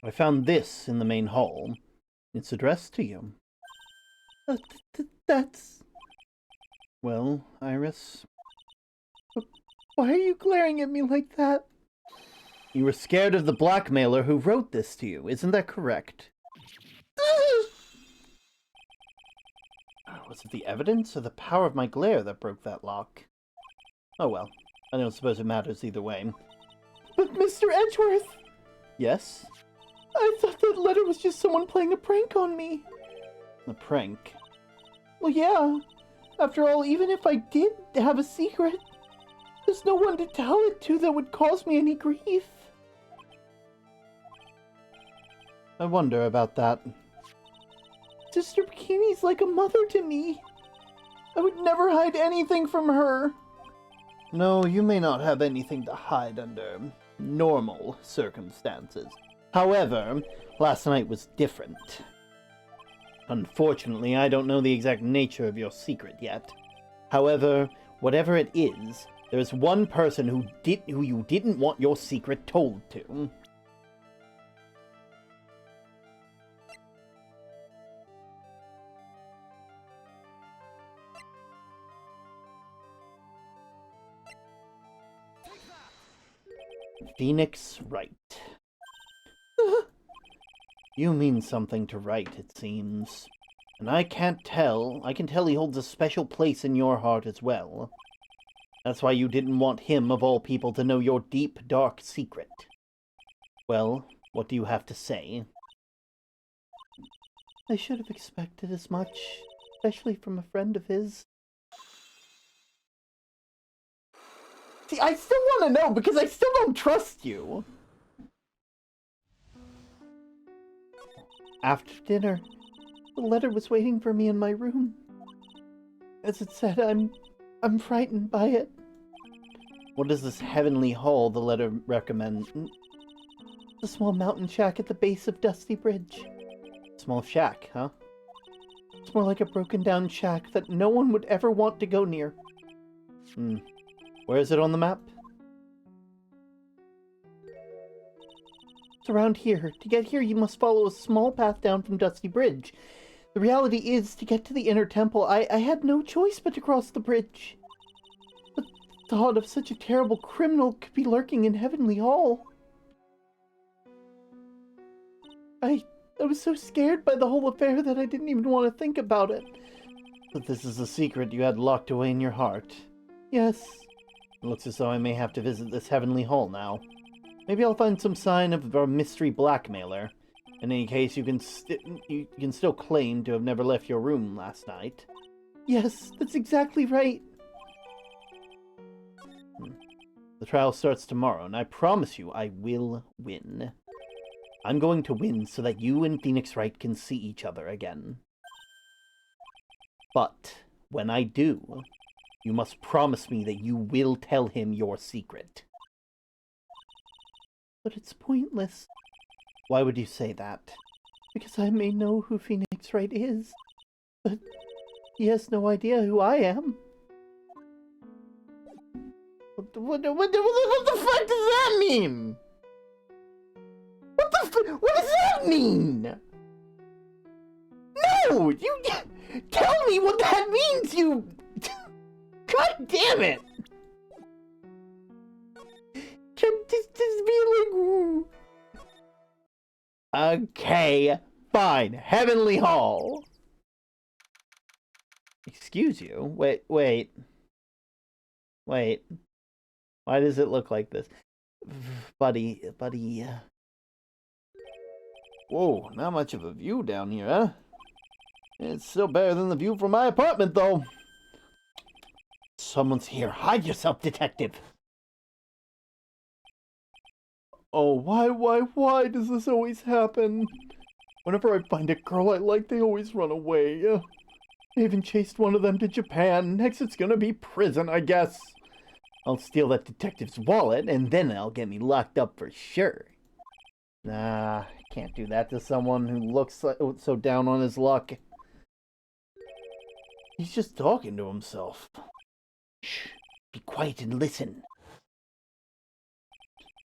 I found this in the main hall. It's addressed to you. That's... Well, Iris... Why are you glaring at me like that? You were scared of the blackmailer who wrote this to you, isn't that correct? Was it the evidence or the power of my glare that broke that lock? Oh well, I don't suppose it matters either way. But Mr. Edgeworth! Yes? I thought that letter was just someone playing a prank on me. A prank? Well, yeah. After all, even if I did have a secret, there's no one to tell it to that would cause me any grief. I wonder about that. Sister Bikini's like a mother to me. I would never hide anything from her. No, you may not have anything to hide under normal circumstances. However, last night was different. Unfortunately, I don't know the exact nature of your secret yet. However, whatever it is, there is one person who you didn't want your secret told to. Phoenix Wright. You mean something to Wright, it seems. And I can tell he holds a special place in your heart as well. That's why you didn't want him, of all people, to know your deep, dark secret. Well, what do you have to say? I should have expected as much, especially from a friend of his. See, I still want to know, because I still don't trust you. After dinner, the letter was waiting for me in my room. As it said, I'm frightened by it. What is this heavenly hall the letter recommends? The small mountain shack at the base of Dusty Bridge. Small shack, huh? It's more like a broken down shack that no one would ever want to go near. Where is it on the map? It's around here. To get here, you must follow a small path down from Dusty Bridge. The reality is, to get to the inner temple, I had no choice but to cross the bridge. The thought of such a terrible criminal could be lurking in Heavenly Hall. I was so scared by the whole affair that I didn't even want to think about it. But this is a secret you had locked away in your heart. Yes. It looks as though I may have to visit this Heavenly Hall now. Maybe I'll find some sign of a mystery blackmailer. In any case, you can still claim to have never left your room last night. Yes, that's exactly right. The trial starts tomorrow, and I promise you I will win. I'm going to win so that you and Phoenix Wright can see each other again. But when I do, you must promise me that you will tell him your secret. But it's pointless. Why would you say that? Because I may know who Phoenix Wright is, but he has no idea who I am. What the fuck does that mean? What does that mean? No! You tell me what that means, you... God damn it! Just be like... Okay, fine. Heavenly Hall. Excuse you? Wait. Why does it look like this? Buddy. Whoa, not much of a view down here, huh? It's still better than the view from my apartment, though. Someone's here. Hide yourself, detective. Oh, why does this always happen? Whenever I find a girl I like, they always run away. I even chased one of them to Japan. Next it's gonna be prison, I guess. I'll steal that detective's wallet, and then they'll get me locked up for sure. Nah, can't do that to someone who looks so down on his luck. He's just talking to himself. Shh, be quiet and listen.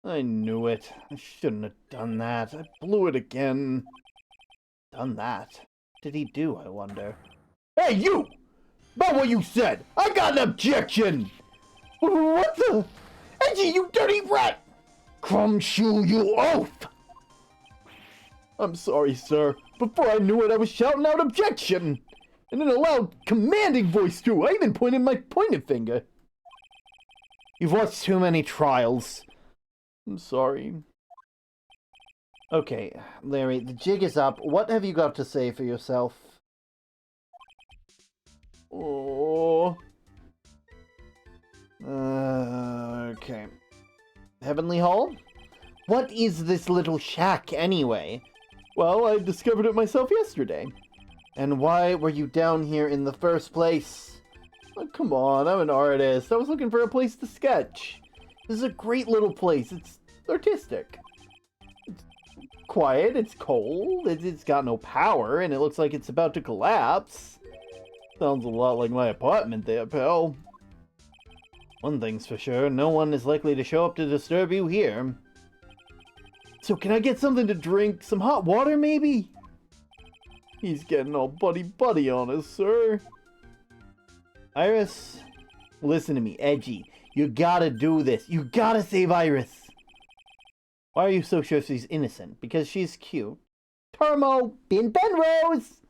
I knew it. I shouldn't have done that. I blew it again. Done that? What did he do, I wonder? Hey, you! About what you said! I got an objection! What the? Edgy, you dirty rat! Crumshoe, you oaf! I'm sorry, sir. Before I knew it, I was shouting out objection! And in a loud, commanding voice, too. I even pointed my pointed finger. You've watched too many trials. I'm sorry. Okay, Larry, the jig is up. What have you got to say for yourself? Oh. Okay. Heavenly Hall? What is this little shack, anyway? Well, I discovered it myself yesterday. And why were you down here in the first place? Oh, come on, I'm an artist. I was looking for a place to sketch. This is a great little place. It's artistic. It's quiet, it's cold, it's got no power, and it looks like it's about to collapse. Sounds a lot like my apartment there, pal. One thing's for sure, no one is likely to show up to disturb you here. So can I get something to drink? Some hot water, maybe? He's getting all buddy-buddy on us, sir. Iris, listen to me, Edgy. You gotta do this. You gotta save Iris. Why are you so sure she's innocent? Because she's cute. Tarmo, Ben Rose!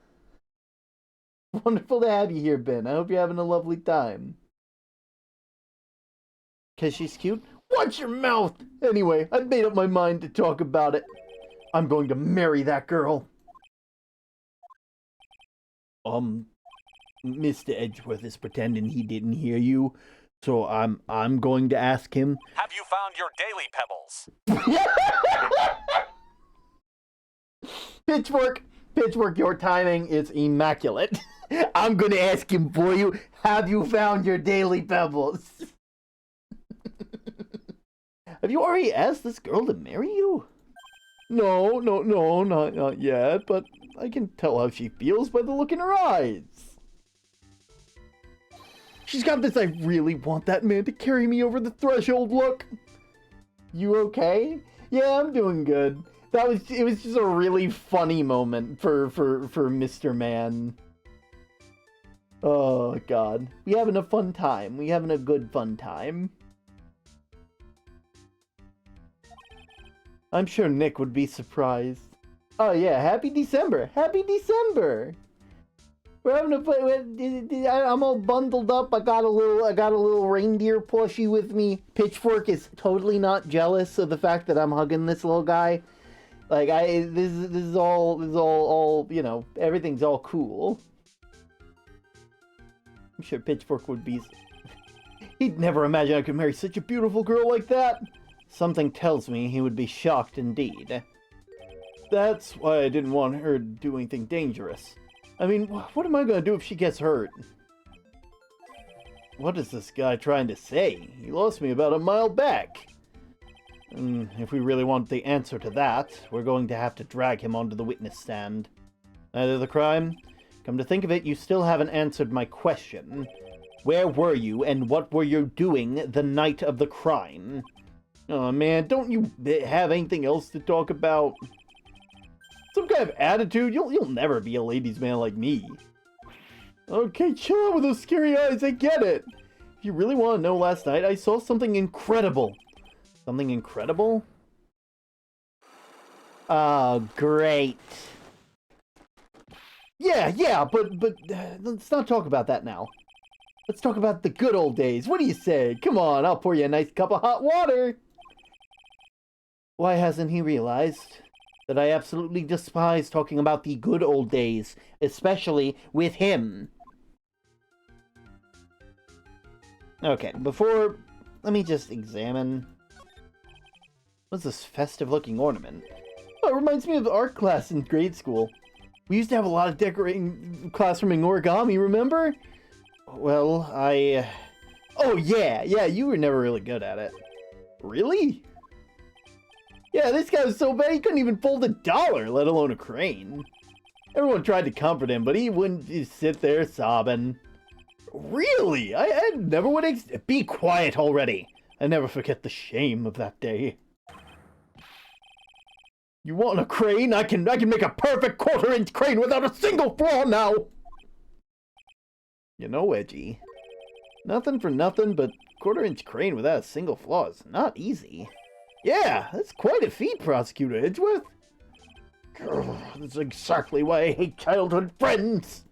Wonderful to have you here, Ben. I hope you're having a lovely time. Because she's cute? Watch your mouth! Anyway, I've made up my mind to talk about it. I'm going to marry that girl. Mr. Edgeworth is pretending he didn't hear you, so I'm going to ask him. Have you found your daily pebbles? Pitchfork, your timing is immaculate. I'm going to ask him for you. Have you found your daily pebbles? Have you already asked this girl to marry you? No, not yet, but I can tell how she feels by the look in her eyes. She's got this I really want that man to carry me over the threshold look. You okay? Yeah, I'm doing good. It was just a really funny moment for Mr. Man. Oh god. We having a fun time. We having a good fun time. I'm sure Nick would be surprised. Oh yeah, happy December! Happy December! We're having a fun. I'm all bundled up. I got a little reindeer plushie with me. Pitchfork is totally not jealous of the fact that I'm hugging this little guy. Like this is all you know. Everything's all cool. I'm sure Pitchfork would be. He'd never imagine I could marry such a beautiful girl like that. Something tells me he would be shocked indeed. That's why I didn't want her to do anything dangerous. I mean, what am I gonna do if she gets hurt? What is this guy trying to say? He lost me about a mile back. If we really want the answer to that, we're going to have to drag him onto the witness stand. Either the crime? Come to think of it, you still haven't answered my question. Where were you, and what were you doing the night of the crime? Oh man, don't you have anything else to talk about? Some kind of attitude? You'll never be a ladies' man like me. Okay, chill out with those scary eyes, I get it. If you really want to know, last night I saw something incredible. Something incredible? Oh, great. Yeah, but let's not talk about that now. Let's talk about the good old days. What do you say? Come on, I'll pour you a nice cup of hot water. Why hasn't he realized that I absolutely despise talking about the good old days, especially with him? Okay, let me just examine. What's this festive-looking ornament? Oh, it reminds me of the art class in grade school. We used to have a lot of decorating classrooming origami, remember? Well, Oh, yeah, you were never really good at it. Really? Yeah, this guy was so bad he couldn't even fold $1, let alone a crane. Everyone tried to comfort him, but he wouldn't just sit there sobbing. Really? I never would Be quiet already! I never forget the shame of that day. You want a crane? I can make a perfect quarter-inch crane without a single flaw now! You know, Edgy. Nothing for nothing, but quarter-inch crane without a single flaw is not easy. Yeah, that's quite a feat, Prosecutor Edgeworth. That's exactly why I hate childhood friends.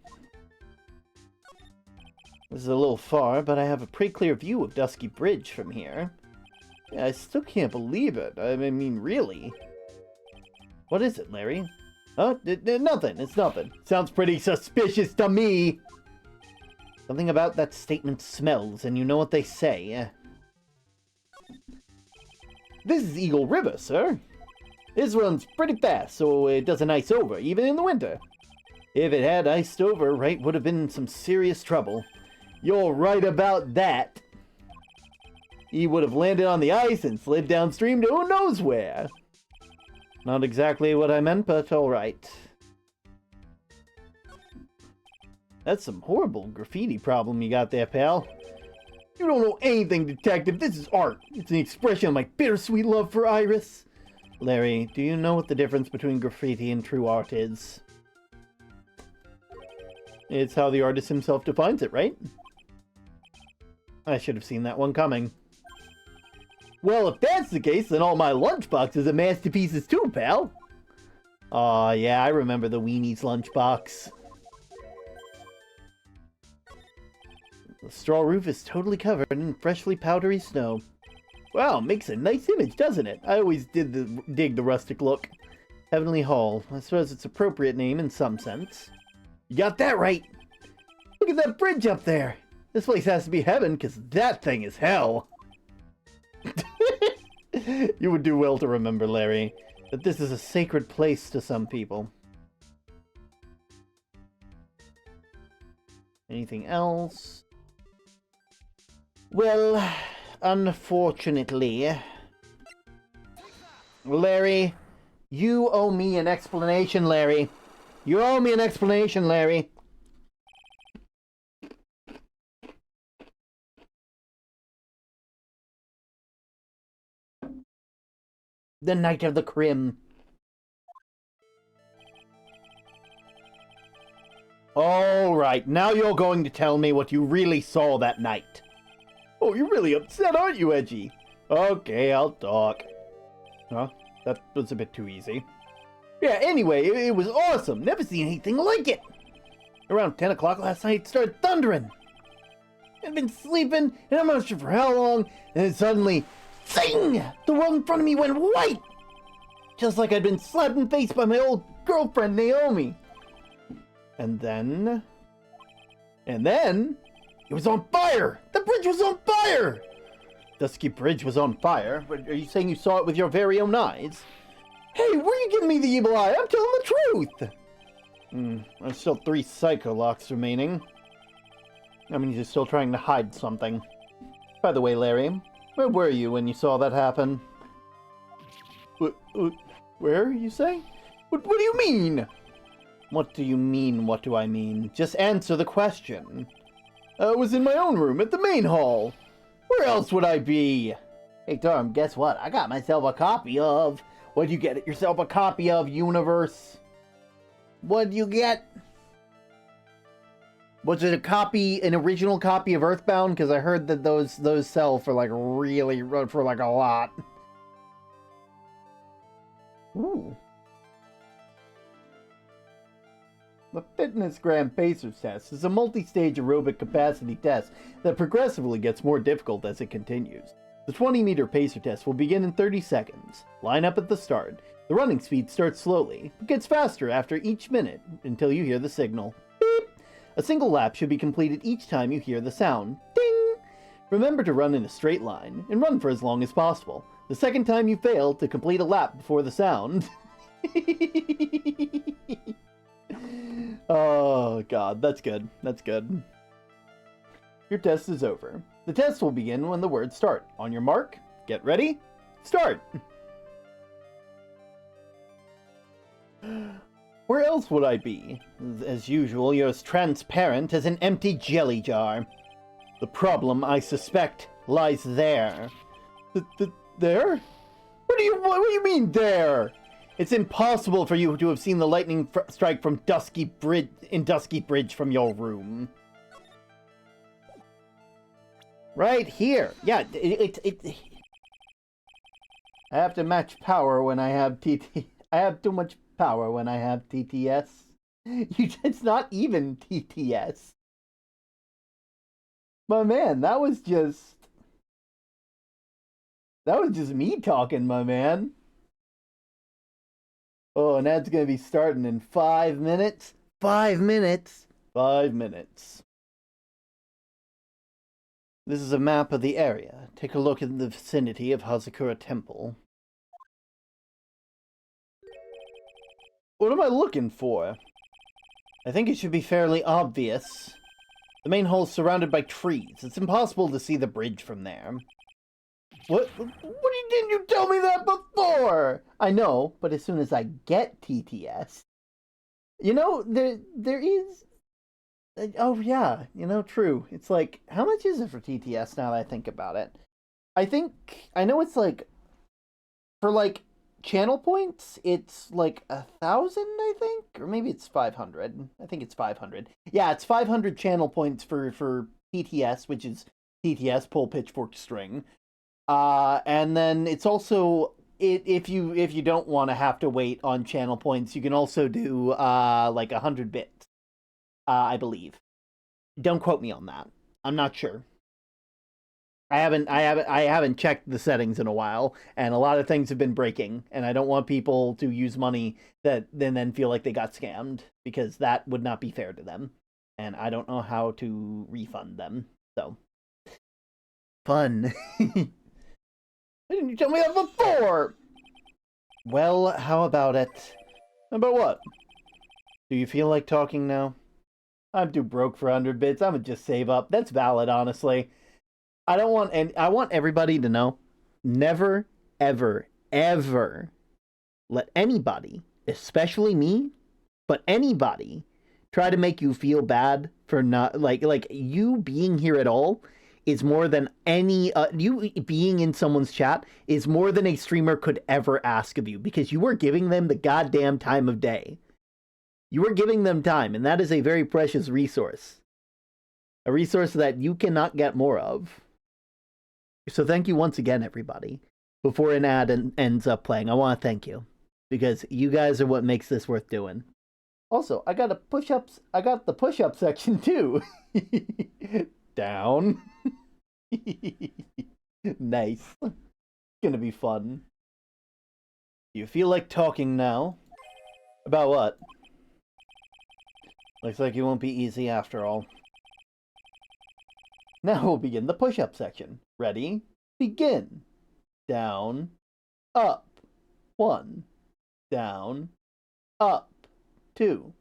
This is a little far, but I have a pretty clear view of Dusky Bridge from here. Yeah, I still can't believe it. I mean, really. What is it, Larry? Huh? Nothing. It's nothing. Sounds pretty suspicious to me. Something about that statement smells, and you know what they say. This is Eagle River, sir. This runs pretty fast, so it doesn't ice over, even in the winter. If it had iced over, Wright would have been in some serious trouble. You're right about that. He would have landed on the ice and slid downstream to who knows where. Not exactly what I meant, but alright. That's some horrible graffiti problem you got there, pal. You don't know anything, Detective. This is art. It's an expression of my bittersweet love for Iris. Larry, do you know what the difference between graffiti and true art is? It's how the artist himself defines it, right? I should have seen that one coming. Well, if that's the case, then all my lunchboxes are masterpieces too, pal. Aw, yeah, I remember the Weenies lunchbox. The straw roof is totally covered in freshly powdery snow. Wow, makes a nice image, doesn't it? I always dig the rustic look. Heavenly Hall. I suppose it's an appropriate name in some sense. You got that right. Look at that bridge up there. This place has to be heaven, because that thing is hell. You would do well to remember, Larry, that this is a sacred place to some people. Anything else? Well, unfortunately, Larry, you owe me an explanation, Larry. You owe me an explanation, Larry. The Night of the Crim. All right, now you're going to tell me what you really saw that night. Oh, you're really upset, aren't you, Edgy? Okay, I'll talk. Huh? That was a bit too easy. Yeah, anyway, it was awesome. Never seen anything like it. Around 10 o'clock last night, it started thundering. I'd been sleeping, and I'm not sure for how long, and then suddenly, zing! The world in front of me went white! Just like I'd been slapped in the face by my old girlfriend, Naomi. And then, it was on fire! The bridge was on fire! Dusky Bridge was on fire, but are you saying you saw it with your very own eyes? Hey, were you giving me the evil eye? I'm telling the truth! There's still 3 Psycho Locks remaining. I mean, you're still trying to hide something. By the way, Larry, where were you when you saw that happen? Where, you say? What do you mean? What do you mean, what do I mean? Just answer the question. I was in my own room at the main hall. Where else would I be? Hey, Tom, guess what? I got myself a copy of... What'd you get yourself a copy of, Universe? What'd you get? Was it an original copy of Earthbound? Because I heard that those sell for like for like a lot. Ooh. The Fitness Gram Pacers test is a multi-stage aerobic capacity test that progressively gets more difficult as it continues. The 20-meter pacer test will begin in 30 seconds. Line up at the start. The running speed starts slowly, but gets faster after each minute until you hear the signal. Beep! A single lap should be completed each time you hear the sound. Ding! Remember to run in a straight line, and run for as long as possible. The second time you fail to complete a lap before the sound... Oh, God, that's good. That's good. Your test is over. The test will begin when the words start. On your mark, get ready, start! Where else would I be? As usual, you're as transparent as an empty jelly jar. The problem, I suspect, lies there. There? What do you mean, there? It's impossible for you to have seen the lightning strike from Dusky Bridge from your room. Right here. Yeah, I have to match power when I have TT. I have too much power when I have TTS. It's not even TTS. My man, that was just me talking, my man. Oh, and that's going to be starting in 5 minutes. 5 minutes. 5 minutes. This is a map of the area. Take a look in the vicinity of Hazakura Temple. What am I looking for? I think it should be fairly obvious. The main hall is surrounded by trees. It's impossible to see the bridge from there. What didn't you tell me that before? I know, but as soon as I get TTS, you know, there is. Oh yeah, you know, true. It's like, how much is it for TTS now that I think about it? I know it's like, for like channel points, it's like 1,000, I think, or maybe it's 500. I think it's 500. Yeah, it's 500 channel points for TTS, which is TTS pull pitchfork string. And then it's also, if you don't want to have to wait on channel points, you can also do like 100 bits, I believe. Don't quote me on that. I'm not sure. I haven't checked the settings in a while, and a lot of things have been breaking, and I don't want people to use money that then feel like they got scammed, because that would not be fair to them, and I don't know how to refund them. So fun. Why didn't you tell me that before? Well, how about it? About what? Do you feel like talking now? I'm too broke for 100 bits. I would just save up. That's valid, honestly. I want everybody to know, never, ever, ever let anybody, especially me, but anybody, try to make you feel bad for not, like you being here at all is more than any, you being in someone's chat is more than a streamer could ever ask of you, because you are giving them the goddamn time of day. You are giving them time, and that is a very precious resource. A resource that you cannot get more of. So thank you once again, everybody. Before an ad ends up playing, I want to thank you, because you guys are what makes this worth doing. Also, I got the push-up section too. Down. Nice. Gonna be fun. You feel like talking now? About what? Looks like it won't be easy after all. Now we'll begin the push-up section. Ready? Begin. Down. Up. 1. Down. Up. 2.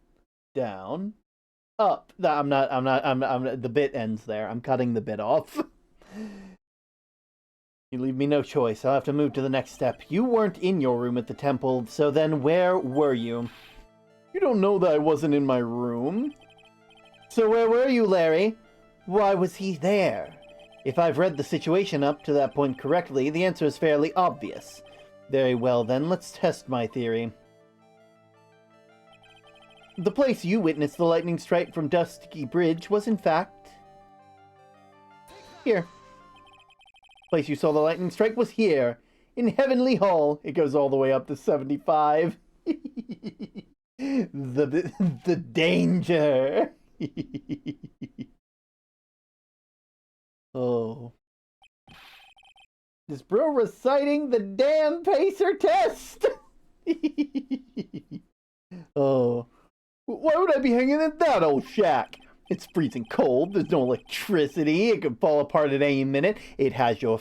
Down. Up. I'm not, the bit ends there. I'm cutting the bit off. You leave me no choice. I'll have to move to the next step. You weren't in your room at the temple, so then where were you? You don't know that I wasn't in my room. So where were you, Larry? Why was he there? If I've read the situation up to that point correctly, the answer is fairly obvious. Very well then, let's test my theory. The place you witnessed the lightning strike from Dusky Bridge was in fact... here. The place you saw the lightning strike was here, in Heavenly Hall. It goes all the way up to 75. The danger. Oh. Is bro reciting the damn pacer test? Oh. Why would I be hanging in that old shack? It's freezing cold, there's no electricity, it could fall apart at any minute. It has your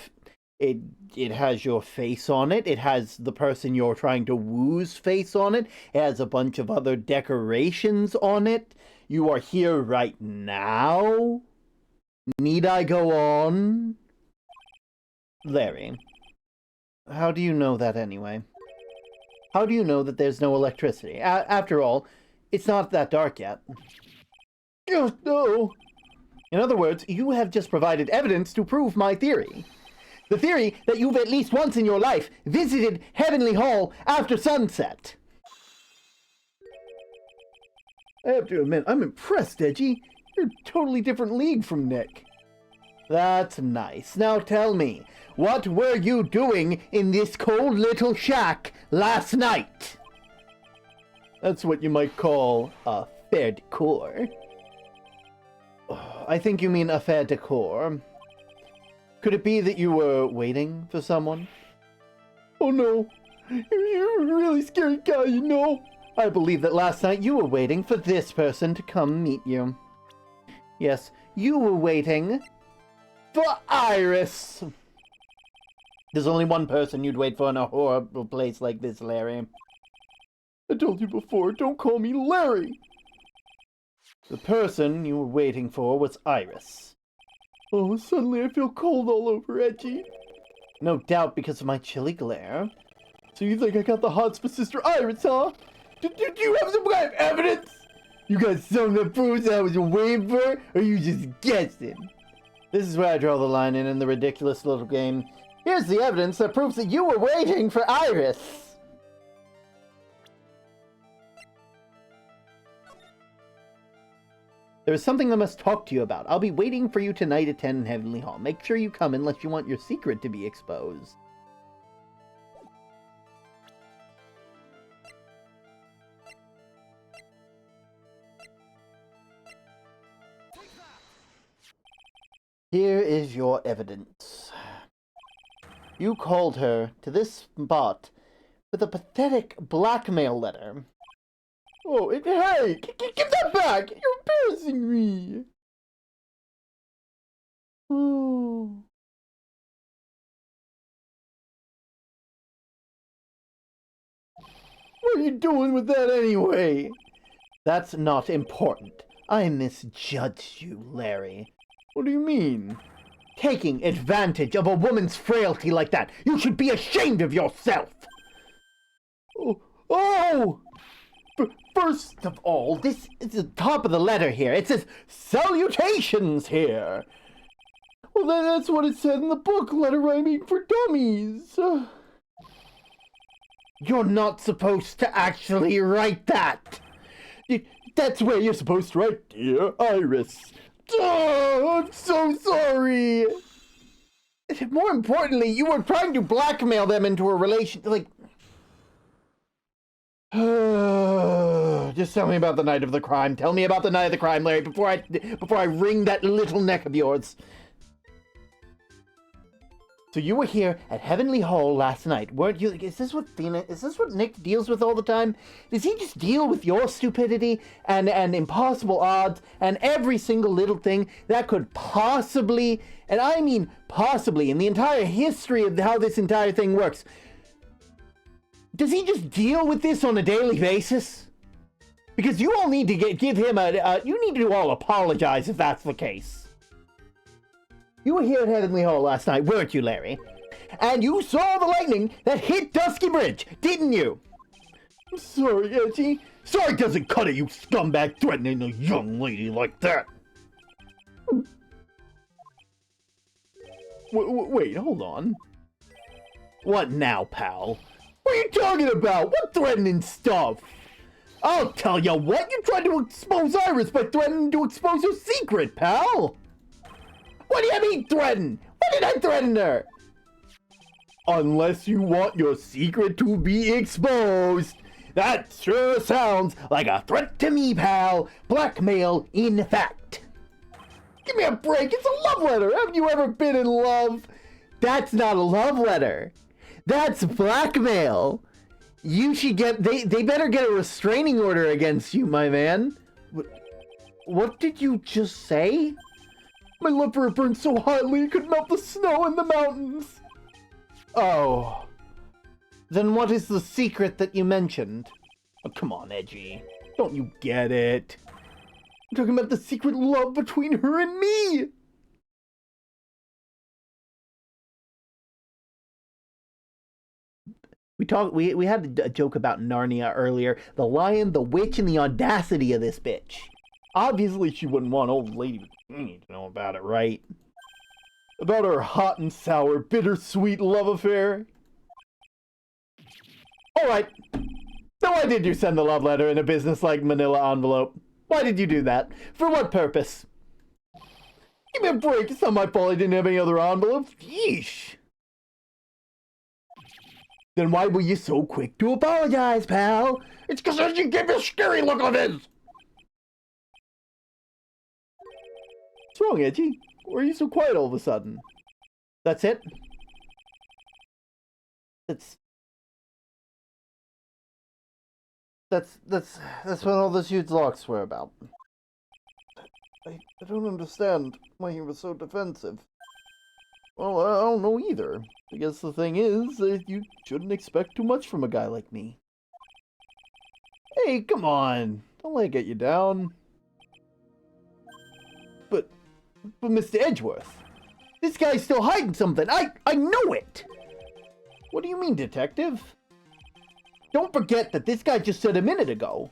face on it, it has the person you're trying to woo's face on it, it has a bunch of other decorations on it. You are here right now? Need I go on? Larry, how do you know that anyway? How do you know that there's no electricity? After all, it's not that dark yet. Oh, no. In other words, you have just provided evidence to prove my theory. The theory that you've at least once in your life visited Heavenly Hall after sunset. I have to admit, I'm impressed, Edgy. You're a totally different league from Nick. That's nice. Now tell me, what were you doing in this cold little shack last night? That's what you might call a fair decor. I think you mean a fair decor. Could it be that you were waiting for someone? Oh no, you're a really scary guy, you know. I believe that last night you were waiting for this person to come meet you. Yes, you were waiting for Iris. There's only one person you'd wait for in a horrible place like this, Larry. I told you before, don't call me Larry. The person you were waiting for was Iris. Oh, suddenly I feel cold all over, Edgy. No doubt because of my chilly glare. So you think I got the hots for Sister Iris, huh? Do you have some kind of evidence? You got something that proves I was waiting for, or you just guessing? This is where I draw the line in the ridiculous little game. Here's the evidence that proves that you were waiting for Iris. There is something I must talk to you about. I'll be waiting for you tonight at 10 in Heavenly Hall. Make sure you come unless you want your secret to be exposed. Here is your evidence. You called her to this spot with a pathetic blackmail letter. Oh, hey! Give that back! You're embarrassing me! Oh. What are you doing with that anyway? That's not important. I misjudged you, Larry. What do you mean? Taking advantage of a woman's frailty like that. You should be ashamed of yourself! Oh! First of all, this is the top of the letter here. It says, salutations here. Well, that's what it said in the book, Letter Rhyming for Dummies. You're not supposed to actually write that. That's where you're supposed to write, Dear Iris. Oh, I'm so sorry. More importantly, you were trying to blackmail them into a relation, like... Just tell me about the night of the crime. Tell me about the night of the crime, Larry, before I wring that little neck of yours. So you were here at Heavenly Hall last night, weren't you? Is this what Nick deals with all the time? Does he just deal with your stupidity and impossible odds and every single little thing that could possibly, and I mean possibly, in the entire history of how this entire thing works, does he just deal with this on a daily basis? Because you all need to give him you need to all apologize if that's the case. You were here at Heavenly Hall last night, weren't you, Larry? And you saw the lightning that hit Dusky Bridge, didn't you? I'm sorry, Edgy. Sorry doesn't cut it, you scumbag, threatening a young lady like that. Wait, hold on. What now, pal? What are you talking about? What threatening stuff? I'll tell you what, you tried to expose Iris by threatening to expose her secret, pal. What do you mean threaten? When did I threaten her? Unless you want your secret to be exposed. That sure sounds like a threat to me, pal. Blackmail, in fact. Give me a break. It's a love letter. Haven't you ever been in love? That's not a love letter. That's blackmail. You should get... They better get a restraining order against you, my man. What did you just say? My love for her burned so hotly it could melt the snow in the mountains. Oh. Then what is the secret that you mentioned? Oh, come on, Edgy. Don't you get it? I'm talking about the secret love between her and me. We had a joke about Narnia earlier. The lion, the witch, and the audacity of this bitch. Obviously, she wouldn't want old lady to know about it, right? About her hot and sour, bittersweet love affair. Alright. So why did you send the love letter in a business-like manila envelope? Why did you do that? For what purpose? Give me a break. It's not my fault I didn't have any other envelopes. Yeesh. Then why were you so quick to apologize, pal? It's because you gave me a scary look on his. What's wrong, Edgy? Why are you so quiet all of a sudden? That's it? That's what all those huge locks were about. I don't understand why you were so defensive. Well, I don't know either. I guess the thing is, you shouldn't expect too much from a guy like me. Hey, come on. Don't let it get you down. But Mr. Edgeworth, this guy's still hiding something. I know it. What do you mean, detective? Don't forget that this guy just said a minute ago.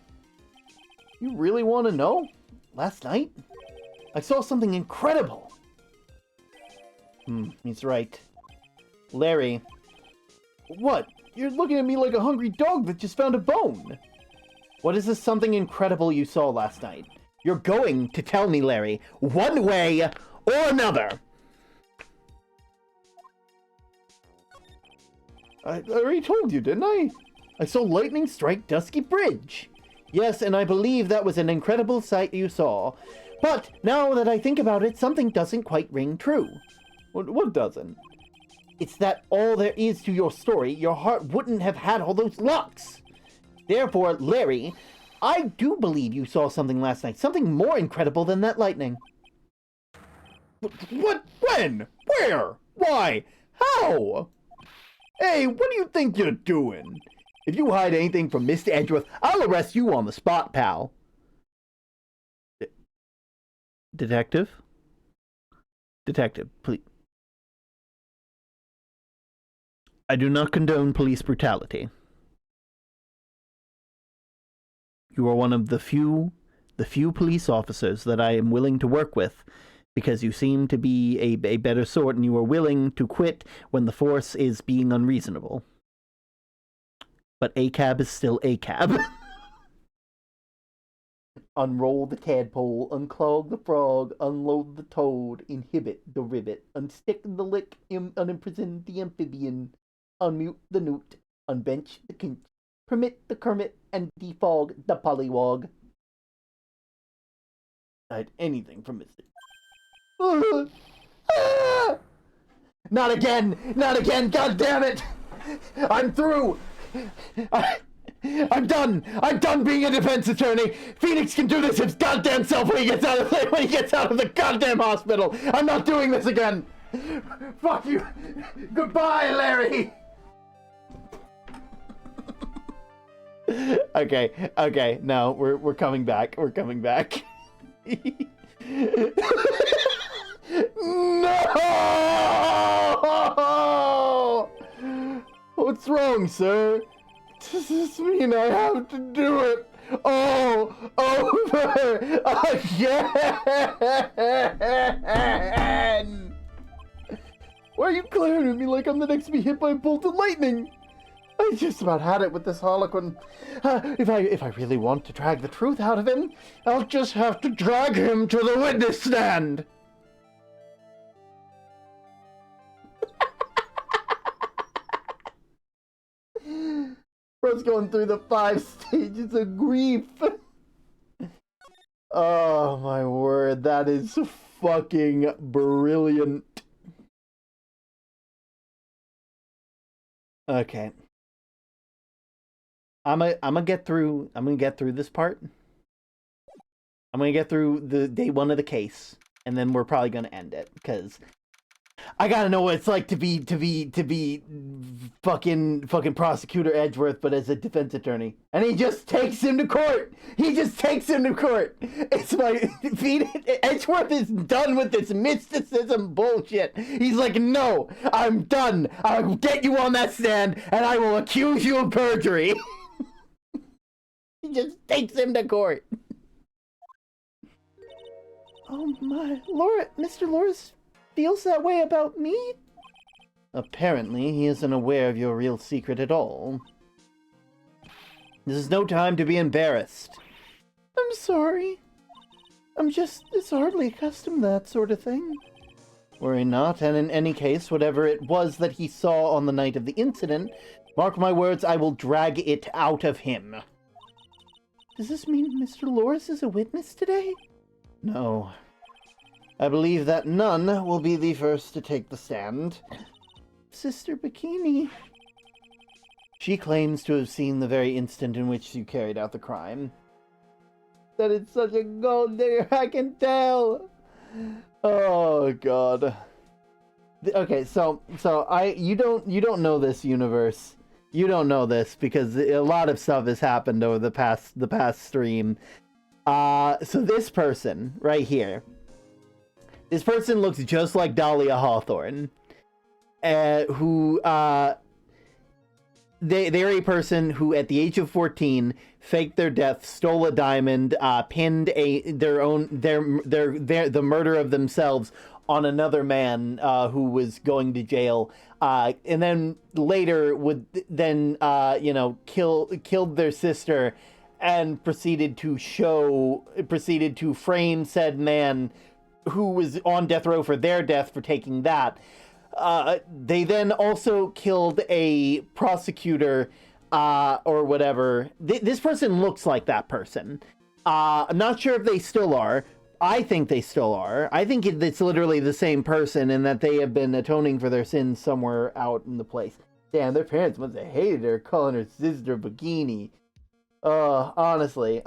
You really want to know? Last night, I saw something incredible. He's right. Larry. What? You're looking at me like a hungry dog that just found a bone. What is this something incredible you saw last night? You're going to tell me, Larry, one way or another. I already told you, didn't I? I saw lightning strike Dusky Bridge. Yes, and I believe that was an incredible sight you saw. But now that I think about it, something doesn't quite ring true. What doesn't? It's that all there is to your story, your heart wouldn't have had all those locks. Therefore, Larry, I do believe you saw something last night. Something more incredible than that lightning. What? When? Where? Why? How? Hey, what do you think you're doing? If you hide anything from Mr. Edgeworth, I'll arrest you on the spot, pal. Detective? Detective, please. I do not condone police brutality. You are one of the few police officers that I am willing to work with, because you seem to be a better sort, and you are willing to quit when the force is being unreasonable. But ACAB is still ACAB. Unroll the tadpole, unclog the frog, unload the toad, inhibit the rivet, unstick the lick, unimprison the amphibian, unmute the newt, unbench the kinch, permit the kermit, and defog the pollywog. I'd anything from Mr. Not again! Not again! God damn it! I'm through! I'm done! I'm done being a defense attorney! Phoenix can do this his goddamn self when he gets out of the goddamn hospital! I'm not doing this again! Fuck you! Goodbye, Larry! Okay, no, we're coming back. We're coming back. No! What's wrong, sir? Does this mean I have to do it all over again? Why are you glaring at me like I'm the next to be hit by a bolt of lightning? I just about had it with this Harlequin. If I really want to drag the truth out of him, I'll just have to drag him to the witness stand. Bro's going through the 5 stages of grief. Oh my word, that is fucking brilliant. Okay. I'm gonna get through this part. I'm gonna get through the day 1 of the case, and then we're probably gonna end it, because I gotta know what it's like to be fucking prosecutor Edgeworth, but as a defense attorney. And he just takes him to court. It's like, Edgeworth is done with this mysticism bullshit. He's like, no, I'm done. I'll get you on that stand, and I will accuse you of perjury. He just takes him to court. Oh my, Mr. Loris feels that way about me? Apparently, he isn't aware of your real secret at all. This is no time to be embarrassed. I'm sorry. I'm just hardly accustomed to that sort of thing. Worry not, and in any case, whatever it was that he saw on the night of the incident, mark my words, I will drag it out of him. Does this mean Mr. Loris is a witness today? No. I believe that none will be the first to take the stand. Sister Bikini. She claims to have seen the very instant in which you carried out the crime. That is such a gold digger, I can tell. Oh God. Okay, so you don't know this universe. You don't know this because a lot of stuff has happened over the past stream. So this person right here. This person looks just like Dahlia Hawthorne, who, they're a person who, at the age of 14, faked their death, stole a diamond, pinned the murder of themselves on another man, who was going to jail, and then later killed their sister, and proceeded to frame said man who was on death row for their death for taking that. They then also killed a prosecutor, or whatever. This person looks like that person. I'm not sure if they still are. I think they still are. I think it's literally the same person, and that they have been atoning for their sins somewhere out in the place. Damn, their parents must have hated her, calling her Sister Bikini. Honestly,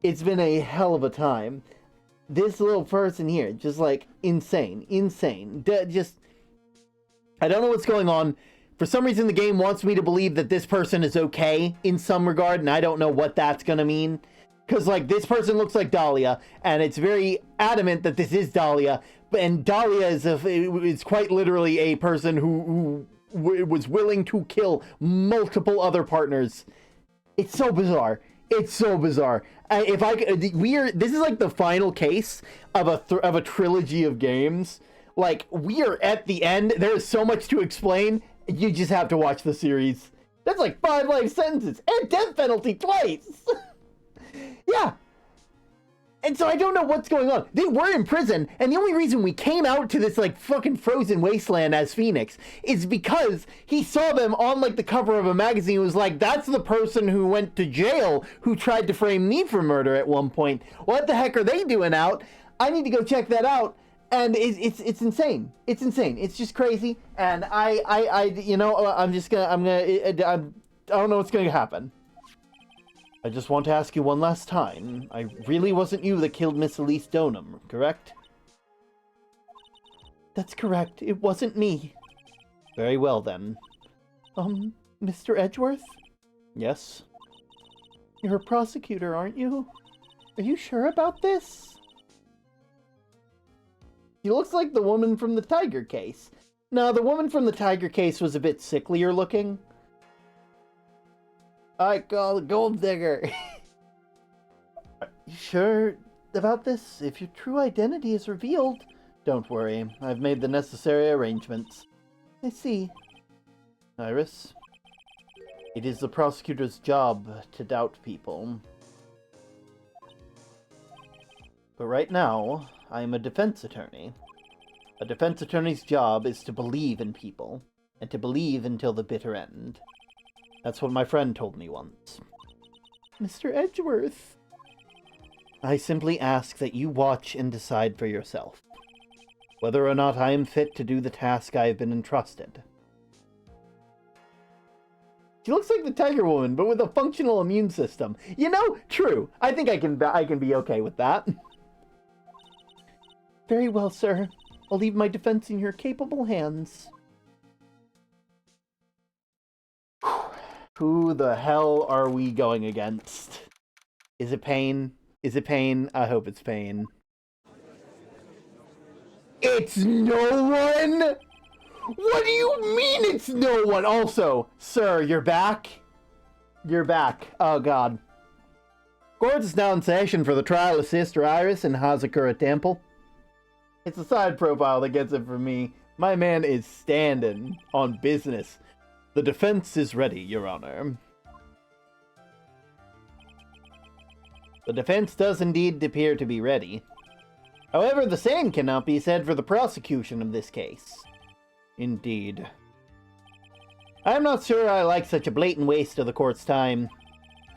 it's been a hell of a time. This little person here, just like insane. I don't know what's going on. For some reason, the game wants me to believe that this person is okay in some regard, and I don't know what that's gonna mean. Because, like, this person looks like Dahlia, and it's very adamant that this is Dahlia, and Dahlia is quite literally a person who was willing to kill multiple other partners. It's so bizarre. It's so bizarre. This is like the final case of a trilogy of games. Like, we are at the end. There is so much to explain. You just have to watch the series. That's like 5 life sentences and death penalty twice. Yeah. And so I don't know what's going on. They were in prison, and the only reason we came out to this, like, fucking frozen wasteland as Phoenix is because he saw them on, like, the cover of a magazine and was like, that's the person who went to jail who tried to frame me for murder at one point. What the heck are they doing out? I need to go check that out. And it's insane. It's insane. It's just crazy. And I don't know what's gonna happen. I just want to ask you one last time. I really wasn't you that killed Miss Elise Donham, correct? That's correct. It wasn't me. Very well, then. Mr. Edgeworth? Yes? You're a prosecutor, aren't you? Are you sure about this? He looks like the woman from the Tiger case. No, the woman from the Tiger case was a bit sicklier looking. I call the gold digger. You sure about this? If your true identity is revealed... Don't worry, I've made the necessary arrangements. I see. Iris, it is the prosecutor's job to doubt people. But right now, I am a defense attorney. A defense attorney's job is to believe in people, and to believe until the bitter end. That's what my friend told me once. Mr. Edgeworth. I simply ask that you watch and decide for yourself whether or not I am fit to do the task I have been entrusted. She looks like the Tiger Woman, but with a functional immune system. You know, true. I think I can be okay with that. Very well, sir. I'll leave my defense in your capable hands. Who the hell are we going against? Is it Pain? Is it Pain? I hope it's Pain. It's no one? What do you mean it's no one? Also, sir, you're back? You're back. Oh, God. Court is now in session for the trial of Sister Iris in Hazakura Temple. It's a side profile that gets it from me. My man is standing on business. The defense is ready, Your Honor. The defense does indeed appear to be ready. However, the same cannot be said for the prosecution of this case. Indeed. I'm not sure I like such a blatant waste of the court's time.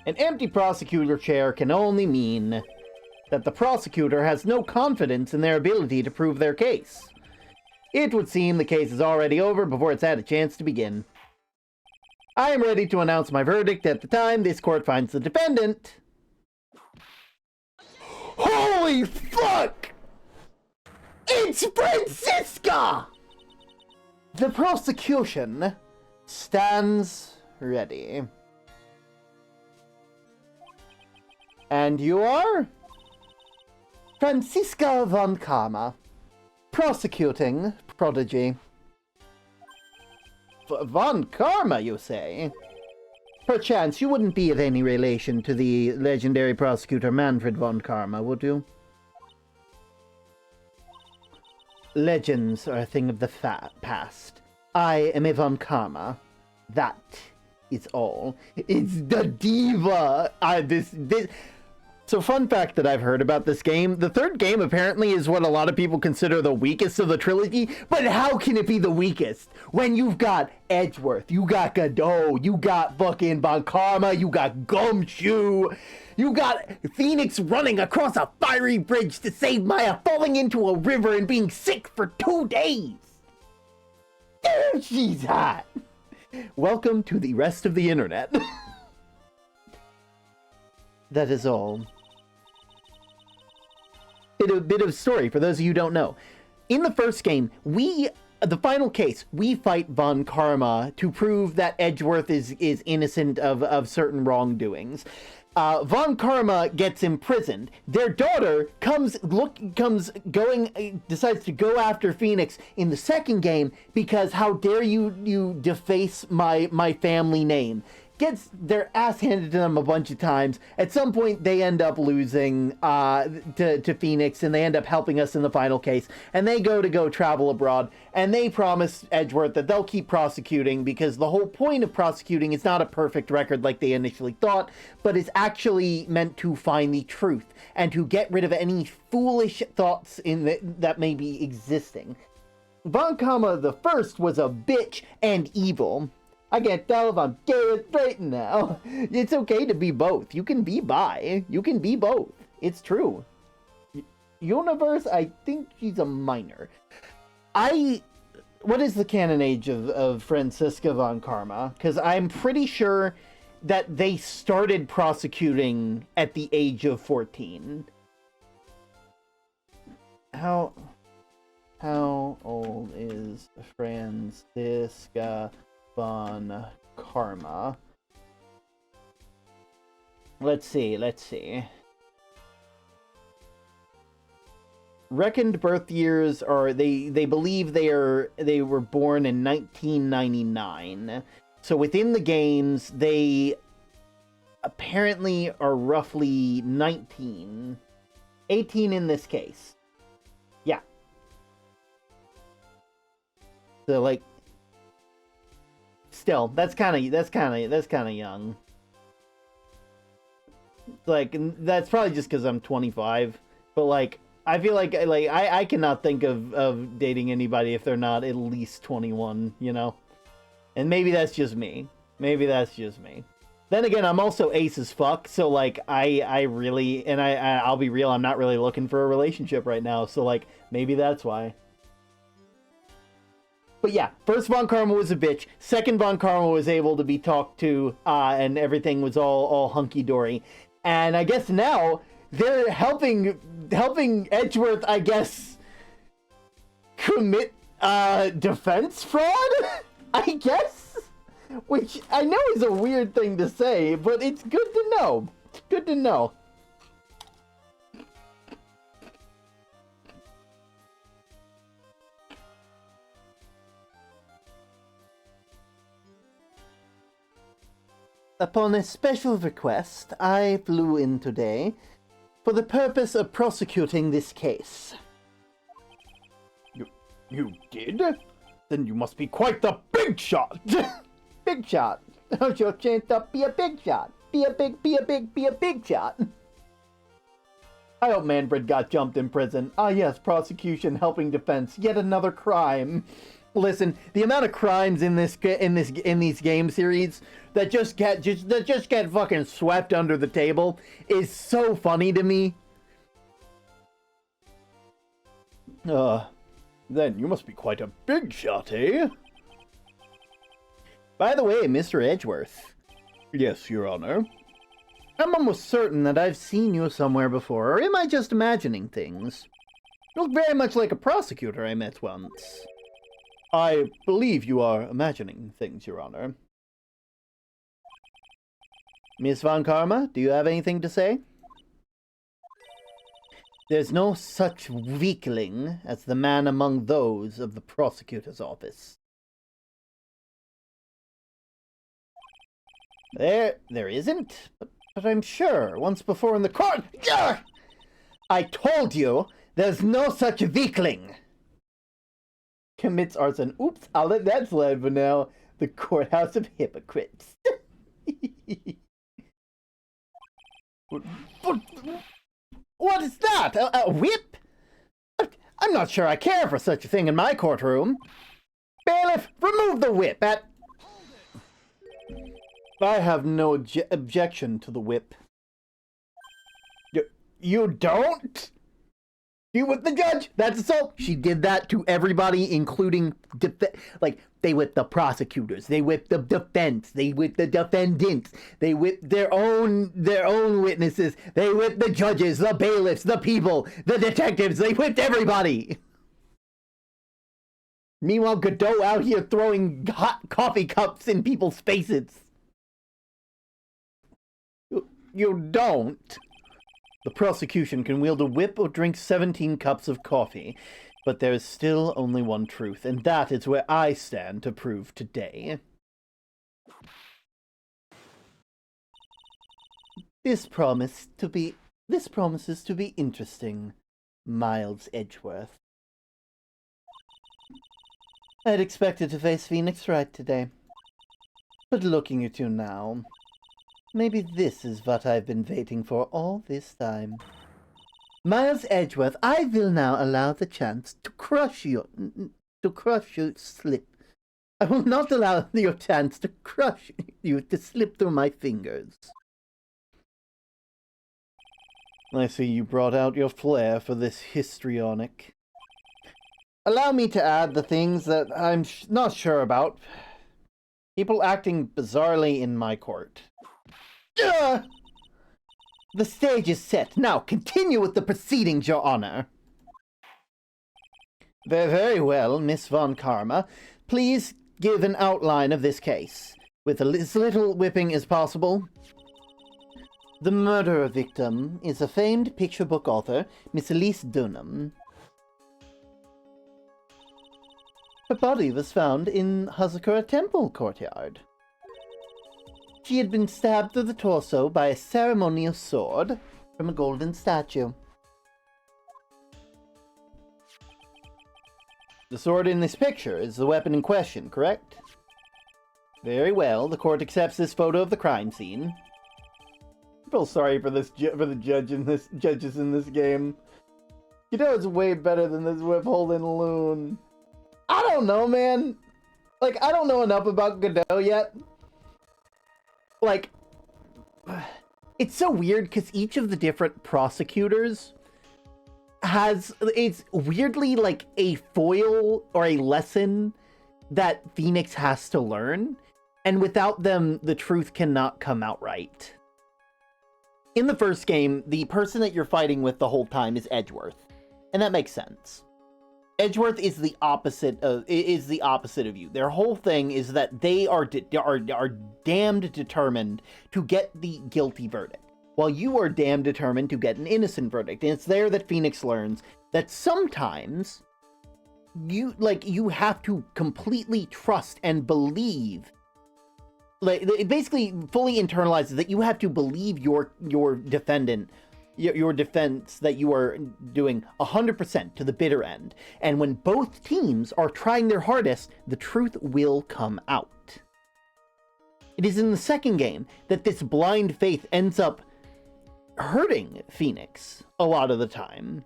An empty prosecutor chair can only mean that the prosecutor has no confidence in their ability to prove their case. It would seem the case is already over before it's had a chance to begin. I am ready to announce my verdict at the time this court finds the defendant. Holy fuck! It's Francisca! The prosecution stands ready. And you are? Francisca von Karma, prosecuting prodigy. Von Karma, you say? Perchance you wouldn't be of any relation to the legendary prosecutor Manfred von Karma, would you? Legends are a thing of the past. I am a von Karma. That is all. It's the diva! So fun fact that I've heard about this game, the third game apparently is what a lot of people consider the weakest of the trilogy, but how can it be the weakest? When you've got Edgeworth, you got Godot, you got fucking Von Karma, you got Gumshoe, you got Phoenix running across a fiery bridge to save Maya, falling into a river and being sick for 2 days. Damn, she's hot. Welcome to the rest of the internet. That is all. A bit of story for those of you who don't know. In the first game, the final case, we fight Von Karma to prove that Edgeworth is innocent of certain wrongdoings. Von Karma gets imprisoned. Their daughter decides to go after Phoenix in the second game because how dare you deface my family name. gets their ass handed to them a bunch of times. At some point, they end up losing to Phoenix, and they end up helping us in the final case. And they go travel abroad, and they promise Edgeworth that they'll keep prosecuting, because the whole point of prosecuting is not a perfect record like they initially thought, but it's actually meant to find the truth and to get rid of any foolish thoughts that may be existing. Von Karma the First was a bitch and evil. I can't tell if I'm gay or straight now. It's okay to be both. You can be bi. You can be both. It's true. Universe, I think she's a minor. What is the canon age of Franziska Von Karma? Because I'm pretty sure that they started prosecuting at the age of 14. How old is Franziska Von Karma? Let's see. Reckoned birth years are, they believe they were born in 1999. So within the games, they apparently are roughly 19. 18 in this case. Yeah. So like, still, that's kind of young. Like, that's probably just because I'm 25. But like, I feel like I cannot think of dating anybody if they're not at least 21, you know? And maybe that's just me. Then again, I'm also ace as fuck, so like, I really, and I'll be real, I'm not really looking for a relationship right now, so like, maybe that's why. But yeah, first Von Karma was a bitch. Second Von Karma was able to be talked to, and everything was all hunky-dory. And I guess now, they're helping Edgeworth, I guess, commit defense fraud, I guess, which I know is a weird thing to say, but it's good to know. It's good to know. Upon a special request, I flew in today for the purpose of prosecuting this case. You did? Then you must be quite the big shot! Big shot? How's your chance to be a big shot? Be a big shot. I hope Manfred got jumped in prison. Ah yes, prosecution, helping defense, yet another crime. Listen, the amount of crimes in these game series that just get fucking swept under the table is so funny to me. Then you must be quite a big shot, eh? By the way, Mr. Edgeworth. Yes, Your Honor. I'm almost certain that I've seen you somewhere before, or am I just imagining things? You look very much like a prosecutor I met once. I believe you are imagining things, Your Honor. Miss Von Karma, do you have anything to say? There's no such weakling as the man among those of the prosecutor's office. There isn't, but I'm sure once before in the court. Ugh! I told you, there's no such weakling. Commits arson. Oops, I'll let that slide for now. The courthouse of hypocrites. What is that? A whip? I'm not sure I care for such a thing in my courtroom. Bailiff, remove the whip I have no objection to the whip. You don't? You with the judge? That's assault. She did that to everybody, including they whipped the prosecutors, they whipped the defense, they whipped the defendants, they whipped their own witnesses, they whipped the judges, the bailiffs, the people, the detectives, they whipped everybody. Meanwhile, Godot out here throwing hot coffee cups in people's faces. You don't. The prosecution can wield a whip or drink 17 cups of coffee, but there is still only one truth, and that is where I stand to prove today. This promises to be interesting, Miles Edgeworth. I had expected to face Phoenix Wright today. But looking at you now, maybe this is what I've been waiting for all this time. Miles Edgeworth, I will now allow the chance to crush your slip. I will not allow your chance to crush you to slip through my fingers. I see you brought out your flair for this histrionic. Allow me to add the things that I'm not sure about. People acting bizarrely in my court. The stage is set. Now continue with the proceedings, Your Honor. Very well, Miss Von Karma. Please give an outline of this case, with as little whipping as possible. The murder victim is a famed picture book author, Miss Elise Dunham. Her body was found in Hazakura Temple courtyard. She had been stabbed through the torso by a ceremonial sword from a golden statue. The sword in this picture is the weapon in question, correct? Very well, the court accepts this photo of the crime scene. I feel sorry for the judges in this game. You know it's way better than this whip-holding loon. I don't know, man. Like, I don't know enough about Godot yet. Like, it's so weird because each of the different prosecutors it's weirdly like a foil or a lesson that Phoenix has to learn, and without them, the truth cannot come out right. In the first game, the person that you're fighting with the whole time is Edgeworth, and that makes sense. Edgeworth is the opposite of you. Their whole thing is that they are damned determined to get the guilty verdict, while you are damned determined to get an innocent verdict. And it's there that Phoenix learns that sometimes you have to completely trust and believe. Like, it basically fully internalizes that you have to believe your defendant, your defense, that you are doing 100% to the bitter end. And when both teams are trying their hardest, the truth will come out. It is in the second game that this blind faith ends up hurting Phoenix a lot of the time,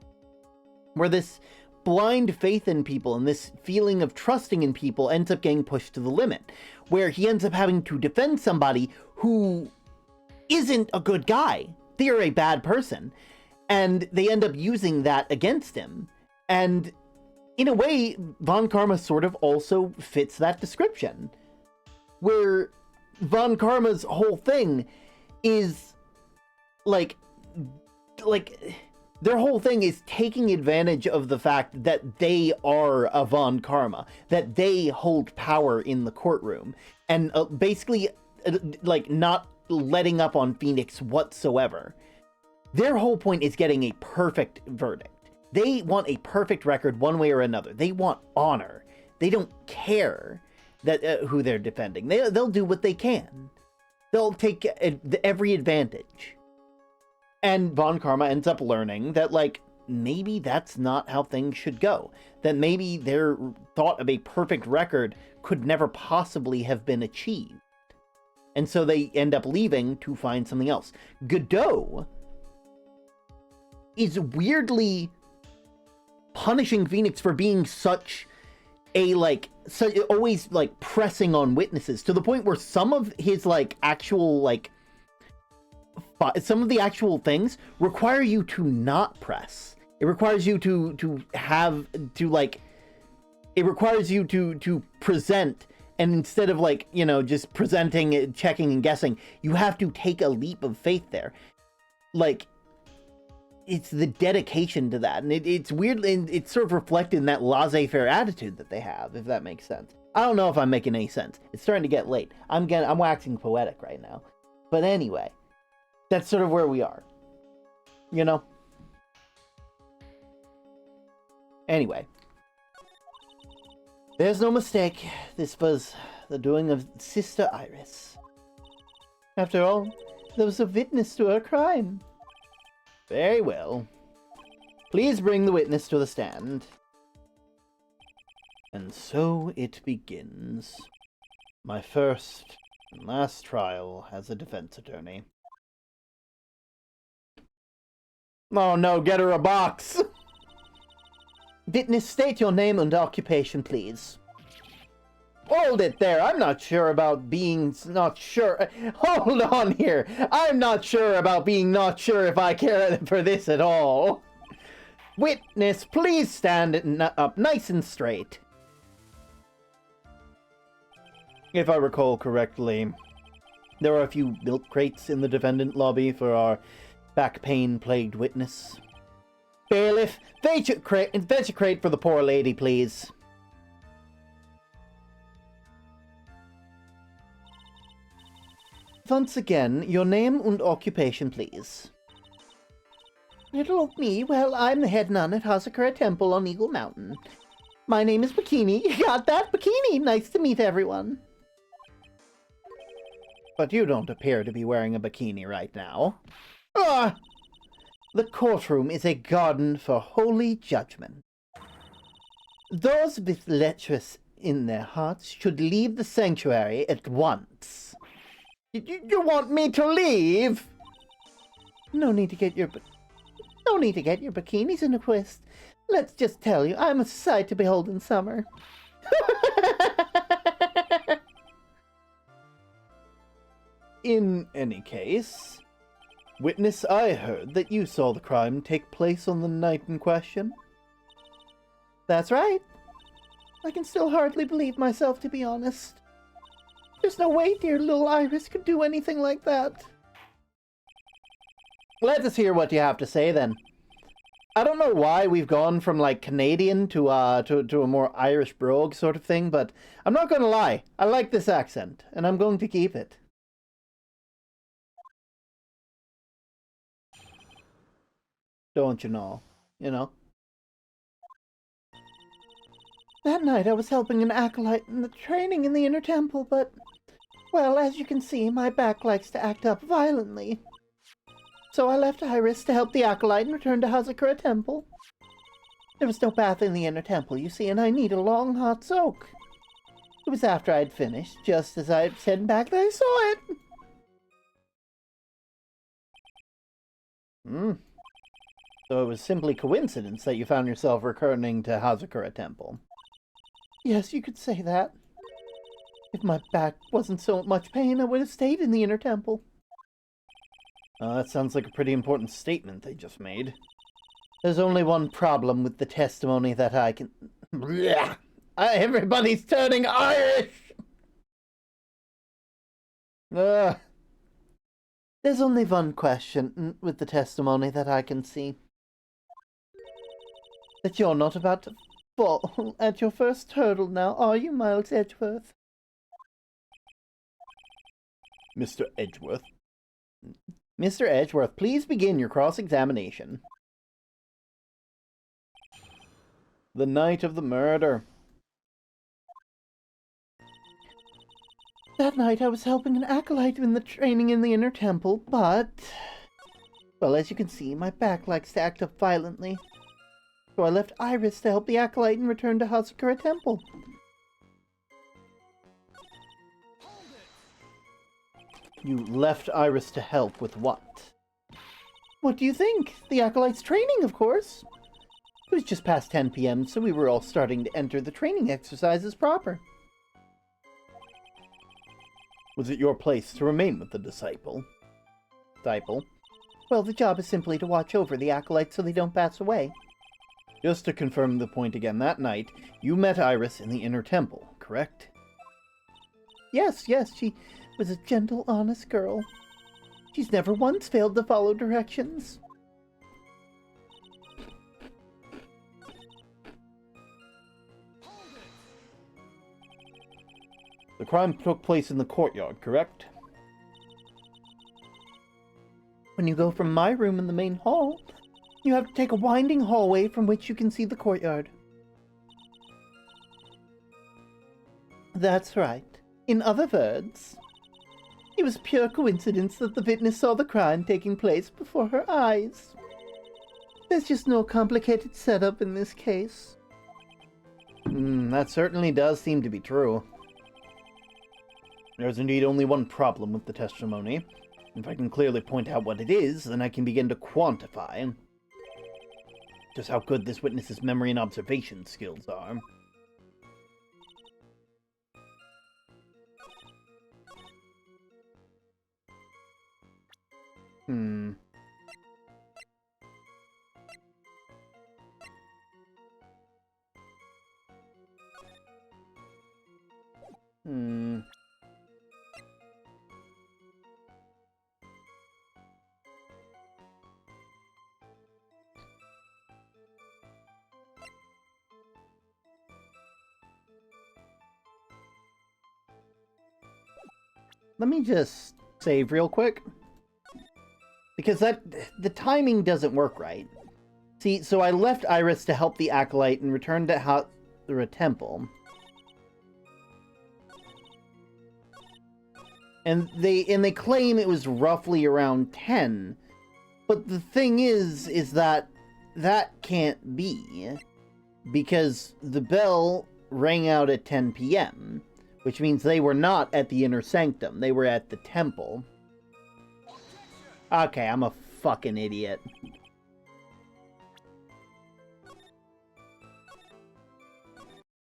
where this blind faith in people and this feeling of trusting in people ends up getting pushed to the limit, where he ends up having to defend somebody who isn't a good guy. They're a bad person, and they end up using that against him. And in a way, Von Karma sort of also fits that description, where Von Karma's whole thing is like their whole thing is taking advantage of the fact that they are a Von Karma, that they hold power in the courtroom, and basically not letting up on Phoenix whatsoever. Their whole point is getting a perfect verdict. They want a perfect record one way or another. They want honor. They don't care that who they're defending. They'll do what they can. They'll take every advantage. And Von Karma ends up learning that, like, maybe that's not how things should go. That maybe their thought of a perfect record could never possibly have been achieved. And so they end up leaving to find something else. Godot is weirdly punishing Phoenix for being such a, always, pressing on witnesses, to the point where some of his, some of the actual things require you to not press. It requires you to present, and instead of just presenting, checking, and guessing, you have to take a leap of faith there. It's the dedication to that, and it's weird, and it's sort of reflected in that laissez-faire attitude that they have, if that makes sense. I don't know if I'm making any sense. It's starting to get late. I'm waxing poetic right now. But anyway, that's sort of where we are. You know? Anyway. There's no mistake. This was the doing of Sister Iris. After all, there was a witness to a crime. Very well. Please bring the witness to the stand. And so it begins. My first and last trial as a defense attorney. Oh no, get her a box! Witness, state your name and occupation, please. Hold it there, I'm not sure about being not sure. Hold on here, I'm not sure about being not sure if I care for this at all. Witness, please stand up nice and straight. If I recall correctly, there are a few milk crates in the defendant lobby for our back pain-plagued witness. Bailiff, fetch a crate for the poor lady, please. Once again, your name and occupation, please. Little me, well, I'm the head nun at Hazakura Temple on Eagle Mountain. My name is Bikini. You got that? Bikini! Nice to meet everyone. But you don't appear to be wearing a bikini right now. Ah! The courtroom is a garden for holy judgment. Those with lecherous in their hearts should leave the sanctuary at once. You want me to leave? No need to get your bikinis in a twist. Let's just tell you, I'm a sight to behold in summer. In any case, witness, I heard that you saw the crime take place on the night in question. That's right. I can still hardly believe myself, to be honest. There's no way dear little Iris could do anything like that. Let us hear what you have to say, then. I don't know why we've gone from, like, Canadian to a more Irish brogue sort of thing, but I'm not going to lie. I like this accent, and I'm going to keep it. Don't you know? You know? That night I was helping an acolyte in the training in the inner temple, but, well, as you can see, my back likes to act up violently. So I left Iris to help the acolyte and returned to Hazakura Temple. There was no bath in the inner temple, you see, and I need a long hot soak. It was after I'd finished, just as I was heading back, that I saw it. So it was simply coincidence that you found yourself returning to Hazakura Temple. Yes, you could say that. If my back wasn't so much pain, I would have stayed in the inner temple. That sounds like a pretty important statement they just made. There's only one problem with the testimony that I can... Everybody's turning Irish! There's only one question with the testimony that I can see. That you're not about to fall at your first hurdle now, are you, Miles Edgeworth? Mr. Edgeworth? Mr. Edgeworth, please begin your cross-examination. The night of the murder. That night I was helping an acolyte in the training in the inner temple, but... well, as you can see, my back likes to act up violently. So I left Iris to help the acolyte and returned to Hazakura Temple. You left Iris to help with what? What do you think? The acolyte's training, of course. It was just past 10 p.m., so we were all starting to enter the training exercises proper. Was it your place to remain with the disciple? Well, the job is simply to watch over the acolytes so they don't pass away. Just to confirm the point again, that night, you met Iris in the inner temple, correct? Yes, she was a gentle, honest girl. She's never once failed to follow directions. The crime took place in the courtyard, correct? When you go from my room in the main hall, you have to take a winding hallway from which you can see the courtyard. That's right. In other words, It was pure coincidence that the witness saw the crime taking place before her eyes. There's just no complicated setup in this case. That certainly does seem to be true. There's indeed only one problem with the testimony. If I can clearly point out what it is, then I can begin to quantify just how good this witness's memory and observation skills are. Hmm. Let me just save real quick. Because the timing doesn't work right. See, so I left Iris to help the Acolyte and returned to Hazura Temple. And they claim it was roughly around 10. But the thing is that can't be. Because the bell rang out at 10 p.m., which means they were not at the Inner Sanctum. They were at the temple. Okay, I'm a fucking idiot.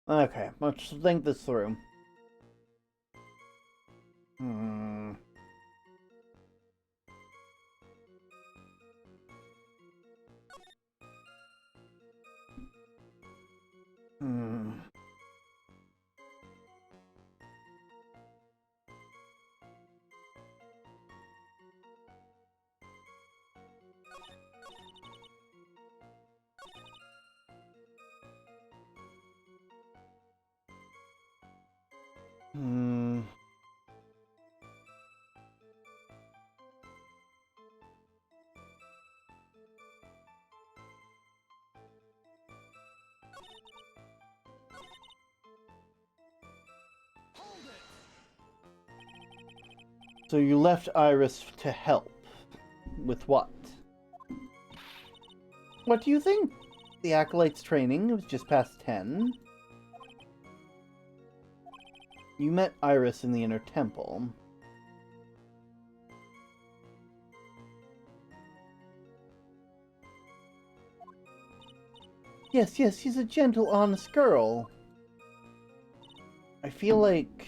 Okay, let's think this through. Hmm. So you left Iris to help. With what? What do you think? The Acolyte's training was just past 10. You met Iris in the Inner Temple. Yes, she's a gentle, honest girl. I feel like...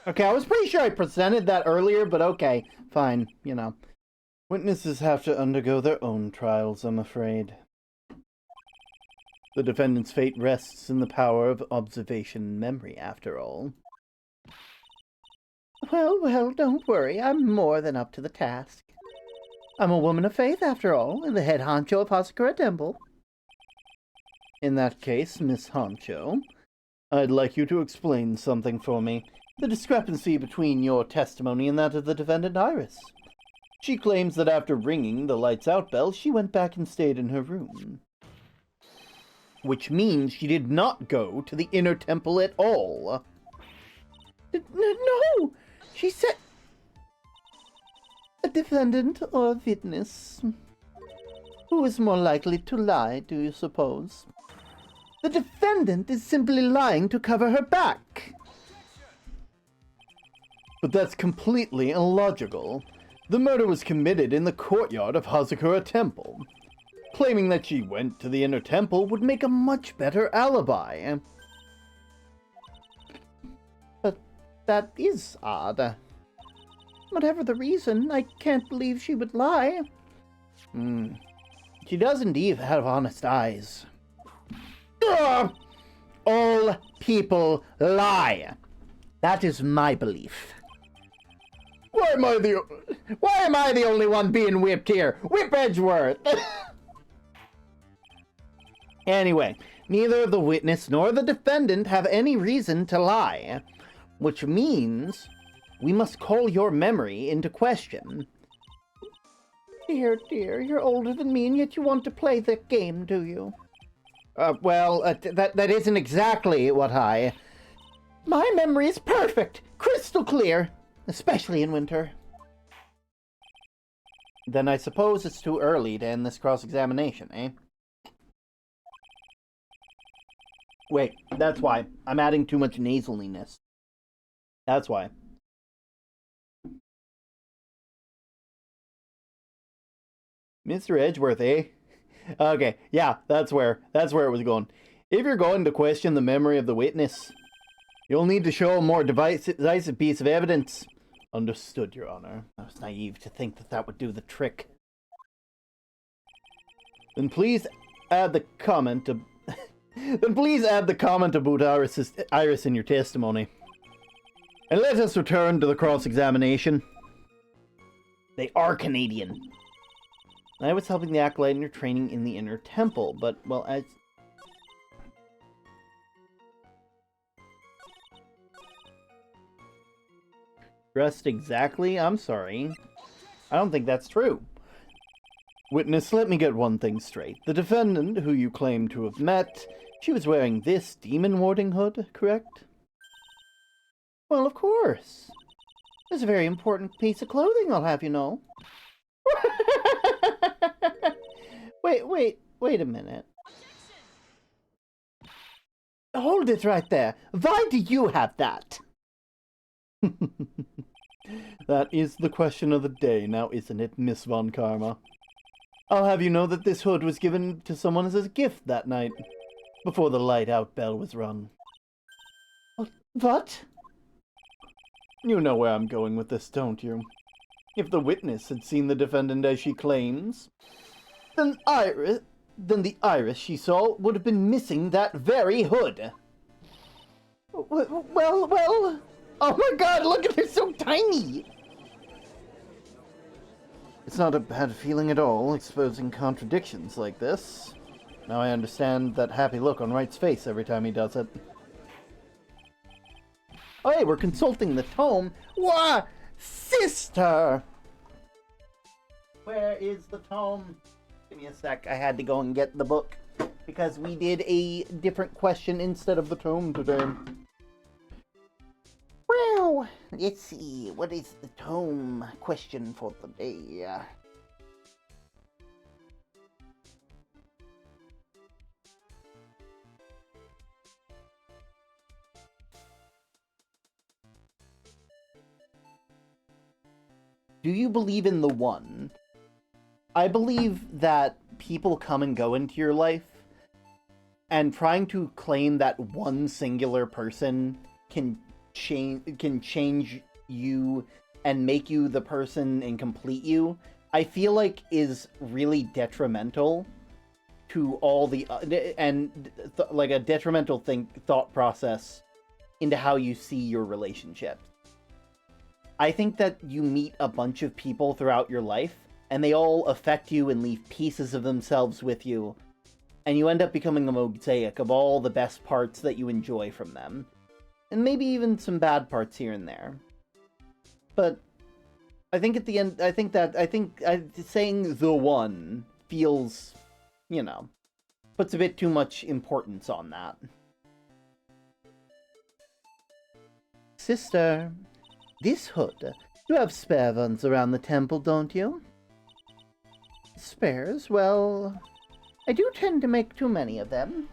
Okay, I was pretty sure I presented that earlier, but okay, fine, you know. Witnesses have to undergo their own trials, I'm afraid. The defendant's fate rests in the power of observation and memory, after all. Well, don't worry, I'm more than up to the task. I'm a woman of faith, after all, and the head honcho of Hazura Temple. In that case, Miss Honcho, I'd like you to explain something for me. The discrepancy between your testimony and that of the defendant Iris. She claims that after ringing the lights out bell, she went back and stayed in her room. Which means she did not go to the Inner Temple at all. No! She said... A defendant or a witness? Who is more likely to lie, do you suppose? The defendant is simply lying to cover her back. But that's completely illogical. The murder was committed in the courtyard of Hazura Temple. Claiming that she went to the Inner Temple would make a much better alibi. But that is odd. Whatever the reason, I can't believe she would lie. She does indeed have honest eyes. Ugh! All people lie. That is my belief. Why am I the only one being whipped here? Whip Edgeworth! Anyway, neither the witness nor the defendant have any reason to lie. Which means We must call your memory into question. Dear, dear, you're older than me, and yet you want to play that game, do you? That isn't exactly what I... My memory is perfect, crystal clear, especially in winter. Then I suppose it's too early to end this cross-examination, eh? Wait, that's why. I'm adding too much nasaliness. That's why. Mr. Edgeworth, eh? Okay, yeah, that's where it was going. If you're going to question the memory of the witness, you'll need to show a more decisive piece of evidence. Understood, Your Honor. I was naive to think that would do the trick. Then please add the comment about Iris in your testimony. And let us return to the cross-examination. They are Canadian. I was helping the acolyte in your training in the inner temple, but, well, as... Dressed exactly? I'm sorry. I don't think that's true. Witness, let me get one thing straight. The defendant, who you claim to have met, she was wearing this demon-warding hood, correct? Well, of course. It's a very important piece of clothing, I'll have you know. Wait a minute. Hold it right there. Why do you have that? That is the question of the day now, isn't it, Miss Von Karma? I'll have you know that this hood was given to someone as a gift that night, before the light-out bell was rung. What? You know where I'm going with this, don't you? If the witness had seen the defendant as she claims, then the iris she saw would have been missing that very hood. Well... Oh my god, look at her, so tiny! It's not a bad feeling at all, exposing contradictions like this. Now I understand that happy look on Wright's face every time he does it. Oh hey, we're consulting the tome. Why, sister! Where is the tome? Give me a sec, I had to go and get the book, because we did a different question instead of the tome today. Well, let's see, what is the tome question for the day? Do you believe in the one? I believe that people come and go into your life, and trying to claim that one singular person can change you and make you the person and complete you, I feel like is really detrimental to all the like a detrimental thought process into how you see your relationships. I think that you meet a bunch of people throughout your life and they all affect you and leave pieces of themselves with you, and you end up becoming a mosaic of all the best parts that you enjoy from them. And maybe even some bad parts here and there. But I think at the end, I think saying the one feels, you know, puts a bit too much importance on that. Sister, this hood, you have spare ones around the temple, don't you? Spares? Well, I do tend to make too many of them.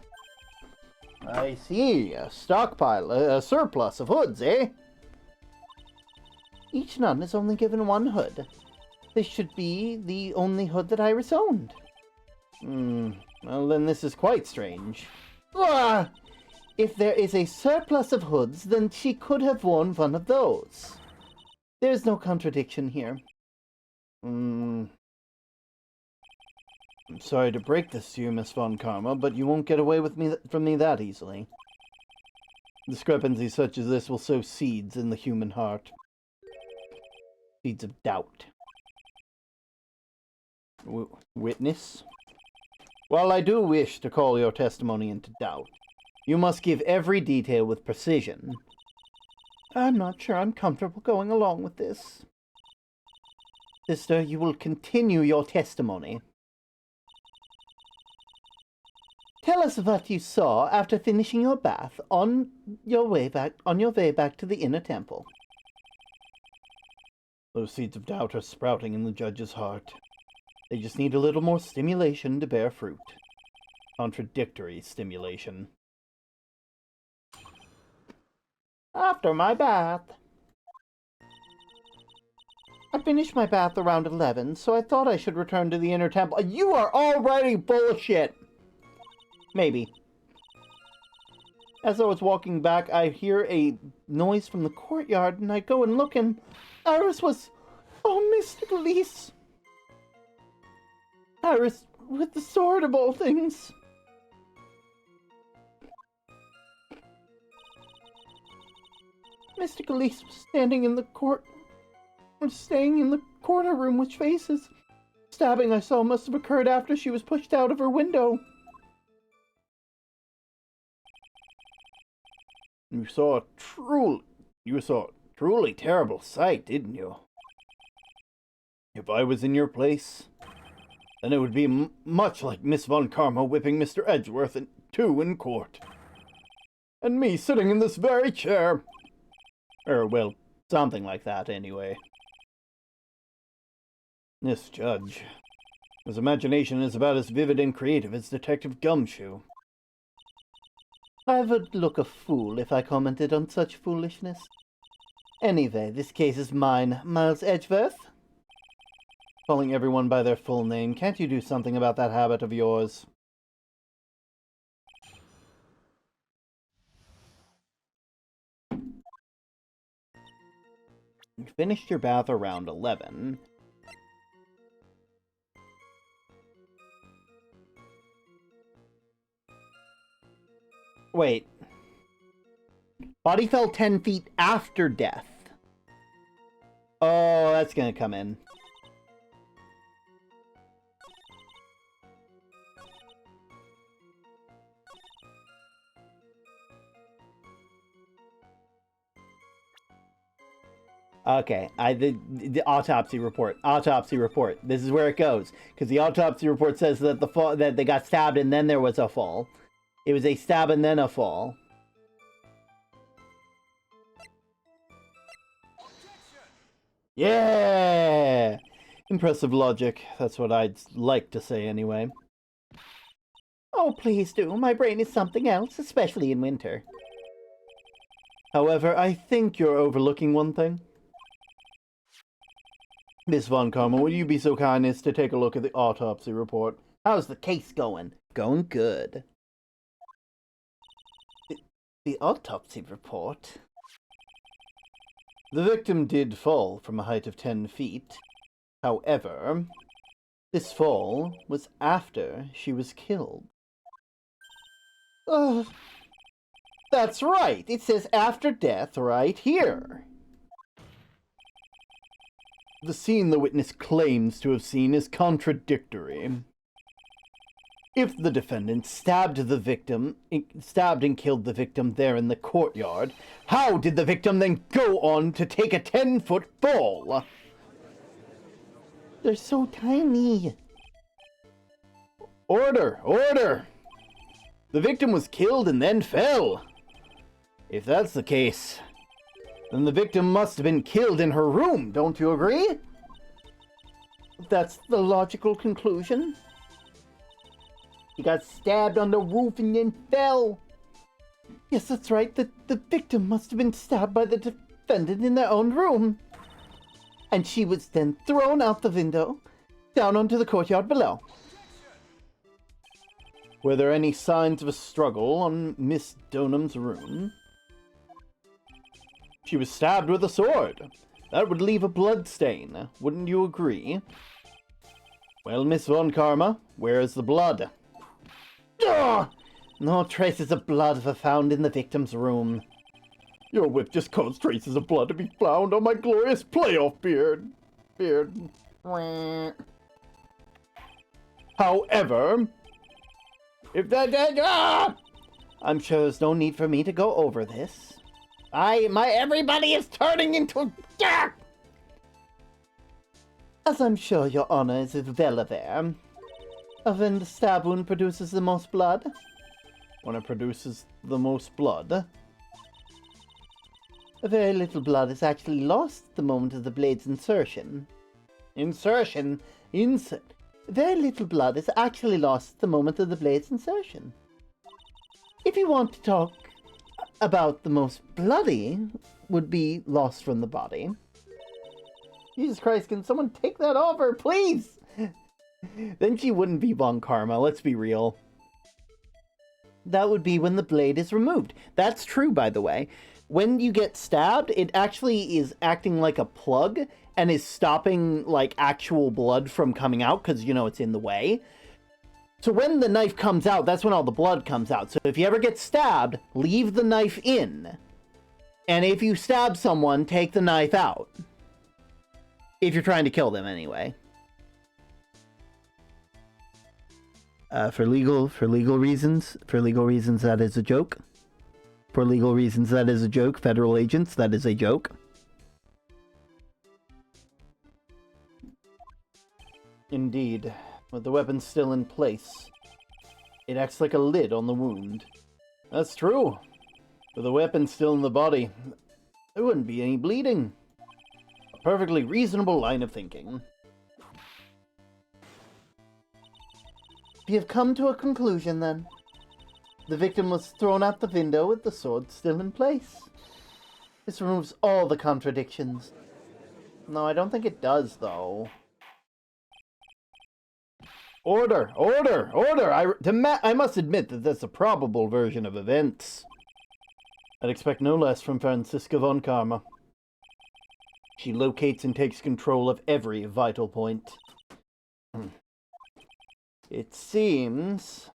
I see. A stockpile, a surplus of hoods, eh? Each nun is only given one hood. This should be the only hood that Iris owned. Well, then this is quite strange. Ah! If there is a surplus of hoods, then she could have worn one of those. There's no contradiction here. I'm sorry to break this to you, Miss Von Karma, but you won't get away with from me that easily. Discrepancies such as this will sow seeds in the human heart. Seeds of doubt. Witness? While I do wish to call your testimony into doubt, you must give every detail with precision. I'm not sure I'm comfortable going along with this. Sister, you will continue your testimony. Tell us what you saw after finishing your bath on your way back to the inner temple. Those seeds of doubt are sprouting in the judge's heart. They just need a little more stimulation to bear fruit. Contradictory stimulation. After my bath. I finished my bath around 11, so I thought I should return to the inner temple. You are already bullshit! Maybe. As I was walking back, I hear a noise from the courtyard, and I go and look, and Iris was... Oh, Mr. Elise! Iris, with the sword of all things. Mr. Elise was staying in the corner room which faces. Stabbing I saw must have occurred after she was pushed out of her window. You saw a truly terrible sight, didn't you? If I was in your place, then it would be much like Miss Von Karma whipping Mr. Edgeworth in court. And me sitting in this very chair. Well, something like that, anyway. This judge. His imagination is about as vivid and creative as Detective Gumshoe. I would look a fool if I commented on such foolishness. Anyway, this case is mine, Miles Edgeworth. Calling everyone by their full name, can't you do something about that habit of yours? You finished your bath around 11. Wait. Body fell 10 feet after death. Oh, that's gonna come in. Okay, the autopsy report. Autopsy report. This is where it goes, because the autopsy report says that that they got stabbed and then there was a fall. It was a stab and then a fall. Yeah! Impressive logic. That's what I'd like to say anyway. Oh, please do. My brain is something else, especially in winter. However, I think you're overlooking one thing. Miss Von Karma, would you be so kind as to take a look at the autopsy report? How's the case going? Going good. The autopsy report? The victim did fall from a height of 10 feet. However, this fall was after she was killed. That's right. It says after death right here. The scene the witness claims to have seen is contradictory. If the defendant stabbed and killed the victim there in the courtyard, how did the victim then go on to take a 10-foot fall? They're so tiny. Order! Order! The victim was killed and then fell. If that's the case, then the victim must have been killed in her room, don't you agree? That's the logical conclusion. He got stabbed on the roof and then fell. Yes, that's right. The victim must have been stabbed by the defendant in their own room. And she was then thrown out the window, down onto the courtyard below. Were there any signs of a struggle on Miss Donham's room? She was stabbed with a sword. That would leave a blood stain. Wouldn't you agree? Well, Miss Von Karma, where is the blood? Ugh! No traces of blood were found in the victim's room. Your whip just caused traces of blood to be found on my glorious playoff beard. However, if I'm sure there's no need for me to go over this. Everybody is turning into... As I'm sure your honor is well aware, when the stab wound produces the most blood. When it produces the most blood. Very little blood is actually lost at the moment of the blade's insertion. Insertion? Very little blood is actually lost at the moment of the blade's insertion. If you want to talk about the most bloody would be lost from the body. Jesus Christ, can someone take that off her, please? Then she wouldn't be Von Karma, let's be real. That would be when the blade is removed. That's true, by the way. When you get stabbed, it actually is acting like a plug and is stopping, like, actual blood from coming out because, you know, it's in the way. So when the knife comes out, that's when all the blood comes out. So if you ever get stabbed, leave the knife in. And if you stab someone, take the knife out. If you're trying to kill them, anyway. For legal reasons, that is a joke. For legal reasons, that is a joke. Federal agents, that is a joke. Indeed. With the weapon still in place, it acts like a lid on the wound. That's true. With the weapon still in the body, there wouldn't be any bleeding. A perfectly reasonable line of thinking. We have come to a conclusion, then. The victim was thrown out the window with the sword still in place. This removes all the contradictions. No, I don't think it does, though. Order! Order! Order! I must admit that that's a probable version of events. I'd expect no less from Franziska von Karma. She locates and takes control of every vital point. It seems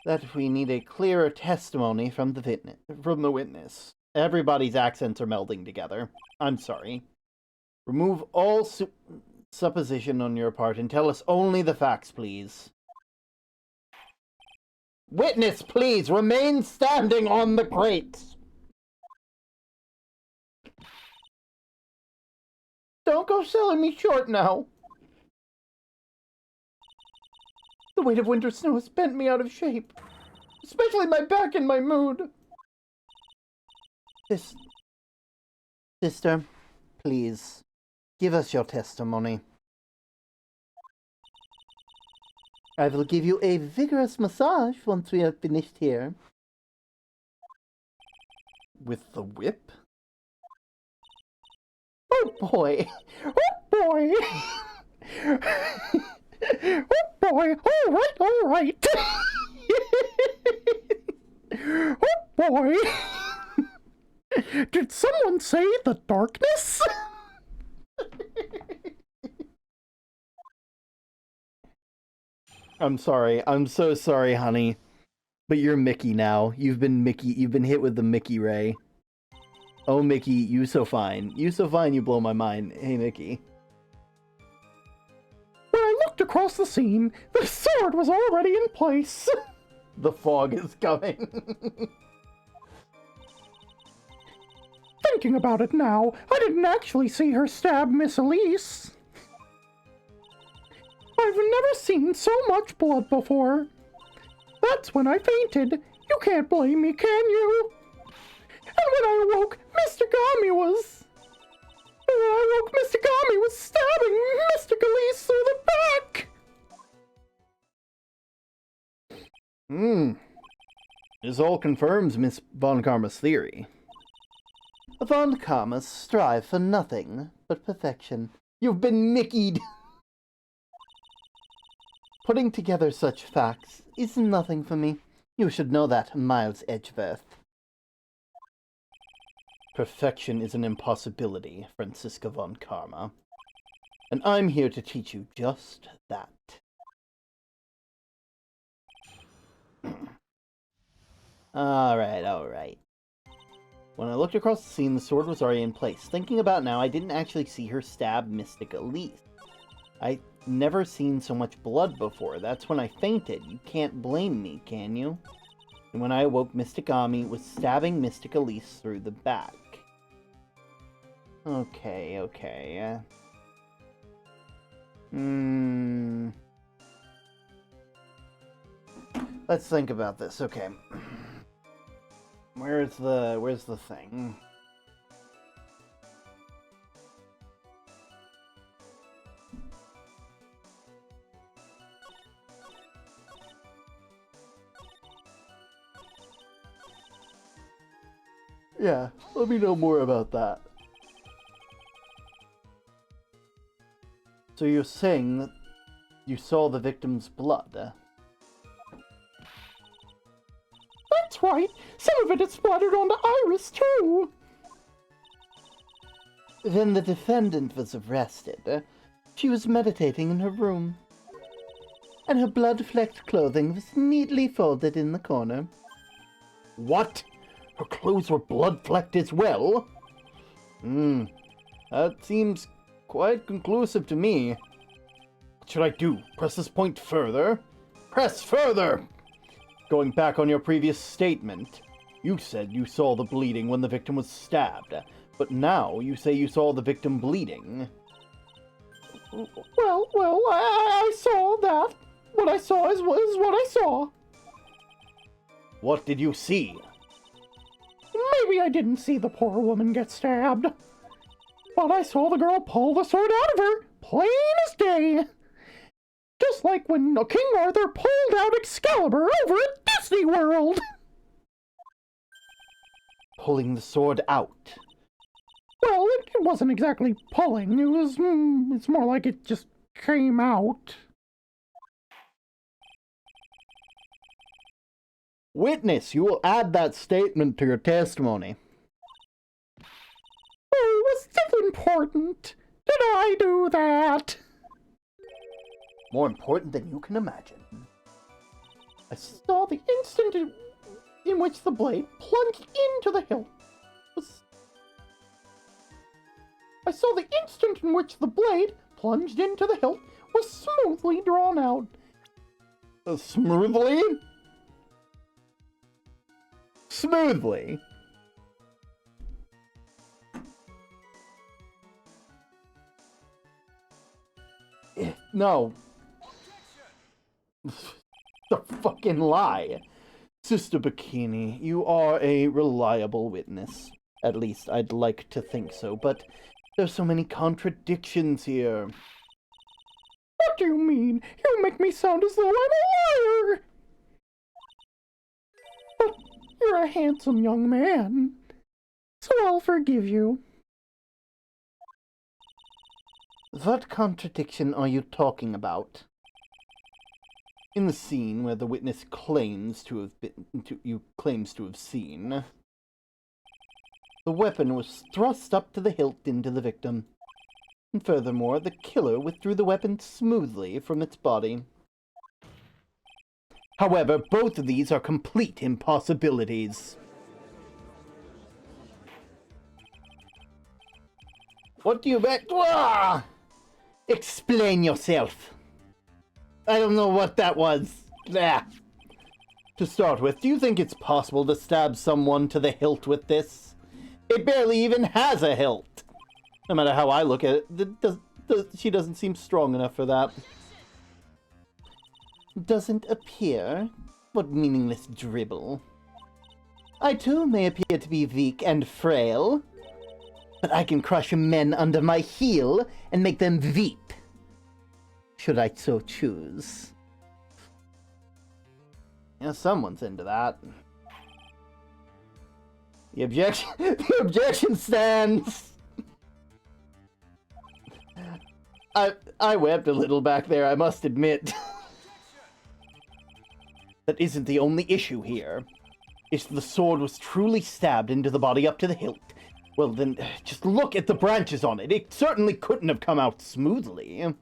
that we need a clearer testimony from the witness. Everybody's accents are melding together. I'm sorry. Remove all supposition on your part and tell us only the facts, please. Witness, please, remain standing on the crates. Don't go selling me short now. The weight of winter snow has bent me out of shape, especially my back and my mood. Sister, please, give us your testimony. I will give you a vigorous massage once we are finished here. With the whip? Oh boy! Oh boy! Oh boy! All right! Oh boy! Did someone say the darkness? I'm sorry. I'm so sorry, honey. But you're Mickey now. You've been hit with the Mickey ray. Oh, Mickey, you so fine. You so fine, you blow my mind. Hey, Mickey. When I looked across the scene, the sword was already in place. The fog is coming. Thinking about it now, I didn't actually see her stab Miss Elise. I've never seen so much blood before. That's when I fainted. You can't blame me, can you? And when I awoke, Mr. Gami was stabbing Mr. Elise through the back. This all confirms Miss Von Karma's theory. Von Karmas strive for nothing but perfection. You've been Mickeyed! Putting together such facts is nothing for me. You should know that, Miles Edgeworth. Perfection is an impossibility, Franziska von Karma. And I'm here to teach you just that. Alright. When I looked across the scene, the sword was already in place. Thinking about now, I didn't actually see her stab Mystic Elise. I never seen so much blood before. That's when I fainted. You can't blame me, can you? And when I awoke, Mystic Ami was stabbing Mystic Elise through the back. Okay, okay. Let's think about this. Okay. Where's the thing? Yeah, let me know more about that. So you're saying that you saw the victim's blood? That's right. Some of it is splattered onto Iris, too. Then the defendant was arrested. She was meditating in her room. And her blood-flecked clothing was neatly folded in the corner. What? Her clothes were blood-flecked as well? That seems quite conclusive to me. What should I do? Press this point further? Press further! Going back on your previous statement, you said you saw the bleeding when the victim was stabbed, but now you say you saw the victim bleeding. Well, I saw that. What I saw is what I saw. What did you see? Maybe I didn't see the poor woman get stabbed. But I saw the girl pull the sword out of her, plain as day. Just like when King Arthur pulled out Excalibur over at Disney World. Pulling the sword out? Well, it wasn't exactly pulling. It was, it's more like it just came out. Witness, you will add that statement to your testimony. Oh, was that important? Did I do that? More important than you can imagine. I saw the instant in which the blade plunged into the hilt. I saw the instant in which the blade plunged into the hilt was smoothly drawn out. Smoothly? Smoothly? No. The fucking lie. Sister Bikini, you are a reliable witness. At least I'd like to think so, but there's so many contradictions here. What do you mean? You make me sound as though I'm a liar! But you're a handsome young man, so I'll forgive you. What contradiction are you talking about? In the scene where the witness claims to have seen, the weapon was thrust up to the hilt into the victim. And furthermore, the killer withdrew the weapon smoothly from its body. However, both of these are complete impossibilities. What do you bet? Ah! Explain yourself. I don't know what that was. Ah. To start with, do you think it's possible to stab someone to the hilt with this? It barely even has a hilt. No matter how I look at it, she doesn't seem strong enough for that. Doesn't appear? What meaningless dribble. I too may appear to be weak and frail, but I can crush men under my heel and make them weep, should I so choose. Yeah, someone's into that. The objection stands. I wept a little back there, I must admit. That isn't the only issue here. If the sword was truly stabbed into the body up to the hilt, well then, just look at the branches on it. It certainly couldn't have come out smoothly.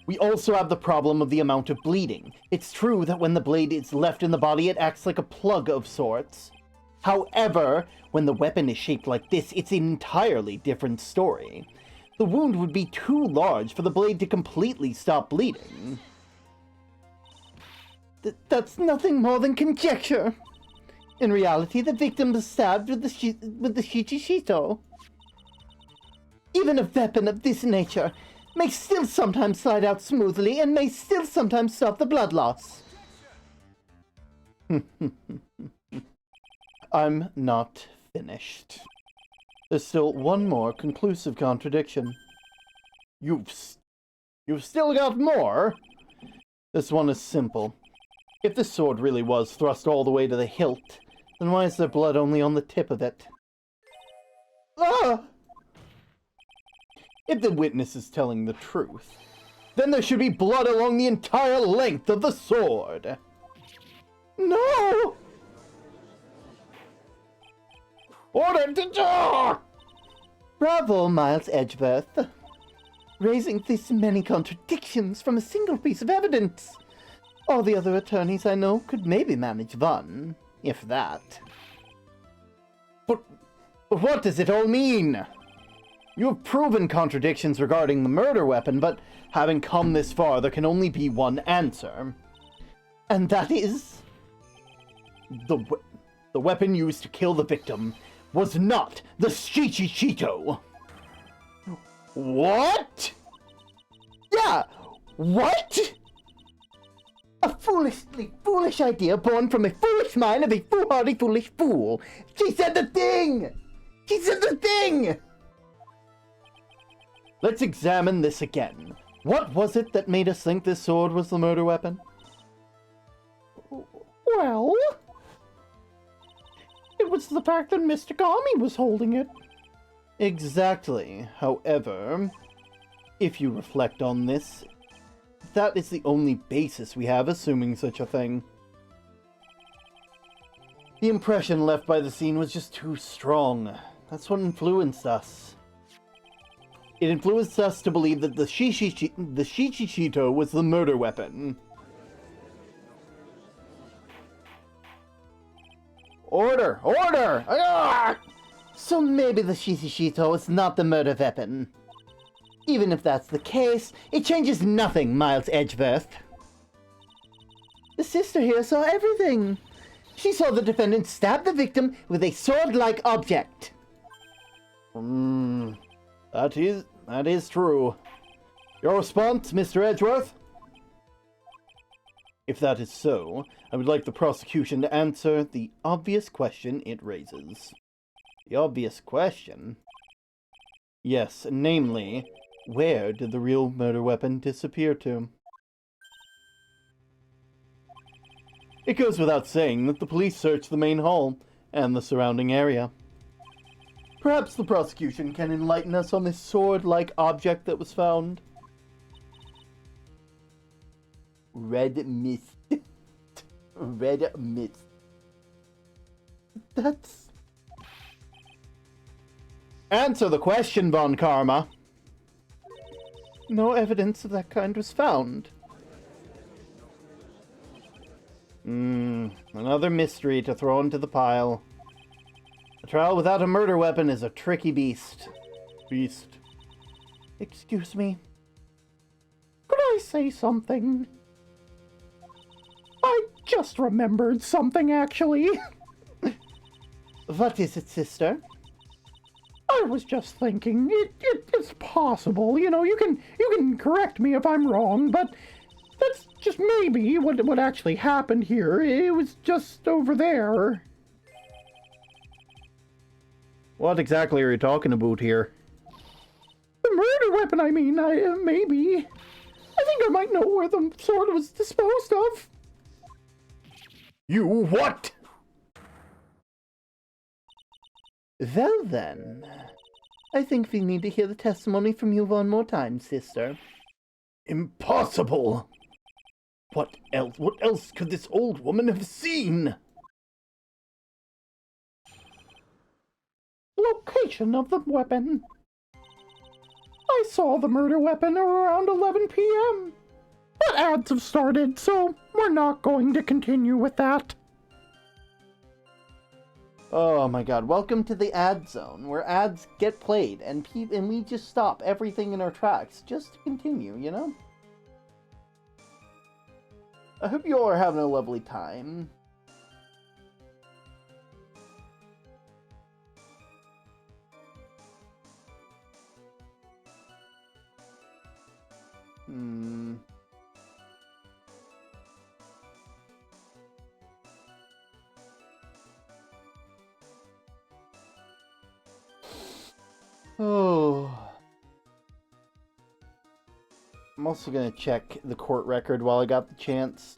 We also have the problem of the amount of bleeding. It's true that when the blade is left in the body, it acts like a plug of sorts. However, when the weapon is shaped like this, it's an entirely different story. The wound would be too large for the blade to completely stop bleeding. That's nothing more than conjecture. In reality, the victim was stabbed with the Shichishito. Even a weapon of this nature may still sometimes slide out smoothly and may still sometimes stop the blood loss. I'm not finished. There's still one more conclusive contradiction. You've still got more? This one is simple. If this sword really was thrust all the way to the hilt, then why is there blood only on the tip of it? Ah! If the witness is telling the truth, then there should be blood along the entire length of the sword. No! Order to draw! Bravo, Miles Edgeworth. Raising this many contradictions from a single piece of evidence. All the other attorneys I know could maybe manage one, if that. But what does it all mean? You have proven contradictions regarding the murder weapon, but having come this far, there can only be one answer. And that is... The weapon used to kill the victim was not the Shichichito. What? Yeah, what? A foolish idea born from a foolish mind of a foolhardy foolish fool. She said the thing! She said the thing! Let's examine this again. What was it that made us think this sword was the murder weapon? Well... it was the fact that Mr. Gami was holding it. Exactly. However, if you reflect on this, that is the only basis we have assuming such a thing. The impression left by the scene was just too strong. That's what influenced us. It influenced us to believe that the Shichichito was the murder weapon. Order! Order! Ah! So maybe the Shichichito is not the murder weapon. Even if that's the case, it changes nothing, Miles Edgeworth. The sister here saw everything. She saw the defendant stab the victim with a sword-like object. That is true. Your response, Mr. Edgeworth? If that is so, I would like the prosecution to answer the obvious question it raises. The obvious question? Yes, namely, where did the real murder weapon disappear to? It goes without saying that the police searched the main hall and the surrounding area. Perhaps the prosecution can enlighten us on this sword-like object that was found. Red mist. Red mist. That's... Answer the question, Von Karma. No evidence of that kind was found. Another mystery to throw into the pile. A trial without a murder weapon is a tricky beast. Excuse me. Could I say something? I just remembered something, actually. What is it, sister? I was just thinking, it's possible, you know, you can correct me if I'm wrong, but that's just maybe what actually happened here. It was just over there. What exactly are you talking about here? The murder weapon, I mean, maybe. I think I might know where the sword was disposed of. You what? Well then, I think we need to hear the testimony from you one more time, sister. Impossible! What else could this old woman have seen? Location of the weapon. I saw the murder weapon around 11 p.m. But ads have started, so we're not going to continue with that. Oh my god, welcome to the ad zone, where ads get played, and we just stop everything in our tracks, just to continue, you know? I hope you all are having a lovely time. Oh. I'm also gonna check the court record while I got the chance.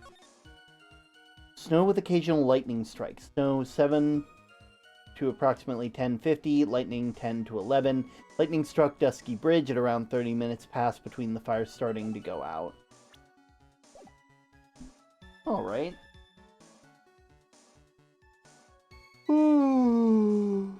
Snow with occasional lightning strikes. Snow 7 to approximately 10:50, lightning 10 to 11. Lightning struck Dusky Bridge at around 30 minutes past between the fires starting to go out. Alright. Ooh.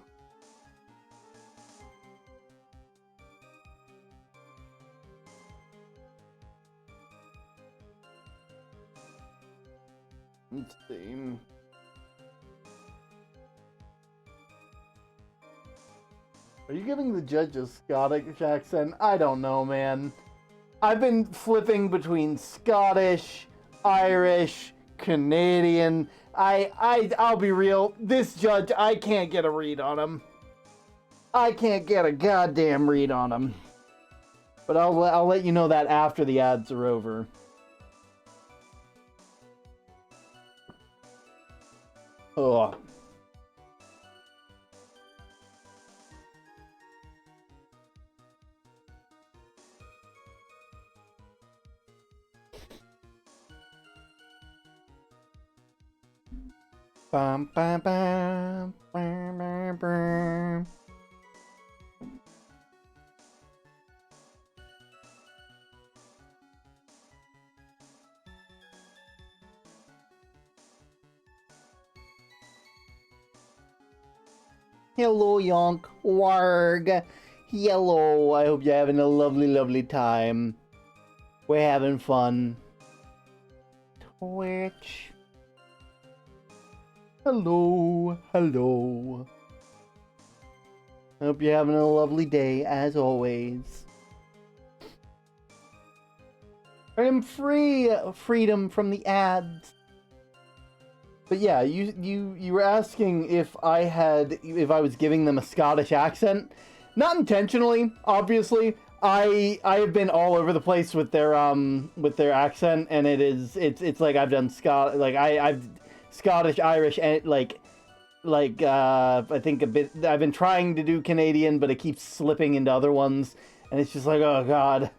Let's see. Are you giving the judge a Scottish accent? I don't know, man. I've been flipping between Scottish, Irish, Canadian. I'll be real. This judge, I can't get a read on him. I can't get a goddamn read on him. But I'll let you know that after the ads are over. Oh. Bum, bum, bum, bum, bum, bum. Hello, Yonk. Warg. Hello. I hope you're having a lovely, lovely time. We're having fun. Twitch. Hello. Hello. I hope you're having a lovely day, as always. I am free. Freedom from the ads. But yeah, you were asking if I was giving them a Scottish accent. Not intentionally, obviously. I have been all over the place with their accent, and it's like I've done I've Scottish, Irish, and I think a bit. I've been trying to do Canadian, but it keeps slipping into other ones, and it's just like, oh god.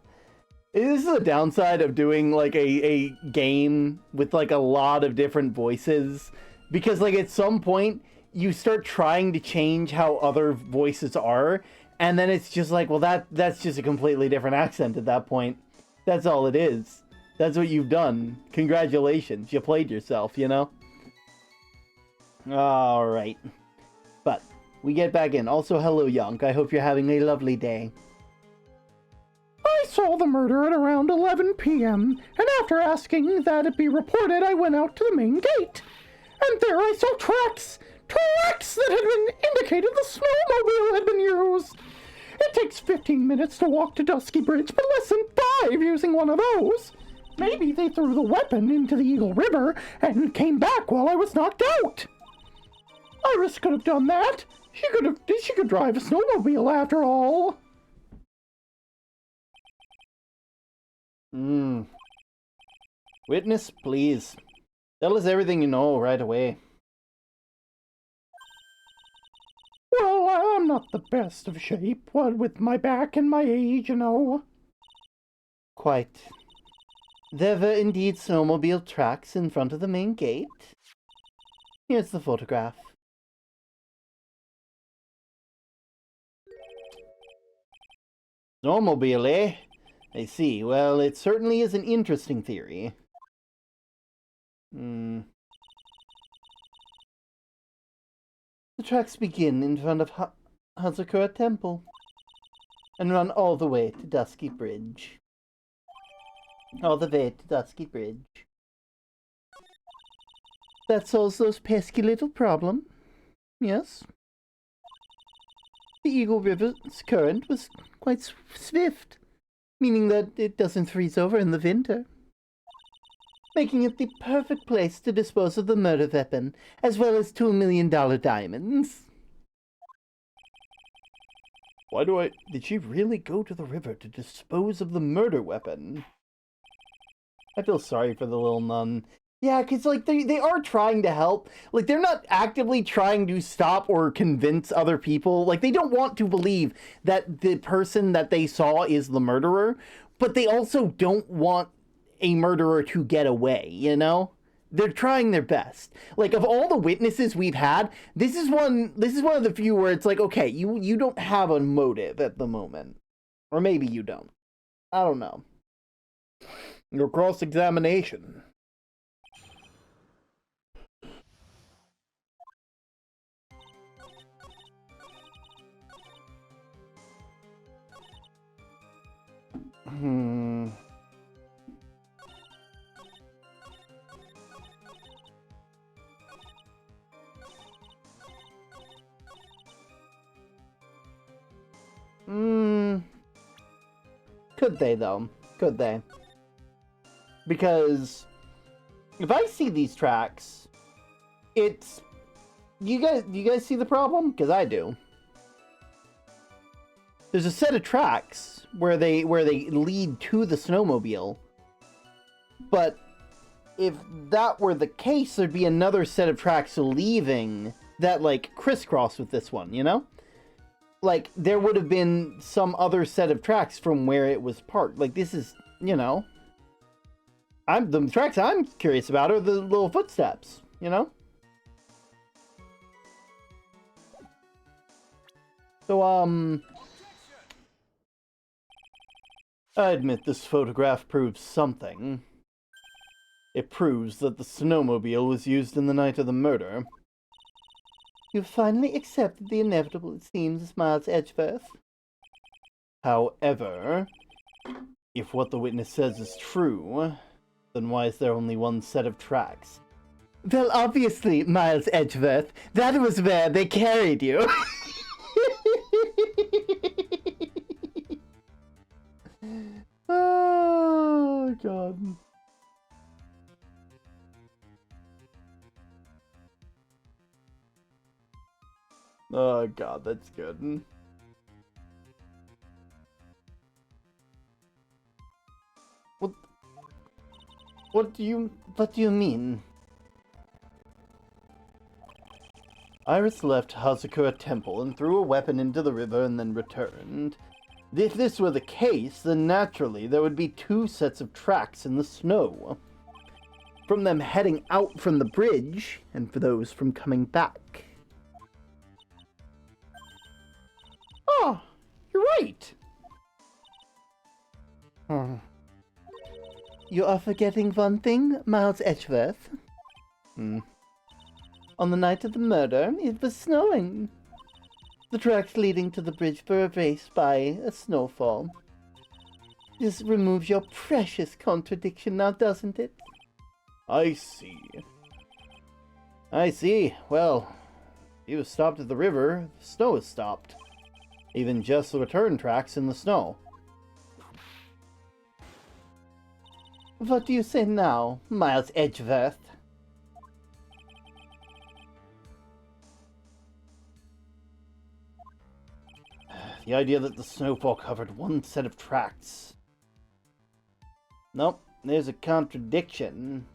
This is the downside of doing like a game with like a lot of different voices, because like at some point you start trying to change how other voices are, and then it's just like, well, that's just a completely different accent at that point. That's all it is. That's what you've done. Congratulations, you played yourself, you know? Alright. But we get back in. Also, hello, Yonk. I hope you're having a lovely day. I saw the murder at around 11 p.m., and after asking that it be reported, I went out to the main gate. And there I saw tracks that had been indicated the snowmobile had been used. It takes 15 minutes to walk to Dusky Bridge, but less than 5 using one of those. Maybe they threw the weapon into the Eagle River and came back while I was knocked out. Iris could have done that. She could drive a snowmobile after all. Witness, please. Tell us everything you know right away. Well, I'm not the best of shape, what with my back and my age, you know. Quite. There were indeed snowmobile tracks in front of the main gate. Here's the photograph. Snowmobile, eh? I see. Well, it certainly is an interesting theory. The tracks begin in front of Hazakura Temple and run all the way to Dusky Bridge. All the way to Dusky Bridge. That solves those pesky little problem. Yes. The Eagle River's current was quite swift, meaning that it doesn't freeze over in the winter. making it the perfect place to dispose of the murder weapon, as well as $2 million diamonds. Did she really go to the river to dispose of the murder weapon? I feel sorry for the little nun. Yeah, because, like, they are trying to help. Like, they're not actively trying to stop or convince other people. Like, they don't want to believe that the person that they saw is the murderer, but they also don't want a murderer to get away, you know? They're trying their best. Like, of all the witnesses we've had, this is one of the few where it's like, okay, you don't have a motive at the moment. Or maybe you don't. I don't know. Your cross-examination. Could they, though? Could they? Because if I see these tracks, it's... Do you guys see the problem? Because I do. There's a set of tracks where they lead to the snowmobile. But if that were the case, there'd be another set of tracks leaving that, like, crisscross with this one, you know? Like, there would have been some other set of tracks from where it was parked. Like, this is, you know... The tracks I'm curious about are the little footsteps, you know? So, I admit this photograph proves something. It proves that the snowmobile was used in the night of the murder. You've finally accepted the inevitable, it seems, Miles Edgeworth. However, if what the witness says is true, then why is there only one set of tracks? Well, obviously, Miles Edgeworth, that was where they carried you. Oh, God. Oh, God, that's good. What do you mean? Iris left Hazakura Temple and threw a weapon into the river and then returned. If this were the case, then naturally there would be two sets of tracks in the snow. From them heading out from the bridge, and for those from coming back. Oh, you're right! You are forgetting one thing, Miles Edgeworth. On the night of the murder, it was snowing. The tracks leading to the bridge were erased by a snowfall. This removes your precious contradiction now, doesn't it? I see. I see. Well, if he was stopped at the river, the snow is stopped. Even just the return tracks in the snow. What do you say now, Miles Edgeworth? The idea that the snowfall covered one set of tracks. Nope, there's a contradiction.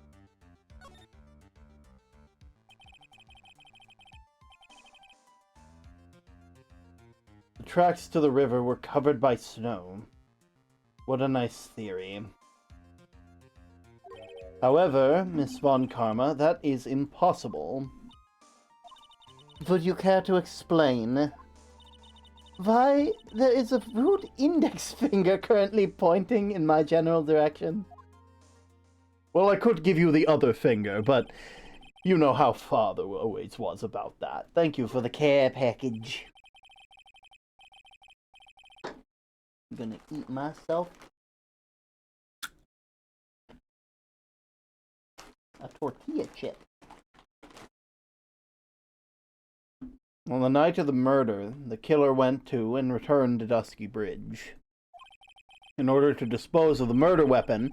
The tracks to the river were covered by snow. What a nice theory. However, Miss Von Karma, that is impossible. Would you care to explain? Why, there is a rude index finger currently pointing in my general direction. Well, I could give you the other finger, but you know how Father always was about that. Thank you for the care package. I'm gonna eat myself a tortilla chip. On the night of the murder, the killer went to and returned to Dusky Bridge. In order to dispose of the murder weapon,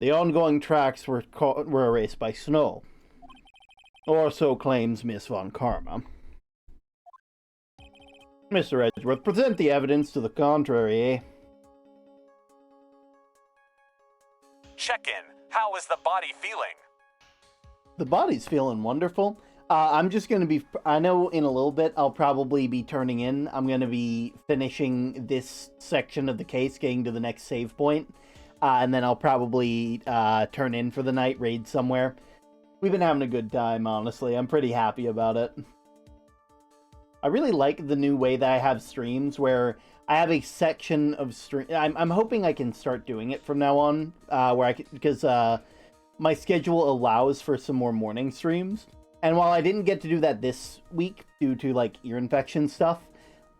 The ongoing tracks were erased by snow. Or so claims Miss Von Karma. Mr. Edgeworth, present the evidence to the contrary, eh? Check in. How is the body feeling? The body's feeling wonderful. I'm just going to be... I know in a little bit I'll probably be turning in. I'm going to be finishing this section of the case, getting to the next save point. And then I'll probably turn in for the night, raid somewhere. We've been having a good time, honestly. I'm pretty happy about it. I really like the new way that I have streams where I have a section of stream. I'm hoping I can start doing it from now on, where I can, because my schedule allows for some more morning streams. And while I didn't get to do that this week due to like ear infection stuff,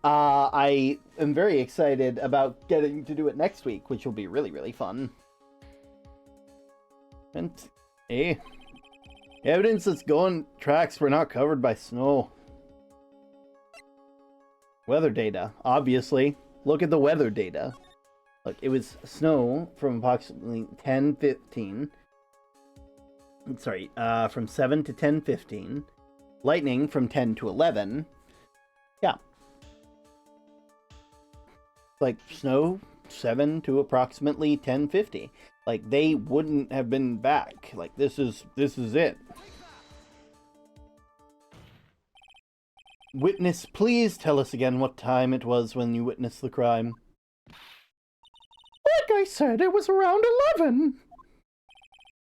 I am very excited about getting to do it next week, which will be really, really fun. And evidence that's going tracks were not covered by snow. Weather data, obviously. Look at the weather data. Look, it was snow from approximately 10:15. Sorry, from 7 to 10:15. Lightning from 10 to 11. Yeah. Like, snow, 7 to approximately 10:50. Like, they wouldn't have been back. Like, this is it. Witness, please tell us again what time it was when you witnessed the crime. Like I said, it was around 11.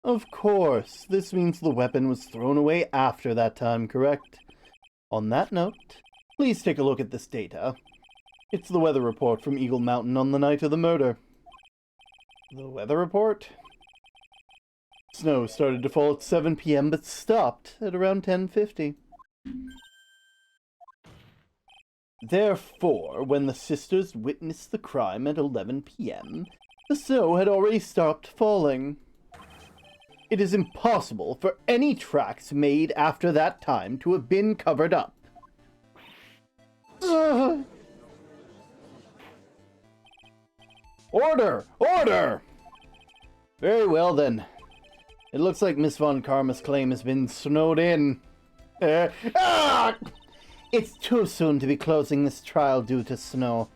Of course, this means the weapon was thrown away after that time, correct? On that note, please take a look at this data. It's the weather report from Eagle Mountain on the night of the murder. The weather report? Snow started to fall at 7 p.m. but stopped at around 10:50. Therefore, when the sisters witnessed the crime at 11 p.m., the snow had already stopped falling. It is impossible for any tracks made after that time to have been covered up. Order! Order! Very well then. It looks like Miss Von Karma's claim has been snowed in. It's too soon to be closing this trial due to snow.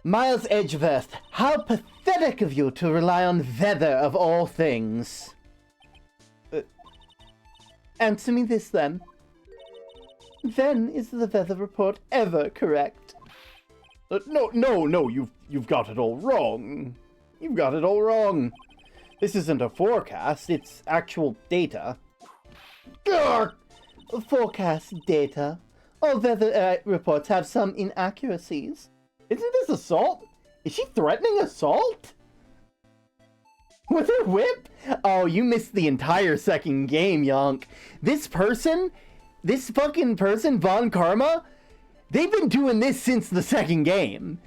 Miles Edgeworth, how pathetic of you to rely on weather of all things. Answer me this then. Then is the weather report ever correct? No, you've got it all wrong. You've got it all wrong. This isn't a forecast, it's actual data. Grr! Forecast data. All weather reports have some inaccuracies. Isn't this assault? Is she threatening assault? With her whip? Oh, you missed the entire second game, Yonk. This fucking person, Von Karma, they've been doing this since the second game.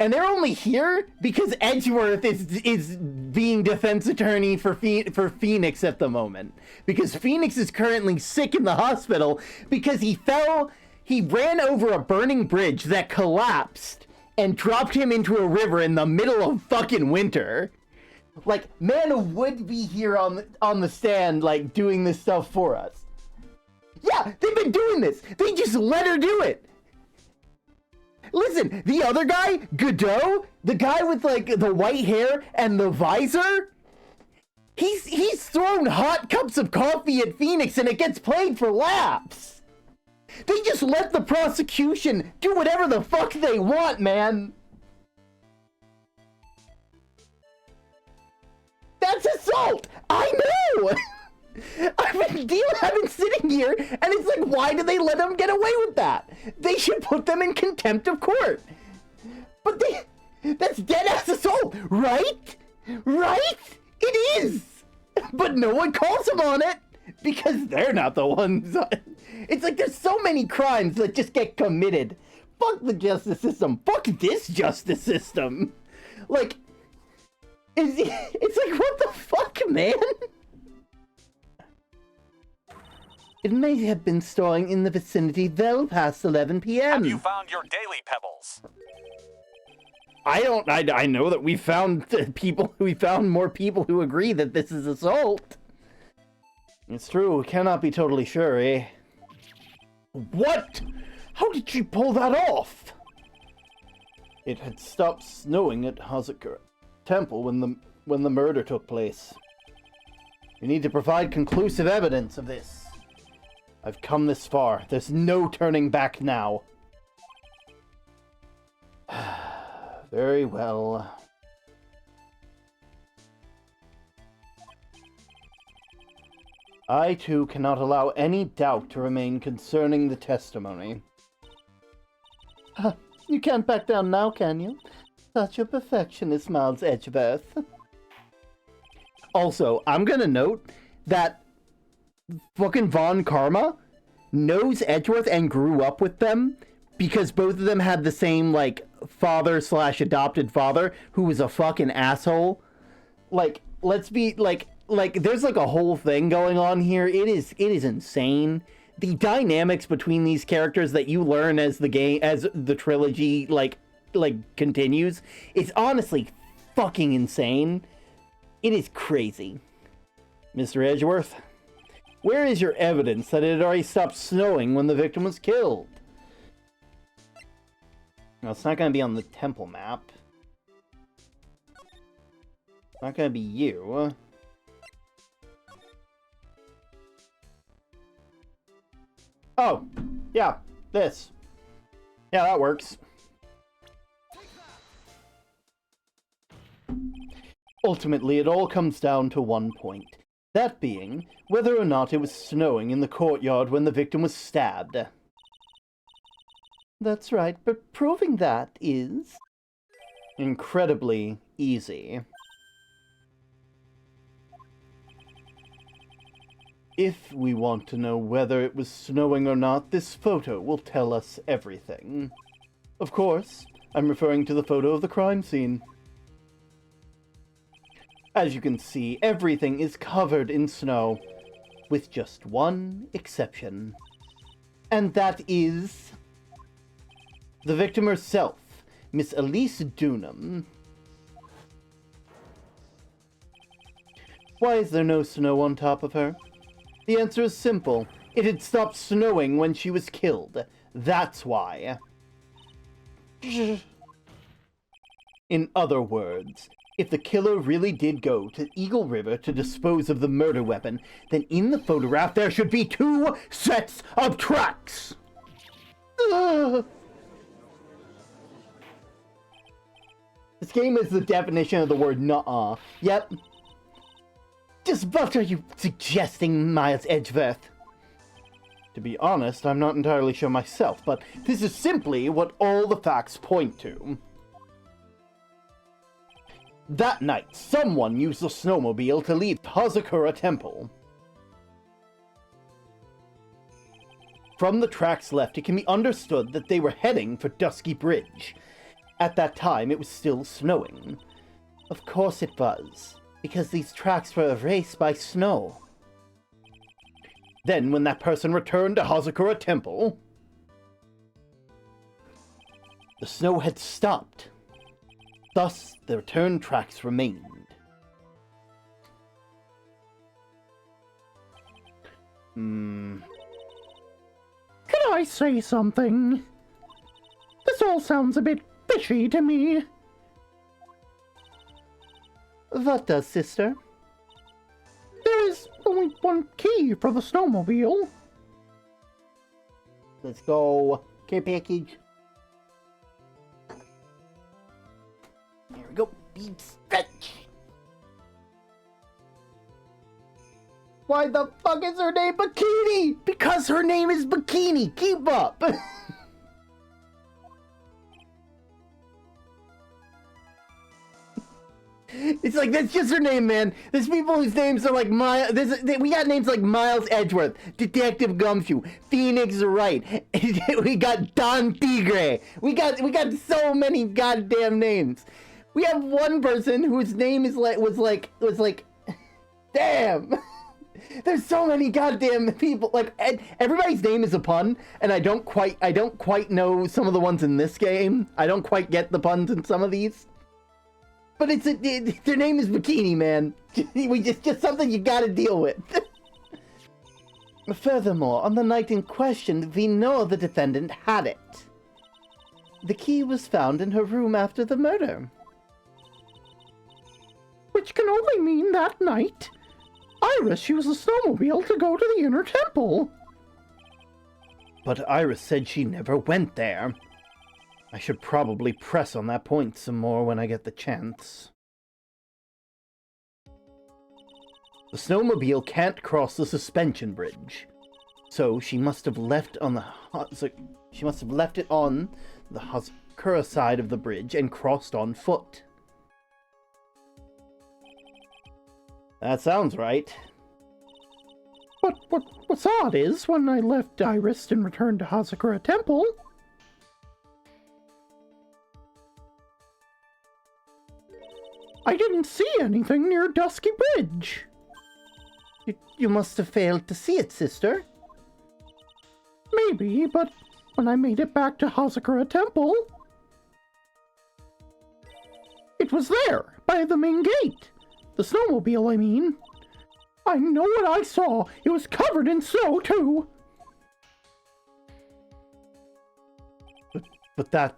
And they're only here because Edgeworth is being defense attorney for Phoenix at the moment. Because Phoenix is currently sick in the hospital because he ran over a burning bridge that collapsed and dropped him into a river in the middle of fucking winter. Like, man would be here on the stand, like, doing this stuff for us. Yeah, they've been doing this. They just let her do it. Listen, the other guy, Godot, the guy with, like, the white hair and the visor, he's thrown hot cups of coffee at Phoenix and it gets played for laughs. They just let the prosecution do whatever the fuck they want, man. That's assault! I know! I've been sitting here, and it's like, why do they let them get away with that? They should put them in contempt of court. But that's dead-ass assault, right? Right? It is! But no one calls them on it, because they're not the ones. It's like there's so many crimes that just get committed. Fuck the justice system. Fuck this justice system. Like, it's like, what the fuck, man? It may have been storing in the vicinity well past 11 p.m. Have you found your daily pebbles? I know that we found more people who agree that this is assault. It's true, we cannot be totally sure, eh? What? How did she pull that off? It had stopped snowing at Hazakura Temple when the murder took place. We need to provide conclusive evidence of this. I've come this far. There's no turning back now. Very well. I, too, cannot allow any doubt to remain concerning the testimony. You can't back down now, can you? Such a perfectionist, Miles Edgeworth. Also, I'm gonna note that fucking Von Karma knows Edgeworth and grew up with them because both of them had the same, like, father/adopted father who was a fucking asshole. Like, let's be, like, there's, like, a whole thing going on here. It is insane. The dynamics between these characters that you learn as the trilogy, like, continues, is honestly fucking insane. It is crazy. Mr. Edgeworth, where is your evidence that it had already stopped snowing when the victim was killed? No, it's not going to be on the temple map. It's not going to be you. Oh, yeah, this. Yeah, that works. Ultimately, it all comes down to one point. That being, whether or not it was snowing in the courtyard when the victim was stabbed. That's right, but proving that is incredibly easy. If we want to know whether it was snowing or not, this photo will tell us everything. Of course, I'm referring to the photo of the crime scene. As you can see, everything is covered in snow, with just one exception. And that is the victim herself, Miss Elise Dunham. Why is there no snow on top of her? The answer is simple. It had stopped snowing when she was killed. That's why. In other words, if the killer really did go to Eagle River to dispose of the murder weapon, then in the photograph there should be 2 sets of tracks! This game is the definition of the word nuh-uh. Yep. Just what are you suggesting, Miles Edgeworth? To be honest, I'm not entirely sure myself, but this is simply what all the facts point to. That night, someone used the snowmobile to leave Hazakura Temple. From the tracks left, it can be understood that they were heading for Dusky Bridge. At that time, it was still snowing. Of course it was, because these tracks were erased by snow. Then, when that person returned to Hazakura Temple, the snow had stopped. Thus, the return tracks remained. Can I say something? This all sounds a bit fishy to me. What does, sister? There is only one key for the snowmobile. Let's go. Care package. There we go. Beep stretch. Why the fuck is her name Bikini? Because her name is Bikini. Keep up. It's like, that's just her name, man. There's people whose names are like we got names like Miles Edgeworth, Detective Gumshoe, Phoenix Wright. We got Don Tigre. We got so many goddamn names. We have one person whose name is was like damn. There's so many goddamn people. Like, everybody's name is a pun, and I don't quite know some of the ones in this game. I don't quite get the puns in some of these. But their name is Bikini Man. Just something you gotta deal with. Furthermore, on the night in question, we know the defendant had it. The key was found in her room after the murder. Which can only mean that night, Iris used the snowmobile to go to the inner temple. But Iris said she never went there. I should probably press on that point some more when I get the chance. The snowmobile can't cross the suspension bridge, so she must have left on the Hazakura side of the bridge and crossed on foot. That sounds right. But what's odd is, when I left Iris and returned to Hazakura Temple, I didn't see anything near Dusky Bridge. You must have failed to see it, sister. Maybe, but when I made it back to Hazakura Temple, it was there, by the main gate. The snowmobile, I mean. I know what I saw. It was covered in snow, too. But that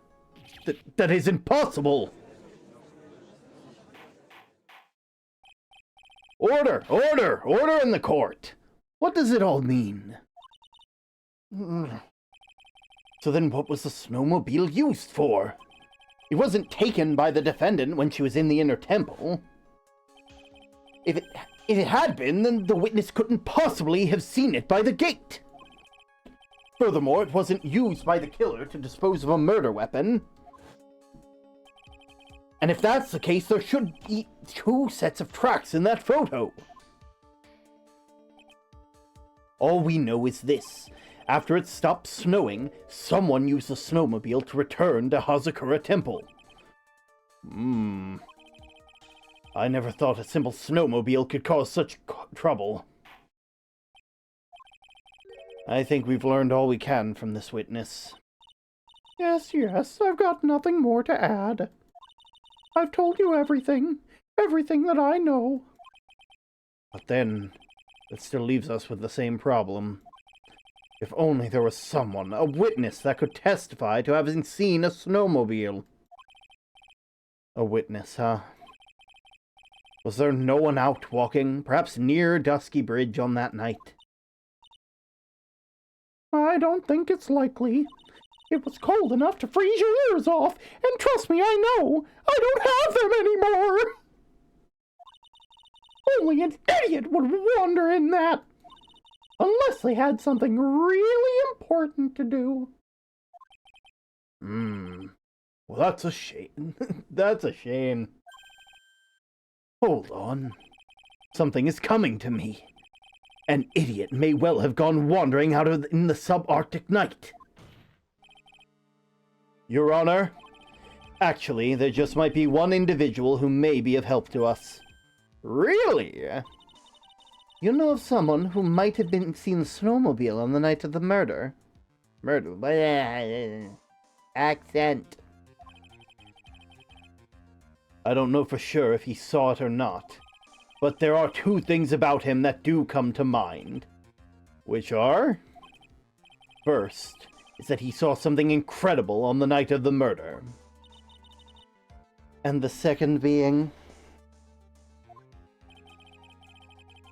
is impossible. Order! Order! Order in the court! What does it all mean? So then what was the snowmobile used for? It wasn't taken by the defendant when she was in the inner temple. If it had been, then the witness couldn't possibly have seen it by the gate. Furthermore, it wasn't used by the killer to dispose of a murder weapon. And if that's the case, there should be 2 sets of tracks in that photo. All we know is this. After it stopped snowing, someone used the snowmobile to return to Hazakura Temple. I never thought a simple snowmobile could cause such trouble. I think we've learned all we can from this witness. Yes, I've got nothing more to add. I've told you everything that I know. But then, it still leaves us with the same problem. If only there was someone, a witness, that could testify to having seen a snowmobile. A witness, huh? Was there no one out walking, perhaps near Dusky Bridge on that night? I don't think it's likely. It was cold enough to freeze your ears off, and trust me, I know, I don't have them anymore! Only an idiot would wander in that! Unless they had something really important to do. Well, that's a shame. That's a shame. Hold on. Something is coming to me. An idiot may well have gone wandering out in the subarctic night. Your Honor, actually, there just might be one individual who may be of help to us. Really? You know of someone who might have seen the snowmobile on the night of the murder? Accent. I don't know for sure if he saw it or not, but there are 2 things about him that do come to mind. Which are? First, is that he saw something incredible on the night of the murder. And the second being,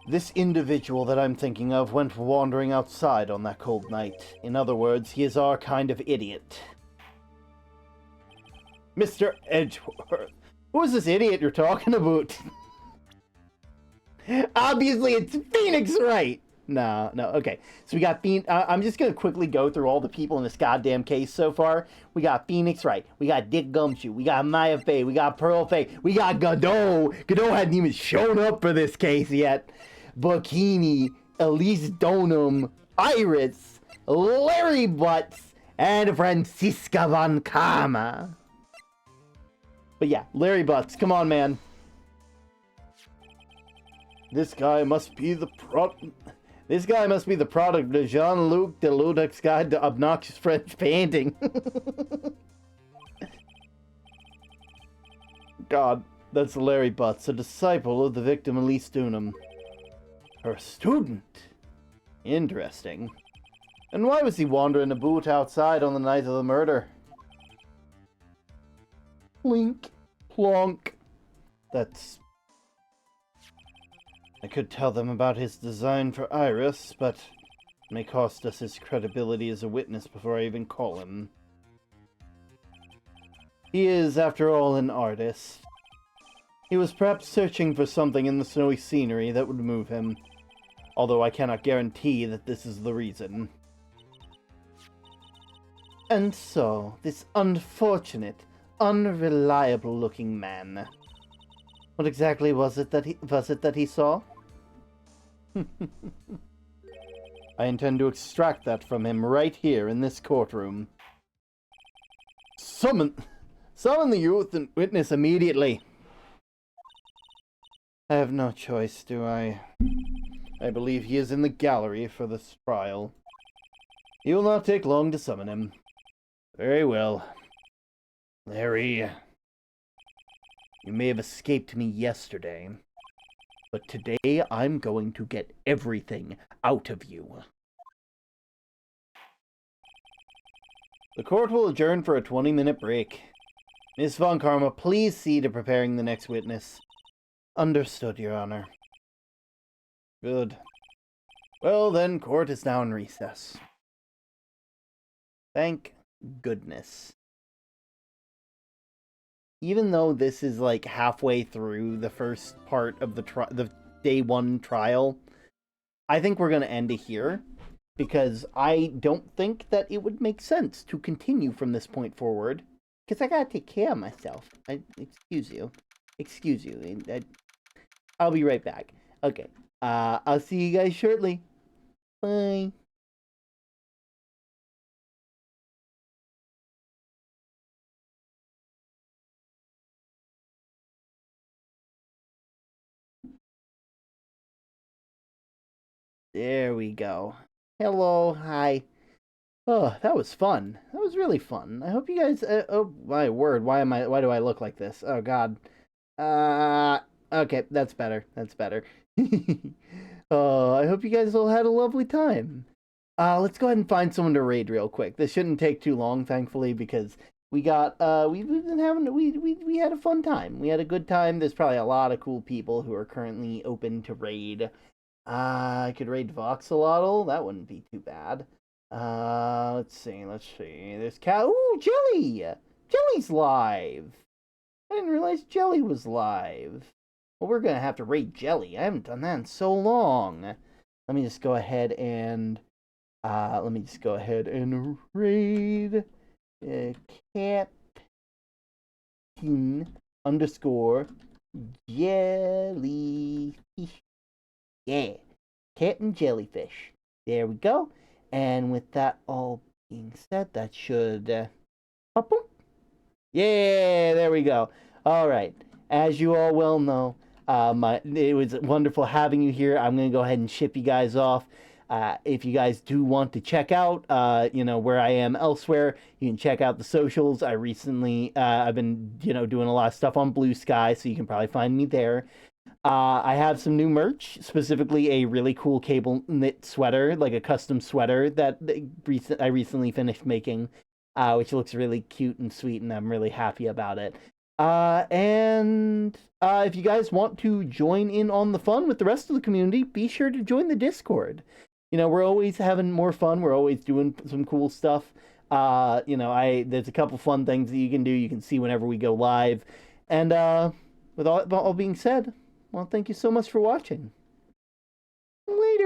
this individual that I'm thinking of went wandering outside on that cold night. In other words, he is our kind of idiot. Mr. Edgeworth. Who is this idiot you're talking about? Obviously, it's Phoenix Wright. No, okay. So we got I'm just going to quickly go through all the people in this goddamn case so far. We got Phoenix Wright. We got Dick Gumshoe. We got Maya Fey. We got Pearl Fey. We got Godot. Godot hadn't even shown up for this case yet. Bikini, Elise Donham, Iris, Larry Butts, and Franziska von Kama. But yeah, Larry Butts. Come on, man. This guy must be the product of Jean-Luc Deludec's Guide to Obnoxious French Painting. God, that's Larry Butts, a disciple of the victim Elise Dunham. Her student? Interesting. And why was he wandering about outside on the night of the murder? Plink. Plonk. I could tell them about his design for Iris, but it may cost us his credibility as a witness before I even call him. He is, after all, an artist. He was perhaps searching for something in the snowy scenery that would move him, although I cannot guarantee that this is the reason. And so, this unfortunate, unreliable-looking man. What exactly was it that he saw? I intend to extract that from him right here in this courtroom. Summon the youth and witness immediately. I have no choice, do I? I believe he is in the gallery for this trial. It will not take long to summon him. Very well. Larry, you may have escaped me yesterday, but today I'm going to get everything out of you. The court will adjourn for a 20-minute break. Miss Von Karma, please see to preparing the next witness. Understood, Your Honor. Good. Well then, court is now in recess. Thank goodness. Even though this is like halfway through the first part of the day one trial, I think we're going to end it here, because I don't think that it would make sense to continue from this point forward, because I gotta take care of myself. Excuse you. I'll be right back. Okay, I'll see you guys shortly. Bye. There we go. Hello, hi. Oh, that was fun. That was really fun. I hope you guys. Oh my word! Why do I look like this? Oh God. Okay, that's better. That's better. I hope you guys all had a lovely time. Let's go ahead and find someone to raid real quick. This shouldn't take too long, thankfully, because we got we've been having we had a fun time. We had a good time. There's probably a lot of cool people who are currently open to raid. I could raid Voxelotl. That wouldn't be too bad. Let's see. There's Cow. Ooh, Jelly! Jelly's live! I didn't realize Jelly was live. Well, we're gonna have to raid Jelly. I haven't done that in so long. Let me just go ahead and raid Captain_Jellyfish. Yeah, Captain Jellyfish. There we go. And with that all being said, that should... pop boop. Yeah, there we go. All right. As you all well know, it was wonderful having you here. I'm going to go ahead and ship you guys off. If you guys do want to check out, where I am elsewhere, you can check out the socials. I recently, I've been, doing a lot of stuff on Blue Sky, so you can probably find me there. I have some new merch, specifically a really cool cable knit sweater, like a custom sweater that I recently finished making, which looks really cute and sweet, and I'm really happy about it. And if you guys want to join in on the fun with the rest of the community, be sure to join the Discord. We're always having more fun. We're always doing some cool stuff. There's a couple fun things that you can do. You can see whenever we go live. And with all being said, well, thank you so much for watching. Later.